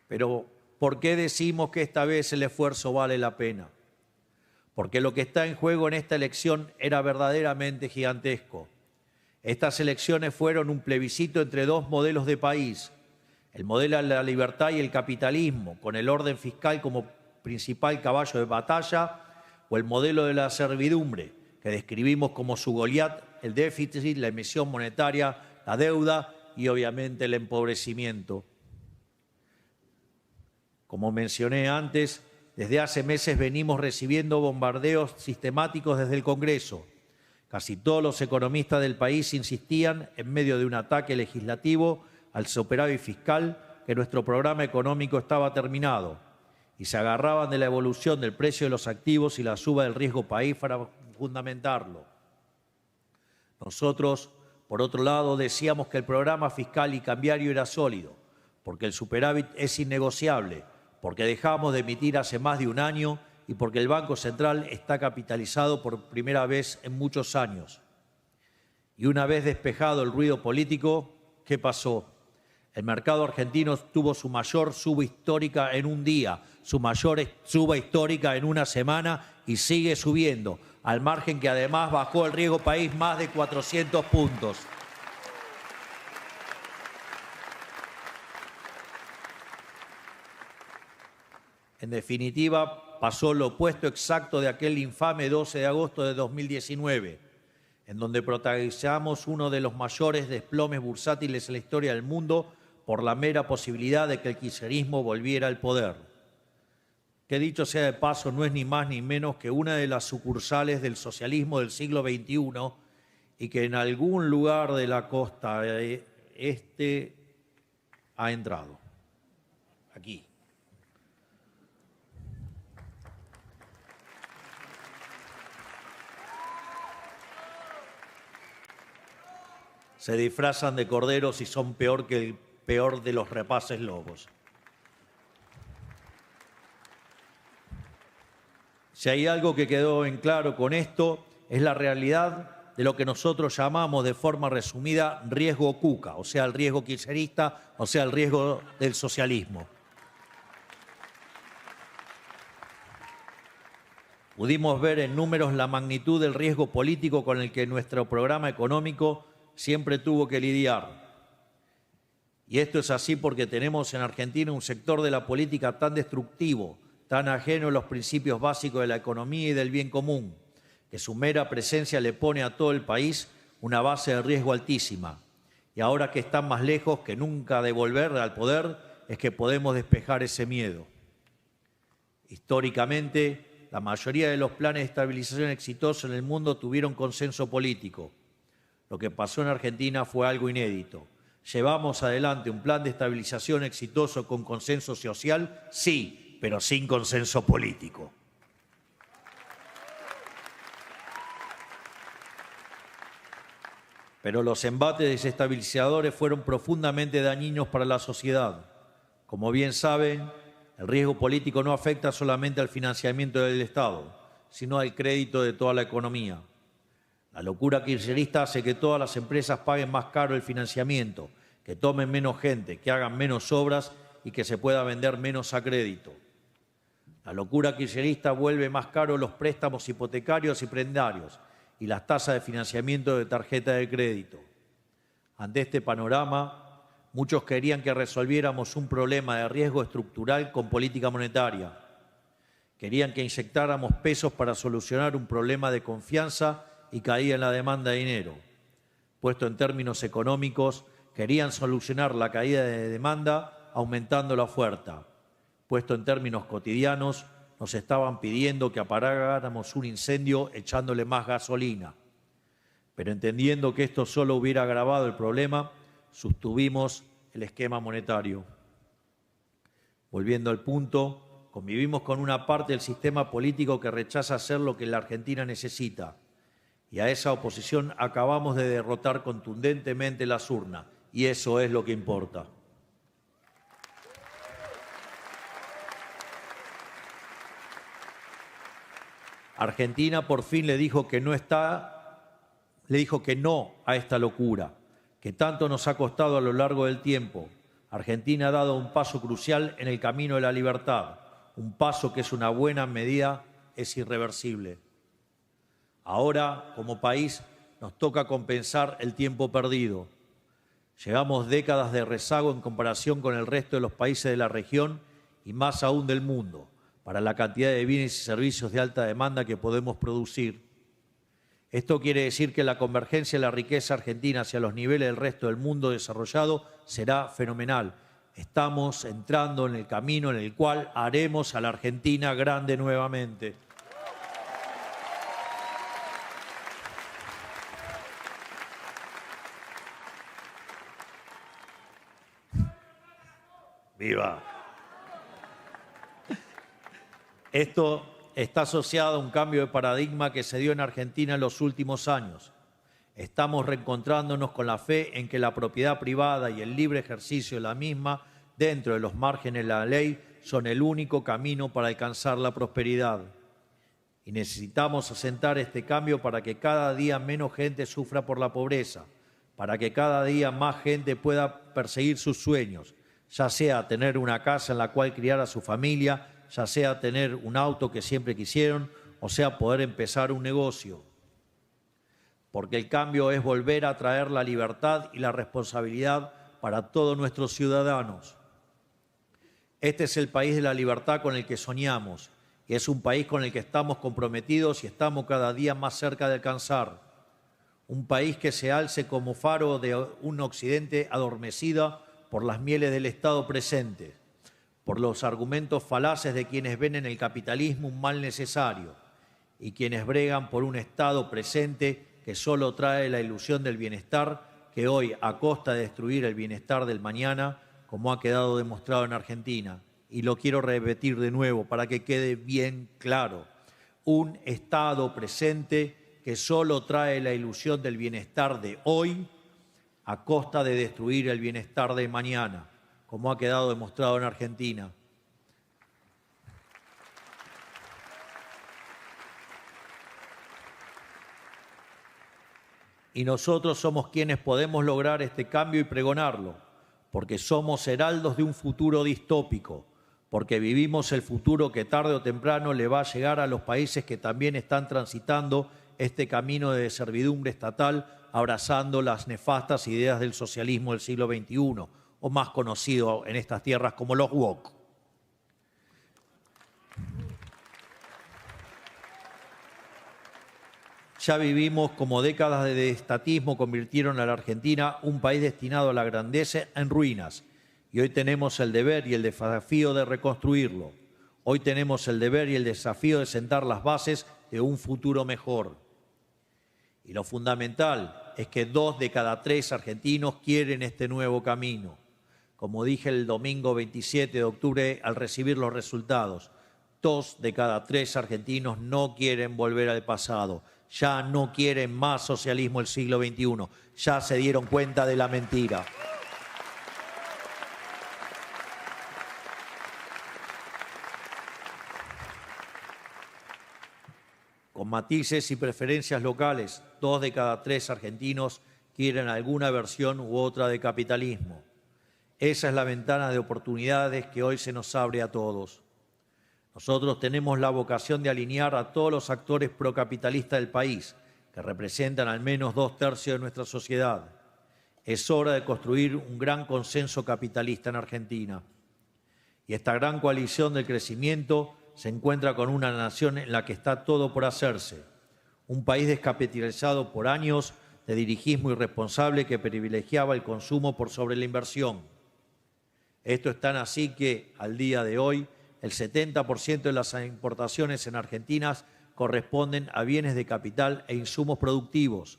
Pero, ¿por qué decimos que esta vez el esfuerzo vale la pena? Porque lo que está en juego en esta elección era verdaderamente gigantesco. Estas elecciones fueron un plebiscito entre dos modelos de país, el modelo de la libertad y el capitalismo, con el orden fiscal como principal caballo de batalla, o el modelo de la servidumbre, que describimos como su Goliat, el déficit, la emisión monetaria, la deuda y obviamente el empobrecimiento. Como mencioné antes, desde hace meses venimos recibiendo bombardeos sistemáticos desde el Congreso. Casi todos los economistas del país insistían, en medio de un ataque legislativo al superávit fiscal, que nuestro programa económico estaba terminado, y se agarraban de la evolución del precio de los activos y la suba del riesgo país para fundamentarlo. Nosotros, por otro lado, decíamos que el programa fiscal y cambiario era sólido, porque el superávit es innegociable, porque dejamos de emitir hace más de un año y porque el Banco Central está capitalizado por primera vez en muchos años. Y una vez despejado el ruido político, ¿qué pasó? El mercado argentino tuvo su mayor suba histórica en un día, su mayor suba histórica en una semana y sigue subiendo, al margen que además bajó el riesgo país más de 400 puntos. En definitiva, pasó lo opuesto exacto de aquel infame 12 de agosto de 2019, en donde protagonizamos uno de los mayores desplomes bursátiles en la historia del mundo por la mera posibilidad de que el kirchnerismo volviera al poder. Que dicho sea de paso, no es ni más ni menos que una de las sucursales del socialismo del siglo XXI y que en algún lugar de la costa este ha entrado. Aquí. Se disfrazan de corderos y son peor que el peor de los rapaces lobos. Si hay algo que quedó en claro con esto, es la realidad de lo que nosotros llamamos de forma resumida riesgo cuca, o sea, el riesgo kirchnerista, o sea, el riesgo del socialismo. Pudimos ver en números la magnitud del riesgo político con el que nuestro programa económico siempre tuvo que lidiar. Y esto es así porque tenemos en Argentina un sector de la política tan destructivo, tan ajeno a los principios básicos de la economía y del bien común, que su mera presencia le pone a todo el país una base de riesgo altísima. Y ahora que están más lejos que nunca de volver al poder, es que podemos despejar ese miedo. Históricamente, la mayoría de los planes de estabilización exitosos en el mundo tuvieron consenso político. Lo que pasó en Argentina fue algo inédito. ¿Llevamos adelante un plan de estabilización exitoso con consenso social? Sí, pero sin consenso político. Pero los embates desestabilizadores fueron profundamente dañinos para la sociedad. Como bien saben, el riesgo político no afecta solamente al financiamiento del Estado, sino al crédito de toda la economía. La locura kirchnerista hace que todas las empresas paguen más caro el financiamiento, que tomen menos gente, que hagan menos obras y que se pueda vender menos a crédito. La locura kirchnerista vuelve más caro los préstamos hipotecarios y prendarios y las tasas de financiamiento de tarjeta de crédito. Ante este panorama, muchos querían que resolviéramos un problema de riesgo estructural con política monetaria. Querían que inyectáramos pesos para solucionar un problema de confianza y caía en la demanda de dinero. Puesto en términos económicos, querían solucionar la caída de demanda aumentando la oferta. Puesto en términos cotidianos, nos estaban pidiendo que apagáramos un incendio echándole más gasolina. Pero entendiendo que esto solo hubiera agravado el problema, sostuvimos el esquema monetario. Volviendo al punto, convivimos con una parte del sistema político que rechaza hacer lo que la Argentina necesita. Y a esa oposición acabamos de derrotar contundentemente las urnas. Y eso es lo que importa. Argentina por fin le dijo que no a esta locura, que tanto nos ha costado a lo largo del tiempo. Argentina ha dado un paso crucial en el camino de la libertad, un paso que es una buena medida, es irreversible. Ahora, como país, nos toca compensar el tiempo perdido. Llevamos décadas de rezago en comparación con el resto de los países de la región y más aún del mundo, para la cantidad de bienes y servicios de alta demanda que podemos producir. Esto quiere decir que la convergencia de la riqueza argentina hacia los niveles del resto del mundo desarrollado será fenomenal. Estamos entrando en el camino en el cual haremos a la Argentina grande nuevamente. ¡Viva! Esto está asociado a un cambio de paradigma que se dio en Argentina en los últimos años. Estamos reencontrándonos con la fe en que la propiedad privada y el libre ejercicio de la misma, dentro de los márgenes de la ley, son el único camino para alcanzar la prosperidad. Y necesitamos asentar este cambio para que cada día menos gente sufra por la pobreza, para que cada día más gente pueda perseguir sus sueños, ya sea tener una casa en la cual criar a su familia, ya sea tener un auto que siempre quisieron, o sea poder empezar un negocio. Porque el cambio es volver a traer la libertad y la responsabilidad para todos nuestros ciudadanos. Este es el país de la libertad con el que soñamos, y es un país con el que estamos comprometidos y estamos cada día más cerca de alcanzar. Un país que se alce como faro de un occidente adormecido por las mieles del Estado presente, por los argumentos falaces de quienes ven en el capitalismo un mal necesario y quienes bregan por un Estado presente que solo trae la ilusión del bienestar, que hoy, a costa de destruir el bienestar del mañana, como ha quedado demostrado en Argentina. Y lo quiero repetir de nuevo para que quede bien claro. Un Estado presente que solo trae la ilusión del bienestar de hoy, a costa de destruir el bienestar de mañana, como ha quedado demostrado en Argentina. Y nosotros somos quienes podemos lograr este cambio y pregonarlo, porque somos heraldos de un futuro distópico, porque vivimos el futuro que tarde o temprano le va a llegar a los países que también están transitando este camino de servidumbre estatal, abrazando las nefastas ideas del socialismo del siglo XXI, o más conocido en estas tierras como los Witkoff. Ya vivimos como décadas de estatismo convirtieron a la Argentina un país destinado a la grandeza en ruinas. Y hoy tenemos el deber y el desafío de reconstruirlo. Hoy tenemos el deber y el desafío de sentar las bases de un futuro mejor. Y lo fundamental es que 2 de cada 3 argentinos quieren este nuevo camino. Como dije el domingo 27 de octubre al recibir los resultados, 2 de cada 3 argentinos no quieren volver al pasado. Ya no quieren más socialismo del siglo XXI. Ya se dieron cuenta de la mentira. Con matices y preferencias locales, 2 de cada 3 argentinos quieren alguna versión u otra de capitalismo. Esa es la ventana de oportunidades que hoy se nos abre a todos. Nosotros tenemos la vocación de alinear a todos los actores procapitalistas del país, que representan al menos 2/3 de nuestra sociedad. Es hora de construir un gran consenso capitalista en Argentina. Y esta gran coalición del crecimiento se encuentra con una nación en la que está todo por hacerse. Un país descapitalizado por años de dirigismo irresponsable que privilegiaba el consumo por sobre la inversión. Esto es tan así que, al día de hoy, el 70% de las importaciones en Argentina corresponden a bienes de capital e insumos productivos.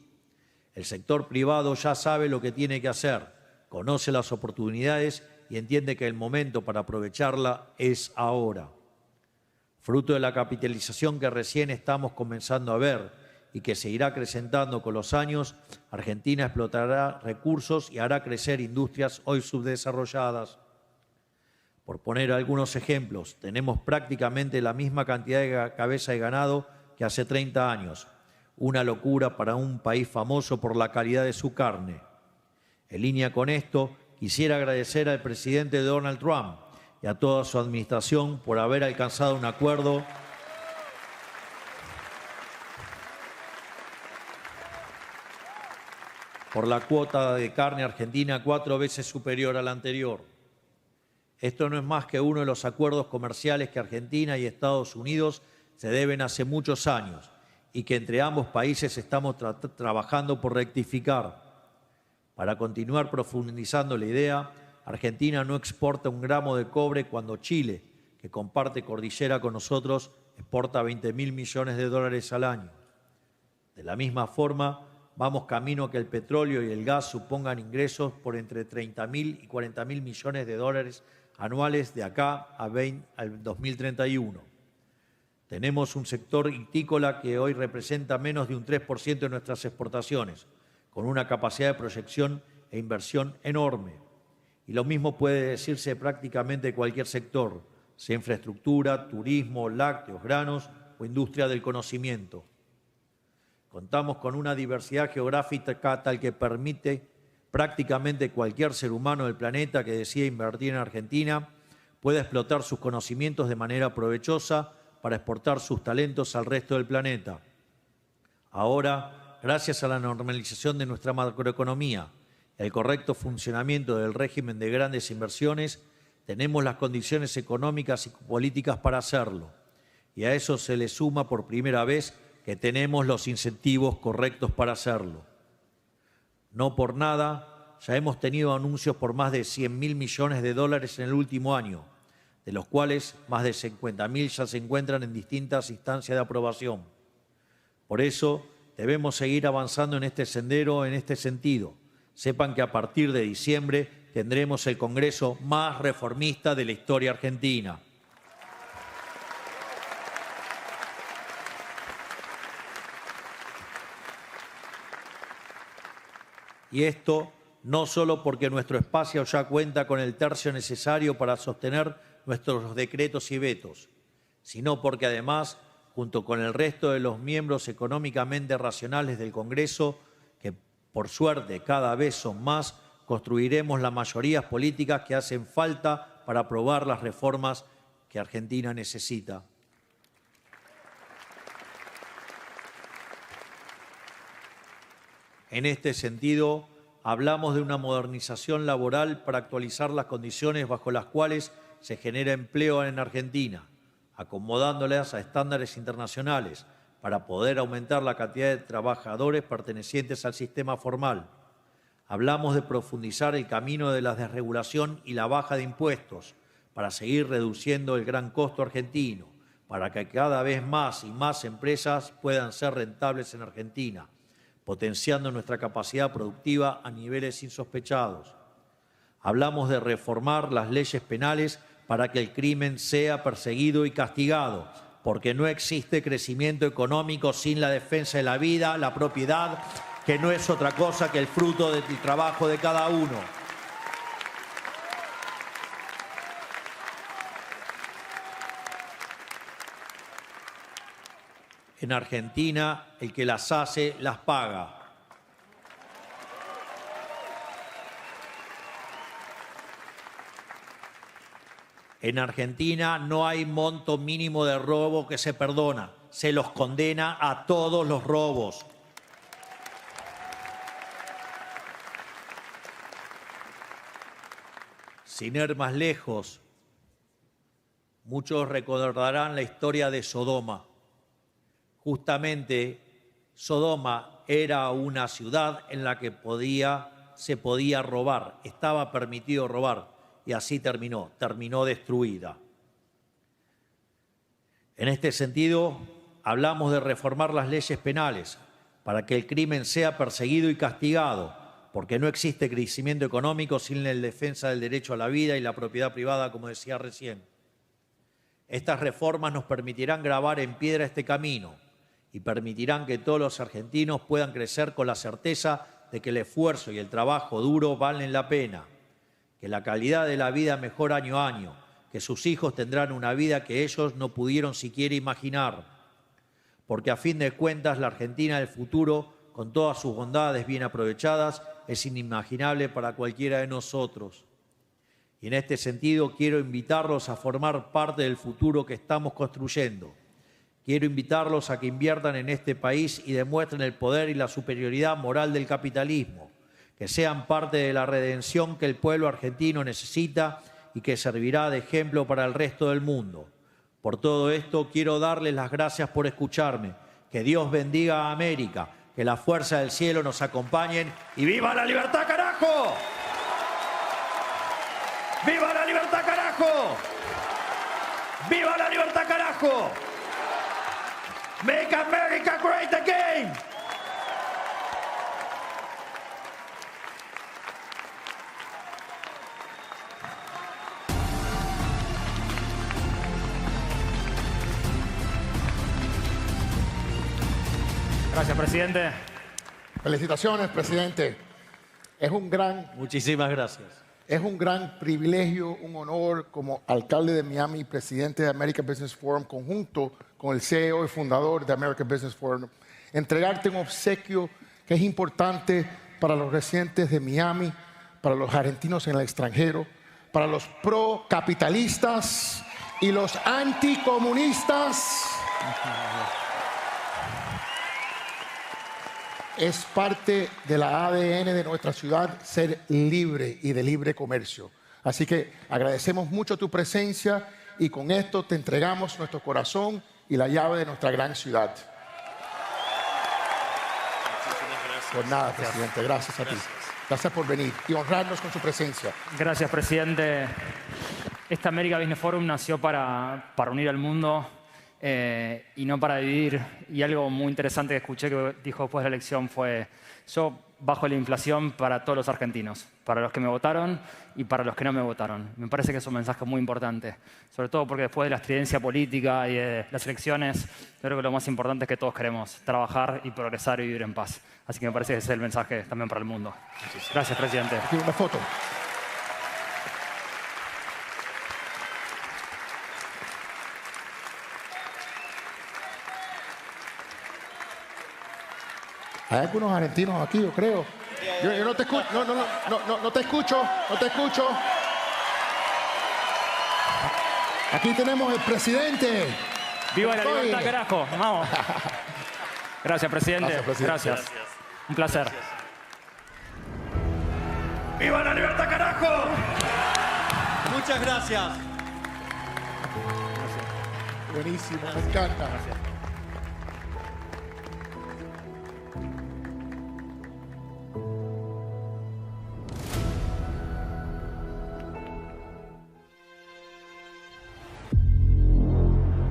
El sector privado ya sabe lo que tiene que hacer, conoce las oportunidades y entiende que el momento para aprovecharla es ahora. Fruto de la capitalización que recién estamos comenzando a ver y que se irá acrecentando con los años, Argentina explotará recursos y hará crecer industrias hoy subdesarrolladas. Por poner algunos ejemplos, tenemos prácticamente la misma cantidad de cabeza de ganado que hace 30 años. Una locura para un país famoso por la calidad de su carne. En línea con esto, quisiera agradecer al presidente Donald Trump y a toda su administración por haber alcanzado un acuerdo por la cuota de carne argentina 4 veces superior a la anterior. Esto no es más que uno de los acuerdos comerciales que Argentina y Estados Unidos se deben hace muchos años y que entre ambos países estamos trabajando por rectificar. Para continuar profundizando la idea, Argentina no exporta un gramo de cobre cuando Chile, que comparte cordillera con nosotros, exporta 20.000 millones de dólares al año. De la misma forma, vamos camino a que el petróleo y el gas supongan ingresos por entre 30.000 y 40.000 millones de dólares anuales de acá al 2031. Tenemos un sector hortícola que hoy representa menos de un 3% de nuestras exportaciones, con una capacidad de proyección e inversión enorme. Y lo mismo puede decirse prácticamente de cualquier sector, sea infraestructura, turismo, lácteos, granos o industria del conocimiento. Contamos con una diversidad geográfica tal que permite prácticamente cualquier ser humano del planeta que decida invertir en Argentina pueda explotar sus conocimientos de manera provechosa para exportar sus talentos al resto del planeta. Ahora, gracias a la normalización de nuestra macroeconomía y al correcto funcionamiento del régimen de grandes inversiones, tenemos las condiciones económicas y políticas para hacerlo. Y a eso se le suma por primera vez que tenemos los incentivos correctos para hacerlo. No por nada, ya hemos tenido anuncios por más de 100.000 millones de dólares en el último año, de los cuales más de 50.000 ya se encuentran en distintas instancias de aprobación. Por eso, debemos seguir avanzando en este sendero, en este sentido. Sepan que a partir de diciembre tendremos el Congreso más reformista de la historia argentina. Y esto no solo porque nuestro espacio ya cuenta con el tercio necesario para sostener nuestros decretos y vetos, sino porque además, junto con el resto de los miembros económicamente racionales del Congreso, que por suerte cada vez son más, construiremos las mayorías políticas que hacen falta para aprobar las reformas que Argentina necesita. En este sentido, hablamos de una modernización laboral para actualizar las condiciones bajo las cuales se genera empleo en Argentina, acomodándolas a estándares internacionales para poder aumentar la cantidad de trabajadores pertenecientes al sistema formal. Hablamos de profundizar el camino de la desregulación y la baja de impuestos para seguir reduciendo el gran costo argentino, para que cada vez más y más empresas puedan ser rentables en Argentina, potenciando nuestra capacidad productiva a niveles insospechados. Hablamos de reformar las leyes penales para que el crimen sea perseguido y castigado, porque no existe crecimiento económico sin la defensa de la vida, la propiedad, que no es otra cosa que el fruto del trabajo de cada uno. En Argentina, el que las hace, las paga. En Argentina no hay monto mínimo de robo que se perdona. Se los condena a todos los robos. Sin ir más lejos, muchos recordarán la historia de Sodoma. Justamente, Sodoma era una ciudad en la que se podía robar, estaba permitido robar, y así terminó destruida. En este sentido, hablamos de reformar las leyes penales para que el crimen sea perseguido y castigado, porque no existe crecimiento económico sin la defensa del derecho a la vida y la propiedad privada, como decía recién. Estas reformas nos permitirán grabar en piedra este camino y permitirán que todos los argentinos puedan crecer con la certeza de que el esfuerzo y el trabajo duro valen la pena, que la calidad de la vida mejora año a año, que sus hijos tendrán una vida que ellos no pudieron siquiera imaginar, porque a fin de cuentas la Argentina del futuro, con todas sus bondades bien aprovechadas, es inimaginable para cualquiera de nosotros. Y en este sentido quiero invitarlos a formar parte del futuro que estamos construyendo. Quiero invitarlos a que inviertan en este país y demuestren el poder y la superioridad moral del capitalismo, que sean parte de la redención que el pueblo argentino necesita y que servirá de ejemplo para el resto del mundo. Por todo esto, quiero darles las gracias por escucharme. Que Dios bendiga a América, que la fuerza del cielo nos acompañen y ¡viva la libertad, carajo! ¡Viva la libertad, carajo! ¡Viva la libertad, carajo! ¡Make America great again! Gracias, presidente. Felicitaciones, presidente. Muchísimas gracias. Es un gran privilegio, un honor como alcalde de Miami y presidente de American Business Forum, conjunto con el CEO y fundador de American Business Forum, entregarte un obsequio que es importante para los residentes de Miami, para los argentinos en el extranjero, para los pro-capitalistas y los anticomunistas. Es parte de la ADN de nuestra ciudad ser libre y de libre comercio. Así que agradecemos mucho tu presencia y con esto te entregamos nuestro corazón y la llave de nuestra gran ciudad. Muchísimas gracias. Por nada, presidente. Gracias a ti. Gracias por venir y honrarnos con su presencia. Gracias, presidente. Esta American Business Forum nació para unir al mundo y no para dividir. Y algo muy interesante que escuché que dijo después de la elección fue: yo bajo la inflación para todos los argentinos, para los que me votaron y para los que no me votaron. Me parece que es un mensaje muy importante, sobre todo porque después de la estridencia política y de las elecciones, yo creo que lo más importante es que todos queremos trabajar y progresar y vivir en paz. Así que me parece que ese es el mensaje también para el mundo. Gracias, presidente. Aquí una foto. Hay algunos argentinos aquí, yo creo. Yo no te escucho, no te escucho, no te escucho. Aquí tenemos el presidente. ¡Viva la libertad, carajo! Vamos. Gracias, presidente. Gracias, presidente. Gracias. Un placer. ¡Viva la libertad, carajo! Muchas gracias. Buenísimo, me encanta.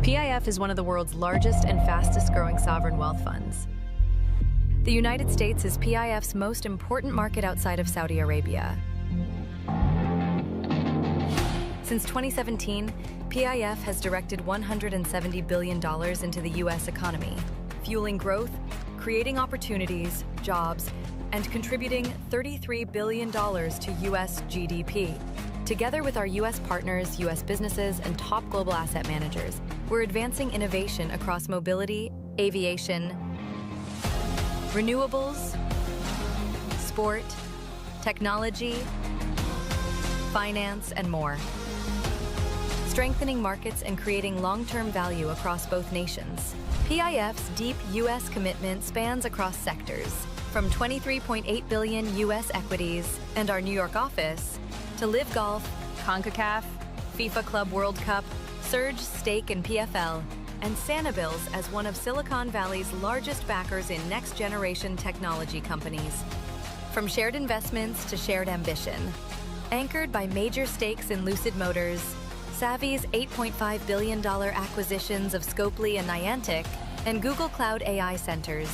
PIF is one of the world's largest and fastest growing sovereign wealth funds. The United States is PIF's most important market outside of Saudi Arabia. Since 2017, PIF has directed $170 billion into the U.S. economy, fueling growth, creating opportunities, jobs, and contributing $33 billion to U.S. GDP. Together with our U.S. partners, U.S. businesses, and top global asset managers, we're advancing innovation across mobility, aviation, renewables, sport, technology, finance, and more. Strengthening markets and creating long-term value across both nations. PIF's deep U.S. commitment spans across sectors, from $23.8 billion U.S. equities and our New York office to Live Golf, CONCACAF, FIFA Club World Cup, Surge Stake in PFL, and Sanibils as one of Silicon Valley's largest backers in next-generation technology companies. From shared investments to shared ambition. Anchored by major stakes in Lucid Motors, Savvy's $8.5 billion acquisitions of Scopely and Niantic, and Google Cloud AI centers.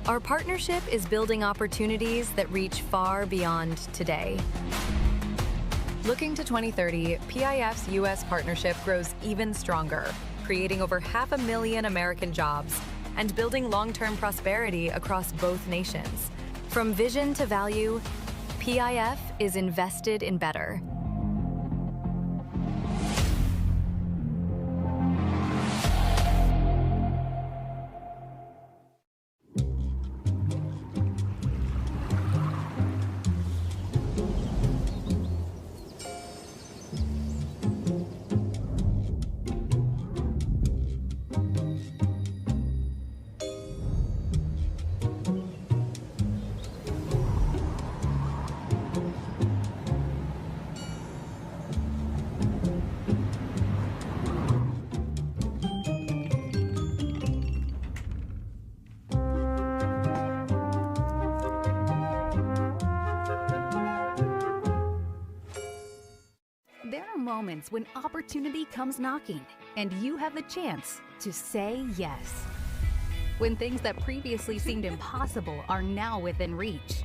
Our partnership is building opportunities that reach far beyond today. Looking to 2030, PIF's U.S. partnership grows even stronger, creating over 500,000 American jobs and building long-term prosperity across both nations. From vision to value, PIF is invested in better. There are moments when opportunity comes knocking, and you have the chance to say yes. When things that previously seemed impossible are now within reach.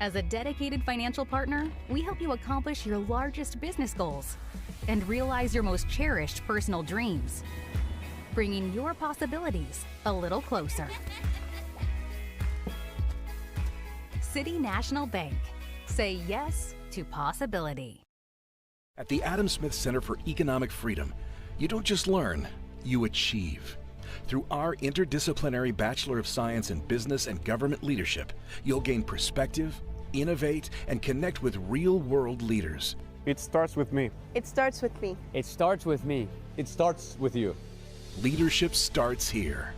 As a dedicated financial partner, we help you accomplish your largest business goals and realize your most cherished personal dreams, bringing your possibilities a little closer. City National Bank. Say yes to possibility. At the Adam Smith Center for Economic Freedom, you don't just learn, you achieve. Through our interdisciplinary Bachelor of Science in Business and Government Leadership, you'll gain perspective, innovate, and connect with real-world leaders. It starts with me. It starts with me. It starts with me. It starts with you. Leadership starts here.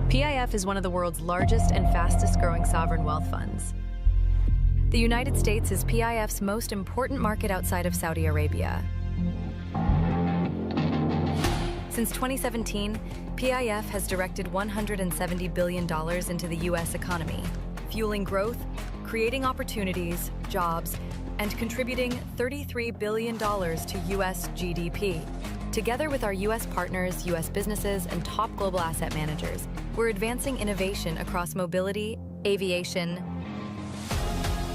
PIF is one of the world's largest and fastest growing sovereign wealth funds. The United States is PIF's most important market outside of Saudi Arabia. Since 2017, PIF has directed $170 billion into the U.S. economy, fueling growth, creating opportunities, jobs, and contributing $33 billion to U.S. GDP. Together with our U.S. partners, U.S. businesses, and top global asset managers, we're advancing innovation across mobility, aviation,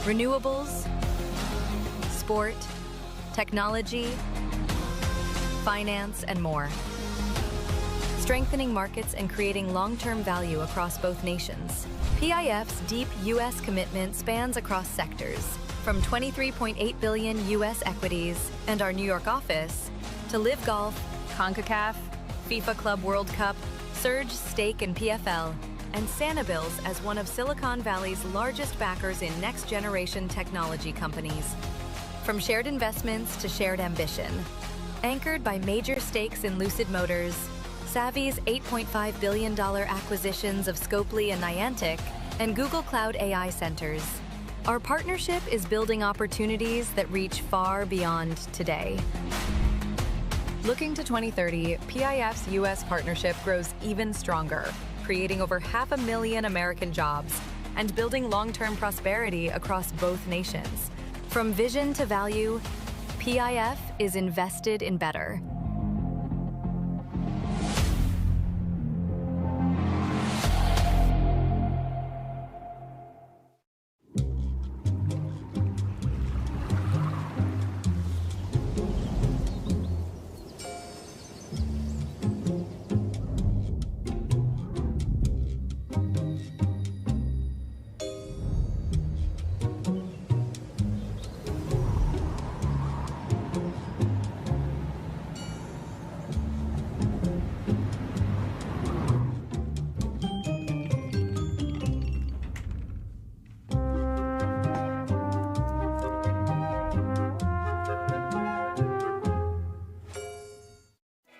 renewables, sport, technology, finance, and more. Strengthening markets and creating long-term value across both nations. PIF's deep U.S. commitment spans across sectors, from $23.8 billion U.S. equities and our New York office, to Live Golf, CONCACAF, FIFA Club World Cup, Surge Stake and PFL, and Sanibils as one of Silicon Valley's largest backers in next-generation technology companies. From shared investments to shared ambition. Anchored by major stakes in Lucid Motors, Savvy's $8.5 billion acquisitions of Scopely and Niantic, and Google Cloud AI centers. Our partnership is building opportunities that reach far beyond today. Looking to 2030, PIF's U.S. partnership grows even stronger, creating over 500,000 American jobs and building long-term prosperity across both nations. From vision to value, PIF is invested in better.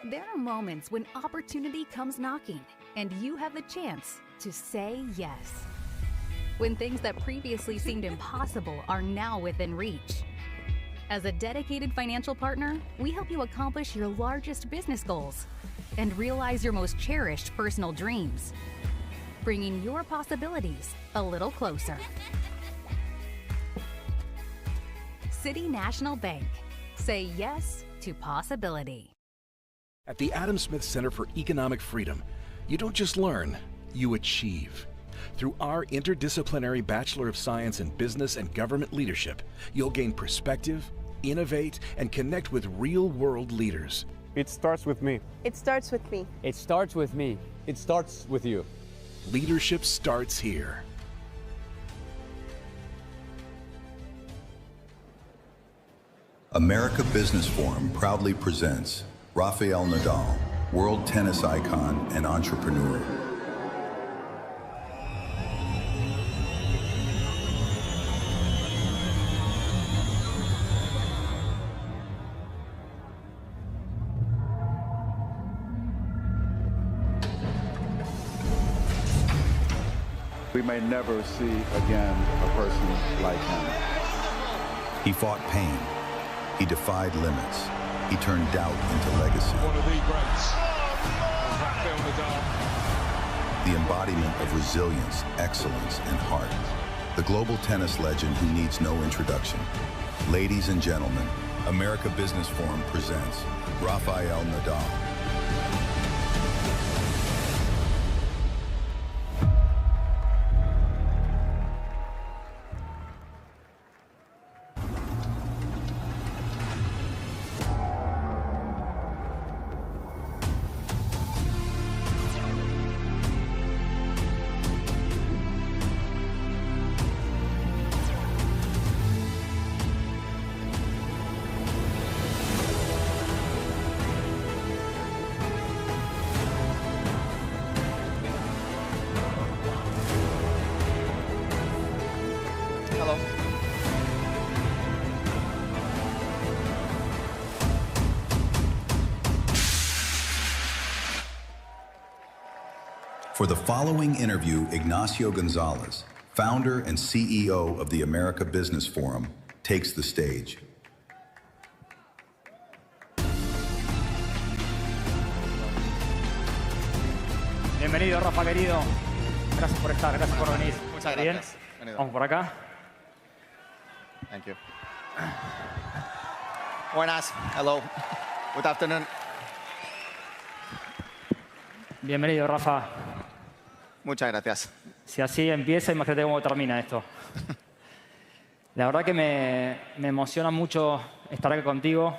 There are moments when opportunity comes knocking, and you have the chance to say yes. When things that previously seemed impossible are now within reach. As a dedicated financial partner, we help you accomplish your largest business goals and realize your most cherished personal dreams, bringing your possibilities a little closer. City National Bank. Say yes to possibility. At the Adam Smith Center for Economic Freedom, you don't just learn, you achieve. Through our interdisciplinary Bachelor of Science in Business and Government Leadership, you'll gain perspective, innovate, and connect with real-world leaders. It starts with me. It starts with me. It starts with me. It starts with you. Leadership starts here. America Business Forum proudly presents Rafael Nadal, world tennis icon and entrepreneur. We may never see again a person like him. He fought pain. He defied limits. He turned doubt into legacy. One of the greats, Rafael Nadal. the embodiment of resilience, excellence, and heart. The global tennis legend who needs no introduction. Ladies and gentlemen, America Business Forum presents Rafael Nadal. For the following interview, Ignacio González, founder and CEO of the America Business Forum, takes the stage. Bienvenido, Rafa, querido. Gracias por estar, gracias por venir. Muchas ¿Bien? gracias. Bienvenido. Vamos por acá. Thank you. Buenas. Hello. Good afternoon. Bienvenido, Rafa. Muchas gracias. Si así empieza, imagínate cómo termina esto. La verdad que me emociona mucho estar aquí contigo.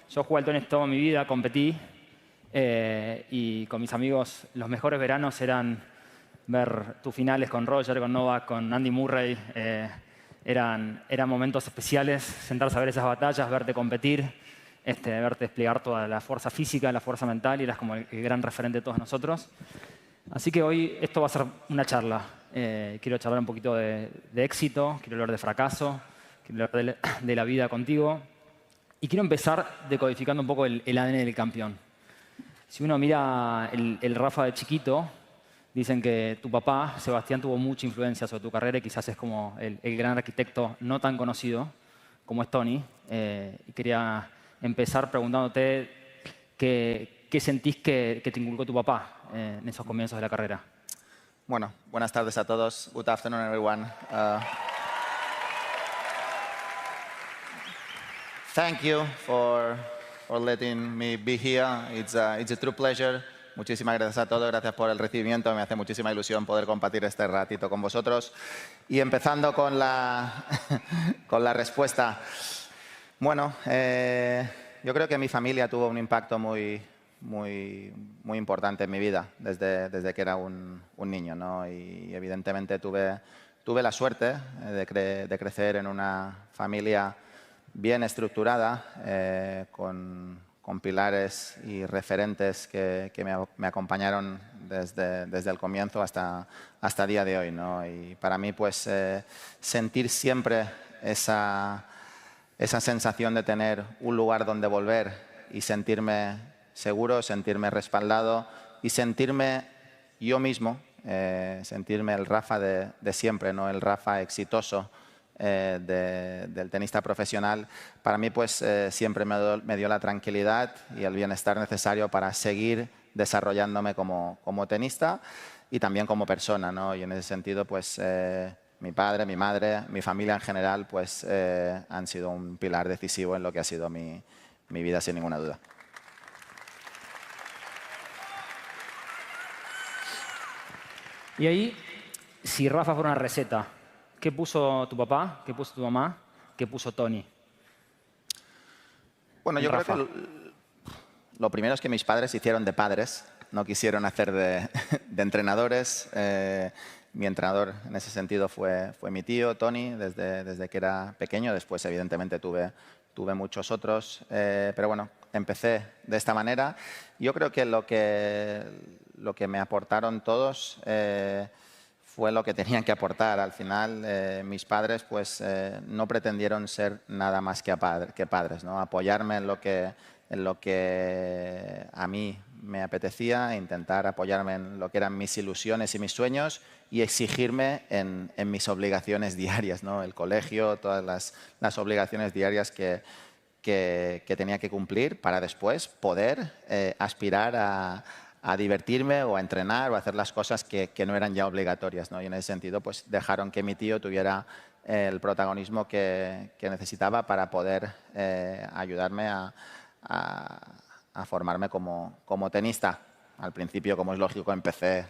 Yo jugué al tenis toda mi vida, competí. Y con mis amigos los mejores veranos eran ver tus finales con Roger, con Novak, con Andy Murray. Eran momentos especiales, sentarse a ver esas batallas, verte competir, verte desplegar toda la fuerza física, la fuerza mental, y eras como el gran referente de todos nosotros. Así que hoy esto va a ser una charla. Quiero charlar un poquito de éxito, quiero hablar de fracaso, quiero hablar de la vida contigo. Y quiero empezar decodificando un poco el ADN del campeón. Si uno mira el Rafa de chiquito, dicen que tu papá, Sebastián, tuvo mucha influencia sobre tu carrera y quizás es como el gran arquitecto no tan conocido como es Tony. Y quería empezar preguntándote qué sentís que te inculcó tu papá en esos comienzos de la carrera. Bueno, buenas tardes a todos. Good afternoon, everyone. Thank you for letting me be here. It's a true pleasure. Muchísimas gracias a todos, gracias por el recibimiento. Me hace muchísima ilusión poder compartir este ratito con vosotros. Y empezando con la respuesta. Bueno, yo creo que mi familia tuvo un impacto muy importante en mi vida desde que era un niño, ¿no? Y evidentemente tuve la suerte de crecer en una familia bien estructurada, con pilares y referentes que me acompañaron desde el comienzo hasta el día de hoy, ¿no? Y para mí, pues, sentir siempre esa sensación de tener un lugar donde volver y sentirme seguro, sentirme respaldado y sentirme yo mismo, sentirme el Rafa de siempre, ¿no? El Rafa exitoso del tenista profesional, para mí pues siempre me dio la tranquilidad y el bienestar necesario para seguir desarrollándome como tenista y también como persona, ¿no? Y en ese sentido pues mi padre, mi madre, mi familia en general pues han sido un pilar decisivo en lo que ha sido mi vida, sin ninguna duda. Y ahí, si Rafa fuera una receta, ¿qué puso tu papá? ¿Qué puso tu mamá? ¿Qué puso Tony? Bueno, yo creo que lo primero es que mis padres hicieron de padres, no quisieron hacer de entrenadores. Mi entrenador en ese sentido fue mi tío, Tony, desde que era pequeño. Después, evidentemente, tuve muchos otros. Pero bueno, empecé de esta manera. Yo creo que lo que me aportaron todos fue lo que tenían que aportar. Al final, mis padres pues, no pretendieron ser nada más que padres, ¿no? Apoyarme en lo que a mí me apetecía, intentar apoyarme en lo que eran mis ilusiones y mis sueños y exigirme en mis obligaciones diarias, ¿no? El colegio, todas las obligaciones diarias que tenía que cumplir para después poder aspirar a a divertirme o a entrenar o a hacer las cosas que no eran ya obligatorias, ¿no? Y en ese sentido pues dejaron que mi tío tuviera el protagonismo que necesitaba para poder ayudarme a formarme como tenista. Al principio, como es lógico, empecé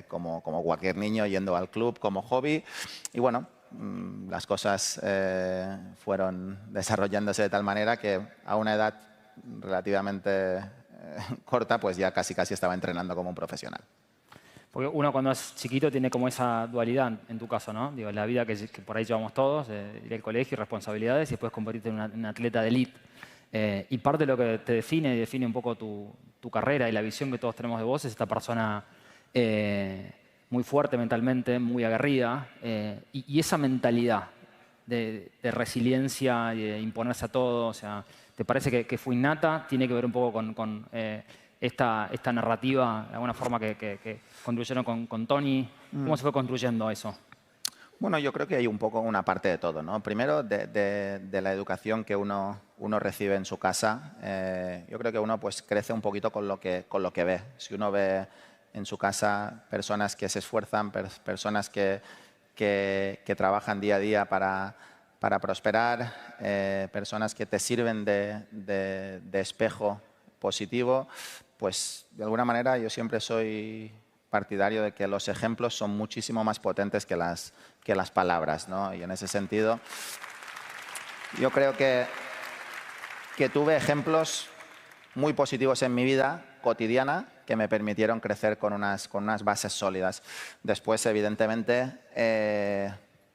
como cualquier niño yendo al club como hobby y bueno, las cosas fueron desarrollándose de tal manera que a una edad relativamente corta pues ya casi estaba entrenando como un profesional. Porque uno cuando es chiquito tiene como esa dualidad, en tu caso, ¿no? Digo, la vida que por ahí llevamos todos, ir al colegio, responsabilidades y después convertirte en un atleta de élite. Y parte de lo que te define un poco tu carrera y la visión que todos tenemos de vos es esta persona muy fuerte mentalmente, muy aguerrida, y esa mentalidad de resiliencia y de imponerse a todo, o sea, ¿te parece que fue innata? ¿Tiene que ver un poco con esta narrativa, de alguna forma, que construyeron con Tony? ¿Cómo se fue construyendo eso? Bueno, yo creo que hay un poco una parte de todo, ¿no? Primero, de la educación que uno recibe en su casa. Yo creo que uno pues crece un poquito con lo que ve. Si uno ve en su casa personas que se esfuerzan, personas que trabajan día a día para prosperar, personas que te sirven de espejo positivo, pues de alguna manera yo siempre soy partidario de que los ejemplos son muchísimo más potentes que las palabras, ¿no? Y en ese sentido, yo creo que tuve ejemplos muy positivos en mi vida cotidiana que me permitieron crecer con unas bases sólidas. Después, evidentemente,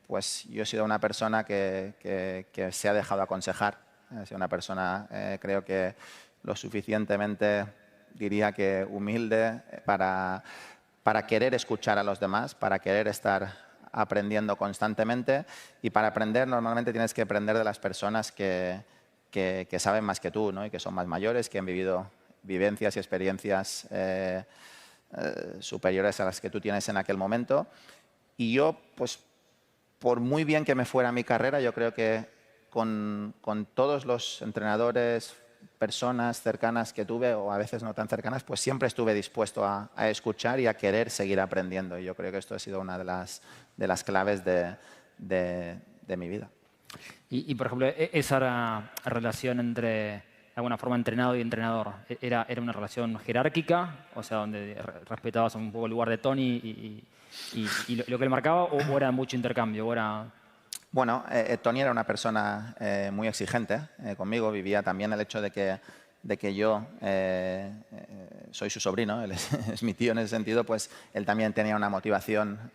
pues yo he sido una persona que se ha dejado aconsejar. He sido una persona, creo que lo suficientemente, diría que humilde para querer escuchar a los demás, para querer estar aprendiendo constantemente. Y para aprender, normalmente tienes que aprender de las personas que saben más que tú, ¿no? Y que son más mayores, que han vivido vivencias y experiencias superiores a las que tú tienes en aquel momento. Y yo, pues, por muy bien que me fuera mi carrera, yo creo que con todos los entrenadores, personas cercanas que tuve, o a veces no tan cercanas, pues siempre estuve dispuesto a escuchar y a querer seguir aprendiendo. Y yo creo que esto ha sido una de las claves de mi vida. Y, por ejemplo, esa relación entre, de alguna forma, entrenado y entrenador, ¿era una relación jerárquica? O sea, donde respetabas un poco el lugar de Tony y lo que él marcaba, o era mucho intercambio? ¿O era... Bueno, Tony era una persona muy exigente conmigo. Vivía también el hecho de que yo soy su sobrino, él es mi tío en ese sentido, pues él también tenía una motivación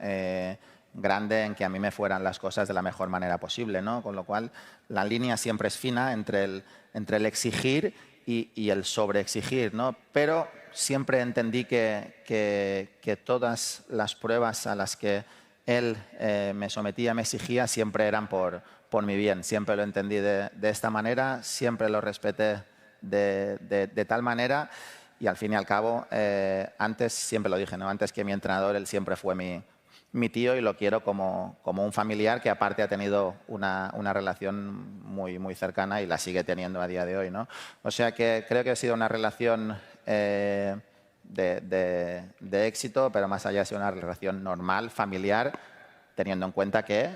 grande en que a mí me fueran las cosas de la mejor manera posible, ¿no? Con lo cual, la línea siempre es fina entre el exigir y el sobreexigir, ¿no? Pero siempre entendí que todas las pruebas a las que él me sometía, me exigía, siempre eran por mi bien. Siempre lo entendí de esta manera, siempre lo respeté de tal manera y al fin y al cabo, antes, siempre lo dije, ¿no? Antes que mi entrenador, él siempre fue mi tío y lo quiero como un familiar que aparte ha tenido una relación muy, muy cercana y la sigue teniendo a día de hoy, ¿no? O sea que creo que ha sido una relación de éxito, pero más allá de ser una relación normal, familiar, teniendo en cuenta que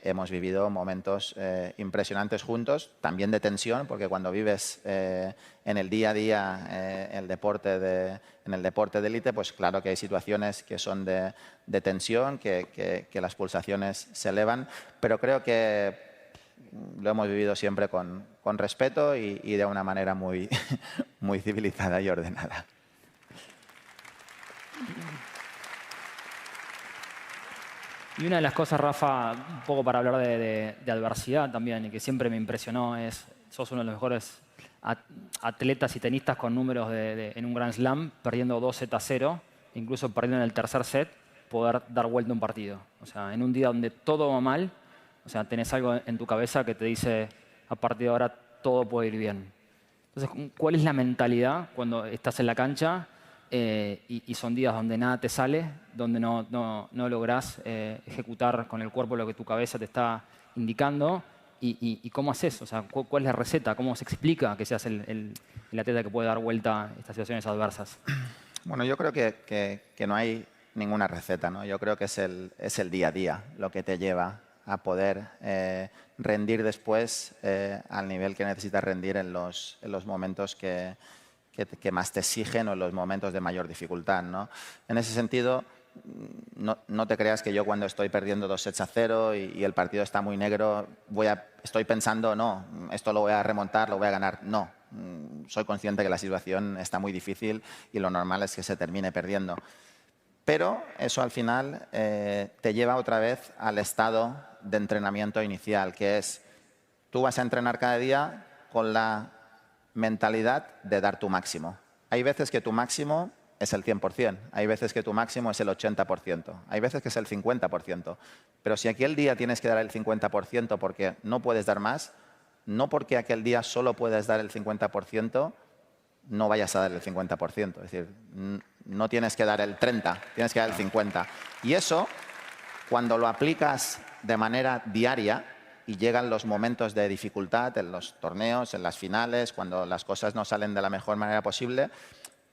hemos vivido momentos impresionantes juntos, también de tensión, porque cuando vives en el día a día en el deporte de élite, pues claro que hay situaciones que son de tensión, que las pulsaciones se elevan, pero creo que lo hemos vivido siempre con respeto y de una manera muy, muy civilizada y ordenada. Y una de las cosas, Rafa, un poco para hablar de adversidad también, y que siempre me impresionó, es sos uno de los mejores atletas y tenistas con números en un Grand Slam, perdiendo 2-0, incluso perdiendo en el tercer set, poder dar vuelta a un partido. O sea, en un día donde todo va mal, o sea, tenés algo en tu cabeza que te dice, a partir de ahora todo puede ir bien. Entonces, ¿cuál es la mentalidad cuando estás en la cancha y son días donde nada te sale, donde no lográs ejecutar con el cuerpo lo que tu cabeza te está indicando? ¿Y cómo haces? O sea, ¿cuál es la receta? ¿Cómo se explica que seas el atleta que puede dar vuelta a estas situaciones adversas? Bueno, yo creo que no hay ninguna receta, ¿no? Yo creo que es el día a día lo que te lleva a poder rendir después al nivel que necesitas rendir en los momentos que más te exigen o en los momentos de mayor dificultad, ¿no? En ese sentido, no te creas que yo cuando estoy perdiendo 2-0 y el partido está muy negro, estoy pensando, no, esto lo voy a remontar, lo voy a ganar. No, soy consciente que la situación está muy difícil y lo normal es que se termine perdiendo. Pero eso al final te lleva otra vez al estado de entrenamiento inicial, que es, tú vas a entrenar cada día con la mentalidad de dar tu máximo. Hay veces que tu máximo es el 100%, hay veces que tu máximo es el 80%, hay veces que es el 50%. Pero si aquel día tienes que dar el 50% porque no puedes dar más, no porque aquel día solo puedes dar el 50%, no vayas a dar el 50%. Es decir, no tienes que dar el 30%, tienes que dar el 50%. Y eso, cuando lo aplicas de manera diaria y llegan los momentos de dificultad en los torneos, en las finales, cuando las cosas no salen de la mejor manera posible,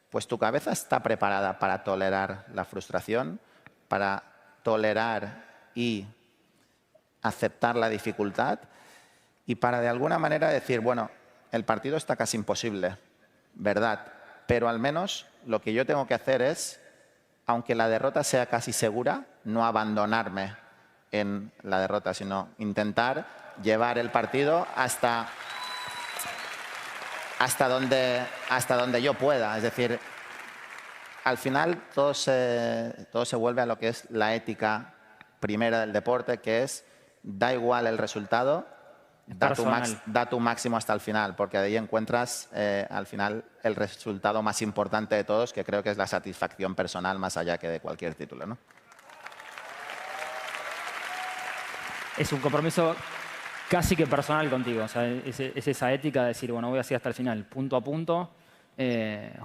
pues tu cabeza está preparada para tolerar la frustración, para tolerar y aceptar la dificultad y para de alguna manera decir, bueno, el partido está casi imposible, ¿verdad? Pero al menos lo que yo tengo que hacer es, aunque la derrota sea casi segura, no abandonarme en la derrota, sino intentar llevar el partido hasta donde yo pueda. Es decir, al final todo se vuelve a lo que es la ética primera del deporte, que es, da igual el resultado, da tu máximo hasta el final, porque de ahí encuentras al final el resultado más importante de todos, que creo que es la satisfacción personal más allá que de cualquier título, ¿no? Es un compromiso casi que personal contigo. O sea, es esa ética de decir, bueno, voy así hasta el final, punto a punto,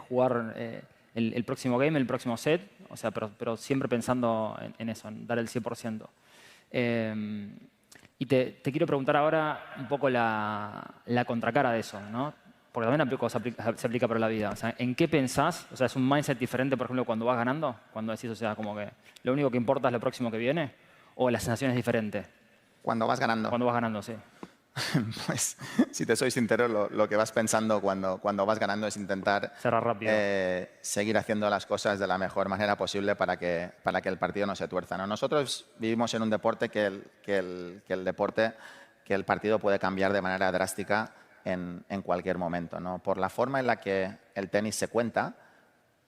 jugar el próximo game, el próximo set, o sea, pero siempre pensando en eso, en dar el 100%. Y te quiero preguntar ahora un poco la contracara de eso, ¿no? Porque también se aplica para la vida. O sea, ¿en qué pensás? O sea, ¿es un mindset diferente, por ejemplo, cuando vas ganando? Cuando decís, o sea, como que lo único que importa es lo próximo que viene, ¿o la sensación es diferente? Cuando vas ganando. Cuando vas ganando, sí. Pues, si te soy sincero, lo que vas pensando cuando vas ganando es intentar cerrar rápido. Seguir haciendo las cosas de la mejor manera posible para que el partido no se tuerza, ¿no? Nosotros vivimos en un deporte que el partido puede cambiar de manera drástica en cualquier momento, ¿no? Por la forma en la que el tenis se cuenta,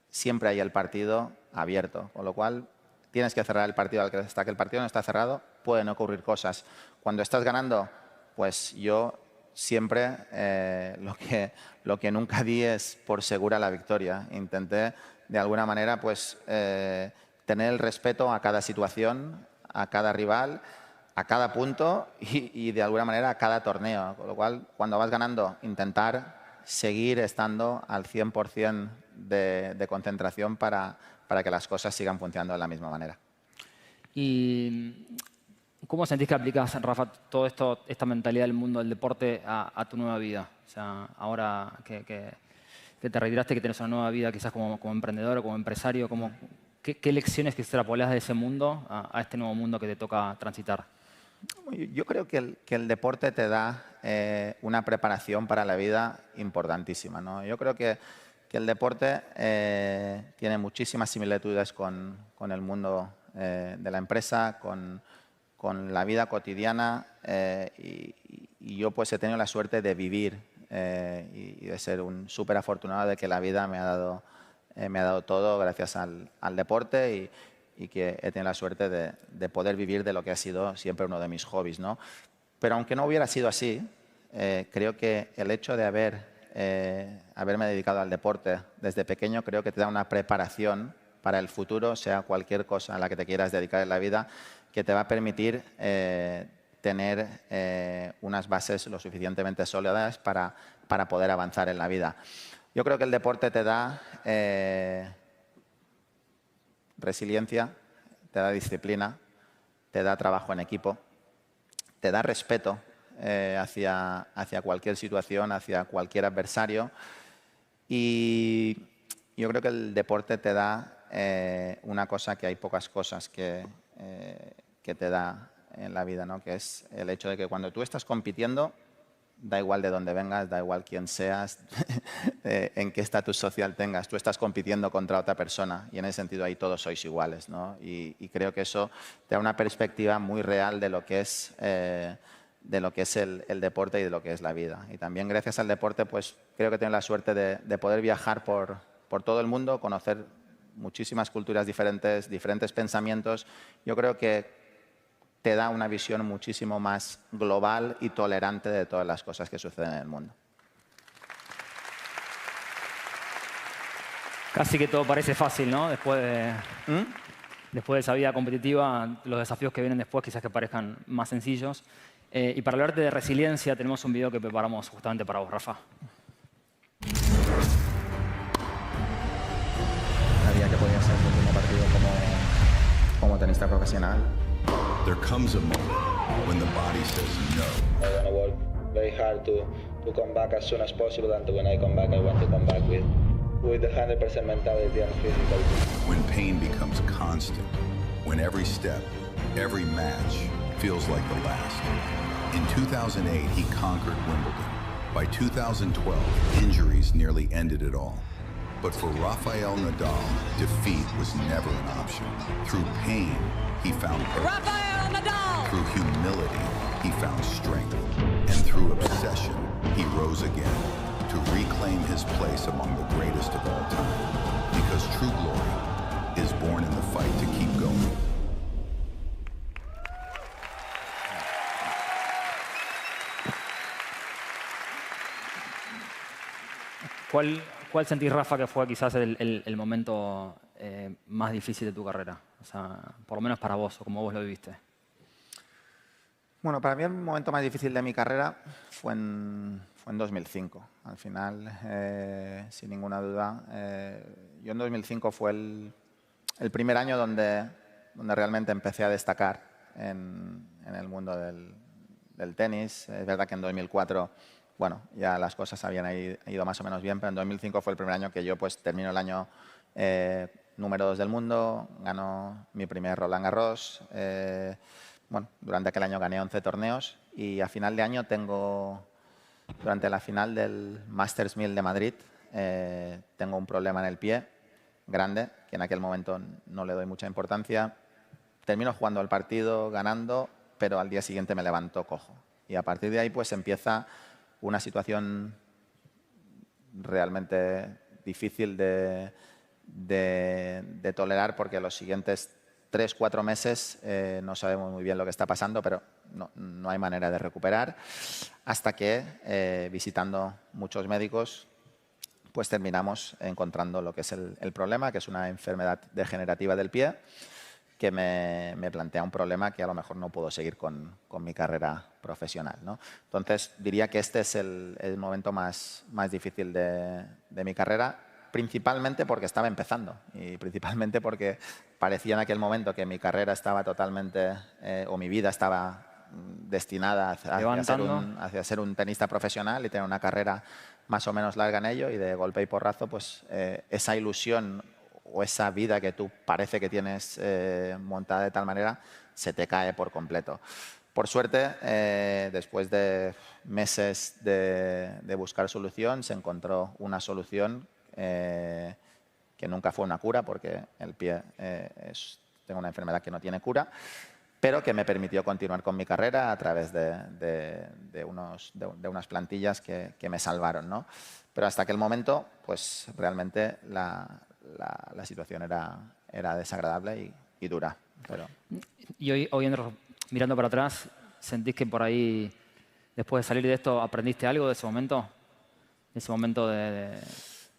siempre hay el partido abierto, con lo cual tienes que cerrar el partido. Hasta que el partido no está cerrado, pueden ocurrir cosas. Cuando estás ganando, pues yo siempre lo que nunca di es por segura la victoria. Intenté, de alguna manera, pues tener el respeto a cada situación, a cada rival, a cada punto y de alguna manera a cada torneo. Con lo cual, cuando vas ganando, intentar seguir estando al 100% de concentración para que las cosas sigan funcionando de la misma manera. ¿Y cómo sentís que aplicás, Rafa, todo esto, esta mentalidad del mundo del deporte a tu nueva vida? O sea, ahora que te retiraste, que tenés una nueva vida quizás como emprendedor o como empresario, ¿qué lecciones que extrapolás de ese mundo a este nuevo mundo que te toca transitar? Yo creo que el deporte te da una preparación para la vida importantísima, ¿no? Yo creo que el deporte tiene muchísimas similitudes con el mundo de la empresa, con la vida cotidiana y yo pues he tenido la suerte de vivir y de ser un súper afortunado de que la vida me ha dado todo gracias al deporte y que he tenido la suerte de poder vivir de lo que ha sido siempre uno de mis hobbies, ¿no? Pero aunque no hubiera sido así, creo que el hecho de haberme dedicado al deporte desde pequeño creo que te da una preparación para el futuro, sea cualquier cosa a la que te quieras dedicar en la vida, que te va a permitir tener unas bases lo suficientemente sólidas para poder avanzar en la vida. Yo creo que el deporte te da resiliencia, te da disciplina, te da trabajo en equipo, te da respeto hacia cualquier situación, hacia cualquier adversario y yo creo que el deporte te da una cosa que hay pocas cosas que te da en la vida, ¿no? Que es el hecho de que cuando tú estás compitiendo, da igual de dónde vengas, da igual quién seas, en qué estatus social tengas, tú estás compitiendo contra otra persona y en ese sentido ahí todos sois iguales, ¿no? Y creo que eso te da una perspectiva muy real de lo que es, el deporte y de lo que es la vida. Y también gracias al deporte pues creo que tengo la suerte de poder viajar por todo el mundo, conocer muchísimas culturas diferentes, diferentes pensamientos. Yo creo que te da una visión muchísimo más global y tolerante de todas las cosas que suceden en el mundo. Casi que todo parece fácil, ¿no? Después de esa vida competitiva, los desafíos que vienen después quizás que parezcan más sencillos. Y para hablarte de resiliencia, tenemos un video que preparamos justamente para vos, Rafa. Sabía que podía ser el último partido como tenista profesional. There comes a moment when the body says no. I want to work very hard to come back as soon as possible, and when I come back, I want to come back with 100% mentality and physical. When pain becomes constant, when every step, every match feels like the last. In 2008, he conquered Wimbledon. By 2012, injuries nearly ended it all. But for Rafael Nadal, defeat was never an option. Through pain, he found purpose. Rafael Nadal! Through humility, he found strength. And through obsession, he rose again to reclaim his place among the greatest of all time. Because true glory is born in the fight to keep going. ¿Cuál sentís, Rafa, que fue quizás el momento más difícil de tu carrera? O sea, por lo menos para vos, o como vos lo viviste. Bueno, para mí el momento más difícil de mi carrera fue en 2005. Al final, sin ninguna duda, yo en 2005 fue el primer año donde realmente empecé a destacar en el mundo del tenis. Es verdad que en 2004, bueno, ya las cosas habían ido más o menos bien, pero en 2005 fue el primer año que yo pues termino el año número 2 del mundo, gano mi primer Roland Garros. Bueno, durante aquel año gané 11 torneos y a final de año durante la final del Masters 1000 de Madrid, tengo un problema en el pie grande, que en aquel momento no le doy mucha importancia. Termino jugando el partido, ganando, pero al día siguiente me levanto cojo. Y a partir de ahí pues empieza una situación realmente difícil de tolerar, porque los siguientes 3-4 meses no sabemos muy bien lo que está pasando, pero no hay manera de recuperar, hasta que visitando muchos médicos pues terminamos encontrando lo que es el problema, que es una enfermedad degenerativa del pie, que me plantea un problema que a lo mejor no puedo seguir con mi carrera profesional, ¿no? Entonces diría que este es el momento más difícil de mi carrera, principalmente porque estaba empezando y principalmente porque parecía en aquel momento que mi carrera estaba totalmente, o mi vida estaba destinada hacia ser un tenista profesional y tener una carrera más o menos larga en ello, y de golpe y porrazo pues esa ilusión o esa vida que tú parece que tienes montada de tal manera se te cae por completo. Por suerte, después de meses de buscar solución, se encontró una solución que nunca fue una cura, porque el pie tengo una enfermedad que no tiene cura, pero que me permitió continuar con mi carrera a través de unas plantillas que me salvaron, ¿no? Pero hasta aquel momento, pues realmente la situación era desagradable y dura. Pero... Y hoy mirando para atrás, ¿sentís que por ahí, después de salir de esto, aprendiste algo de ese momento? De ese momento de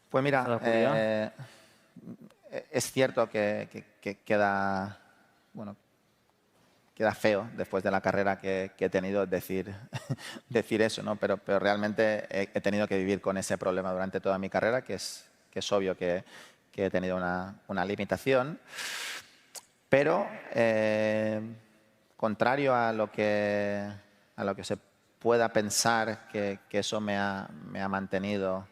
pues mira, es cierto que queda feo después de la carrera que he tenido decir eso, ¿no? Pero realmente he tenido que vivir con ese problema durante toda mi carrera, que es obvio que he tenido una limitación, pero contrario a lo que se pueda pensar que eso me ha mantenido,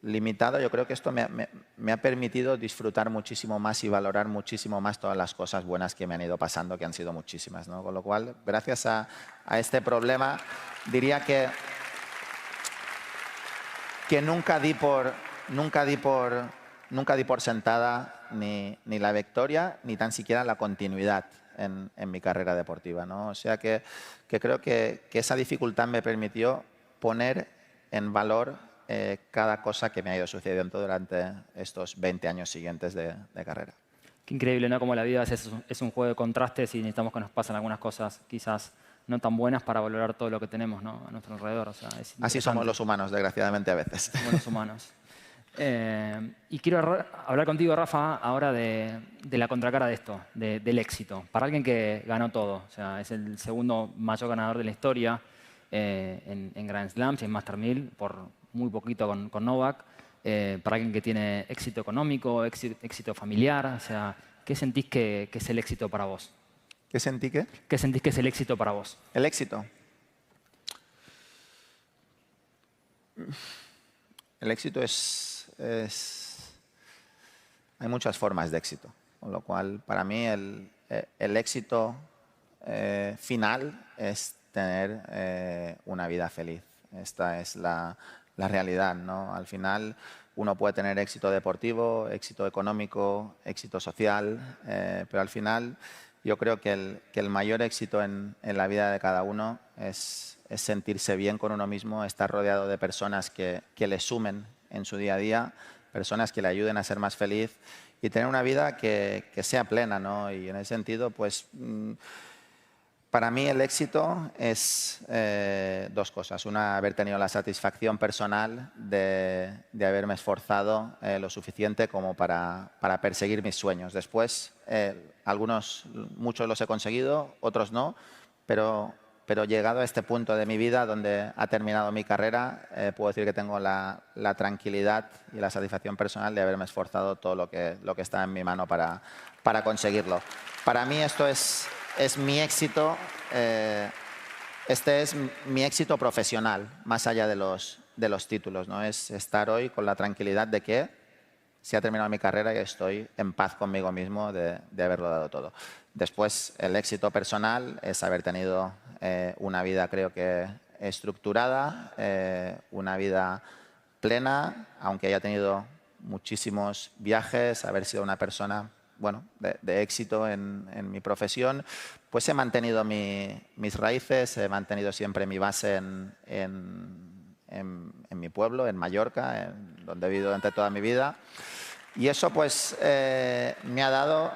limitado, yo creo que esto me ha permitido disfrutar muchísimo más y valorar muchísimo más todas las cosas buenas que me han ido pasando, que han sido muchísimas, ¿no? Con lo cual, gracias a este problema, diría que nunca di por sentada ni la victoria, ni tan siquiera la continuidad en mi carrera deportiva, ¿no? O sea que creo que esa dificultad me permitió poner en valor cada cosa que me ha ido sucediendo durante estos 20 años siguientes de carrera. Qué increíble, ¿no? Como la vida es un juego de contrastes y necesitamos que nos pasen algunas cosas quizás no tan buenas para valorar todo lo que tenemos, ¿no? A nuestro alrededor. O sea, así somos los humanos, desgraciadamente, a veces. Somos los humanos. Y quiero hablar contigo, Rafa, ahora de la contracara de esto, del éxito. Para alguien que ganó todo, o sea, es el segundo mayor ganador de la historia en Grand Slams y en Master 1000, por muy poquito con Novak. Para alguien que tiene éxito económico, éxito familiar, o sea, ¿qué sentís que es el éxito para vos? ¿Qué sentí qué? ¿Qué sentís que es el éxito para vos? El éxito. El éxito hay muchas formas de éxito, con lo cual para mí el éxito final es tener una vida feliz. Esta es la realidad, ¿no? Al final uno puede tener éxito deportivo, éxito económico, éxito social, pero al final yo creo que el mayor éxito en la vida de cada uno es sentirse bien con uno mismo, estar rodeado de personas que le sumen en su día a día, personas que le ayuden a ser más feliz y tener una vida que sea plena, ¿no? Y en ese sentido, pues, para mí el éxito es dos cosas. Una, haber tenido la satisfacción personal de haberme esforzado lo suficiente como para perseguir mis sueños. Después, muchos los he conseguido, otros no, pero llegado a este punto de mi vida donde ha terminado mi carrera, puedo decir que tengo la tranquilidad y la satisfacción personal de haberme esforzado todo lo que está en mi mano para conseguirlo. Para mí esto es mi éxito, este es mi éxito profesional, más allá de los títulos, ¿no? Es estar hoy con la tranquilidad de que se ha terminado mi carrera y estoy en paz conmigo mismo de haberlo dado todo. Después, el éxito personal es haber tenido una vida, creo que estructurada, una vida plena, aunque haya tenido muchísimos viajes, haber sido una persona, bueno, de éxito en mi profesión, pues he mantenido mis raíces, he mantenido siempre mi base en mi pueblo, en Mallorca, donde he vivido durante toda mi vida. Y eso pues me ha dado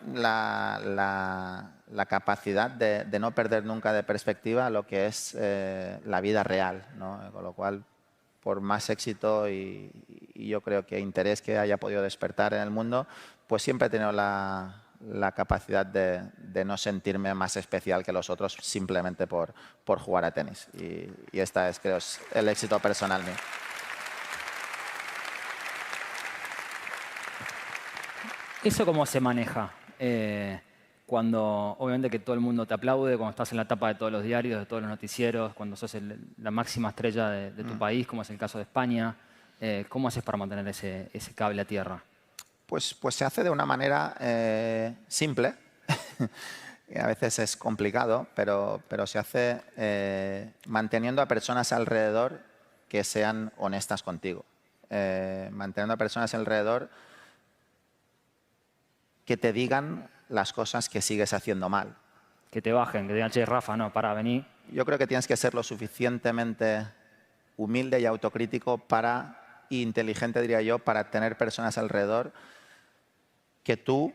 la capacidad de no perder nunca de perspectiva lo que es la vida real, ¿no? Con lo cual, por más éxito y yo creo que interés que haya podido despertar en el mundo, pues siempre he tenido la capacidad de no sentirme más especial que los otros simplemente por jugar a tenis. Y esta es, creo, es el éxito personal mío. ¿Eso cómo se maneja? Cuando obviamente que todo el mundo te aplaude, cuando estás en la tapa de todos los diarios, de todos los noticieros, cuando sos la máxima estrella de tu país, como es el caso de España, ¿cómo haces para mantener ese cable a tierra? Pues se hace de una manera simple. A veces es complicado, pero se hace manteniendo a personas alrededor que sean honestas contigo. Manteniendo a personas alrededor que te digan las cosas que sigues haciendo mal. Que te bajen, que digan, che, Rafa, no, para, vení. Yo creo que tienes que ser lo suficientemente humilde y autocrítico y inteligente, diría yo, para tener personas alrededor que tú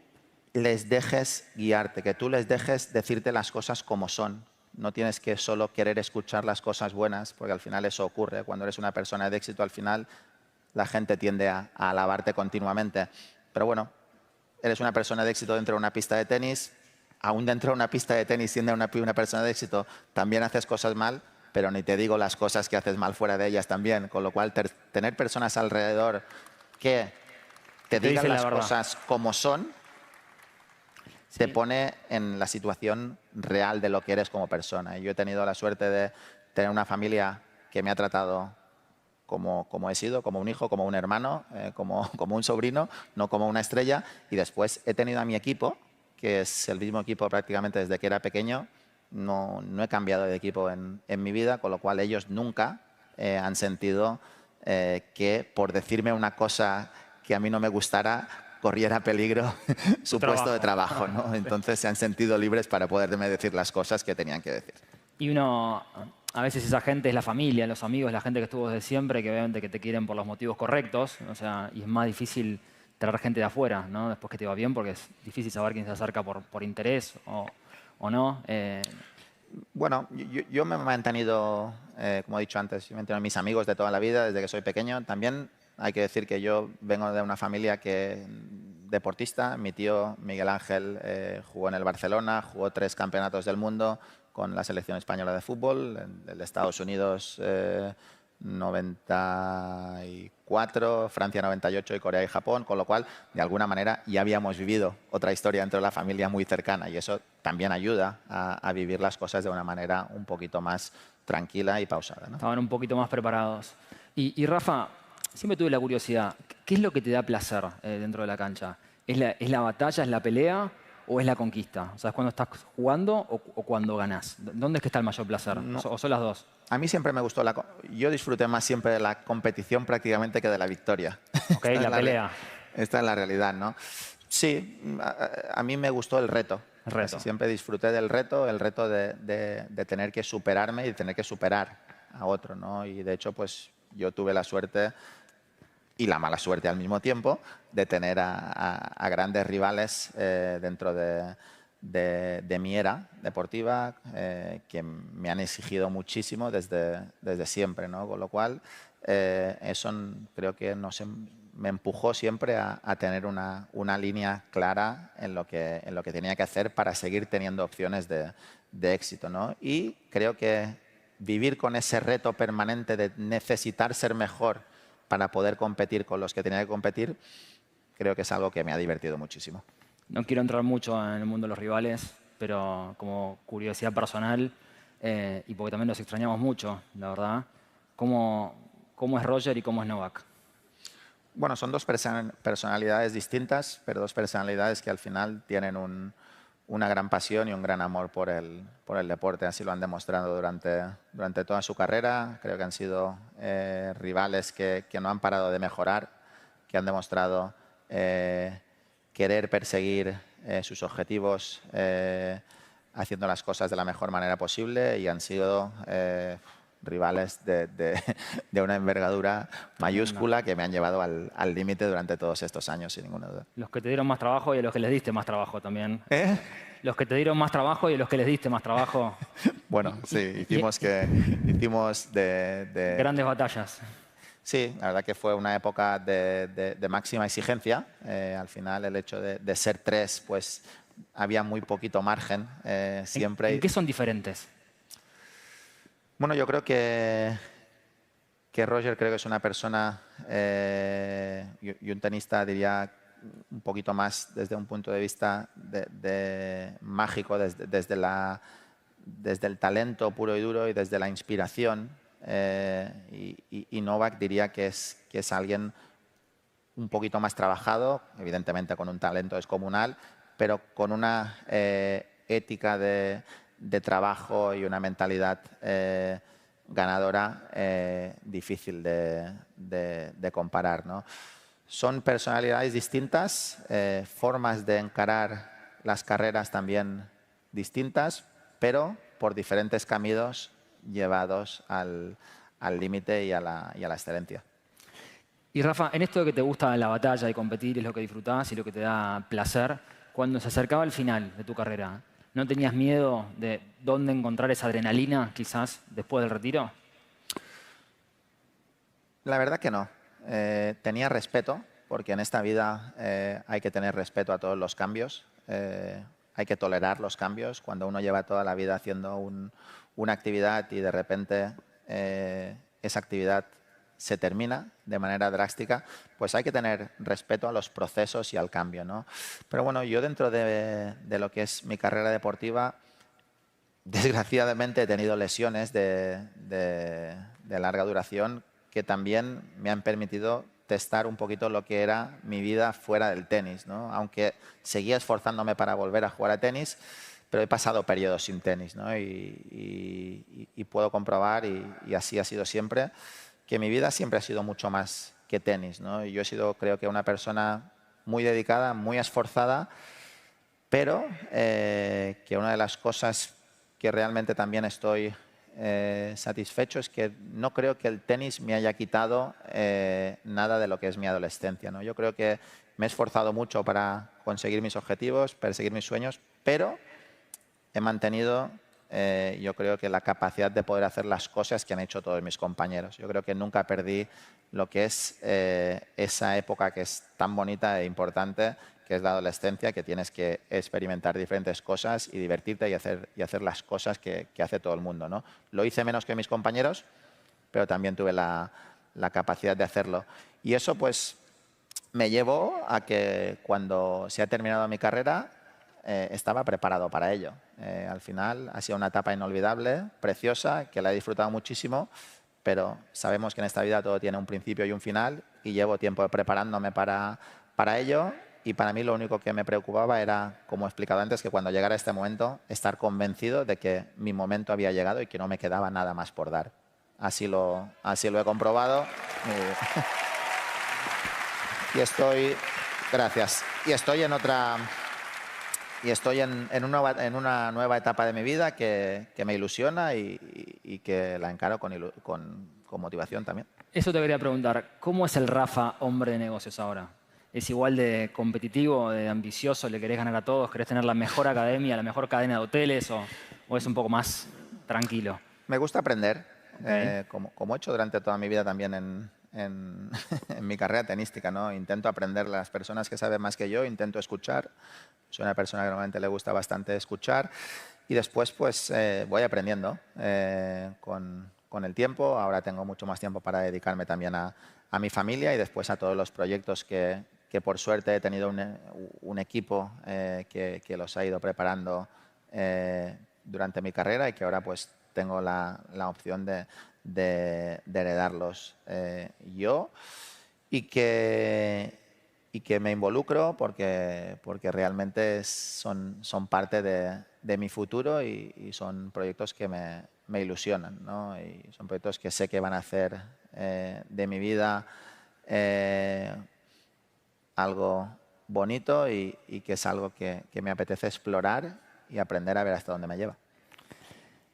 les dejes guiarte, que tú les dejes decirte las cosas como son. No tienes que solo querer escuchar las cosas buenas, porque al final eso ocurre. Cuando eres una persona de éxito, al final la gente tiende a alabarte continuamente. Pero bueno, eres una persona de éxito dentro de una pista de tenis, aún dentro de una pista de tenis, siendo una persona de éxito, también haces cosas mal, pero ni te digo las cosas que haces mal fuera de ellas también. Con lo cual, tener personas alrededor que te digan las cosas como son, te pone en la situación real de lo que eres como persona. Y yo he tenido la suerte de tener una familia que me ha tratado como he sido, como un hijo, como un hermano, como un sobrino, no como una estrella. Y después he tenido a mi equipo, que es el mismo equipo prácticamente desde que era pequeño. No he cambiado de equipo en mi vida, con lo cual ellos nunca han sentido que por decirme una cosa que a mí no me gustara, corriera peligro su puesto de trabajo, ¿no? Entonces se han sentido libres para poderme decir las cosas que tenían que decir. Y uno, a veces esa gente es la familia, los amigos, la gente que estuvo desde siempre, que obviamente que te quieren por los motivos correctos, o sea, y es más difícil traer gente de afuera, ¿no? Después que te va bien, porque es difícil saber quién se acerca por interés o no. Bueno, yo me he mantenido, como he dicho antes, yo me he mantenido mis amigos de toda la vida, desde que soy pequeño. También hay que decir que yo vengo de una familia deportista. Mi tío Miguel Ángel jugó en el Barcelona, jugó 3 campeonatos del mundo con la selección española de fútbol, el de Estados Unidos 94, Francia 98 y Corea y Japón, con lo cual, de alguna manera, ya habíamos vivido otra historia dentro de la familia muy cercana y eso también ayuda a vivir las cosas de una manera un poquito más tranquila y pausada, ¿no? Estaban un poquito más preparados. Y Rafa, siempre tuve la curiosidad, ¿qué es lo que te da placer dentro de la cancha? ¿Es la batalla, es la pelea o es la conquista? O sea, ¿es cuando estás jugando o cuando ganás? ¿Dónde es que está el mayor placer? No. ¿O son las dos? A mí siempre me gustó yo disfruté más siempre de la competición prácticamente que de la victoria. Ok, la pelea. Esta es la realidad, ¿no? Sí, a mí me gustó el reto. El reto. Siempre disfruté del reto, el reto de tener que superarme y de tener que superar a otro, ¿no? Y de hecho, pues yo tuve la suerte y la mala suerte al mismo tiempo de tener a grandes rivales dentro de mi era deportiva que me han exigido muchísimo desde siempre, ¿no? Con lo cual, eso creo que me empujó siempre a tener una línea clara en lo que tenía que hacer para seguir teniendo opciones de éxito, ¿no? Y creo que vivir con ese reto permanente de necesitar ser mejor para poder competir con los que tenía que competir, creo que es algo que me ha divertido muchísimo. No quiero entrar mucho en el mundo de los rivales, pero como curiosidad personal, y porque también los extrañamos mucho, la verdad, ¿cómo es Roger y cómo es Novak? Bueno, son 2 personalidades distintas, pero 2 personalidades que al final tienen una gran pasión y un gran amor por el deporte. Así lo han demostrado durante toda su carrera. Creo que han sido rivales que no han parado de mejorar, que han demostrado querer perseguir sus objetivos haciendo las cosas de la mejor manera posible y han sido rivales de una envergadura mayúscula que me han llevado al límite durante todos estos años, sin ninguna duda. Los que te dieron más trabajo y a los que les diste más trabajo también. ¿Eh? Los que te dieron más trabajo y a los que les diste más trabajo. Bueno, sí, hicimos de grandes batallas. Sí, la verdad que fue una época de máxima exigencia. Al final, el hecho de ser 3, pues había muy poquito margen siempre. ¿En qué son diferentes? Bueno, yo creo que Roger creo que es una persona y un tenista, diría, un poquito más desde un punto de vista mágico, desde el talento puro y duro y desde la inspiración. Y Novak diría que es alguien un poquito más trabajado, evidentemente con un talento descomunal, pero con una ética de trabajo y una mentalidad ganadora difícil de comparar, ¿no? Son personalidades distintas, formas de encarar las carreras también distintas, pero por diferentes caminos llevados al límite y a la excelencia. Y Rafa, en esto de que te gusta la batalla y competir, es lo que disfrutás y lo que te da placer, cuando se acercaba el final de tu carrera, ¿no tenías miedo de dónde encontrar esa adrenalina quizás después del retiro? La verdad que no. Tenía respeto, porque en esta vida hay que tener respeto a todos los cambios. Hay que tolerar los cambios. Cuando uno lleva toda la vida haciendo una actividad y de repente esa actividad se termina de manera drástica, pues hay que tener respeto a los procesos y al cambio, ¿no? Pero bueno, yo dentro de lo que es mi carrera deportiva, desgraciadamente he tenido lesiones de larga duración que también me han permitido testar un poquito lo que era mi vida fuera del tenis, ¿no? Aunque seguía esforzándome para volver a jugar a tenis, pero he pasado periodos sin tenis, ¿no? Y puedo comprobar, y así ha sido siempre, que mi vida siempre ha sido mucho más que tenis, ¿no? Y yo he sido, creo que, una persona muy dedicada, muy esforzada, pero que una de las cosas que realmente también estoy satisfecho es que no creo que el tenis me haya quitado nada de lo que es mi adolescencia, ¿no? Yo creo que me he esforzado mucho para conseguir mis objetivos, perseguir mis sueños, pero he mantenido, yo creo que la capacidad de poder hacer las cosas que han hecho todos mis compañeros. Yo creo que nunca perdí lo que es esa época que es tan bonita e importante, que es la adolescencia, que tienes que experimentar diferentes cosas y divertirte y hacer las cosas que hace todo el mundo, ¿no? Lo hice menos que mis compañeros, pero también tuve la capacidad de hacerlo. Y eso pues me llevó a que cuando se ha terminado mi carrera estaba preparado para ello. Al final ha sido una etapa inolvidable, preciosa, que la he disfrutado muchísimo, pero sabemos que en esta vida todo tiene un principio y un final, y llevo tiempo preparándome para ello. Y para mí lo único que me preocupaba era, como he explicado antes, que cuando llegara este momento, estar convencido de que mi momento había llegado y que no me quedaba nada más por dar. Así lo he comprobado. Y estoy... Gracias. Y estoy en otra... Y estoy en una nueva etapa de mi vida que me ilusiona y que la encaro con motivación también. Eso te quería preguntar. ¿Cómo es el Rafa hombre de negocios ahora? ¿Es igual de competitivo, de ambicioso? ¿Le querés ganar a todos? ¿Querés tener la mejor academia, la mejor cadena de hoteles? ¿O es un poco más tranquilo? Me gusta aprender, Okay. como he hecho durante toda mi vida también en mi carrera tenística, ¿no? Intento aprender de las personas que saben más que yo, intento escuchar. Soy una persona que normalmente le gusta bastante escuchar. Y después pues voy aprendiendo con el tiempo. Ahora tengo mucho más tiempo para dedicarme también a mi familia y después a todos los proyectos que por suerte he tenido un equipo que los ha ido preparando durante mi carrera y que ahora pues tengo la opción de heredarlos yo, y que me involucro porque realmente son parte de mi futuro y son proyectos que me ilusionan, ¿no? Y son proyectos que sé que van a hacer de mi vida algo bonito y que es algo que me apetece explorar y aprender a ver hasta dónde me lleva.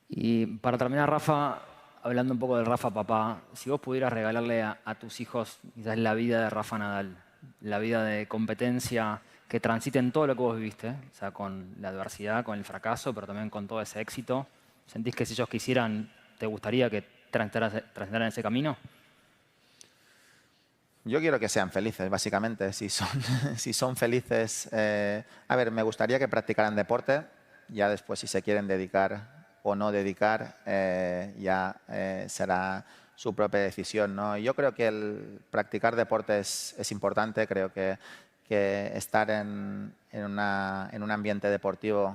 Y para terminar, Rafa, hablando un poco del Rafa papá, si vos pudieras regalarle a tus hijos quizás la vida de Rafa Nadal, la vida de competencia que transiten todo lo que vos viviste, o sea, con la adversidad, con el fracaso, pero también con todo ese éxito, ¿sentís que si ellos quisieran, te gustaría que transitaran ese camino? Yo quiero que sean felices, básicamente. Si son felices... a ver, me gustaría que practicaran deporte. Ya después, si se quieren dedicar o no dedicar, ya será su propia decisión, ¿no? Yo creo que el practicar deporte es importante. Creo que estar en un ambiente deportivo,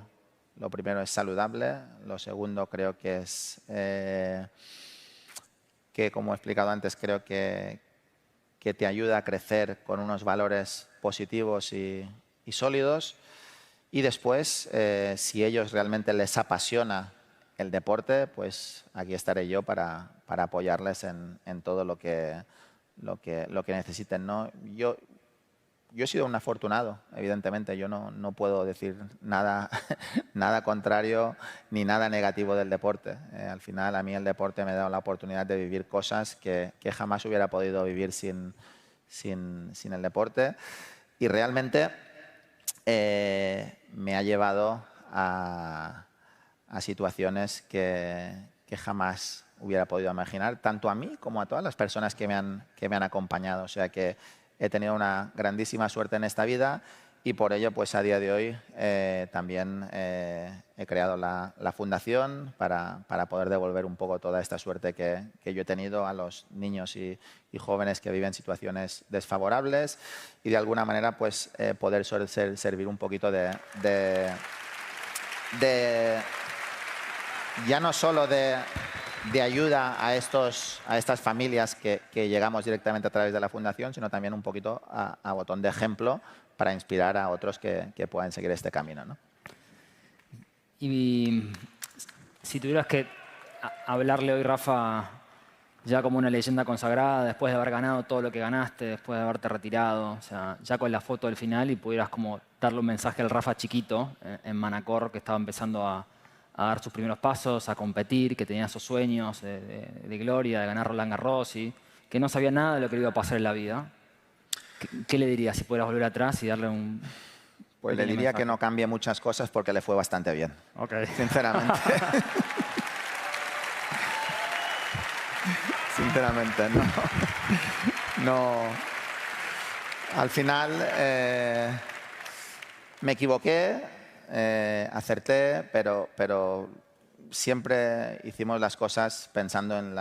lo primero es saludable. Lo segundo creo que es que, como he explicado antes, creo que te ayuda a crecer con unos valores positivos y sólidos. Y después, si a ellos realmente les apasiona el deporte, pues aquí estaré yo para apoyarles en todo lo que necesiten, ¿no? Yo he sido un afortunado, evidentemente. Yo no puedo decir nada contrario ni nada negativo del deporte. Al final, a mí el deporte me ha dado la oportunidad de vivir cosas que jamás hubiera podido vivir sin el deporte. Y realmente me ha llevado a situaciones que jamás hubiera podido imaginar, tanto a mí como a todas las personas que me han acompañado. O sea que he tenido una grandísima suerte en esta vida y por ello, pues a día de hoy también he creado la fundación para poder devolver un poco toda esta suerte que yo he tenido a los niños y jóvenes que viven situaciones desfavorables y de alguna manera pues poder servir un poquito de ya no solo de de ayuda a estas familias que llegamos directamente a través de la fundación, sino también un poquito a botón de ejemplo para inspirar a otros que puedan seguir este camino, ¿no? Y si tuvieras que hablarle hoy, Rafa, ya como una leyenda consagrada, después de haber ganado todo lo que ganaste, después de haberte retirado, o sea, ya con la foto del final y pudieras como darle un mensaje al Rafa chiquito en Manacor, que estaba empezando a dar sus primeros pasos, a competir, que tenía esos sueños de gloria, de ganar Roland Garros, y que no sabía nada de lo que le iba a pasar en la vida. ¿Qué le dirías si pudieras volver atrás y darle un... Pues le diría que no cambie muchas cosas porque le fue bastante bien. Okay. Sinceramente. Sinceramente, no. Al final me equivoqué, acerté, pero siempre hicimos las cosas pensando en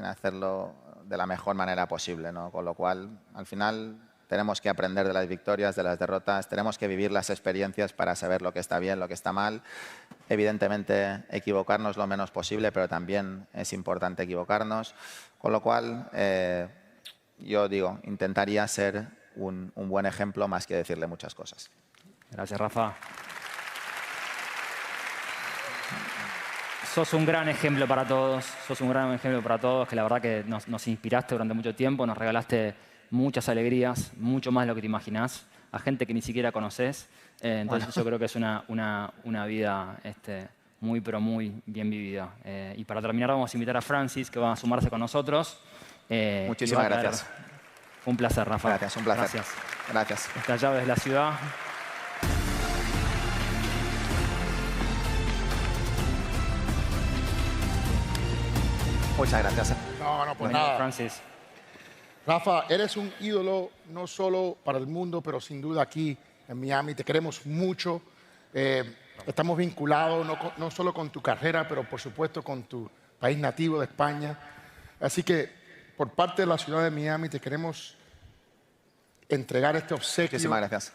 hacerlo de la mejor manera posible, ¿no? Con lo cual, al final, tenemos que aprender de las victorias, de las derrotas, tenemos que vivir las experiencias para saber lo que está bien, lo que está mal. Evidentemente, equivocarnos lo menos posible, pero también es importante equivocarnos. Con lo cual, yo digo, intentaría ser un buen ejemplo más que decirle muchas cosas. Gracias, Rafa. Sos un gran ejemplo para todos, que la verdad que nos inspiraste durante mucho tiempo, nos regalaste muchas alegrías, mucho más de lo que te imaginás, a gente que ni siquiera conoces. Entonces yo creo que es una vida muy, pero muy bien vivida. Y para terminar vamos a invitar a Francis, que va a sumarse con nosotros. Muchísimas gracias. Un placer, Rafa. Gracias, un placer. Gracias. Gracias. Estas llaves de la ciudad. Muchas gracias. No, pues nada. Francis. Rafa, eres un ídolo no solo para el mundo, pero sin duda aquí en Miami. Te queremos mucho. Estamos vinculados no solo con tu carrera, pero por supuesto con tu país nativo de España. Así que por parte de la ciudad de Miami te queremos entregar este obsequio. Muchísimas gracias.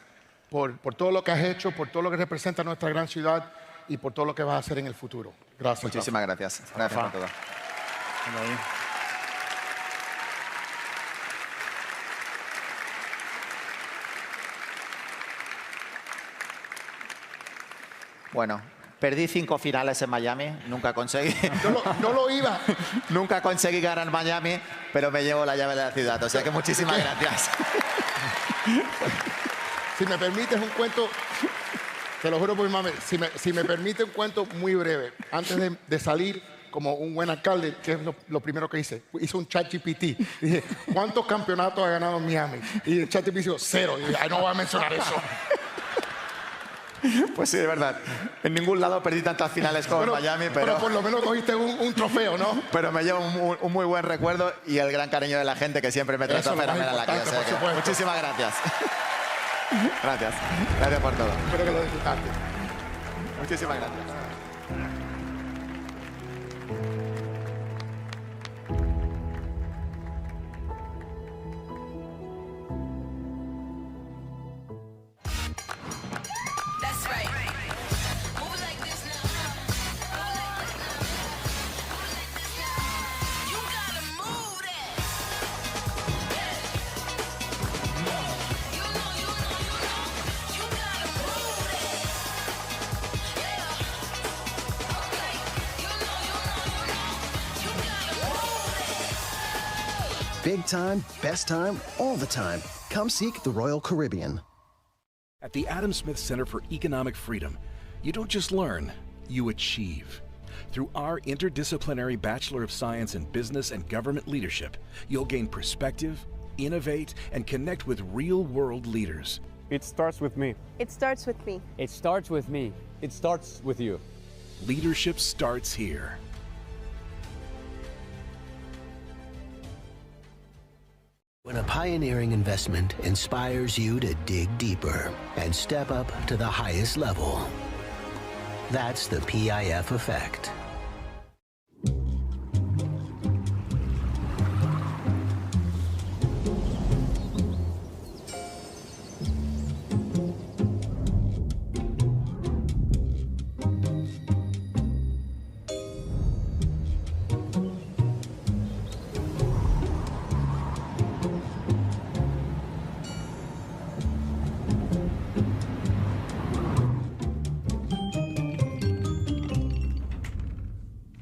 Por todo lo que has hecho, por todo lo que representa nuestra gran ciudad y por todo lo que vas a hacer en el futuro. Gracias. Muchísimas gracias. Gracias por todo. Bueno, perdí 5 finales en Miami, nunca conseguí. No lo iba. Nunca conseguí ganar en Miami, pero me llevo la llave de la ciudad, o sea que muchísimas gracias. Si me permites un cuento, te lo juro por mi mamá, si me permite un cuento muy breve, antes de salir como un buen alcalde, que es lo primero que hice un ChatGPT. Dije, ¿cuántos campeonatos ha ganado Miami? Y el ChatGPT dijo 0. Y dije, ay, no voy a mencionar eso. Pues sí, de verdad. En ningún lado perdí tantas finales como en Miami, pero por lo menos cogiste un trofeo, ¿no? Pero me llevo un muy buen recuerdo y el gran cariño de la gente que siempre me trata fenomenal aquí. O sea que, muchísimas gracias. Gracias. Gracias por todo. Espero que lo disfrutaste. Muchísimas gracias. Big time, best time, all the time. Come seek the Royal Caribbean. At the Adam Smith Center for Economic Freedom, you don't just learn, you achieve. Through our interdisciplinary Bachelor of Science in Business and Government Leadership, you'll gain perspective, innovate, and connect with real-world leaders. It starts with me. It starts with me. It starts with me. It starts with you. Leadership starts here. When a pioneering investment inspires you to dig deeper and step up to the highest level, that's the PIF effect.